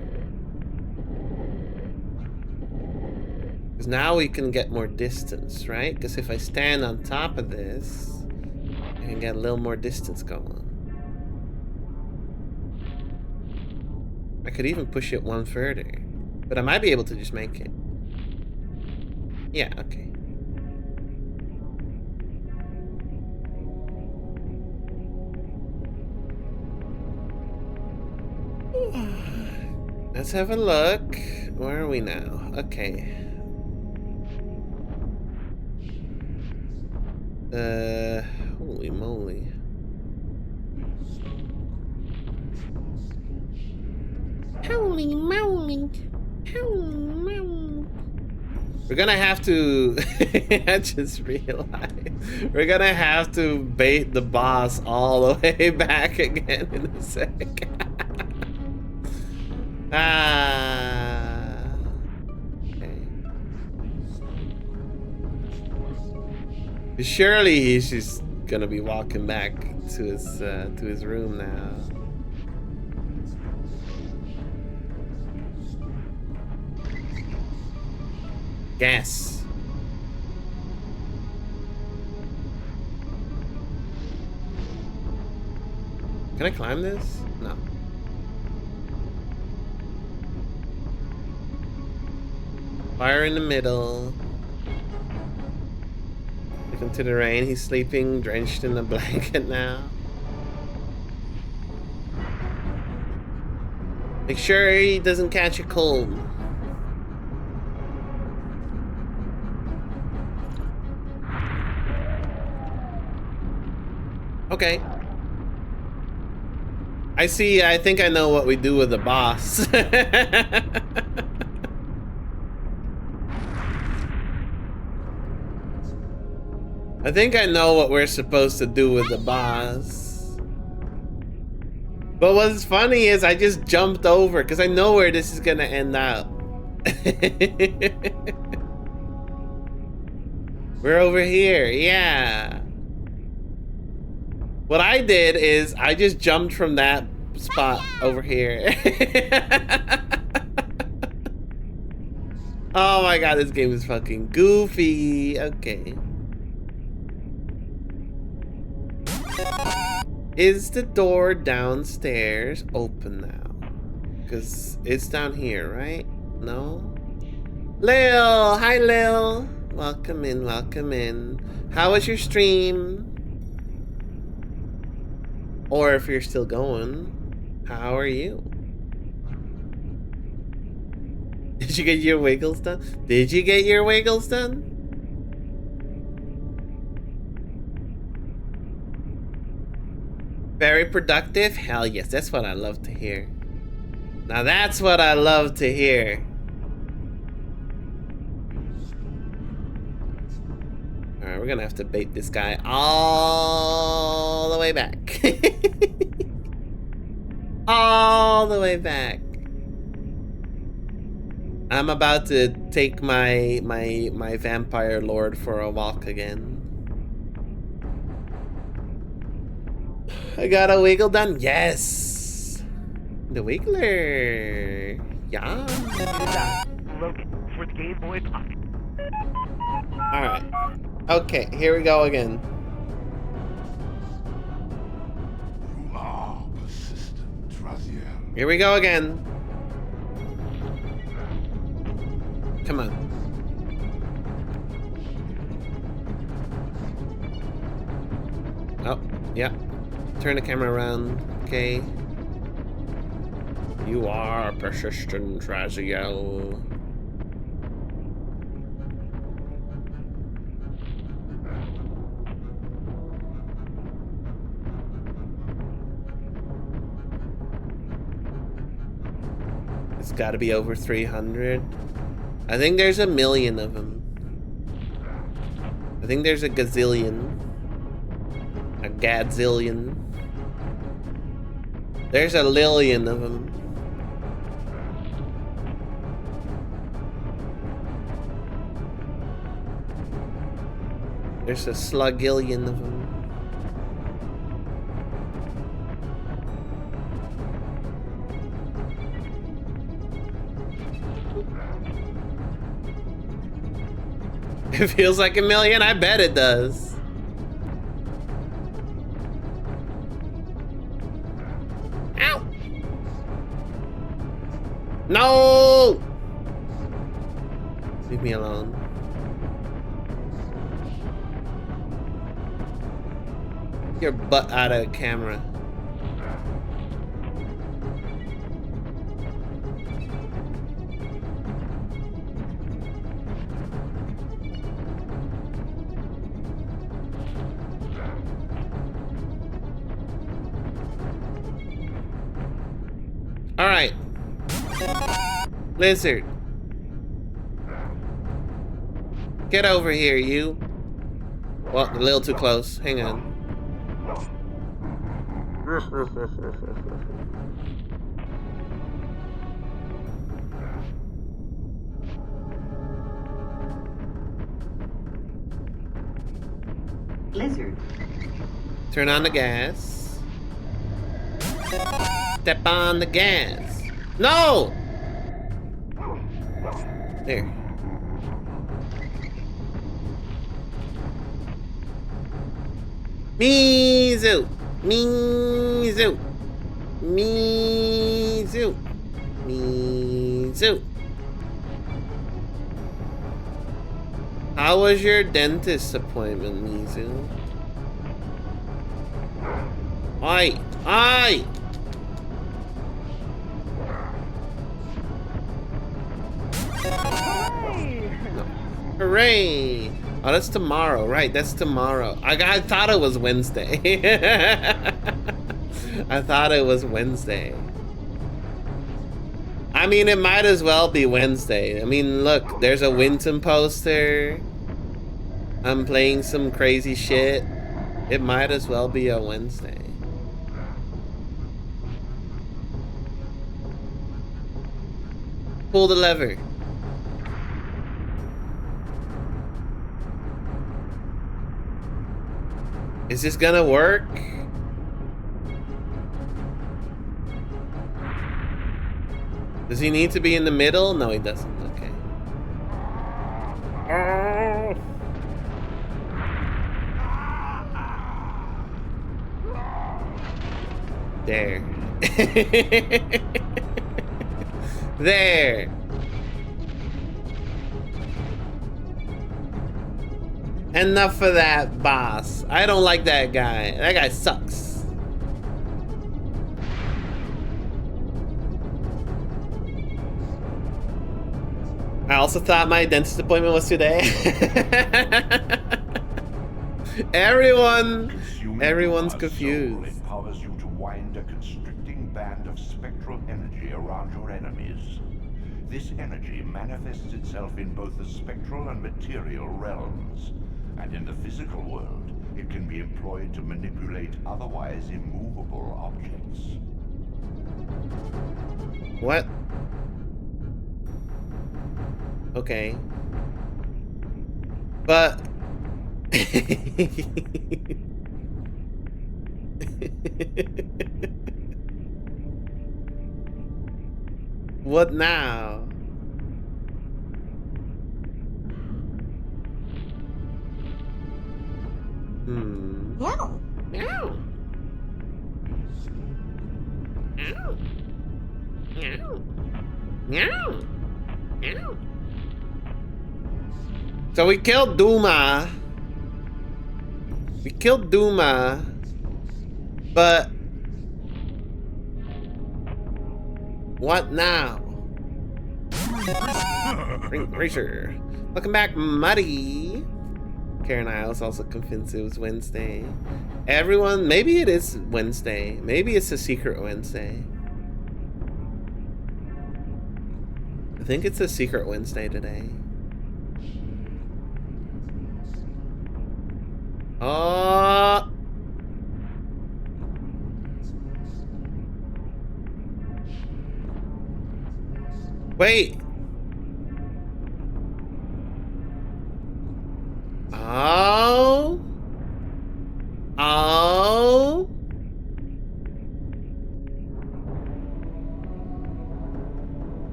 Because now we can get more distance, right? Because if I stand on top of this, I can get a little more distance going. I could even push it one further. But I might be able to just make it. Yeah, okay. Let's have a look. Where are we now? Okay. Holy moly. Holy moly. Holy moly. We're gonna have to I just realized we're gonna have to bait the boss all the way back again in a sec. Okay. Surely he's just gonna be walking back to his room now. Gas. Can I climb this? No. Fire in the middle. Look into the rain. He's sleeping, drenched in a blanket now. Make sure he doesn't catch a cold. Okay. I see. I think I know what we do with the boss. I think I know what we're supposed to do with the boss. But what's funny is I just jumped over because I know where this is gonna end up. We're over here, yeah. What I did is I just jumped from that spot over here. Oh my god, this game is fucking goofy. Okay. Is the door downstairs open now? Because it's down here, right? No? Lil! Hi, Lil! Welcome in, welcome in. How was your stream? Or if you're still going, how are you? Did you get your wiggles done? Did you get your wiggles done? Very productive? Hell yes, that's what I love to hear. Now that's what I love to hear. Alright, we're gonna have to bait this guy all the way back. All the way back. I'm about to take my vampire lord for a walk again. I got a wiggle done. Yes, the wiggler. Yeah. Logan for the Game Boy Pocket. All right. Okay, here we go again. You are persistent, Traziel. Here we go again. Come on. Oh, yeah. Turn the camera around. Okay. You are persistent, Traziel. It's got to be over 300. I think there's a million of them. I think there's a gazillion. A gadzillion. There's a lillion of them. There's a slugillion of them. It feels like a million. I bet it does. Ow! No! Leave me alone. Your butt out of the camera. All right, Lizard, get over here, you. Well, a little too close. Hang on. Lizard. Turn on the gas. Step on the gas. No! There. Mizu! Mizu! Mizu! Mizu! How was your dentist appointment, Mizu? Aye! Aye! No. Hooray! Oh, that's tomorrow, right? That's tomorrow. I thought it was Wednesday. I thought it was Wednesday. I mean, it might as well be Wednesday. I mean, look, there's a Winton poster. I'm playing some crazy shit. It might as well be a Wednesday. Pull the lever. Is this gonna work? Does he need to be in the middle? No, he doesn't. Okay. There. There. Enough of that, boss. I don't like that guy. That guy sucks. I also thought my dentist appointment was today. Everyone's confused. Empowers you to wind a constricting band of spectral energy around your enemies. This energy manifests itself in both the spectral and material realms, and in the physical world, it can be employed to manipulate otherwise immovable objects. What? Okay. But what now? Meow. Meow. Meow. Meow. Meow. Meow. So we killed Duma. We killed Duma. But what now? Racer. Welcome back, Muddy. Karen Isles also convinced it was Wednesday. Everyone, maybe it is Wednesday. Maybe it's a secret Wednesday. I think it's a secret Wednesday today. Oh. Wait. Oh. Oh.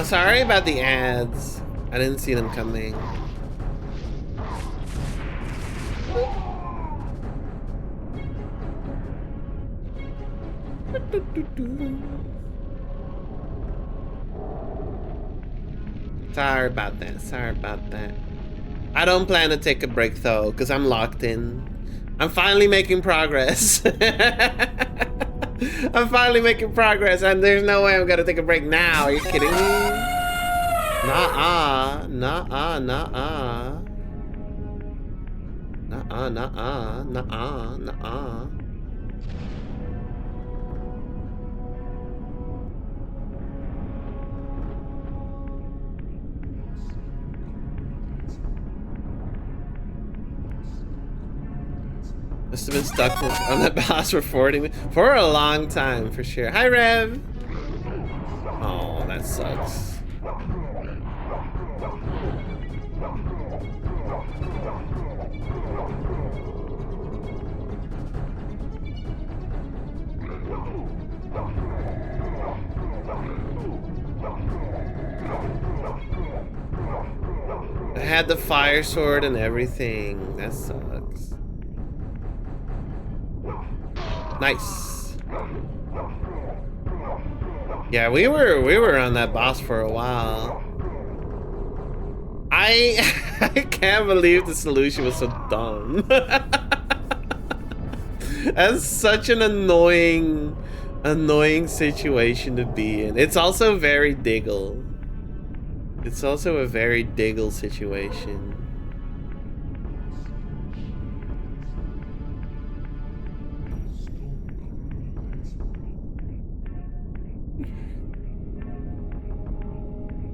Sorry about the ads. I didn't see them coming. Sorry about that. Sorry about that. I don't plan to take a break though, because I'm locked in. I'm finally making progress. I'm finally making progress, and there's no way I'm gonna take a break now. Are you kidding me? Nuh-uh. Nuh-uh. Nuh-uh. Nuh-uh. Nuh-uh. Nuh-uh. Nuh-uh. Must have been stuck on that boss for 40 minutes for a long time, for sure. Hi, Rev. Oh, that sucks. I had the fire sword and everything. That sucks. Nice. Yeah, we were on that boss for a while. I can't believe the solution was so dumb. That's such an annoying situation to be in. It's also very Diggle. It's also a very Diggle situation.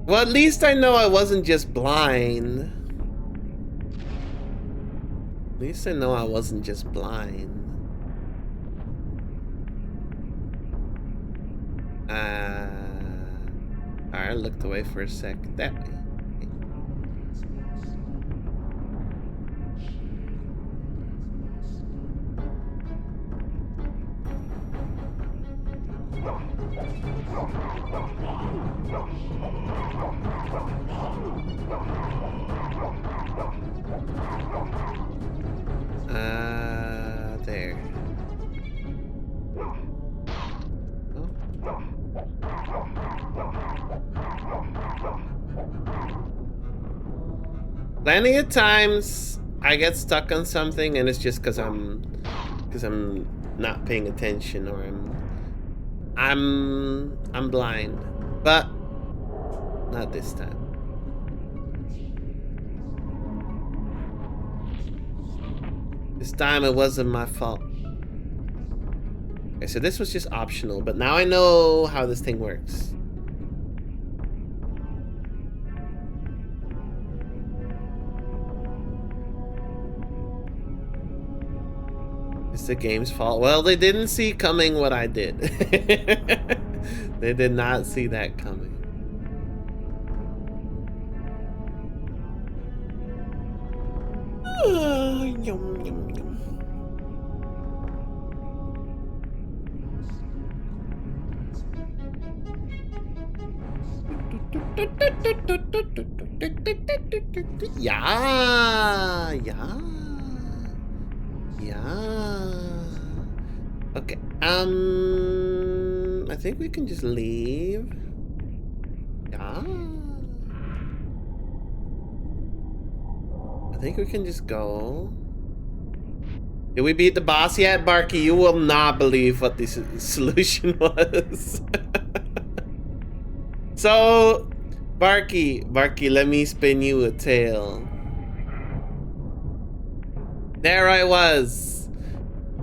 Well, at least I know I wasn't just blind. At least I know I wasn't just blind. Alright, I looked away for a sec. That way. There. Oh. Plenty of times I get stuck on something and it's just because I'm not paying attention, or I'm blind. But not this time. This time it wasn't my fault. Okay, so this was just optional, but now I know how this thing works. It's the game's fault. Well, they didn't see coming what I did. They did not see that coming. Yum, yum, yum. Yeah, yeah, yeah. Okay. I think we can just leave. Yeah. I think we can just go. Did we beat the boss yet, Barky? You will not believe what this solution was. So, Barky, let me spin you a tale. There I was,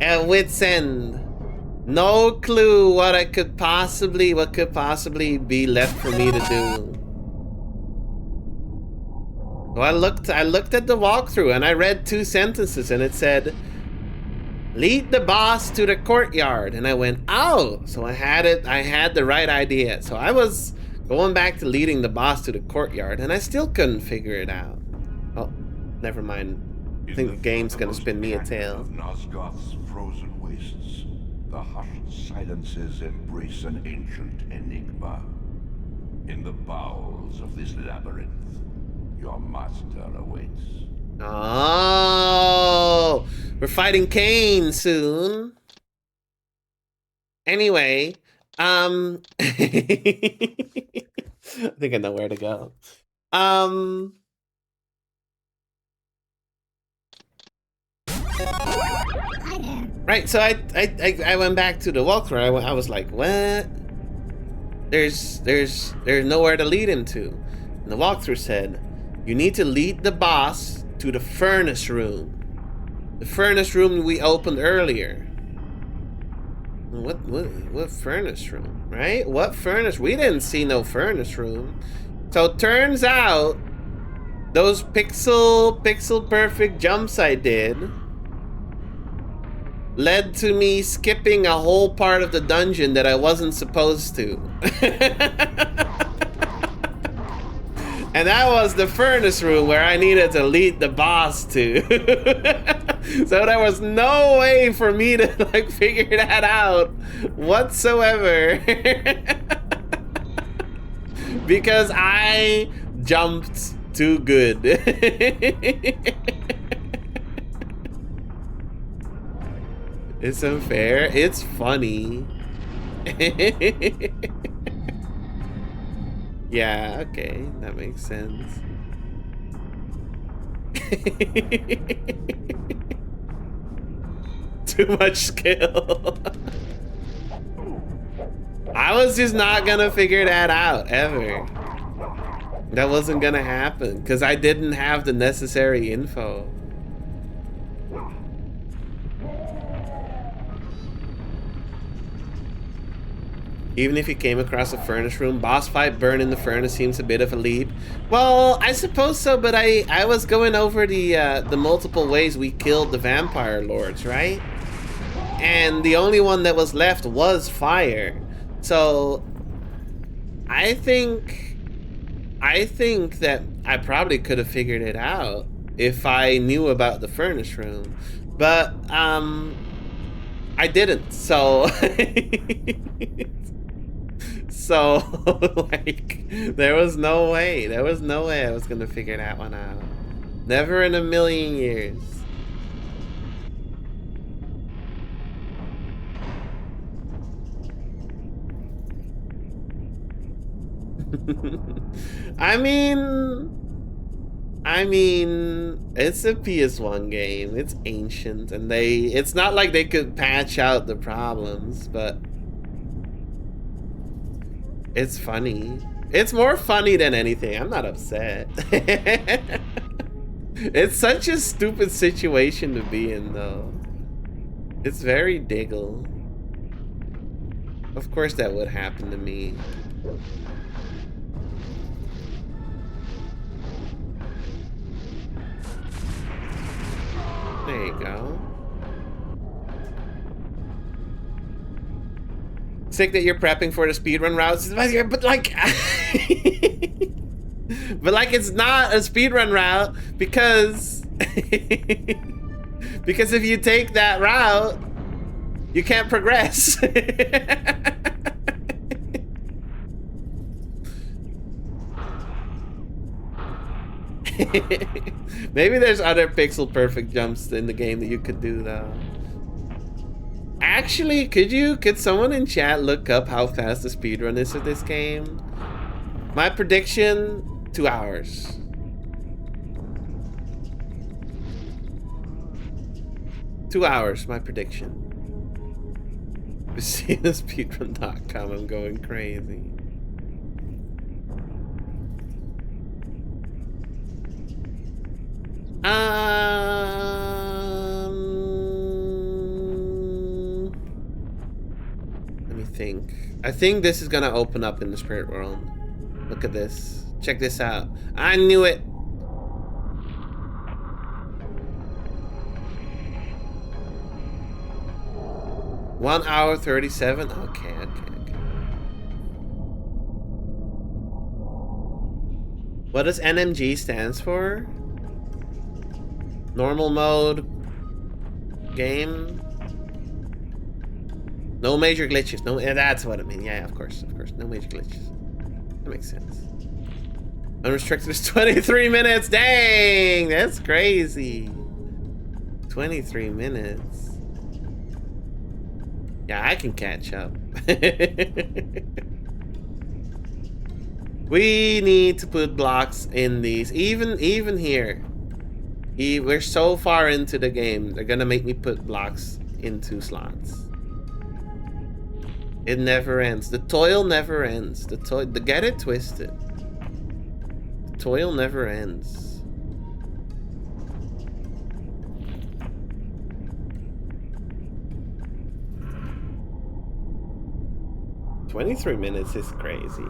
at wit's end. No clue what could possibly be left for me to do. So I looked at the walkthrough and I read 2 sentences and it said, lead the boss to the courtyard. And I went, oh, so I had the right idea. So I was going back to leading the boss to the courtyard and I still couldn't figure it out. Oh, never mind. I think the game's gonna spin me a tale. Of Nosgoth's frozen wastes, the hushed silences embrace an ancient enigma. In the bowels of this labyrinth, your master awaits. Oh, we're fighting Kain soon. Anyway, I think I know where to go. Right, so I went back to the walkthrough. I was like, what? There's nowhere to lead him to. And the walkthrough said, you need to lead the boss to the furnace room. The furnace room we opened earlier. What furnace room, right? What furnace? We didn't see no furnace room. So it turns out those pixel perfect jumps I did led to me skipping a whole part of the dungeon that I wasn't supposed to. And that was the furnace room where I needed to lead the boss to. So there was no way for me to like figure that out whatsoever. Because I jumped too good. It's unfair. It's funny. Yeah, okay, that makes sense. Too much skill. I was just not gonna figure that out, ever. That wasn't gonna happen, because I didn't have the necessary info. Even if you came across a furnace room, boss fight burn in the furnace seems a bit of a leap. Well, I suppose so, but I was going over the multiple ways we killed the vampire lords, right? And the only one that was left was fire. So I think that I probably could have figured it out if I knew about the furnace room. But I didn't, so so like there was no way I was gonna figure that one out. Never in a million years. I I mean, it's a PS1 game. It's ancient, and it's not like they could patch out the problems, but it's funny. It's more funny than anything. I'm not upset. It's such a stupid situation to be in, though. It's very Diggle. Of course that would happen to me. There you go. Sick that you're prepping for the speedrun routes, but like, but like it's not a speedrun route because because if you take that route, you can't progress. Maybe there's other pixel perfect jumps in the game that you could do though. Actually, could someone in chat look up how fast the speedrun is of this game? My prediction, 2 hours. Two hours, my prediction. See the speedrun.com, I'm going crazy. Let me think. I think this is gonna open up in the spirit world. Look at this. Check this out. I knew it. One hour 37. Okay. What does NMG stands for? Normal mode game. No major glitches. No, that's what I mean. Yeah, of course. No major glitches. That makes sense. Unrestricted is 23 minutes. Dang, that's crazy. 23 minutes. Yeah, I can catch up. We need to put blocks in these. Even here. We're so far into the game, they're gonna make me put blocks into slots. It never ends. The toil never ends. Get it twisted. The toil never ends. "23 minutes is crazy."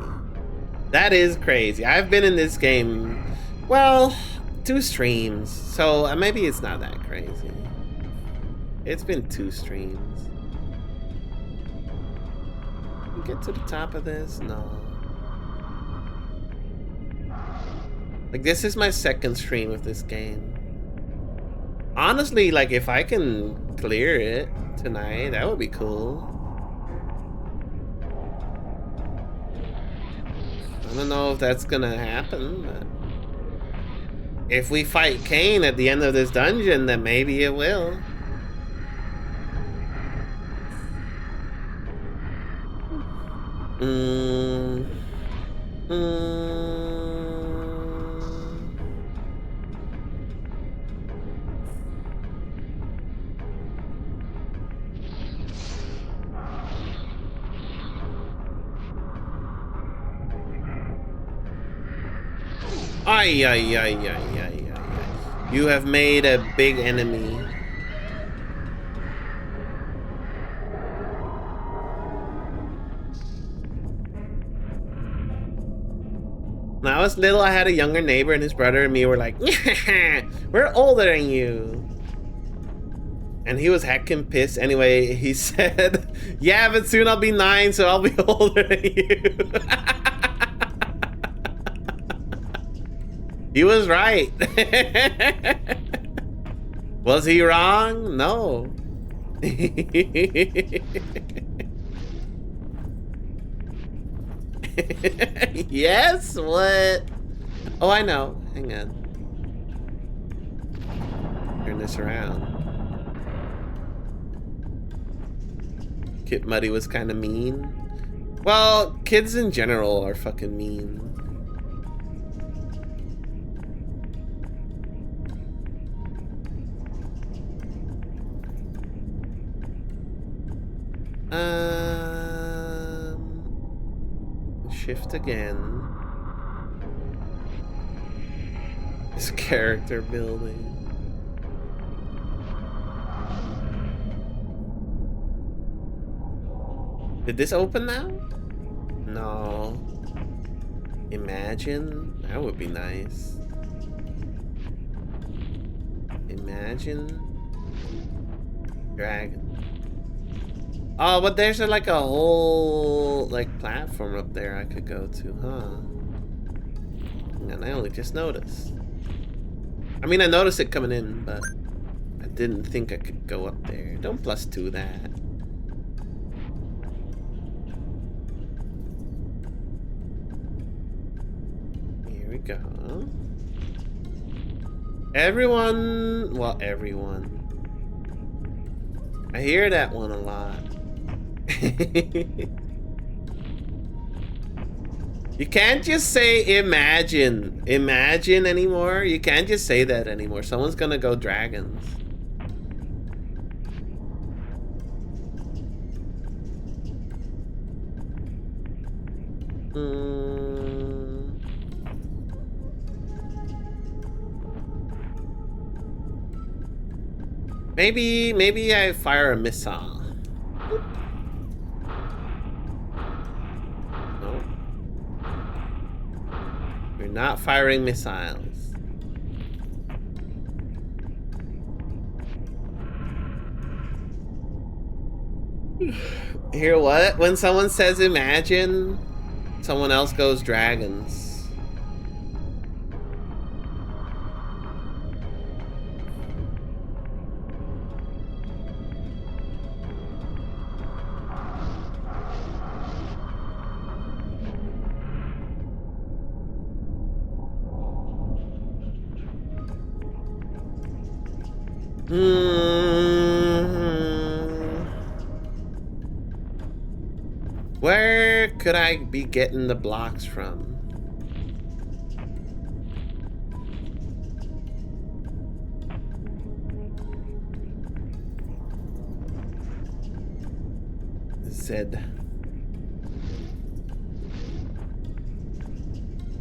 That is crazy. I've been in this game, well, 2 streams, so maybe it's not that crazy. It's been 2 streams. Get to the top of this? No. Like, this is my 2nd stream of this game. Honestly, like, if I can clear it tonight, that would be cool. I don't know if that's gonna happen, but if we fight Cain at the end of this dungeon, then maybe it will. Ay. You have made a big enemy. When I was little, I had a younger neighbor, and his brother and me were like, we're older than you. And he was heckin' pissed. Anyway, he said, yeah, but soon I'll be 9, so I'll be older than you. He was right. Was he wrong? No. Yes? What? Oh, I know. Hang on. Turn this around. Kid Muddy was kind of mean. Well, kids in general are fucking mean. Shift again. This character building. Did this open now? No. Imagine? That would be nice. Imagine. Dragon. Oh, but there's like a whole like platform up there I could go to, huh? And I only just noticed. I mean, I noticed it coming in, but I didn't think I could go up there. Don't +2 that. Here we go. Everyone, well, everyone. I hear that one a lot. You can't just say imagine anymore. You can't just say that anymore. Someone's gonna go dragons. Maybe I fire a missile. No. You're not firing missiles. Hear what? When someone says imagine, someone else goes dragons. Where could I be getting the blocks from? Zed.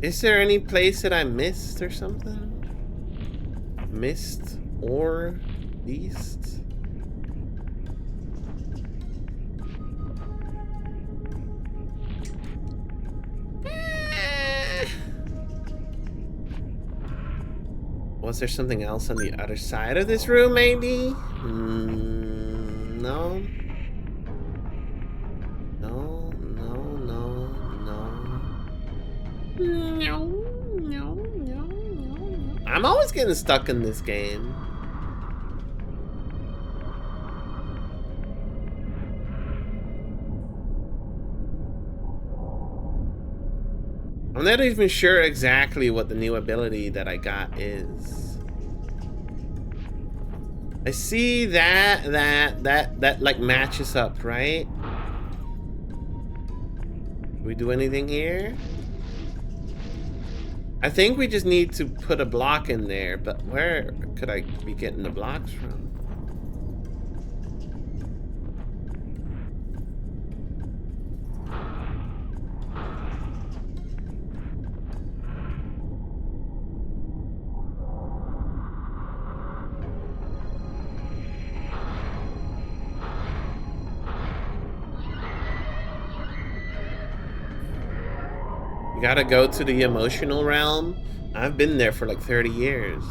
Is there any place that I missed or something? Missed or beast? Was there something else on the other side of this room, maybe? No. No. I'm always getting stuck in this game. I'm not even sure exactly what the new ability that I got is. I see that like matches up, right? Do we do anything here? I think we just need to put a block in there, but where could I be getting the blocks from? Gotta go to the emotional realm. I've been there for like 30 years.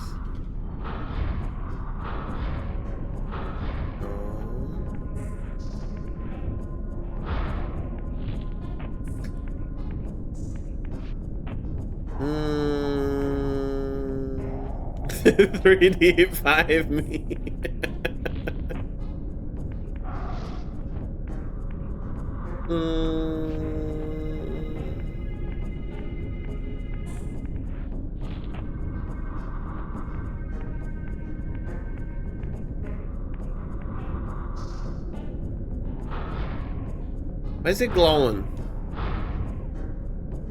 Hmm. 3D5 me. Why is it glowing?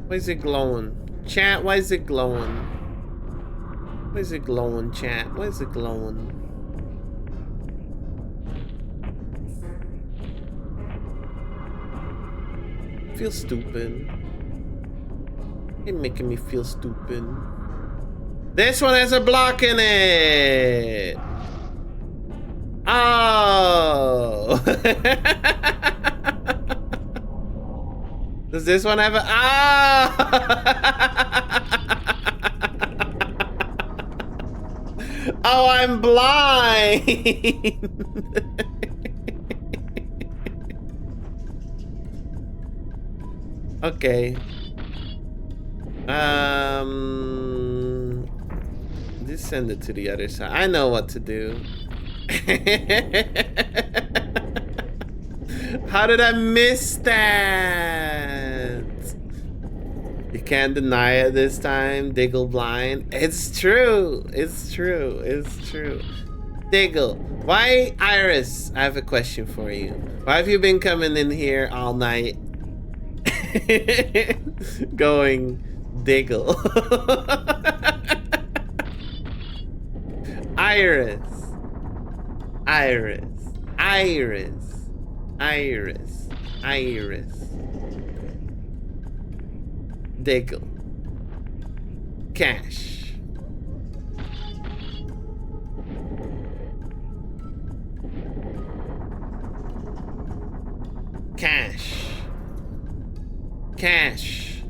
Why is it glowing? Chat, why is it glowing? Why is it glowing, chat? Why is it glowing? feel stupid. You're making me feel stupid. This one has a block in it. Oh. Does this one have a... Ah! Oh, I'm blind. Okay. Just send it to the other side. I know what to do. How did I miss that? You can't deny it this time, Diggle blind. It's true. It's true. It's true. Diggle, why, Iris? I have a question for you. Why have you been coming in here all night? Going Diggle. Iris. Iris. Iris. Iris. Iris. Diggle. Cash. Cash. Cash.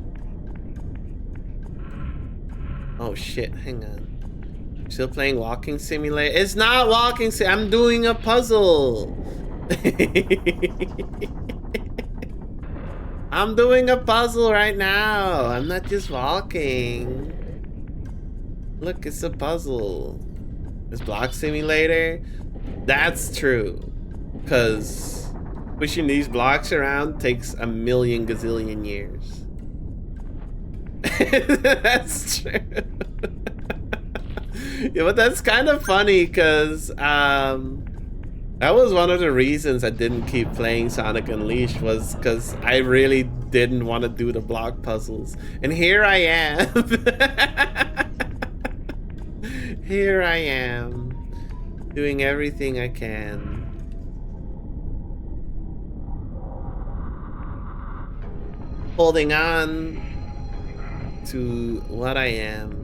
Oh shit, hang on. Still playing Walking Simulator? It's not Walking Sim. I'm doing a puzzle. I'm doing a puzzle right now. I'm not just walking. Look, it's a puzzle. It's Block Simulator? That's true. Because pushing these blocks around takes a million gazillion years. That's true. Yeah, but that's kind of funny because that was one of the reasons I didn't keep playing Sonic Unleashed, was because I really didn't want to do the block puzzles. And here I am. Here I am, doing everything I can. Holding on to what I am.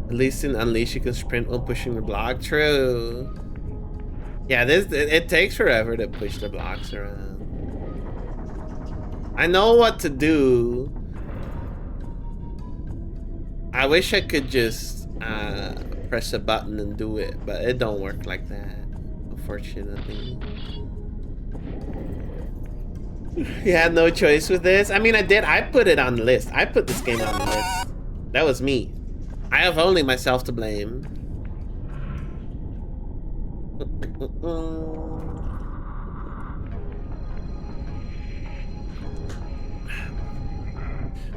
At least in Unleashed you can sprint while pushing the block. True. Yeah, it takes forever to push the blocks around. I know what to do. I wish I could just press a button and do it, but it don't work like that, unfortunately. You had no choice with this? I mean, I did. I put it on the list. I put this game on the list. That was me. I have only myself to blame.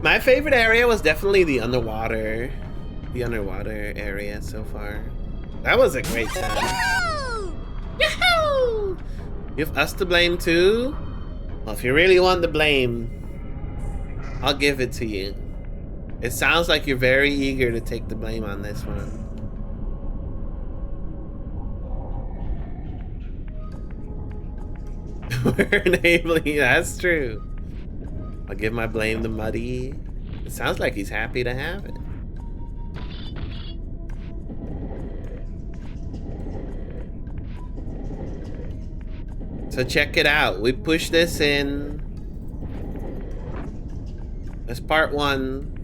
My favorite area was definitely the underwater area so far. That was a great time. Yahoo! Yahoo! You have us to blame too? Well, if you really want the blame, I'll give it to you. It sounds like you're very eager to take the blame on this one. We're enabling, that's true. I'll give my blame to Muddy. It sounds like he's happy to have it. So check it out. We push this in. That's part one.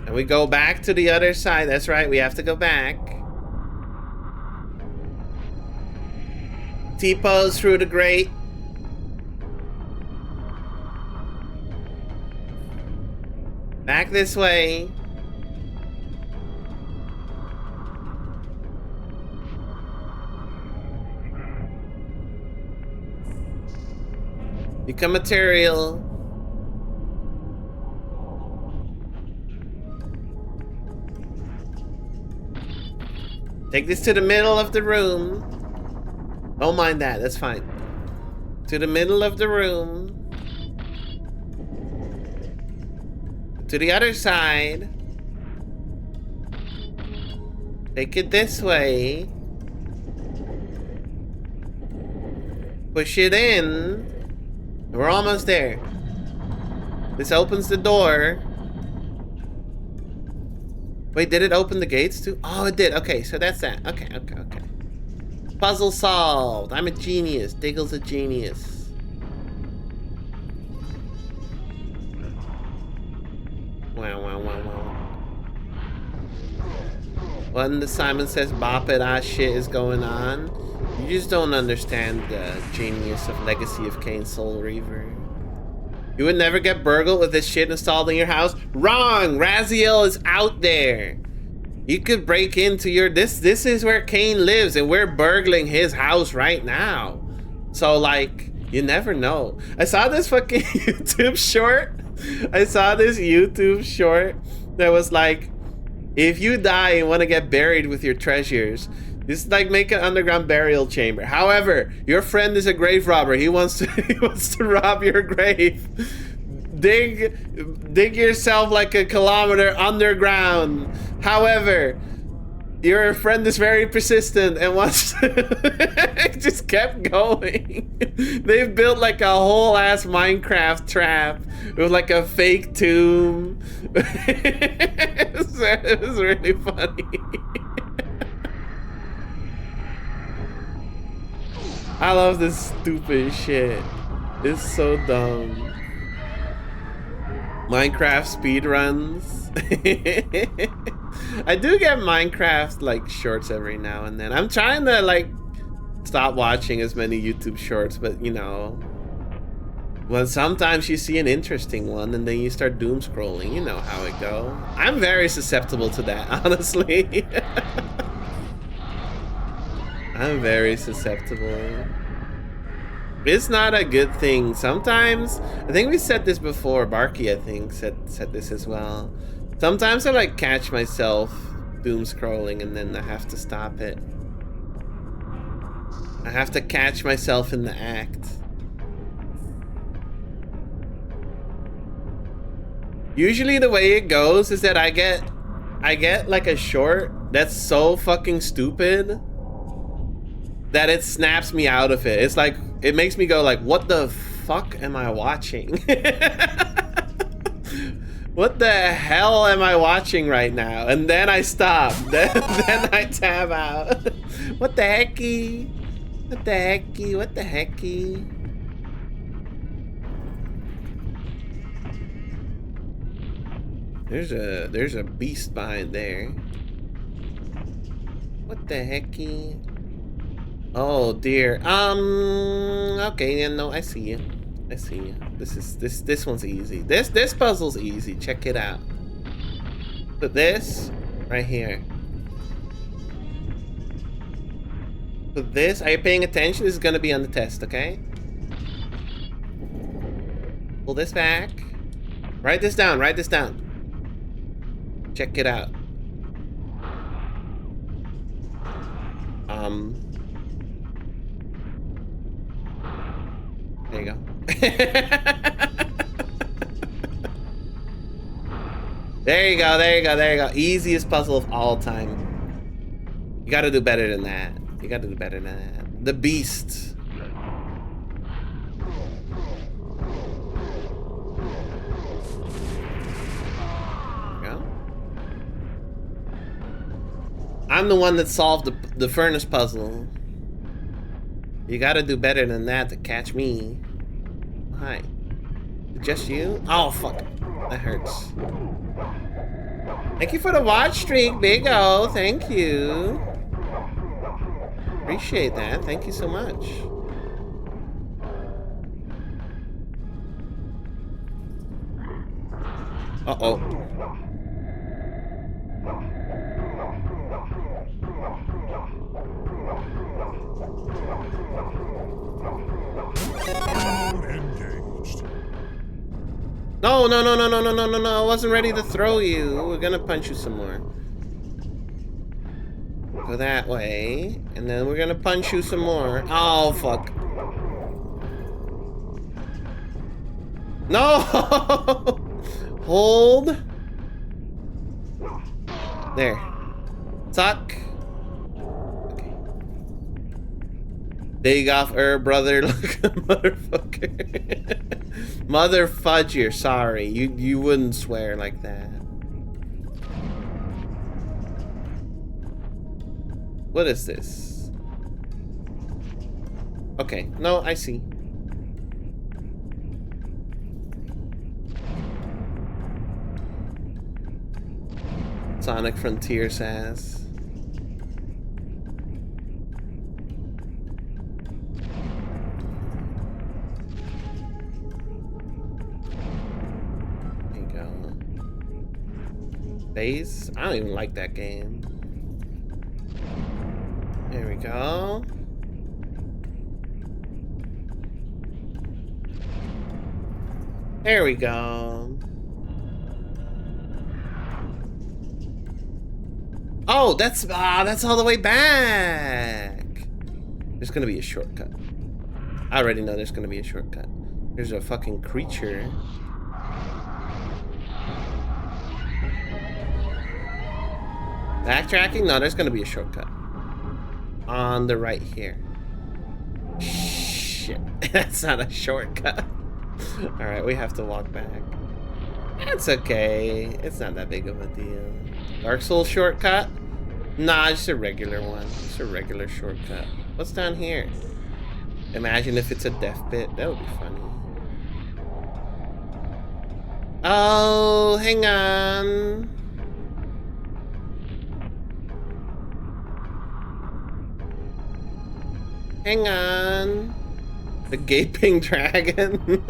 And we go back to the other side. That's right, we have to go back. T-pose through the grate. Back this way. Become material. Take this to the middle of the room. Don't mind that, that's fine. To the middle of the room. To the other side. Take it this way. Push it in. We're almost there. This opens the door. Wait, did it open the gates too? Oh, it did. Okay, so that's that. Okay. Puzzle solved. I'm a genius. Diggle's a genius. Wow. When the Simon Says Bop It ass shit is going on, you just don't understand the genius of Legacy of Kain Soul Reaver. You would never get burgled with this shit installed in your house? Wrong! Raziel is out there. You could break into your... This is where Kain lives, and we're burgling his house right now. So, like, you never know. I saw this fucking YouTube short. That was like, if you die and want to get buried with your treasures, this is like make an underground burial chamber. However, your friend is a grave robber. He wants to rob your grave. Dig yourself like a kilometer underground. However, your friend is very persistent and wants to just kept going. They've built like a whole ass Minecraft trap with like a fake tomb. It was really funny. I love this stupid shit. It's so dumb. Minecraft speedruns. I do get Minecraft like shorts every now and then. I'm trying to like stop watching as many YouTube shorts, but you know, well, sometimes you see an interesting one and then you start doom scrolling. You know how it goes. I'm very susceptible to that, honestly. I'm very susceptible. It's not a good thing. Sometimes, I think we said this before, Barky I think said this as well. Sometimes I like catch myself doom scrolling and then I have to stop it. I have to catch myself in the act. Usually the way it goes is that I get like a short that's so fucking stupid that it snaps me out of it. It's like, it makes me go like, what the fuck am I watching? What the hell am I watching right now? And then I stop. Then I tab out. What the hecky? What the hecky? What the hecky? There's a beast behind there. What the hecky? Oh dear. Okay, yeah, no, I see you. I see you. This one's easy. This puzzle's easy. Check it out. Put this right here. Put this. Are you paying attention? This is gonna be on the test, okay? Pull this back. Write this down. Write this down. Check it out. There you go. There you go, there you go, there you go. Easiest puzzle of all time. You gotta do better than that. You gotta do better than that. The beast. There you go. I'm the one that solved the furnace puzzle. You gotta do better than that to catch me. Hi. Just you? Oh, fuck. That hurts. Thank you for the watch streak, Big O. Thank you. Appreciate that. Thank you so much. Uh-oh. No, no, no, no, no, no, no, no, no. I wasn't ready to throw you. We're gonna punch you some more. Go that way. And then we're gonna punch you some more. Oh, fuck. No! Hold. There. Suck. Okay. Big off her brother, look motherfucker. Mother fudger, sorry. You wouldn't swear like that. What is this? Okay, no, I see. Sonic Frontier says. There you go. Base? I don't even like that game. There we go. There we go. Oh, that's all the way back. There's gonna be a shortcut. I already know there's gonna be a shortcut. There's a fucking creature. Backtracking? No, there's gonna be a shortcut. On the right here. Shit, that's not a shortcut. Alright, we have to walk back. That's okay. It's not that big of a deal. Dark Souls shortcut? Nah, just a regular one. Just a regular shortcut. What's down here? Imagine if it's a death pit. That would be funny. Oh, hang on. Hang on. The Gaping Dragon.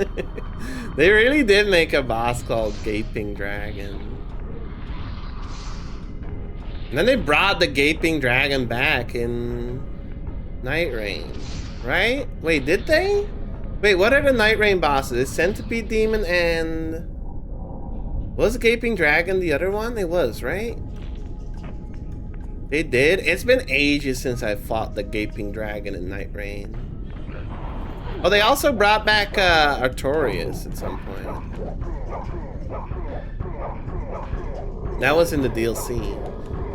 They really did make a boss called Gaping Dragon. And then they brought the Gaping Dragon back in Night Rain, right? Wait, did they? Wait, what are the Night Rain bosses? It's Centipede Demon and... Was Gaping Dragon the other one? It was, right? They did? It's been ages since I fought the Gaping Dragon in Night Rain. Oh, they also brought back Artorias at some point. That was in the DLC.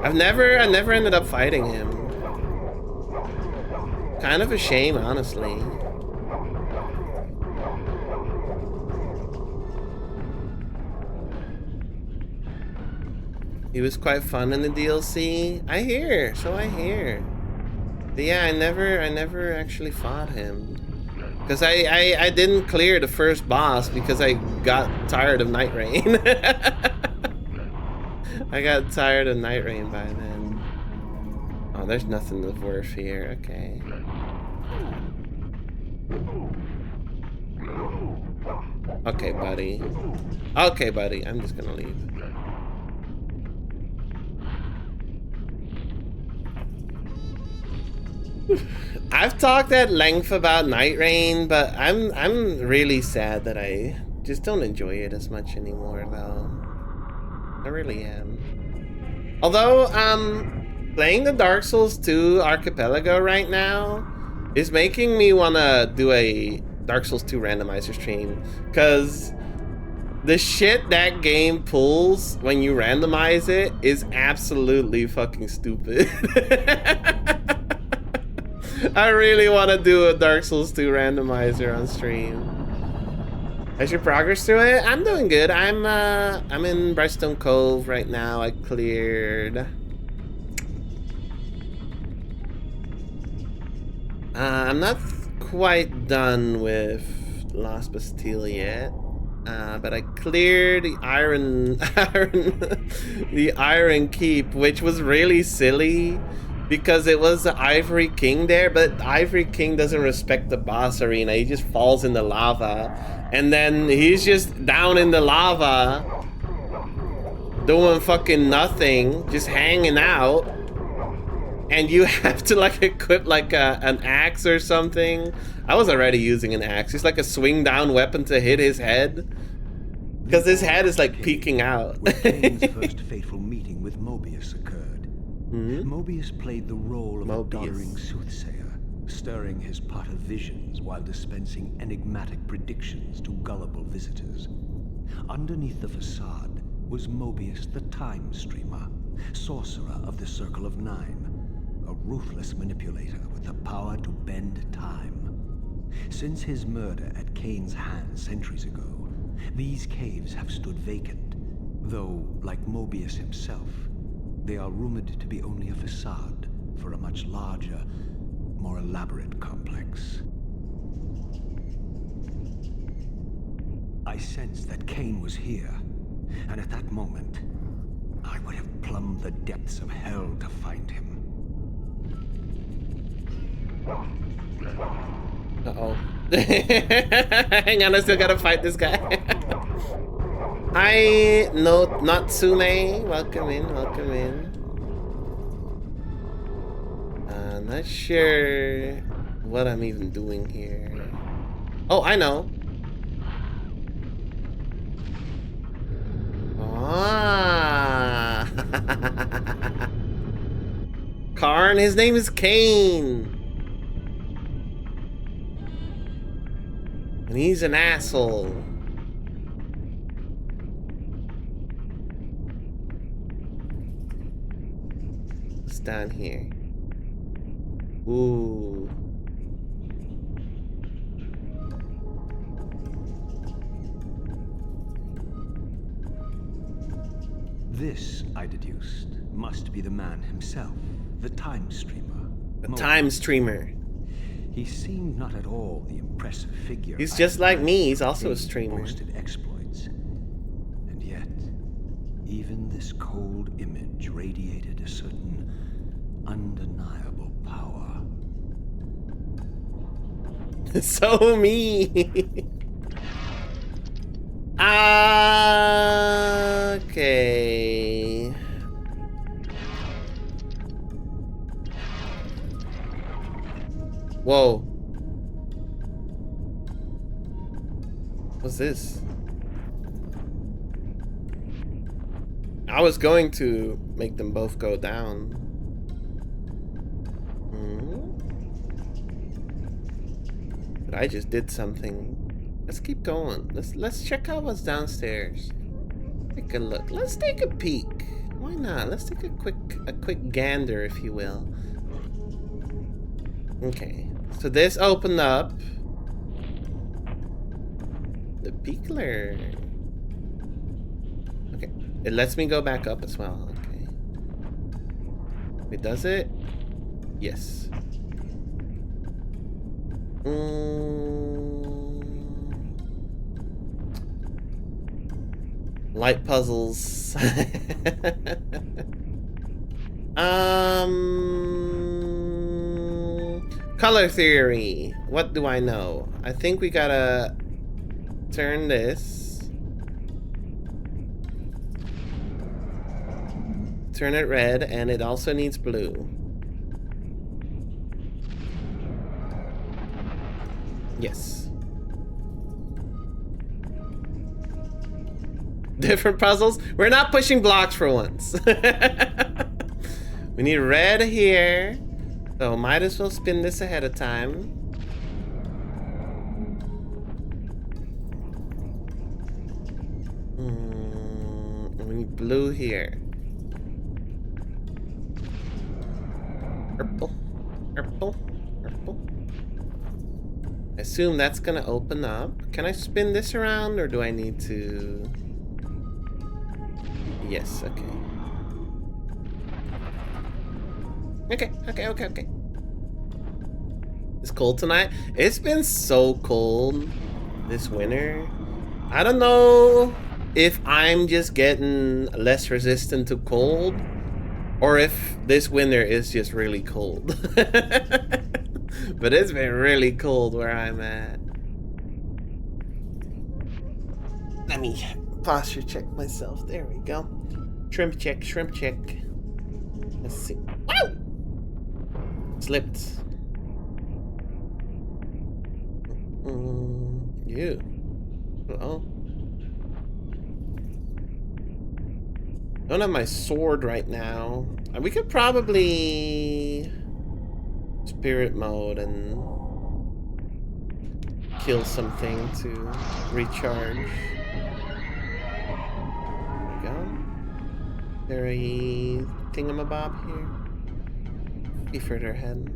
I never ended up fighting him. Kind of a shame, honestly. He was quite fun in the DLC. I hear, so I hear. But yeah, I never actually fought him. Because I didn't clear the first boss because I got tired of Night Rain. I got tired of Night Rain by then. Oh, there's nothing of worth here. Okay. Okay, buddy. Okay, buddy. I'm just gonna leave. I've talked at length about Night Rain, but I'm really sad that I just don't enjoy it as much anymore, though. I really am. Although, playing the Dark Souls 2 Archipelago right now is making me wanna do a Dark Souls 2 randomizer stream, cause the shit that game pulls when you randomize it is absolutely fucking stupid. I really want to do a Dark Souls 2 randomizer on stream. How's your progress through it? I'm doing good. I'm in Brightstone Cove right now. I cleared. I'm not quite done with Lost Bastille yet, but I cleared the Iron Keep, which was really silly. Because it was the Ivory King there, but the Ivory King doesn't respect the boss arena. He just falls in the lava. And then he's just down in the lava, doing fucking nothing, just hanging out. And you have to like equip like an axe or something. I was already using an axe. It's like a swing down weapon to hit his head. Because his head is like peeking out. Kane's first fateful meeting with Mobius occurred. Mobius played the role of a doddering soothsayer, stirring his pot of visions while dispensing enigmatic predictions to gullible visitors. Underneath the facade was Mobius the Time Streamer, sorcerer of the Circle of Nine, a ruthless manipulator with the power to bend time. Since his murder at Kane's hands centuries ago, these caves have stood vacant, though, like Mobius himself, they are rumored to be only a facade for a much larger, more elaborate complex. I sensed that Kane was here, and at that moment, I would have plumbed the depths of hell to find him. Uh-oh. Hang on, I still gotta fight this guy. Hi, no, Natsume. Welcome in, welcome in. Not sure what I'm even doing here. Oh, I know. Ah. Karn, his name is Kane. And he's an asshole. What's down here? Ooh. This, I deduced, must be the man himself, the Time Streamer. The Time Streamer. He seemed not at all the impressive figure. He's just like me. He's also a streamer. Boasted exploits. And yet, even this cold image radiated a certain undeniable power. So me. Okay. Whoa. What's this? I was going to make them both go down. But I just did something. Let's keep going. Let's check out what's downstairs. Take a look. Let's take a peek. Why not? Let's take a quick gander, if you will. Okay. So this opened up. The Beakler. Okay. It lets me go back up as well. Okay. Wait, does it? Yes. Light puzzles. Color theory. What do I know? I think we gotta turn this. Turn it red, and it also needs blue. Yes. Different puzzles? We're not pushing blocks for once. We need red here. So might as well spin this ahead of time. We need blue here. Purple. Purple. Purple. I assume that's gonna open up. Can I spin this around, or do I need to? Yes, okay. Okay. It's cold tonight. It's been so cold this winter. I don't know if I'm just getting less resistant to cold, or if this winter is just really cold. But it's been really cold where I'm at. Let me posture check myself. There we go. Shrimp check, shrimp check. Let's see. Whoa! Slipped. You. Oh. Don't have my sword right now. We could probably spirit mode and kill something to recharge. There we go. Is there a thingamabob here? Be further ahead.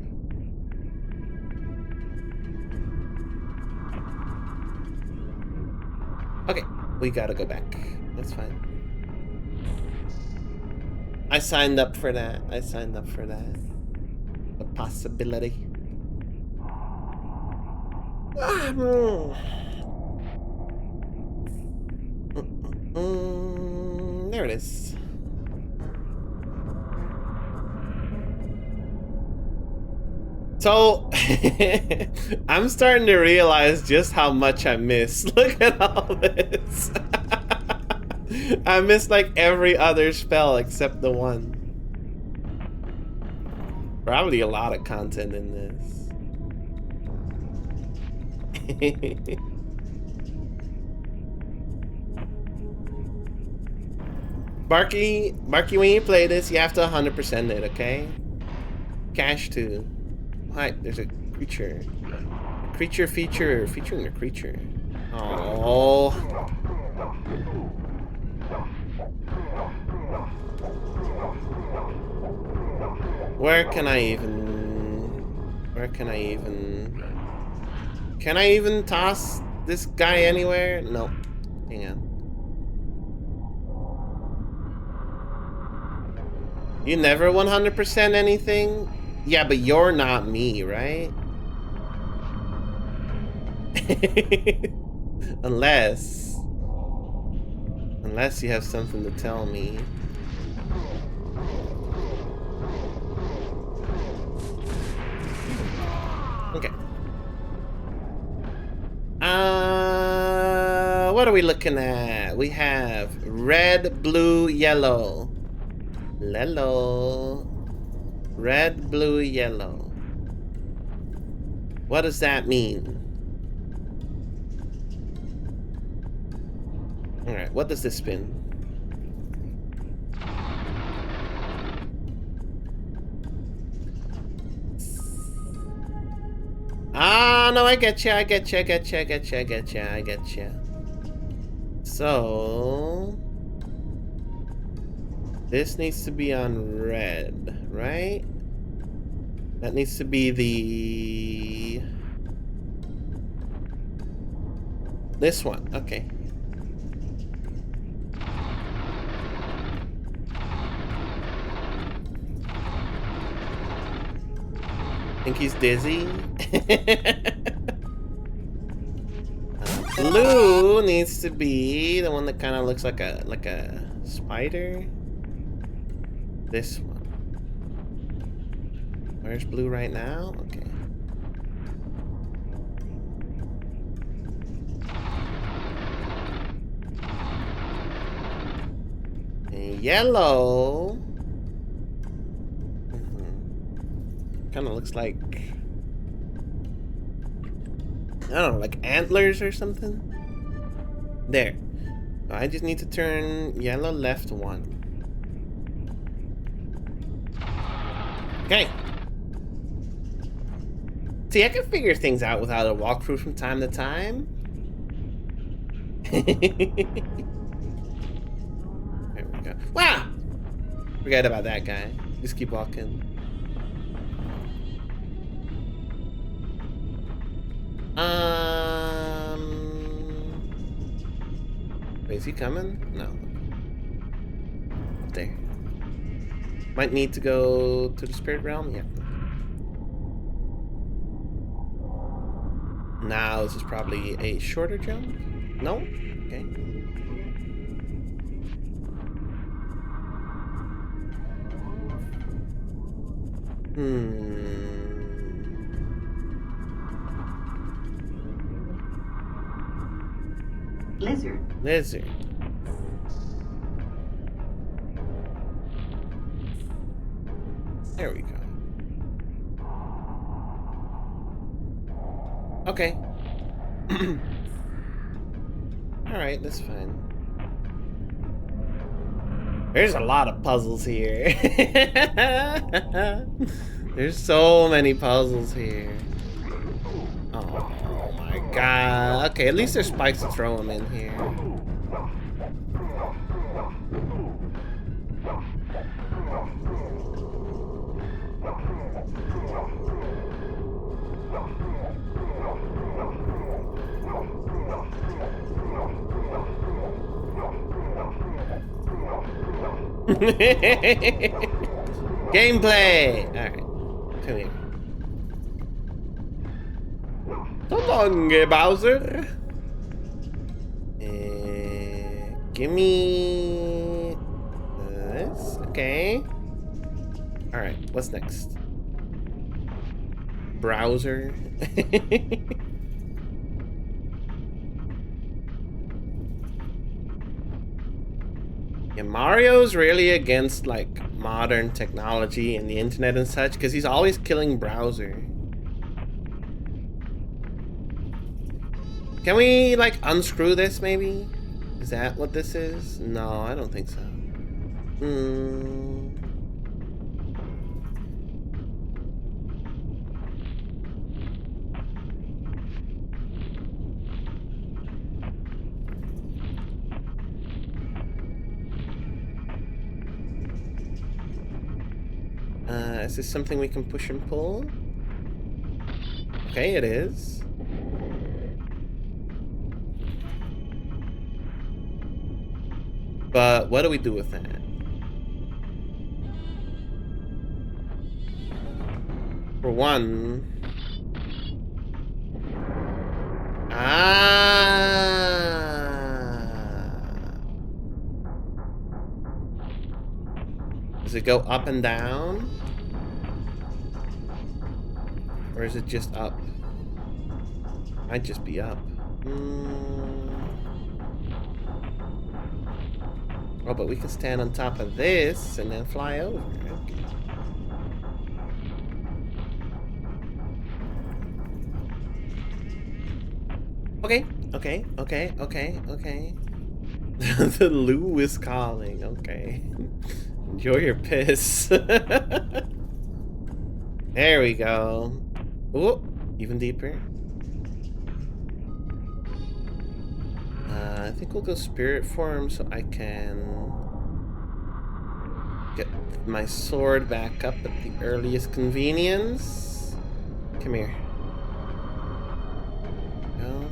We gotta go back. That's fine. I signed up for that. I signed up for that. A possibility. There it is. So, I'm starting to realize just how much I miss. Look at all this. I missed like every other spell except the one. Probably a lot of content in this. Barky, when you play this, you have to 100% it, okay? Cash too. Hi, there's a creature. A creature feature, featuring a creature. Oh. Where can I even... Can I even toss this guy anywhere? No. Hang on. You never 100% anything? Yeah, but you're not me, right? Unless you have something to tell me. Okay. What are we looking at? We have red, blue, yellow. Lello. Red, blue, yellow. What does that mean? Alright, what does this spin? Ah, no, I get you. So... this needs to be on red, right? That needs to be the... this one, okay. Think he's dizzy? Blue needs to be the one that kind of looks like a spider. This one. Where's blue right now? Okay. And yellow. Kind of looks like, I don't know, like antlers or something. There. I just need to turn yellow left one. Okay. See, I can figure things out without a walkthrough from time to time. There we go. Wow! Forget about that guy. Just keep walking. Wait, is he coming? No. Up there. Might need to go to the spirit realm? Yeah. Now, this is probably a shorter jump? No? Okay. Lizard. There we go. Okay. Alright, that's fine. There's a lot of puzzles here. There's so many puzzles here. Oh my god. Okay, at least there's spikes to throw them in here. Gameplay! Alright. Come here. So long, Bowser. Give me this. Okay. Alright, what's next? Browser. Yeah, Mario's really against like modern technology and the internet and such because he's always killing Browser. Can we like unscrew this maybe? Is that what this is? No, I don't think so. Is this something we can push and pull? Okay, it is. But what do we do with that? For one... Does it go up and down? Or is it just up? Might just be up. Oh, but we can stand on top of this and then fly over. Okay. Okay. The Lou is calling. Okay. Enjoy your piss. There we go. Oh, even deeper. I think we'll go spirit form so I can get my sword back up at the earliest convenience. Come here. Go.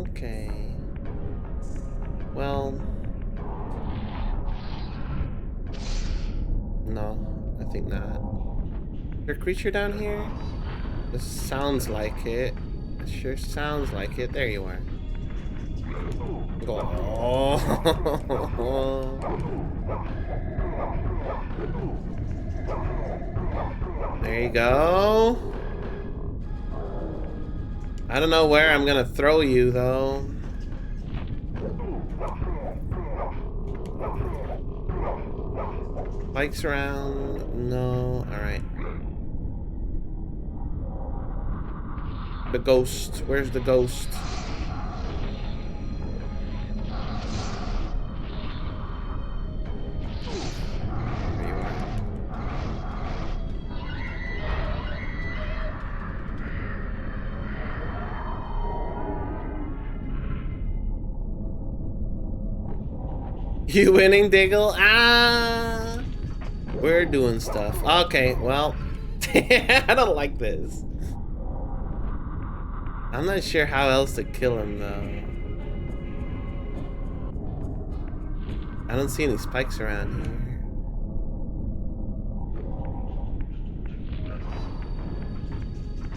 Okay. Well, no, I think not. Is there a creature down here? This sounds like it. It sure sounds like it. There you are. Oh. There you go. I don't know where I'm gonna throw you though. Bikes around? No. Alright. The ghost. Where's the ghost? There you are. You winning, Diggle? Ah! We're doing stuff. Okay, well, I don't like this. I'm not sure how else to kill him, though. I don't see any spikes around here.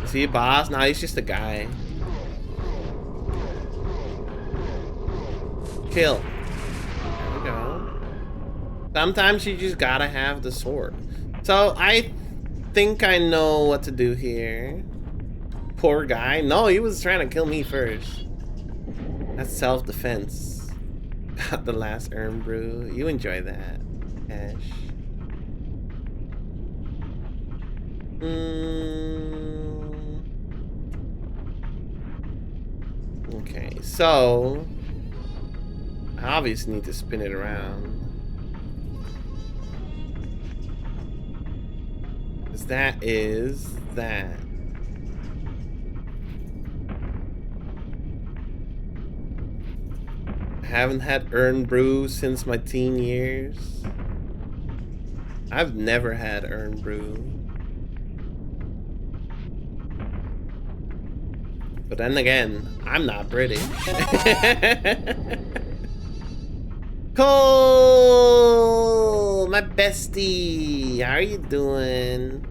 Is he a boss? No, he's just a guy. Kill. There we go. Sometimes you just gotta have the sword. So I think I know what to do here. Poor guy. No, he was trying to kill me first. That's self-defense. Got the last Irn-Bru. You enjoy that, Ash. Okay, so I obviously need to spin it around. Because that is that. I haven't had Irn-Bru since my teen years. I've never had Urn Brew. But then again, I'm not British. Cole, my bestie, how are you doing?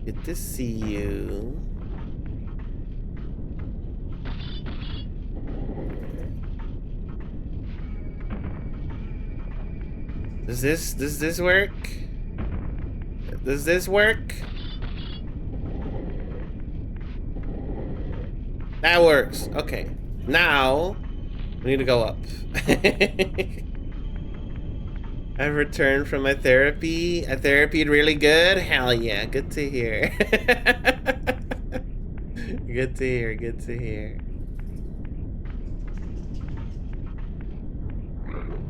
Good to see you. Does this work? Does this work? That works. Okay. Now we need to go up. I've returned from my therapy. I therapied really good. Hell yeah. Good to hear. Good to hear. Good to hear.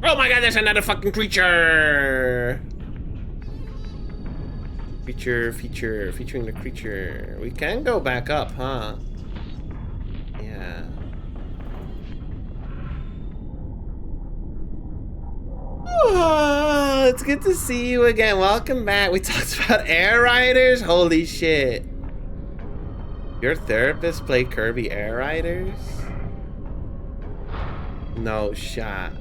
Oh my god, there's another fucking creature! Featuring the creature. We can go back up, huh? Yeah. Oh, it's good to see you again. Welcome back. We talked about Air Riders? Holy shit. Your therapist play Kirby Air Riders? No shot.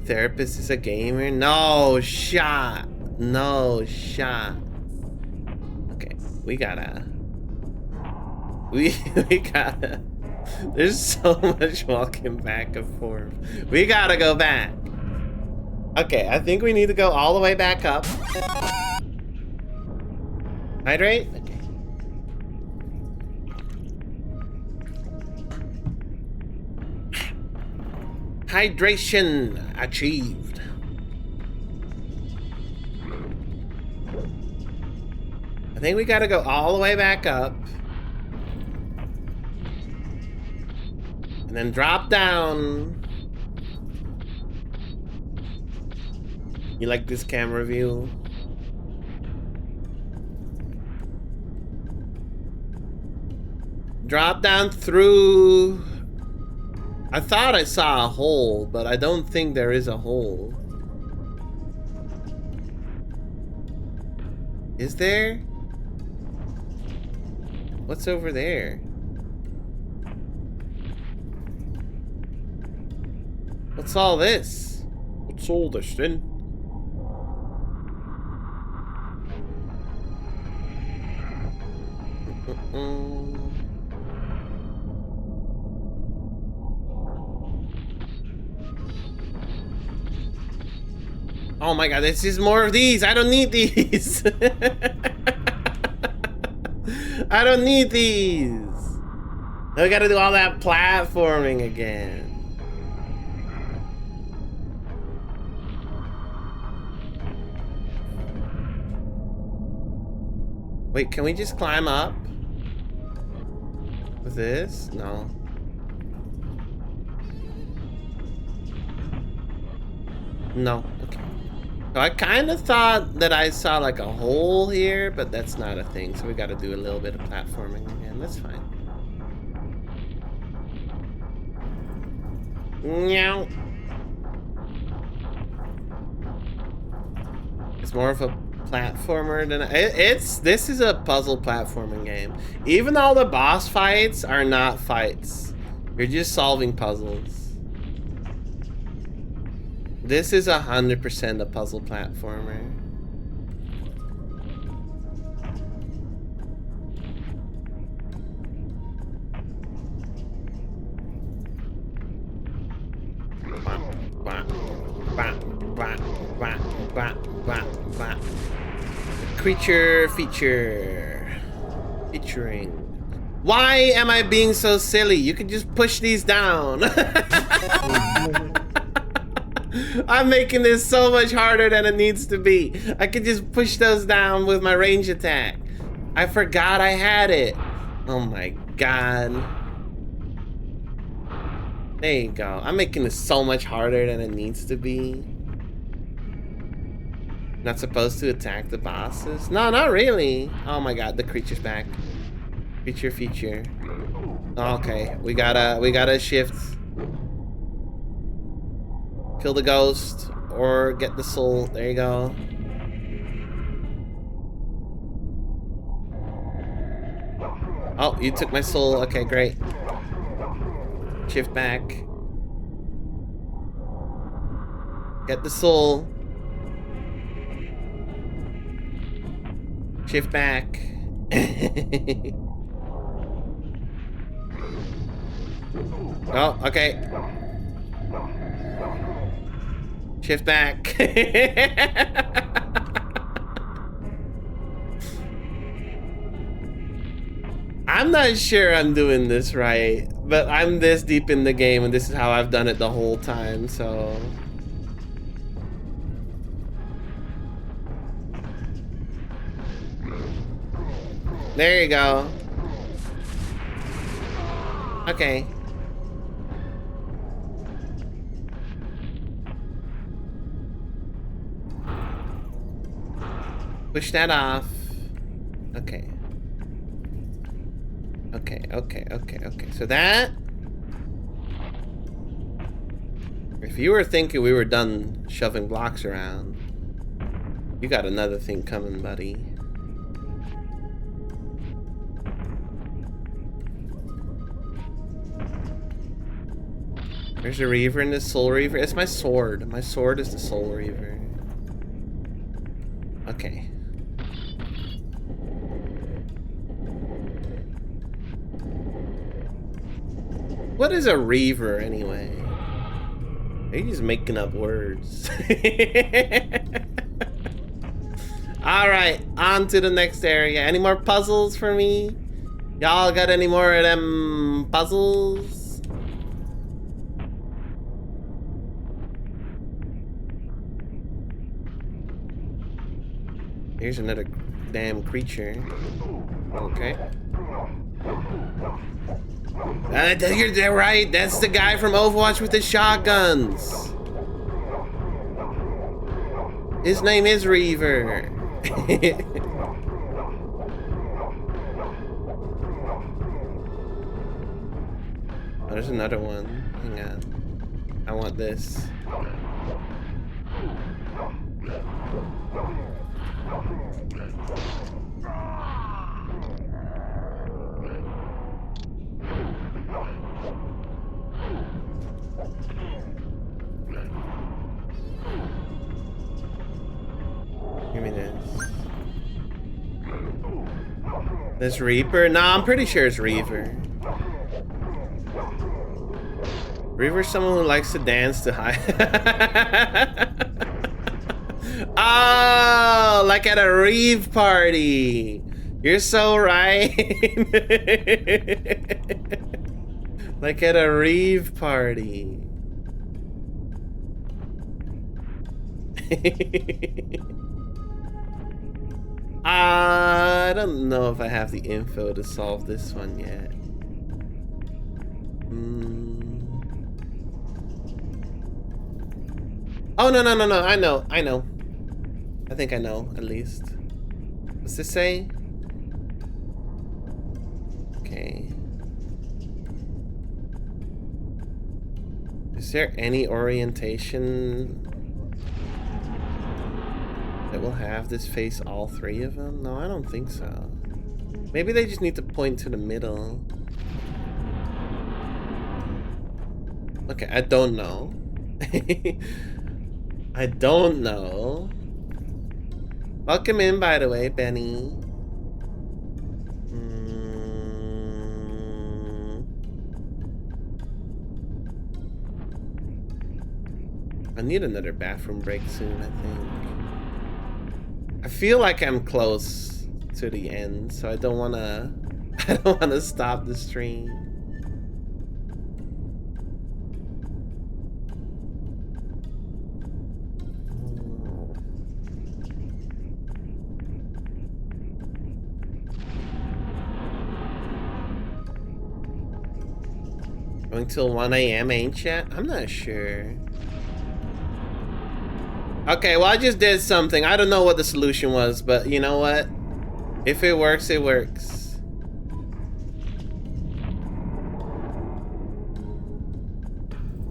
Therapist is a gamer? No shot. No shot. Okay, we gotta. We gotta. There's so much walking back and forth. We gotta go back. Okay, I think we need to go all the way back up. Hydrate? Okay. Hydration achieved. I think we gotta go all the way back up. And then drop down. You like this camera view? Drop down through. I thought I saw a hole, but I don't think there is a hole. Is there? What's over there? What's all this? What's all this then? Oh my god, this is more of these. I don't need these. I don't need these. Now we gotta do all that platforming again. Wait, can we just climb up? With this? No. No. Okay. So I kind of thought that I saw like a hole here, but that's not a thing. So we got to do a little bit of platforming again. That's fine. Meow. It's more of a platformer than this is a puzzle platforming game. Even all the boss fights are not fights. You're just solving puzzles. This is 100% a puzzle platformer. Creature featuring. Why am I being so silly? You could just push these down. I'm making this so much harder than it needs to be. I could just push those down with my range attack. I forgot I had it. Oh my god. There you go. I'm making this so much harder than it needs to be. Not supposed to attack the bosses? No, not really. Oh my god, the creature's back. Feature. Okay, we gotta shift. Kill the ghost or get the soul. There you go. Oh, you took my soul. Okay, great. Shift back. Get the soul. Shift back. Oh, okay. Shift back. I'm not sure I'm doing this right, but I'm this deep in the game and this is how I've done it the whole time, so... There you go. Okay. Push that off. Okay. Okay. So that... If you were thinking we were done shoving blocks around, you got another thing coming, buddy. There's a Reaver and the Soul Reaver. It's my sword. My sword is the Soul Reaver. Okay. What is a Reaver anyway? Are you just making up words? Alright, on to the next area. Any more puzzles for me? Y'all got any more of them puzzles? Here's another damn creature. Okay. You're right. That's the guy from Overwatch with the shotguns. His name is Reaver. Oh, there's another one. Hang on. I want this. Give me this. This Reaper? Nah, I'm pretty sure it's Reaver. Reaver's someone who likes to dance to high. Oh, like at a rave party. You're so right. Like at a rave party. I don't know if I have the info to solve this one yet. Oh, no. I know. I think I know, at least. What's this say? Okay. Is there any orientation that will have this face all three of them? No, I don't think so. Maybe they just need to point to the middle. Okay, I don't know. I don't know. Welcome in, by the way, Benny. I need another bathroom break soon, I think. I feel like I'm close to the end, so I don't wanna stop the stream. Going till 1 AM, ain't ya? I'm not sure. Okay, well, I just did something. I don't know what the solution was, but you know what? If it works, it works.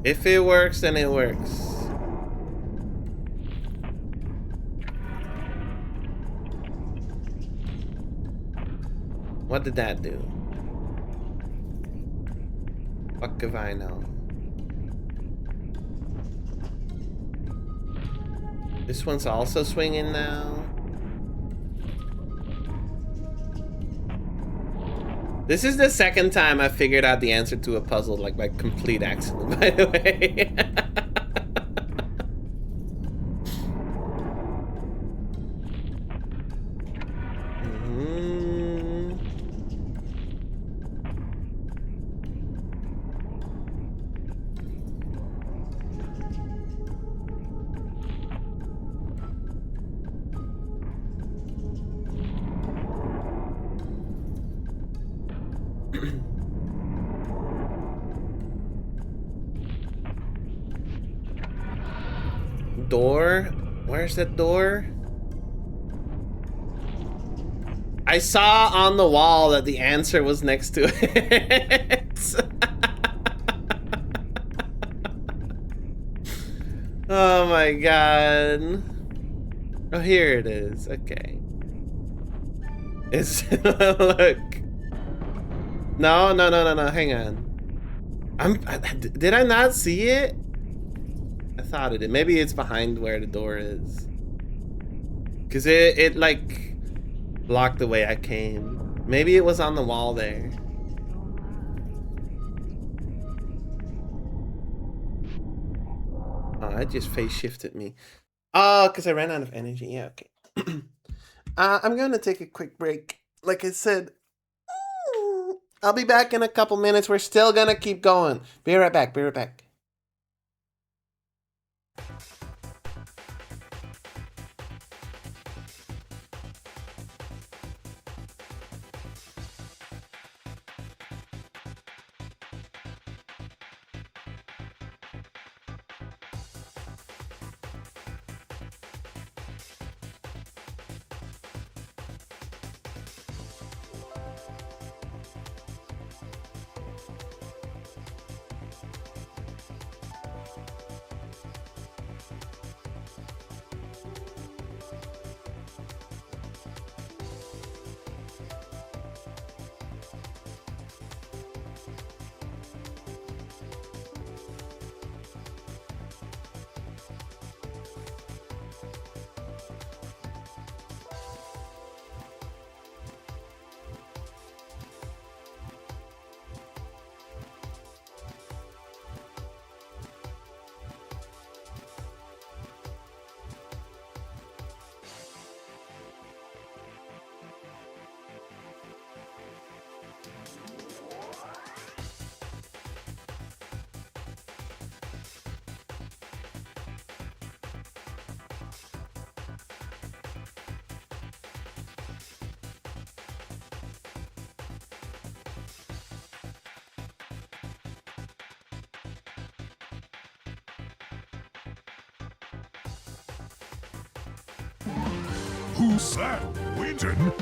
If it works, then it works. What did that do? Fuck if I know. This one's also swinging now. This is the second time I figured out the answer to a puzzle, like by complete accident, by the way. Door? Where's that door? I saw on the wall that the answer was next to it. Oh my god. Oh, here it is. Okay. It's look. No. Hang on. Did I not see it? I thought it did. Maybe it's behind where the door is. Cause it like blocked the way I came. Maybe it was on the wall there. Oh, it just face shifted me. Oh, cause I ran out of energy. Yeah, okay. I'm gonna take a quick break. Like I said, I'll be back in a couple minutes. We're still gonna keep going. Be right back. Be right back. Who's that? Winton?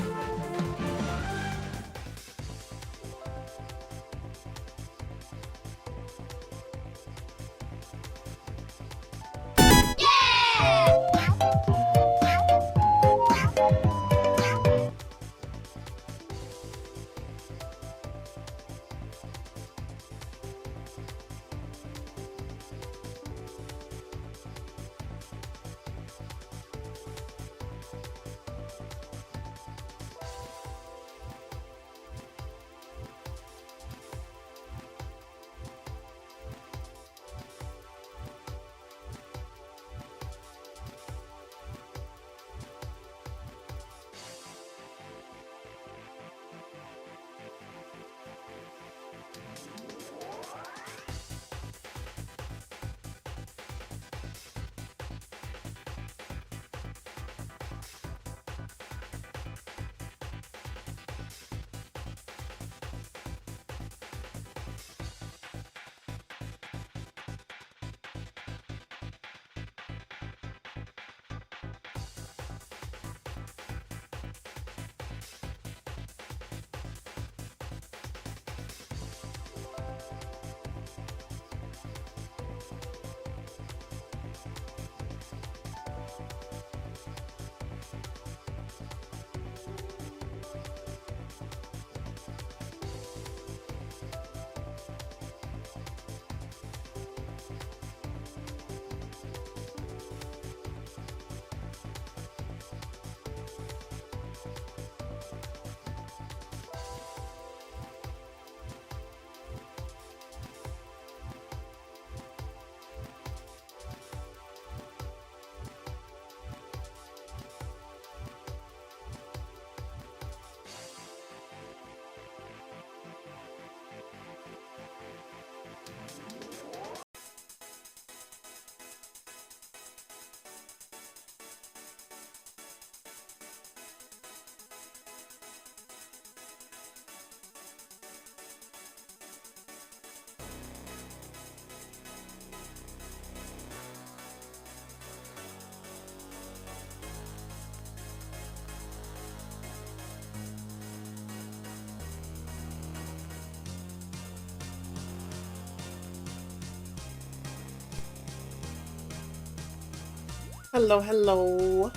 Hello, hello.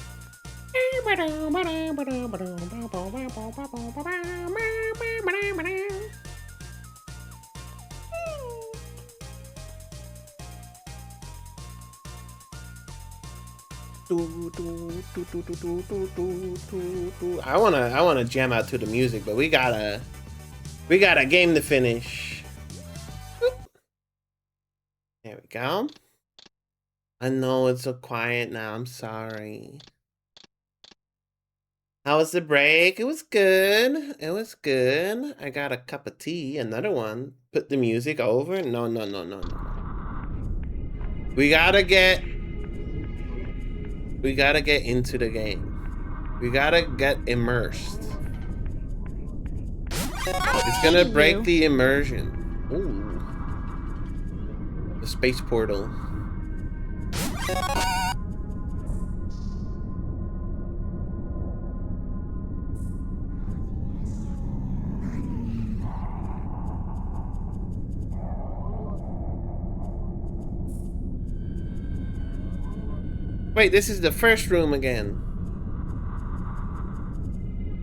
I wanna jam out to the music, but we got a game to finish. There we go. I know it's so quiet now. I'm sorry. How was the break? It was good. It was good. I got a cup of tea. Another one. Put the music over. No. We gotta get into the game. We gotta get immersed. It's gonna break the immersion. Ooh. The space portal. Wait, this is the first room again.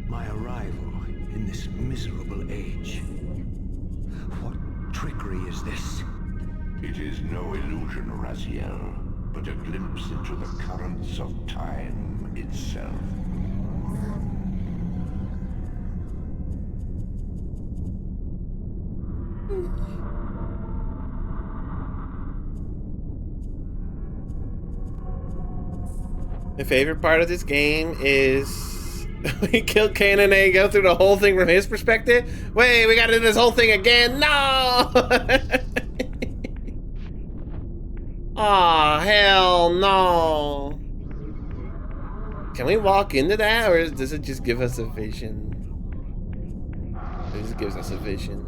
My arrival in this miserable age. What trickery is this? It is no illusion, Raziel, but a glimpse into the currents of time itself. My favorite part of this game is we kill Cain and A, go through the whole thing from his perspective. Wait, we gotta do this whole thing again. No! Aw, hell no. Can we walk into that, or does it just give us a vision? It just gives us a vision.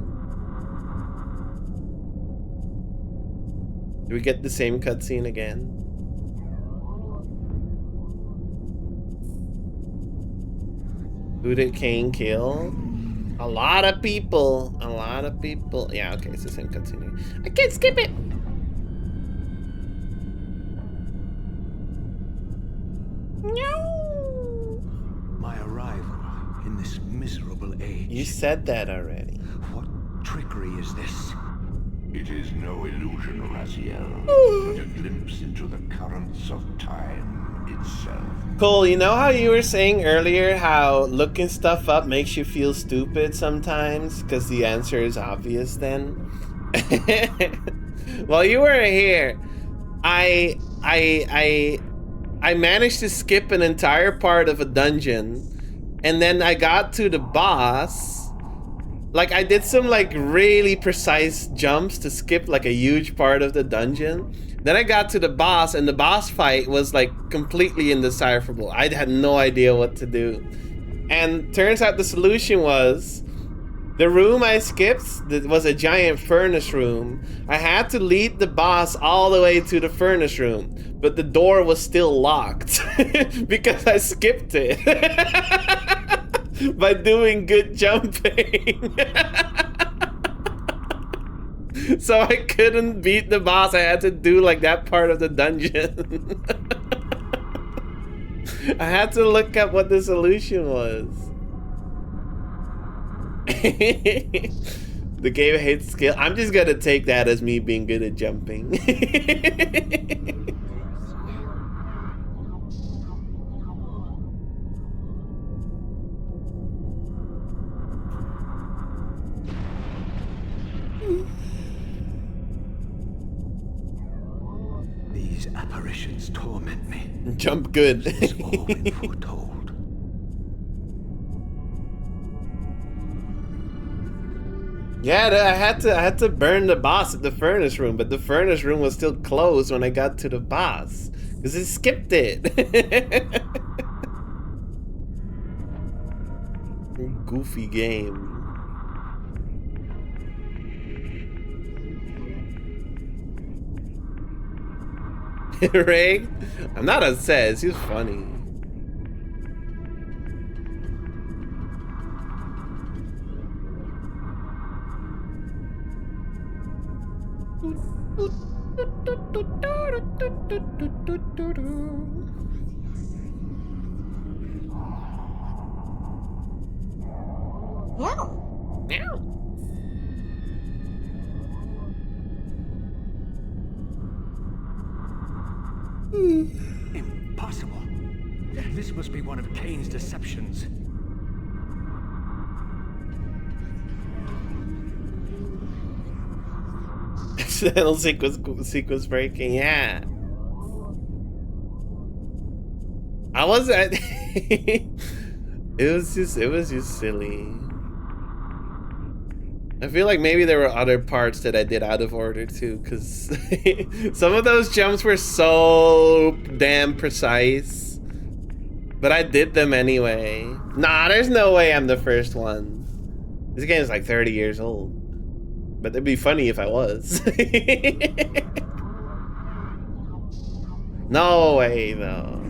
Do we get the same cutscene again? Who did Cain kill? A lot of people. A lot of people. Yeah, okay, it's the same cutscene. I can't skip it. No. My arrival in this miserable age. You said that already. What trickery is this? It is no illusion, Raziel, but a glimpse into the currents of time itself. Cole, you know how you were saying earlier how looking stuff up makes you feel stupid sometimes because the answer is obvious then? While you were here, I managed to skip an entire part of a dungeon, and then I got to the boss. Like, I did some like really precise jumps to skip like a huge part of the dungeon. Then I got to the boss, and the boss fight was like completely indecipherable. I had no idea what to do. And turns out the solution was the room I skipped was a giant furnace room. I had to lead the boss all the way to the furnace room, but the door was still locked because I skipped it. By doing good jumping. So I couldn't beat the boss. I had to do like that part of the dungeon. I had to look up what the solution was. The game hates skill. I'm just gonna take that as me being good at jumping. These apparitions torment me. Jump good. It's all been foretold. Yeah, I had to burn the boss at the furnace room, but the furnace room was still closed when I got to the boss because it skipped it. Goofy game. Ray, I'm not upset. He's funny. Impossible. This must be one of Kane's deceptions. Accidental sequence breaking, yeah. I wasn't. it was just silly. I feel like maybe there were other parts that I did out of order too, because some of those jumps were so damn precise. But I did them anyway. Nah, there's no way I'm the first one. This game is like 30 years old. But it'd be funny if I was. No way, though.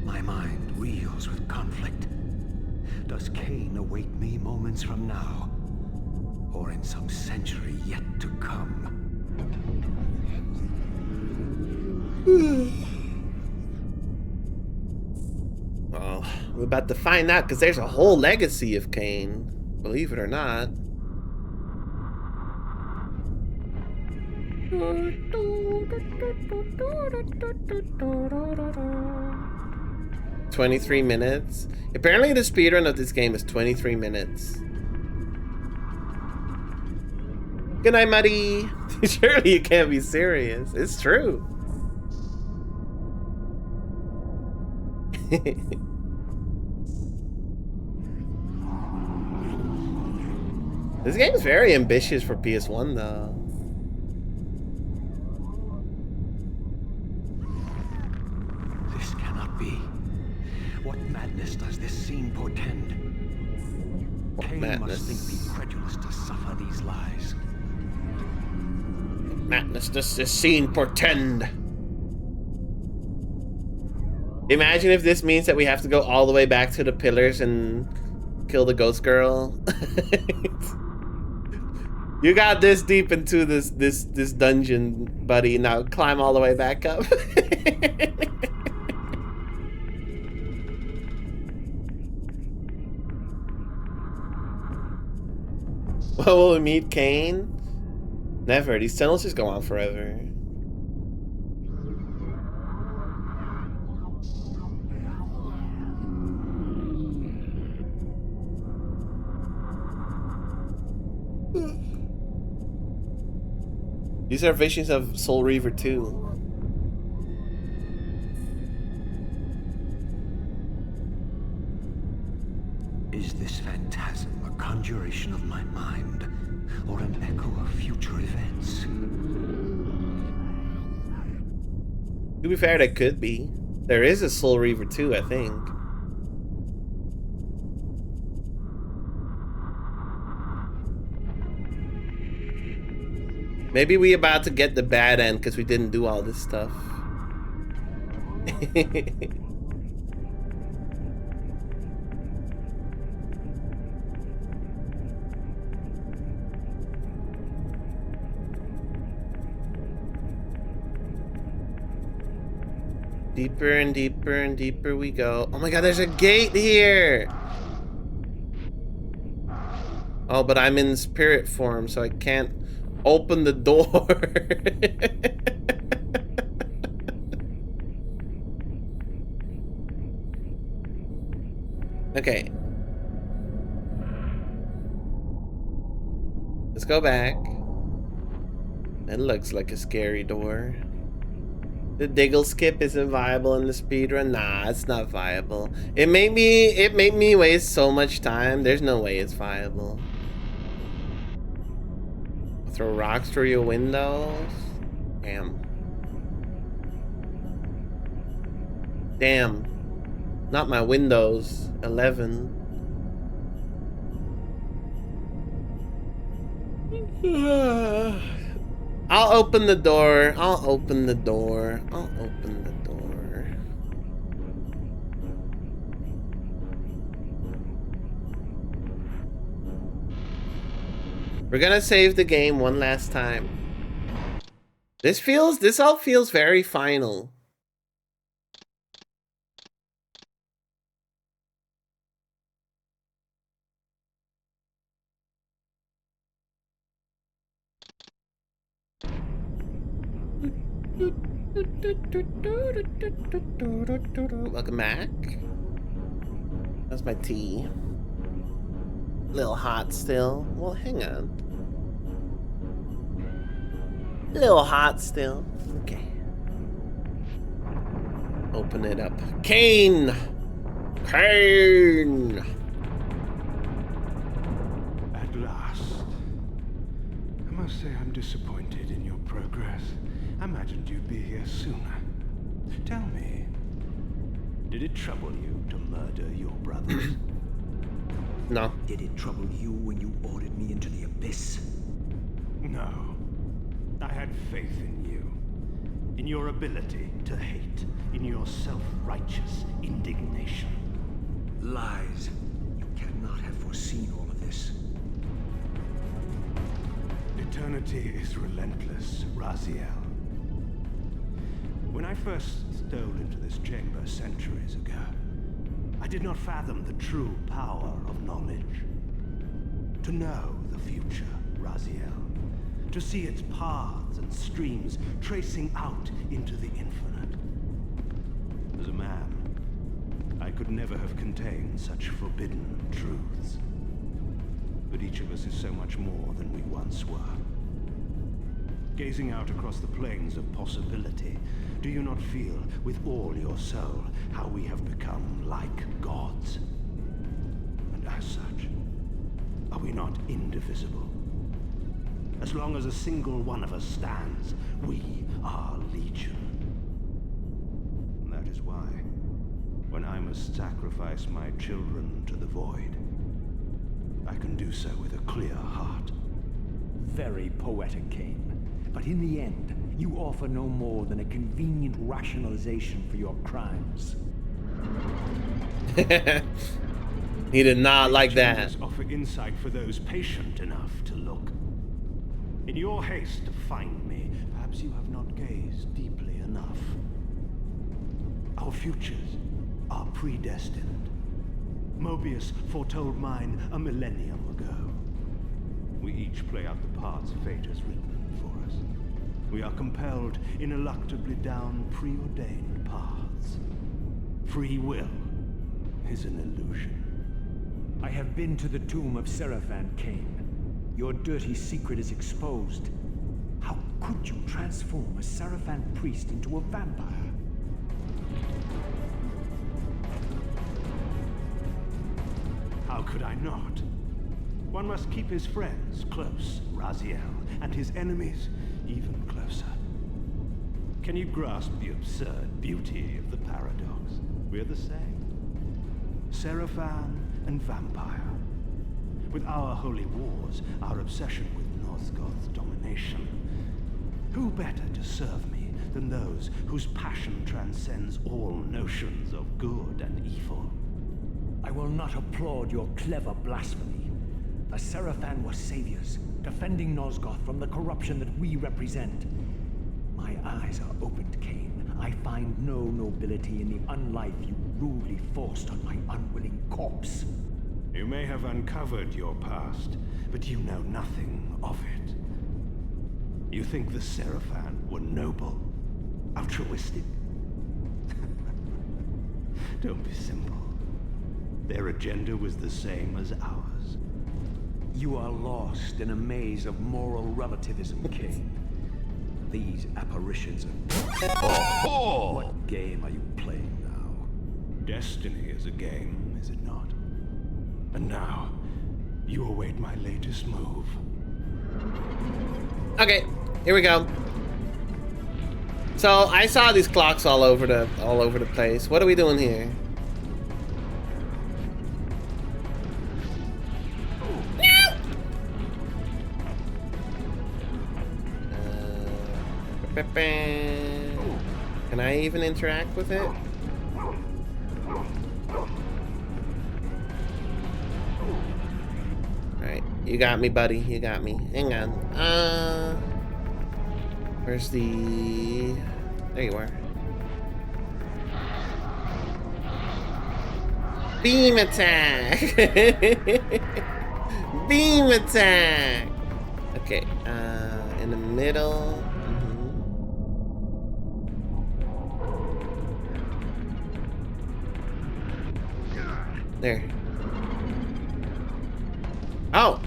My mind reels with conflict. Does Kane await me moments from now? Or in some century yet to come? Well, we're about to find out, because there's a whole legacy of Kane. Believe it or not. "23 minutes. Apparently the speedrun of this game is 23 minutes. Good night, Muddy. Surely you can't be serious. It's true. This game's very ambitious for PS1 though. This cannot be. What madness does this scene portend? Kane must think me credulous to suffer these lies. Madness does this scene portend? Imagine if this means that we have to go all the way back to the pillars and kill the ghost girl. You got this deep into this dungeon, buddy. Now climb all the way back up. Well, will we meet Kane? Never. These tunnels just go on forever. These are visions of Soul Reaver 2. Is this phantasm a conjuration of my mind, or an echo of future events? To be fair, that could be. There is a Soul Reaver 2, I think. Maybe we about to get the bad end because we didn't do all this stuff. Deeper and deeper and deeper we go. Oh my god, there's a gate here! Oh, but I'm in spirit form, so I can't open the door. Okay. Let's go back. That looks like a scary door. The Diggle skip isn't viable in the speedrun. Nah, it's not viable. It made me waste so much time. There's no way it's viable. Throw rocks through your windows. Damn. Damn. Not my Windows 11. I'll open the door. I'll open the door. I'll open the door. We're gonna save the game one last time. This all feels very final. Welcome back. That's my tea. A little hot still. Well, hang on. A little hot still. Okay. Open it up. Kain! Kain! At last. I must say I'm disappointed in your progress. I imagined you'd be here sooner. Tell me, did it trouble you to murder your brothers? No. Did it trouble you when you ordered me into the abyss? No. I had faith in you. In your ability to hate. In your self-righteous indignation. Lies. You cannot have foreseen all of this. Eternity is relentless, Raziel. When I first stole into this chamber centuries ago, I did not fathom the true power of knowledge. To know the future, Raziel. To see its paths and streams tracing out into the infinite. As a man, I could never have contained such forbidden truths. But each of us is so much more than we once were. Gazing out across the plains of possibility, do you not feel with all your soul how we have become like gods? And as such, are we not indivisible? As long as a single one of us stands, we are legion. And that is why, when I must sacrifice my children to the void, I can do so with a clear heart. Very poetic, Kain. But in the end, you offer no more than a convenient rationalization for your crimes. He did not like that. Chambers offer insight for those patient enough to look. In your haste to find me, perhaps you have not gazed deeply enough. Our futures are predestined. Mobius foretold mine a millennium ago. We each play out the parts fate has written for us. We are compelled ineluctably down preordained paths. Free will is an illusion. I have been to the tomb of Seraphan, Kain. Your dirty secret is exposed. How could you transform a Seraphan priest into a vampire? How could I not? One must keep his friends close, Raziel, and his enemies even closer. Can you grasp the absurd beauty of the paradox? We're the same. Seraphan and vampire. With our holy wars, our obsession with Nosgoth's domination, who better to serve me than those whose passion transcends all notions of good and evil? I will not applaud your clever blasphemy. The Seraphan were saviors, defending Nosgoth from the corruption that we represent. My eyes are opened, Kain. I find no nobility in the unlife you rudely forced on my unwilling corpse. You may have uncovered your past, but you know nothing of it. You think the Seraphan were noble, altruistic? Don't be simple. Their agenda was the same as ours. You are lost in a maze of moral relativism, Kain. These apparitions are... What game are you playing now? Destiny is a game, is it not? And now, you await my latest move. Okay, here we go. So I saw these clocks all over the place. What are we doing here? Can I even interact with it? Alright, You got me, buddy. You got me. Hang on. Where's the... There you are. Beam attack! Beam attack! Okay, in the middle. There. Oh!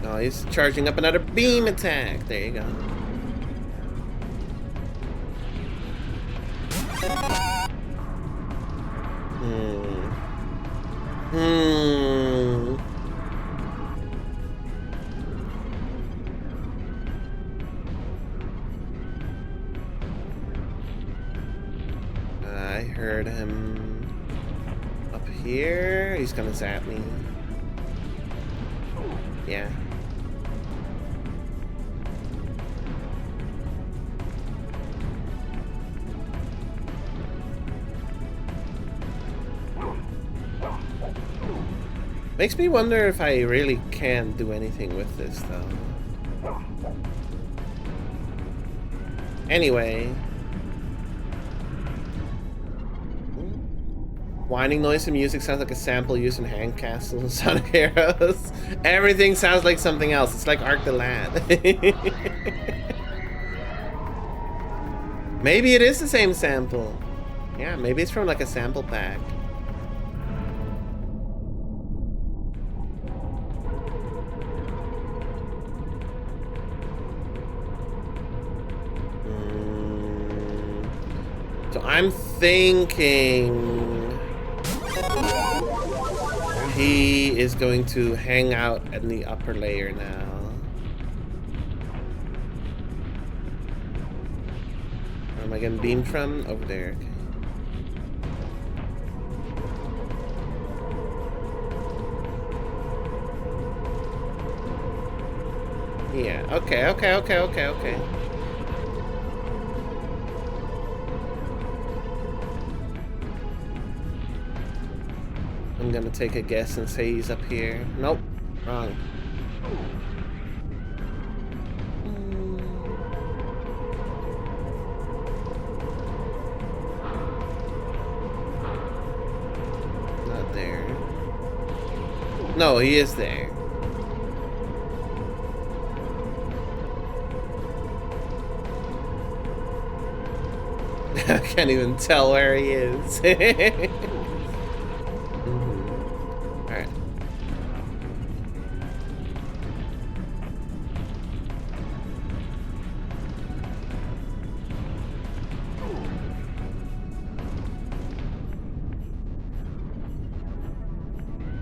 Oh, he's charging up another beam attack. There you go. I heard him up here. He's gonna zap me. Yeah. Makes me wonder if I really can do anything with this, though. Anyway. Whining noise and music sounds like a sample used in Hand Castle and Sonic Heroes. Everything sounds like something else. It's like Arc the Lad. Maybe it is the same sample. Yeah, maybe it's from like a sample pack. So I'm thinking he is going to hang out in the upper layer now. Where am I getting beamed from? Over there. Okay. Yeah, okay. I'm gonna take a guess and say he's up here. Nope, wrong. Not there. No, he is there. I can't even tell where he is. Alright.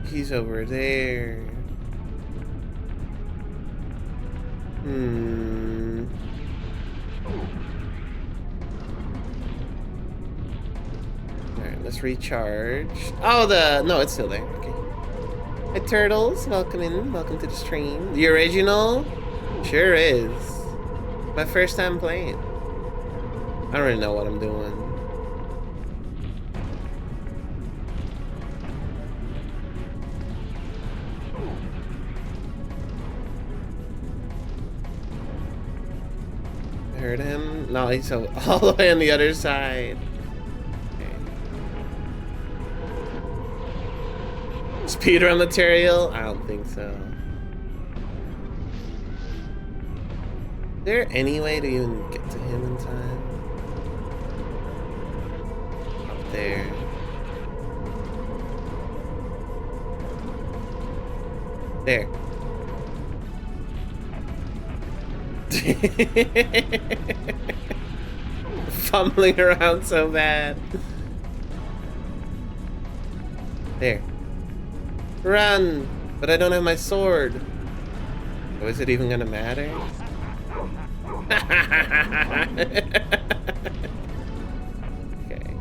He's over there. Alright, let's recharge. Oh, no, it's still there. Okay. Hi, Turtles. Welcome in. Welcome to the stream. The original? Sure is. My first time playing. I don't really know what I'm doing. Heard him? No, he's all the way on the other side. Okay. Speedrun material? I don't think so. Is there any way to even get to him in time? Up there. There. Fumbling around so bad. There. Run! But I don't have my sword. Oh, is it even gonna matter? Okay.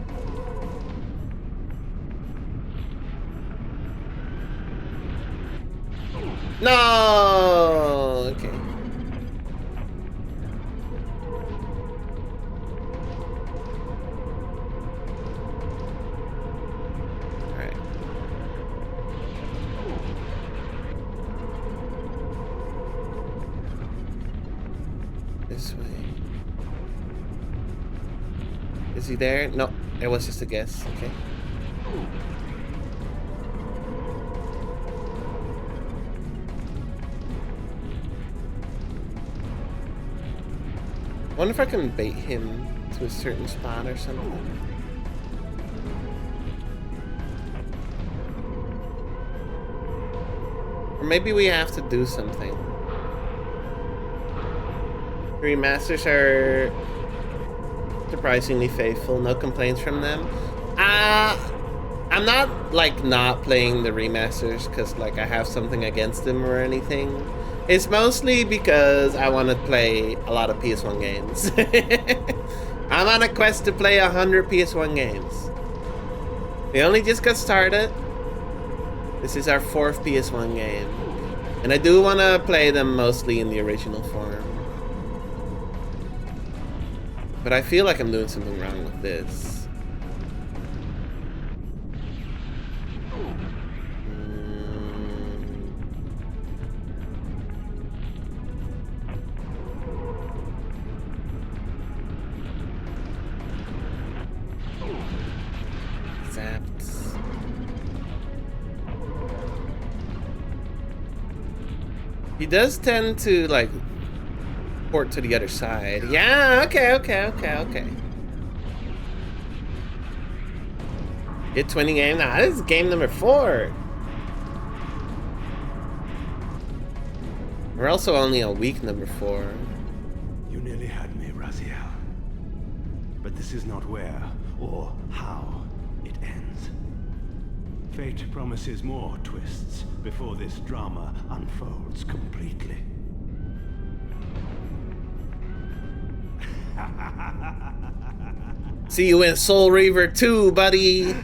No! Okay. Alright. This way. Is he there? No, it was just a guess. Okay. I wonder if I can bait him to a certain spot or something. Or maybe we have to do something. Remasters are surprisingly faithful, no complaints from them. I'm not like not playing the remasters because like I have something against them or anything. It's mostly because I want to play a lot of PS1 games. I'm on a quest to play 100 PS1 games. We only just got started. This is our 4th PS1 game. And I do want to play them mostly in the original form. But I feel like I'm doing something wrong with this. He does tend to like port to the other side. Yeah, okay. Hit 20 game. Nah, this is game number 4. We're also only on week number 4. You nearly had me, Raziel. But this is not where or how it ends. Fate promises more twists before this drama unfolds completely. See you in Soul Reaver 2, buddy.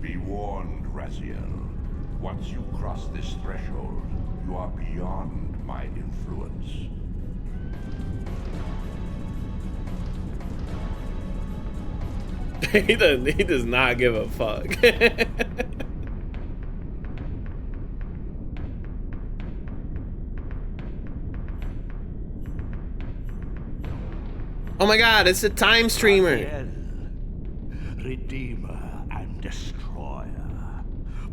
Be warned, Raziel. Once you cross this threshold, you are beyond my influence. He does not give a fuck. Oh my god, it's a time streamer. Raziel, Redeemer and Destroyer.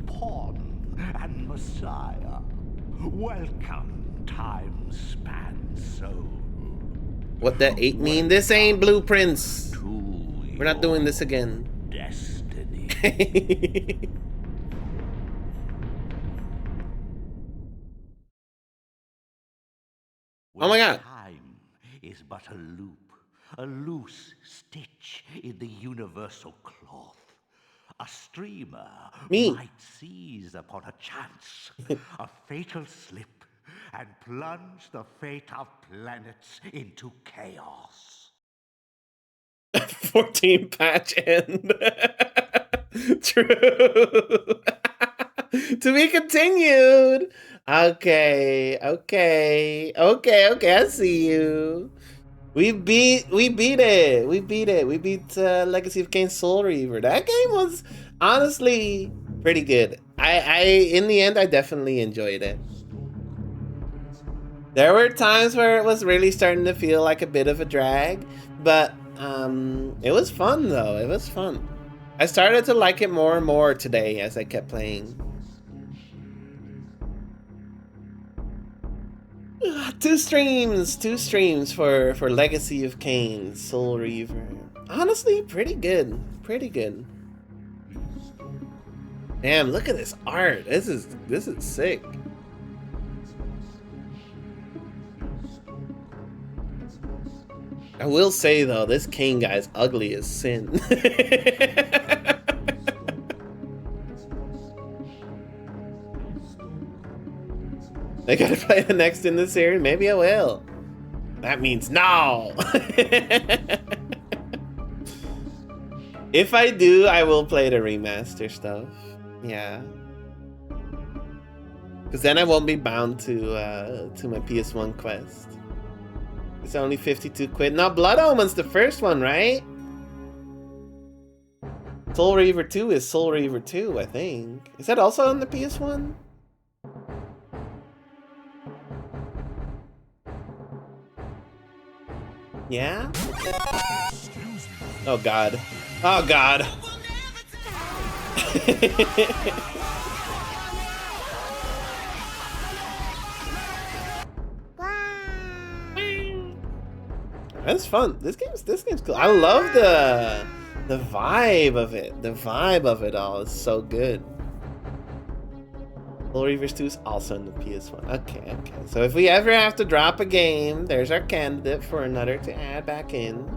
Pawn and Messiah. Welcome, time span soul. What that 8 mean? This ain't Blueprints. We're not doing this again. Destiny. Oh my god. Time is but a loop, a loose stitch in the universal cloth. A streamer might seize upon a chance, a fatal slip, and plunge the fate of planets into chaos. 14 patch end. True. To be continued. Okay. I see you. We beat it. We beat Legacy of Kain Soul Reaver. That game was honestly pretty good. I in the end I definitely enjoyed it. There were times where it was really starting to feel like a bit of a drag, but it was fun though. It was fun. I started to like it more and more today as I kept playing. 2 streams for Legacy of Kain Soul Reaver. Honestly, pretty good. Damn, look at this art. This is sick. I will say though, this Kain guy's ugly as sin. I gotta play the next in the series? Maybe I will. That means no! If I do, I will play the remaster stuff. Yeah. Because then I won't be bound to my PS1 quest. It's only 52 quid. No, Blood Omen's the first one, right? Soul Reaver 2 is Soul Reaver 2, I think. Is that also on the PS1? Yeah? Oh god. Oh god. That's fun. This game's cool. I love the vibe of it. The vibe of it all is so good. Soul Reavers 2 is also in the PS1. Okay. So if we ever have to drop a game, there's our candidate for another to add back in.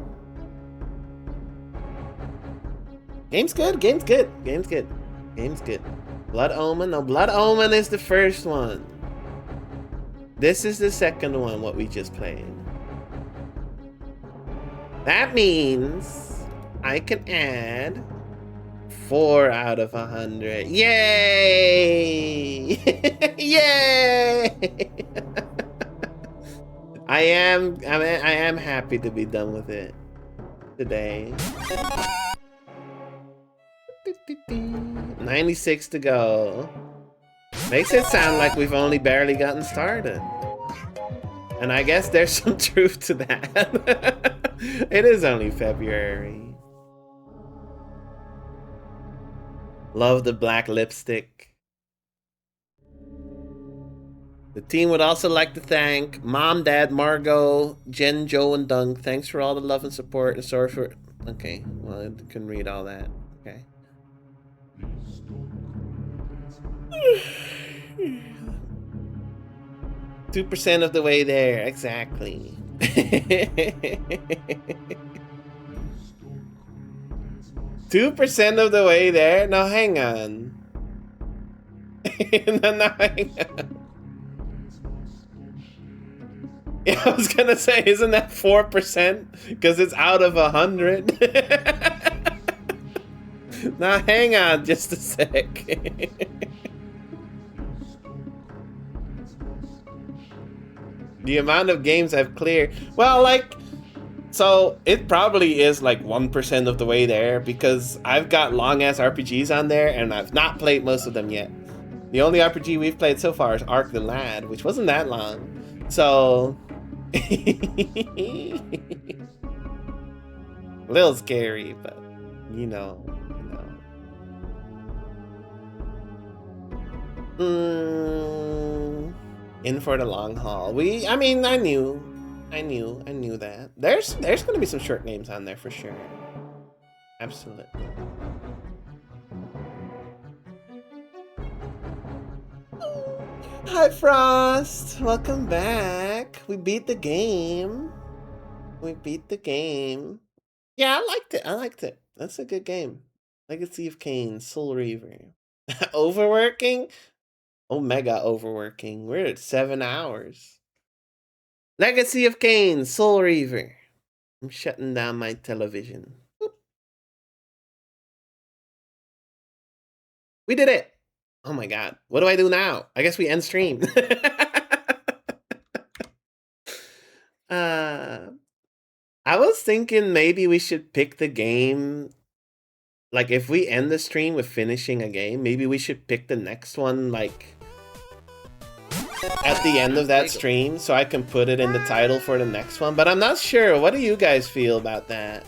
Game's good. Blood Omen. No, Blood Omen is the first one. This is the second one, what we just played. That means I can add 4 out of 100. Yay! Yay! I am happy to be done with it today. 96 to go. Makes it sound like we've only barely gotten started. And I guess there's some truth to that. It is only February. Love the black lipstick. The team would also like to thank Mom, Dad, Margot, Jen, Joe, and Dunk. Thanks for all the love and support, and sorry for... Okay, well, I can read all that. Okay. 2% of the way there, exactly. 2% of the way there? No, hang on. No, hang on. Yeah, I was gonna say, isn't that 4%? Because it's out of 100. Now, hang on just a sec. The amount of games I've cleared. Well, like, so it probably is like 1% of the way there because I've got long-ass RPGs on there and I've not played most of them yet. The only RPG we've played so far is Ark the Lad, which wasn't that long. So... a little scary, but you know. In for the long haul. I knew that. There's gonna be some short names on there for sure. Absolutely. Hi Frost! Welcome back. We beat the game. Yeah, I liked it. That's a good game. Legacy of Kain, Soul Reaver. Overworking? Omega overworking. We're at 7 hours. Legacy of Kain, Soul Reaver. I'm shutting down my television. Boop. We did it. Oh my god. What do I do now? I guess we end stream. I was thinking maybe we should pick the game. Like if we end the stream with finishing a game, maybe we should pick the next one like at the end of that stream so I can put it in the title for the next one. But I'm not sure. What do you guys feel about that?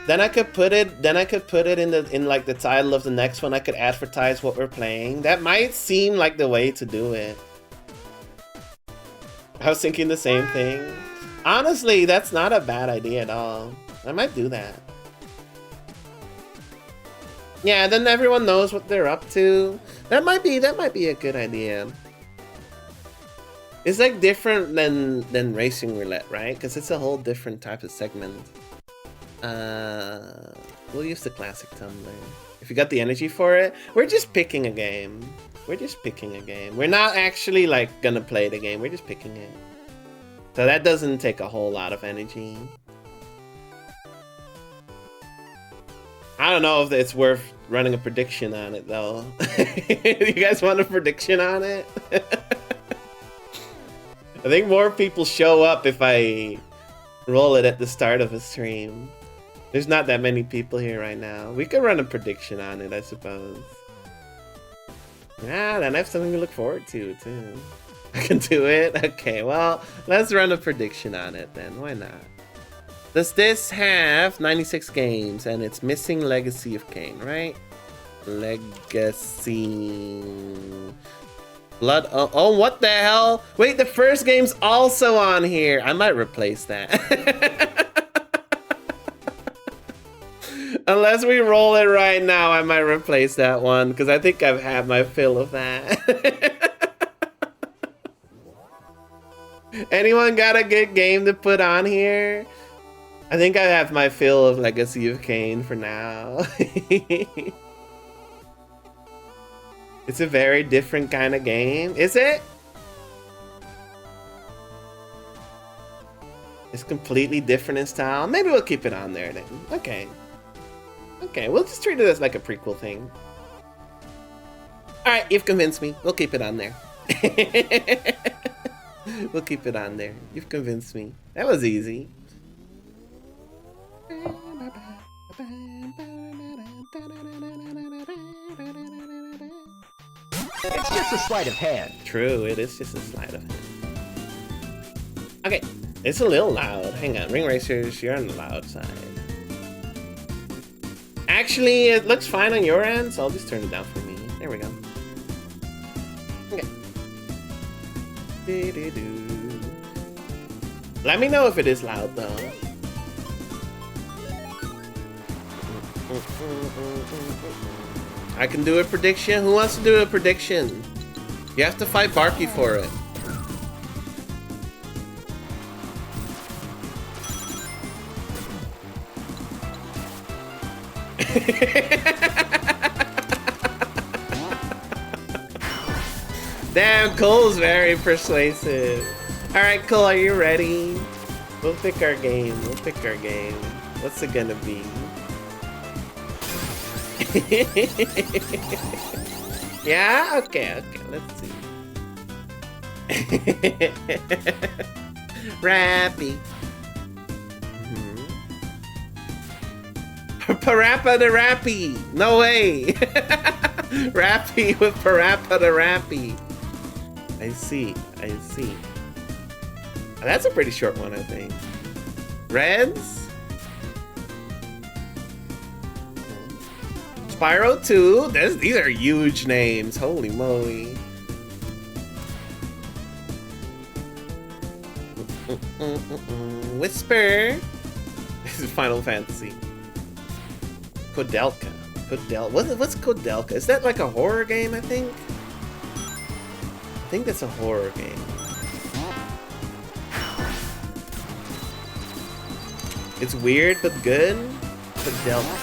Then I could put it in like the title of the next one. I could advertise what we're playing. That might seem like the way to do it. I was thinking the same thing. Honestly, that's not a bad idea at all. I might do that. Yeah, then everyone knows what they're up to. That might be a good idea. It's like different than Racing Roulette, right? Because it's a whole different type of segment. We'll use the classic Tumblr. If you got the energy for it, we're just picking a game. We're not actually like gonna play the game. We're just picking it. So that doesn't take a whole lot of energy. I don't know if it's worth running a prediction on it though. You guys want a prediction on it? I think more people show up if I roll it at the start of a stream. There's not that many people here right now. We could run a prediction on it, I suppose. Yeah, then I have something to look forward to, too. I can do it? Okay, well, let's run a prediction on it then. Why not? Does this have 96 games and it's missing Legacy of Kain, right? Legacy... Blood... Oh, what the hell? Wait, the first game's also on here. I might replace that. Unless we roll it right now, I might replace that one because I think I've had my fill of that. Anyone got a good game to put on here? I think I have my fill of Legacy of Kain for now. It's a very different kind of game. Is it? It's completely different in style. Maybe we'll keep it on there then. Okay. Okay, we'll just treat it as like a prequel thing. Alright, you've convinced me. We'll keep it on there. We'll keep it on there. You've convinced me. That was easy. It's just a sleight of hand. True, it is just a sleight of hand. Okay, it's a little loud. Hang on, Ring Racers, you're on the loud side. Actually, it looks fine on your end, so I'll just turn it down for me. There we go. Okay. Let me know if it is loud, though. I can do a prediction. Who wants to do a prediction? You have to fight Barky for it. Damn, Cole's very persuasive. Alright, Cole, are you ready? We'll pick our game. We'll pick our game. What's it gonna be? Yeah? Okay, let's see. Rappy. Parappa the Rappy! No way! Rappy with Parappa the Rappy. I see. That's a pretty short one, I think. Reds? Spyro 2. These are huge names. Holy moly. Whisper. This is Final Fantasy. Kodelka. What's Kodelka? Is that like a horror game, I think? I think that's a horror game. It's weird but good. Kodelka.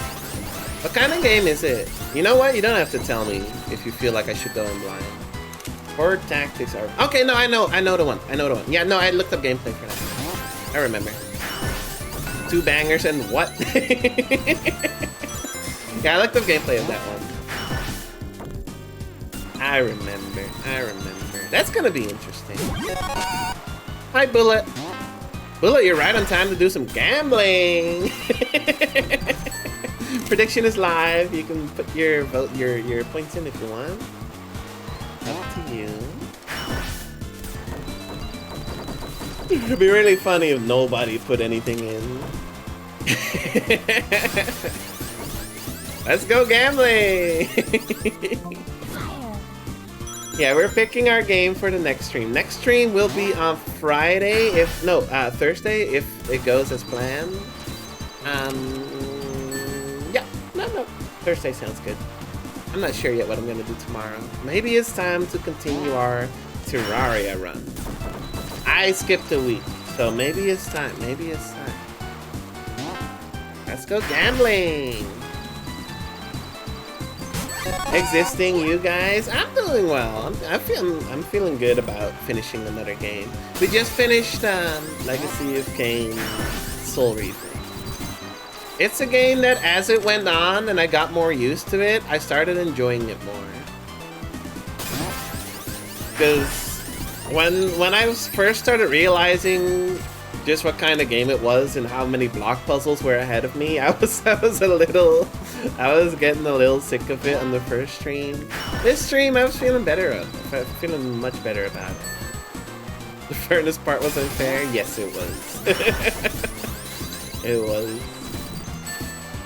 What kind of game is it? You know what? You don't have to tell me if you feel like I should go in blind. Horror tactics are... Okay, no, I know the one. Yeah, no, I looked up gameplay for that. I remember. 2 bangers and what? Yeah, I looked up gameplay of that one. I remember. That's gonna be interesting. Hi, Bullet. Bullet, you're right on time to do some gambling. Prediction is live. You can put your vote, your points in if you want. Up to you. It'd be really funny if nobody put anything in. Let's go gambling! Yeah, we're picking our game for the next stream. Next stream will be on Friday, Thursday, if it goes as planned. Yeah, no, Thursday sounds good. I'm not sure yet what I'm gonna do tomorrow. Maybe it's time to continue our Terraria run. I skipped a week, so maybe it's time. Let's go gambling! Existing, you guys? I'm doing well. I'm feeling good about finishing another game. We just finished Legacy of Kain Soul Reaper. It's a game that as it went on and I got more used to it, I started enjoying it more. Because when I first started realizing just what kind of game it was and how many block puzzles were ahead of me, I was getting a little sick of it on the first stream. This stream I was feeling feeling much better about it. The furnace part was unfair? Yes, it was. It was.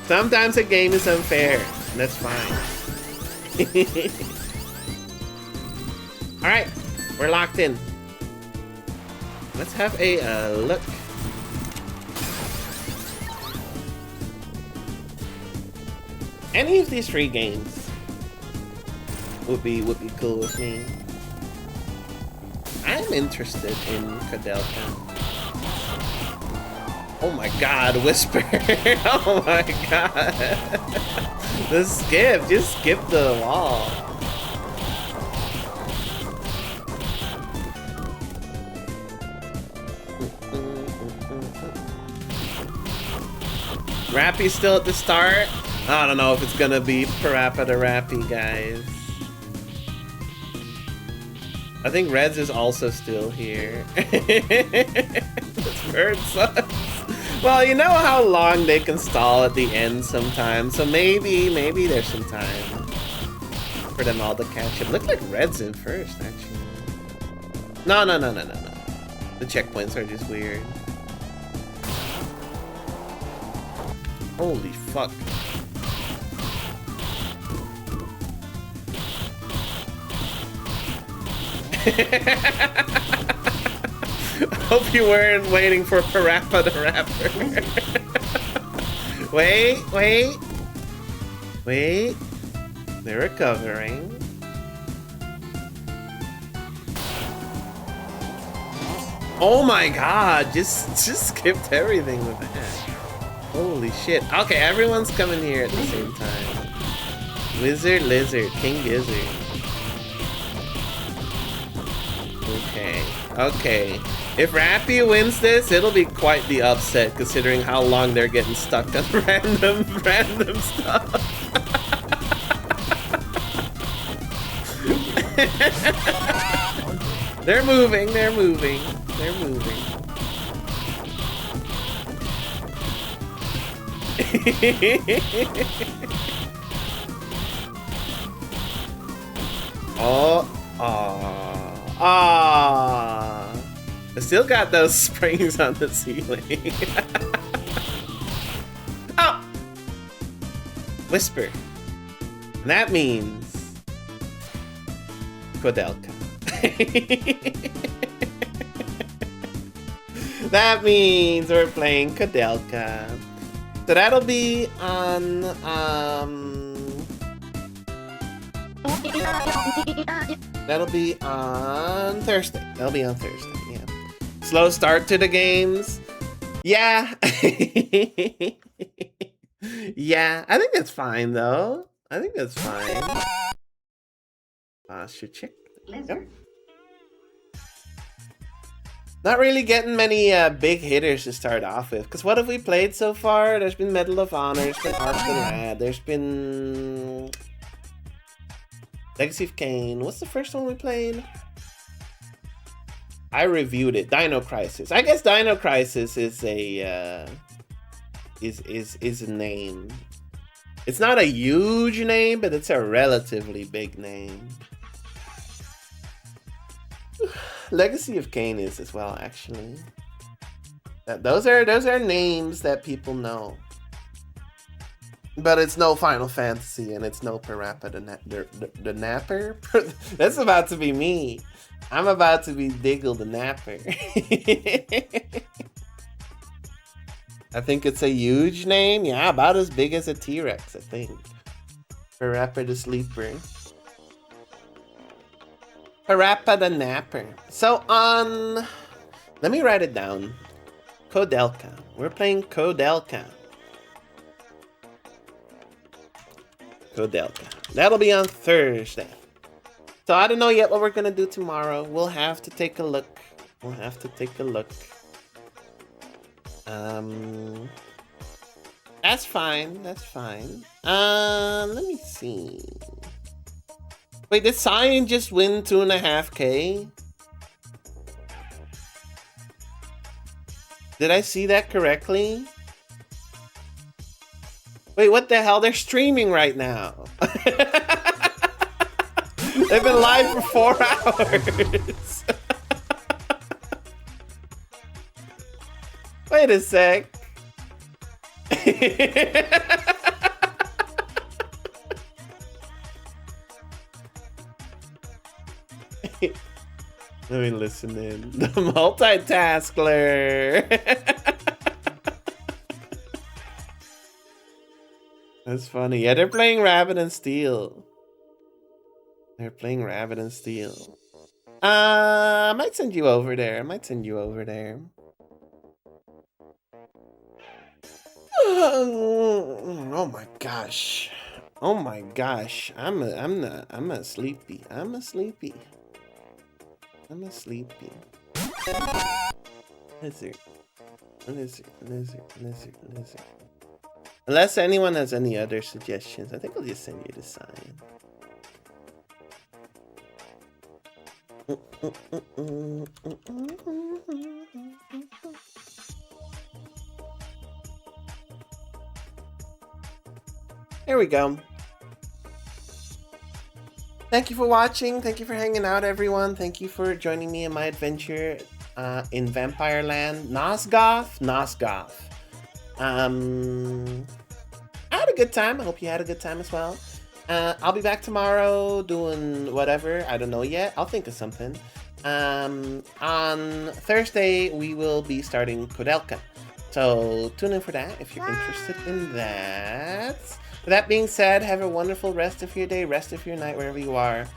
Sometimes a game is unfair, and that's fine. Alright, we're locked in. Let's have a look. Any of these 3 games would be cool with me. I'm interested in Koudelka. Oh my god, Whisper! Oh my god! The skip, just skip the wall. Rappy's still at the start? I don't know if it's gonna be Parappa the Rappy, guys. I think Reds is also still here. This bird sucks. Well, you know how long they can stall at the end sometimes, so maybe there's some time for them all to catch up. Looks like Red's in first, actually. No. The checkpoints are just weird. Holy fuck. Hope you weren't waiting for Parappa the Rapper. Wait. They're recovering. Oh my god, just skipped everything with that. Holy shit. Okay, everyone's coming here at the same time. Wizard, Lizard, King Gizzard. Okay. If Rappy wins this, it'll be quite the upset considering how long they're getting stuck on random stuff. They're moving. I still got those springs on the ceiling. Oh! Whisper. And that means Koudelka. That means we're playing Koudelka. So that'll be on Thursday. Yeah. Slow start to the games. Yeah. Yeah, I think that's fine though. Posture check. Yep. Not really getting many big hitters to start off with. Because what have we played so far? There's been Medal of Honor, there's been Arc the Lad, there's been Legacy of Kain. What's the first one we played? I reviewed it. Dino Crisis. I guess Dino Crisis is a is a name. It's not a huge name, but it's a relatively big name. Legacy of Kain is as well, actually. Those are names that people know. But it's no Final Fantasy, and it's no Parappa the Napper. That's about to be me. I'm about to be Diggle the Napper. I think it's a huge name. Yeah, about as big as a T-Rex, I think. Parappa the Sleeper. Parappa the Napper. So let me write it down. Koudelka. We're playing Koudelka. That'll be on Thursday. So I don't know yet what we're gonna do tomorrow. We'll have to take a look. That's fine. That's fine. Let me see. Wait, did Cyan just win 2.5K? Did I see that correctly? Wait, what the hell? They're streaming right now. They've been live for 4 hours. Wait a sec. Let me listen in. The multitasker. That's funny. Yeah, they're playing Rabbit and Steel. They're playing Rabbit and Steel. I might send you over there. Oh my gosh. Oh my gosh. I'm a sleepy. Lizard. Unless anyone has any other suggestions, I think I'll just send you the sign. There we go. Thank you for watching. Thank you for hanging out, everyone. Thank you for joining me in my adventure in Vampire Land. Nosgoth. I had a good time. I hope you had a good time as well. I'll be back tomorrow doing whatever. I don't know yet. I'll think of something. On Thursday, we will be starting Koudelka. So tune in for that if you're interested in that. With that being said, have a wonderful rest of your day, rest of your night, wherever you are.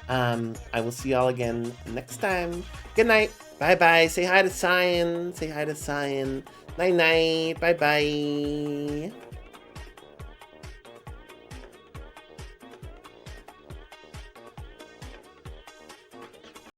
I will see y'all again next time. Good night. Bye-bye. Say hi to Cyan. Night-night. Bye-bye.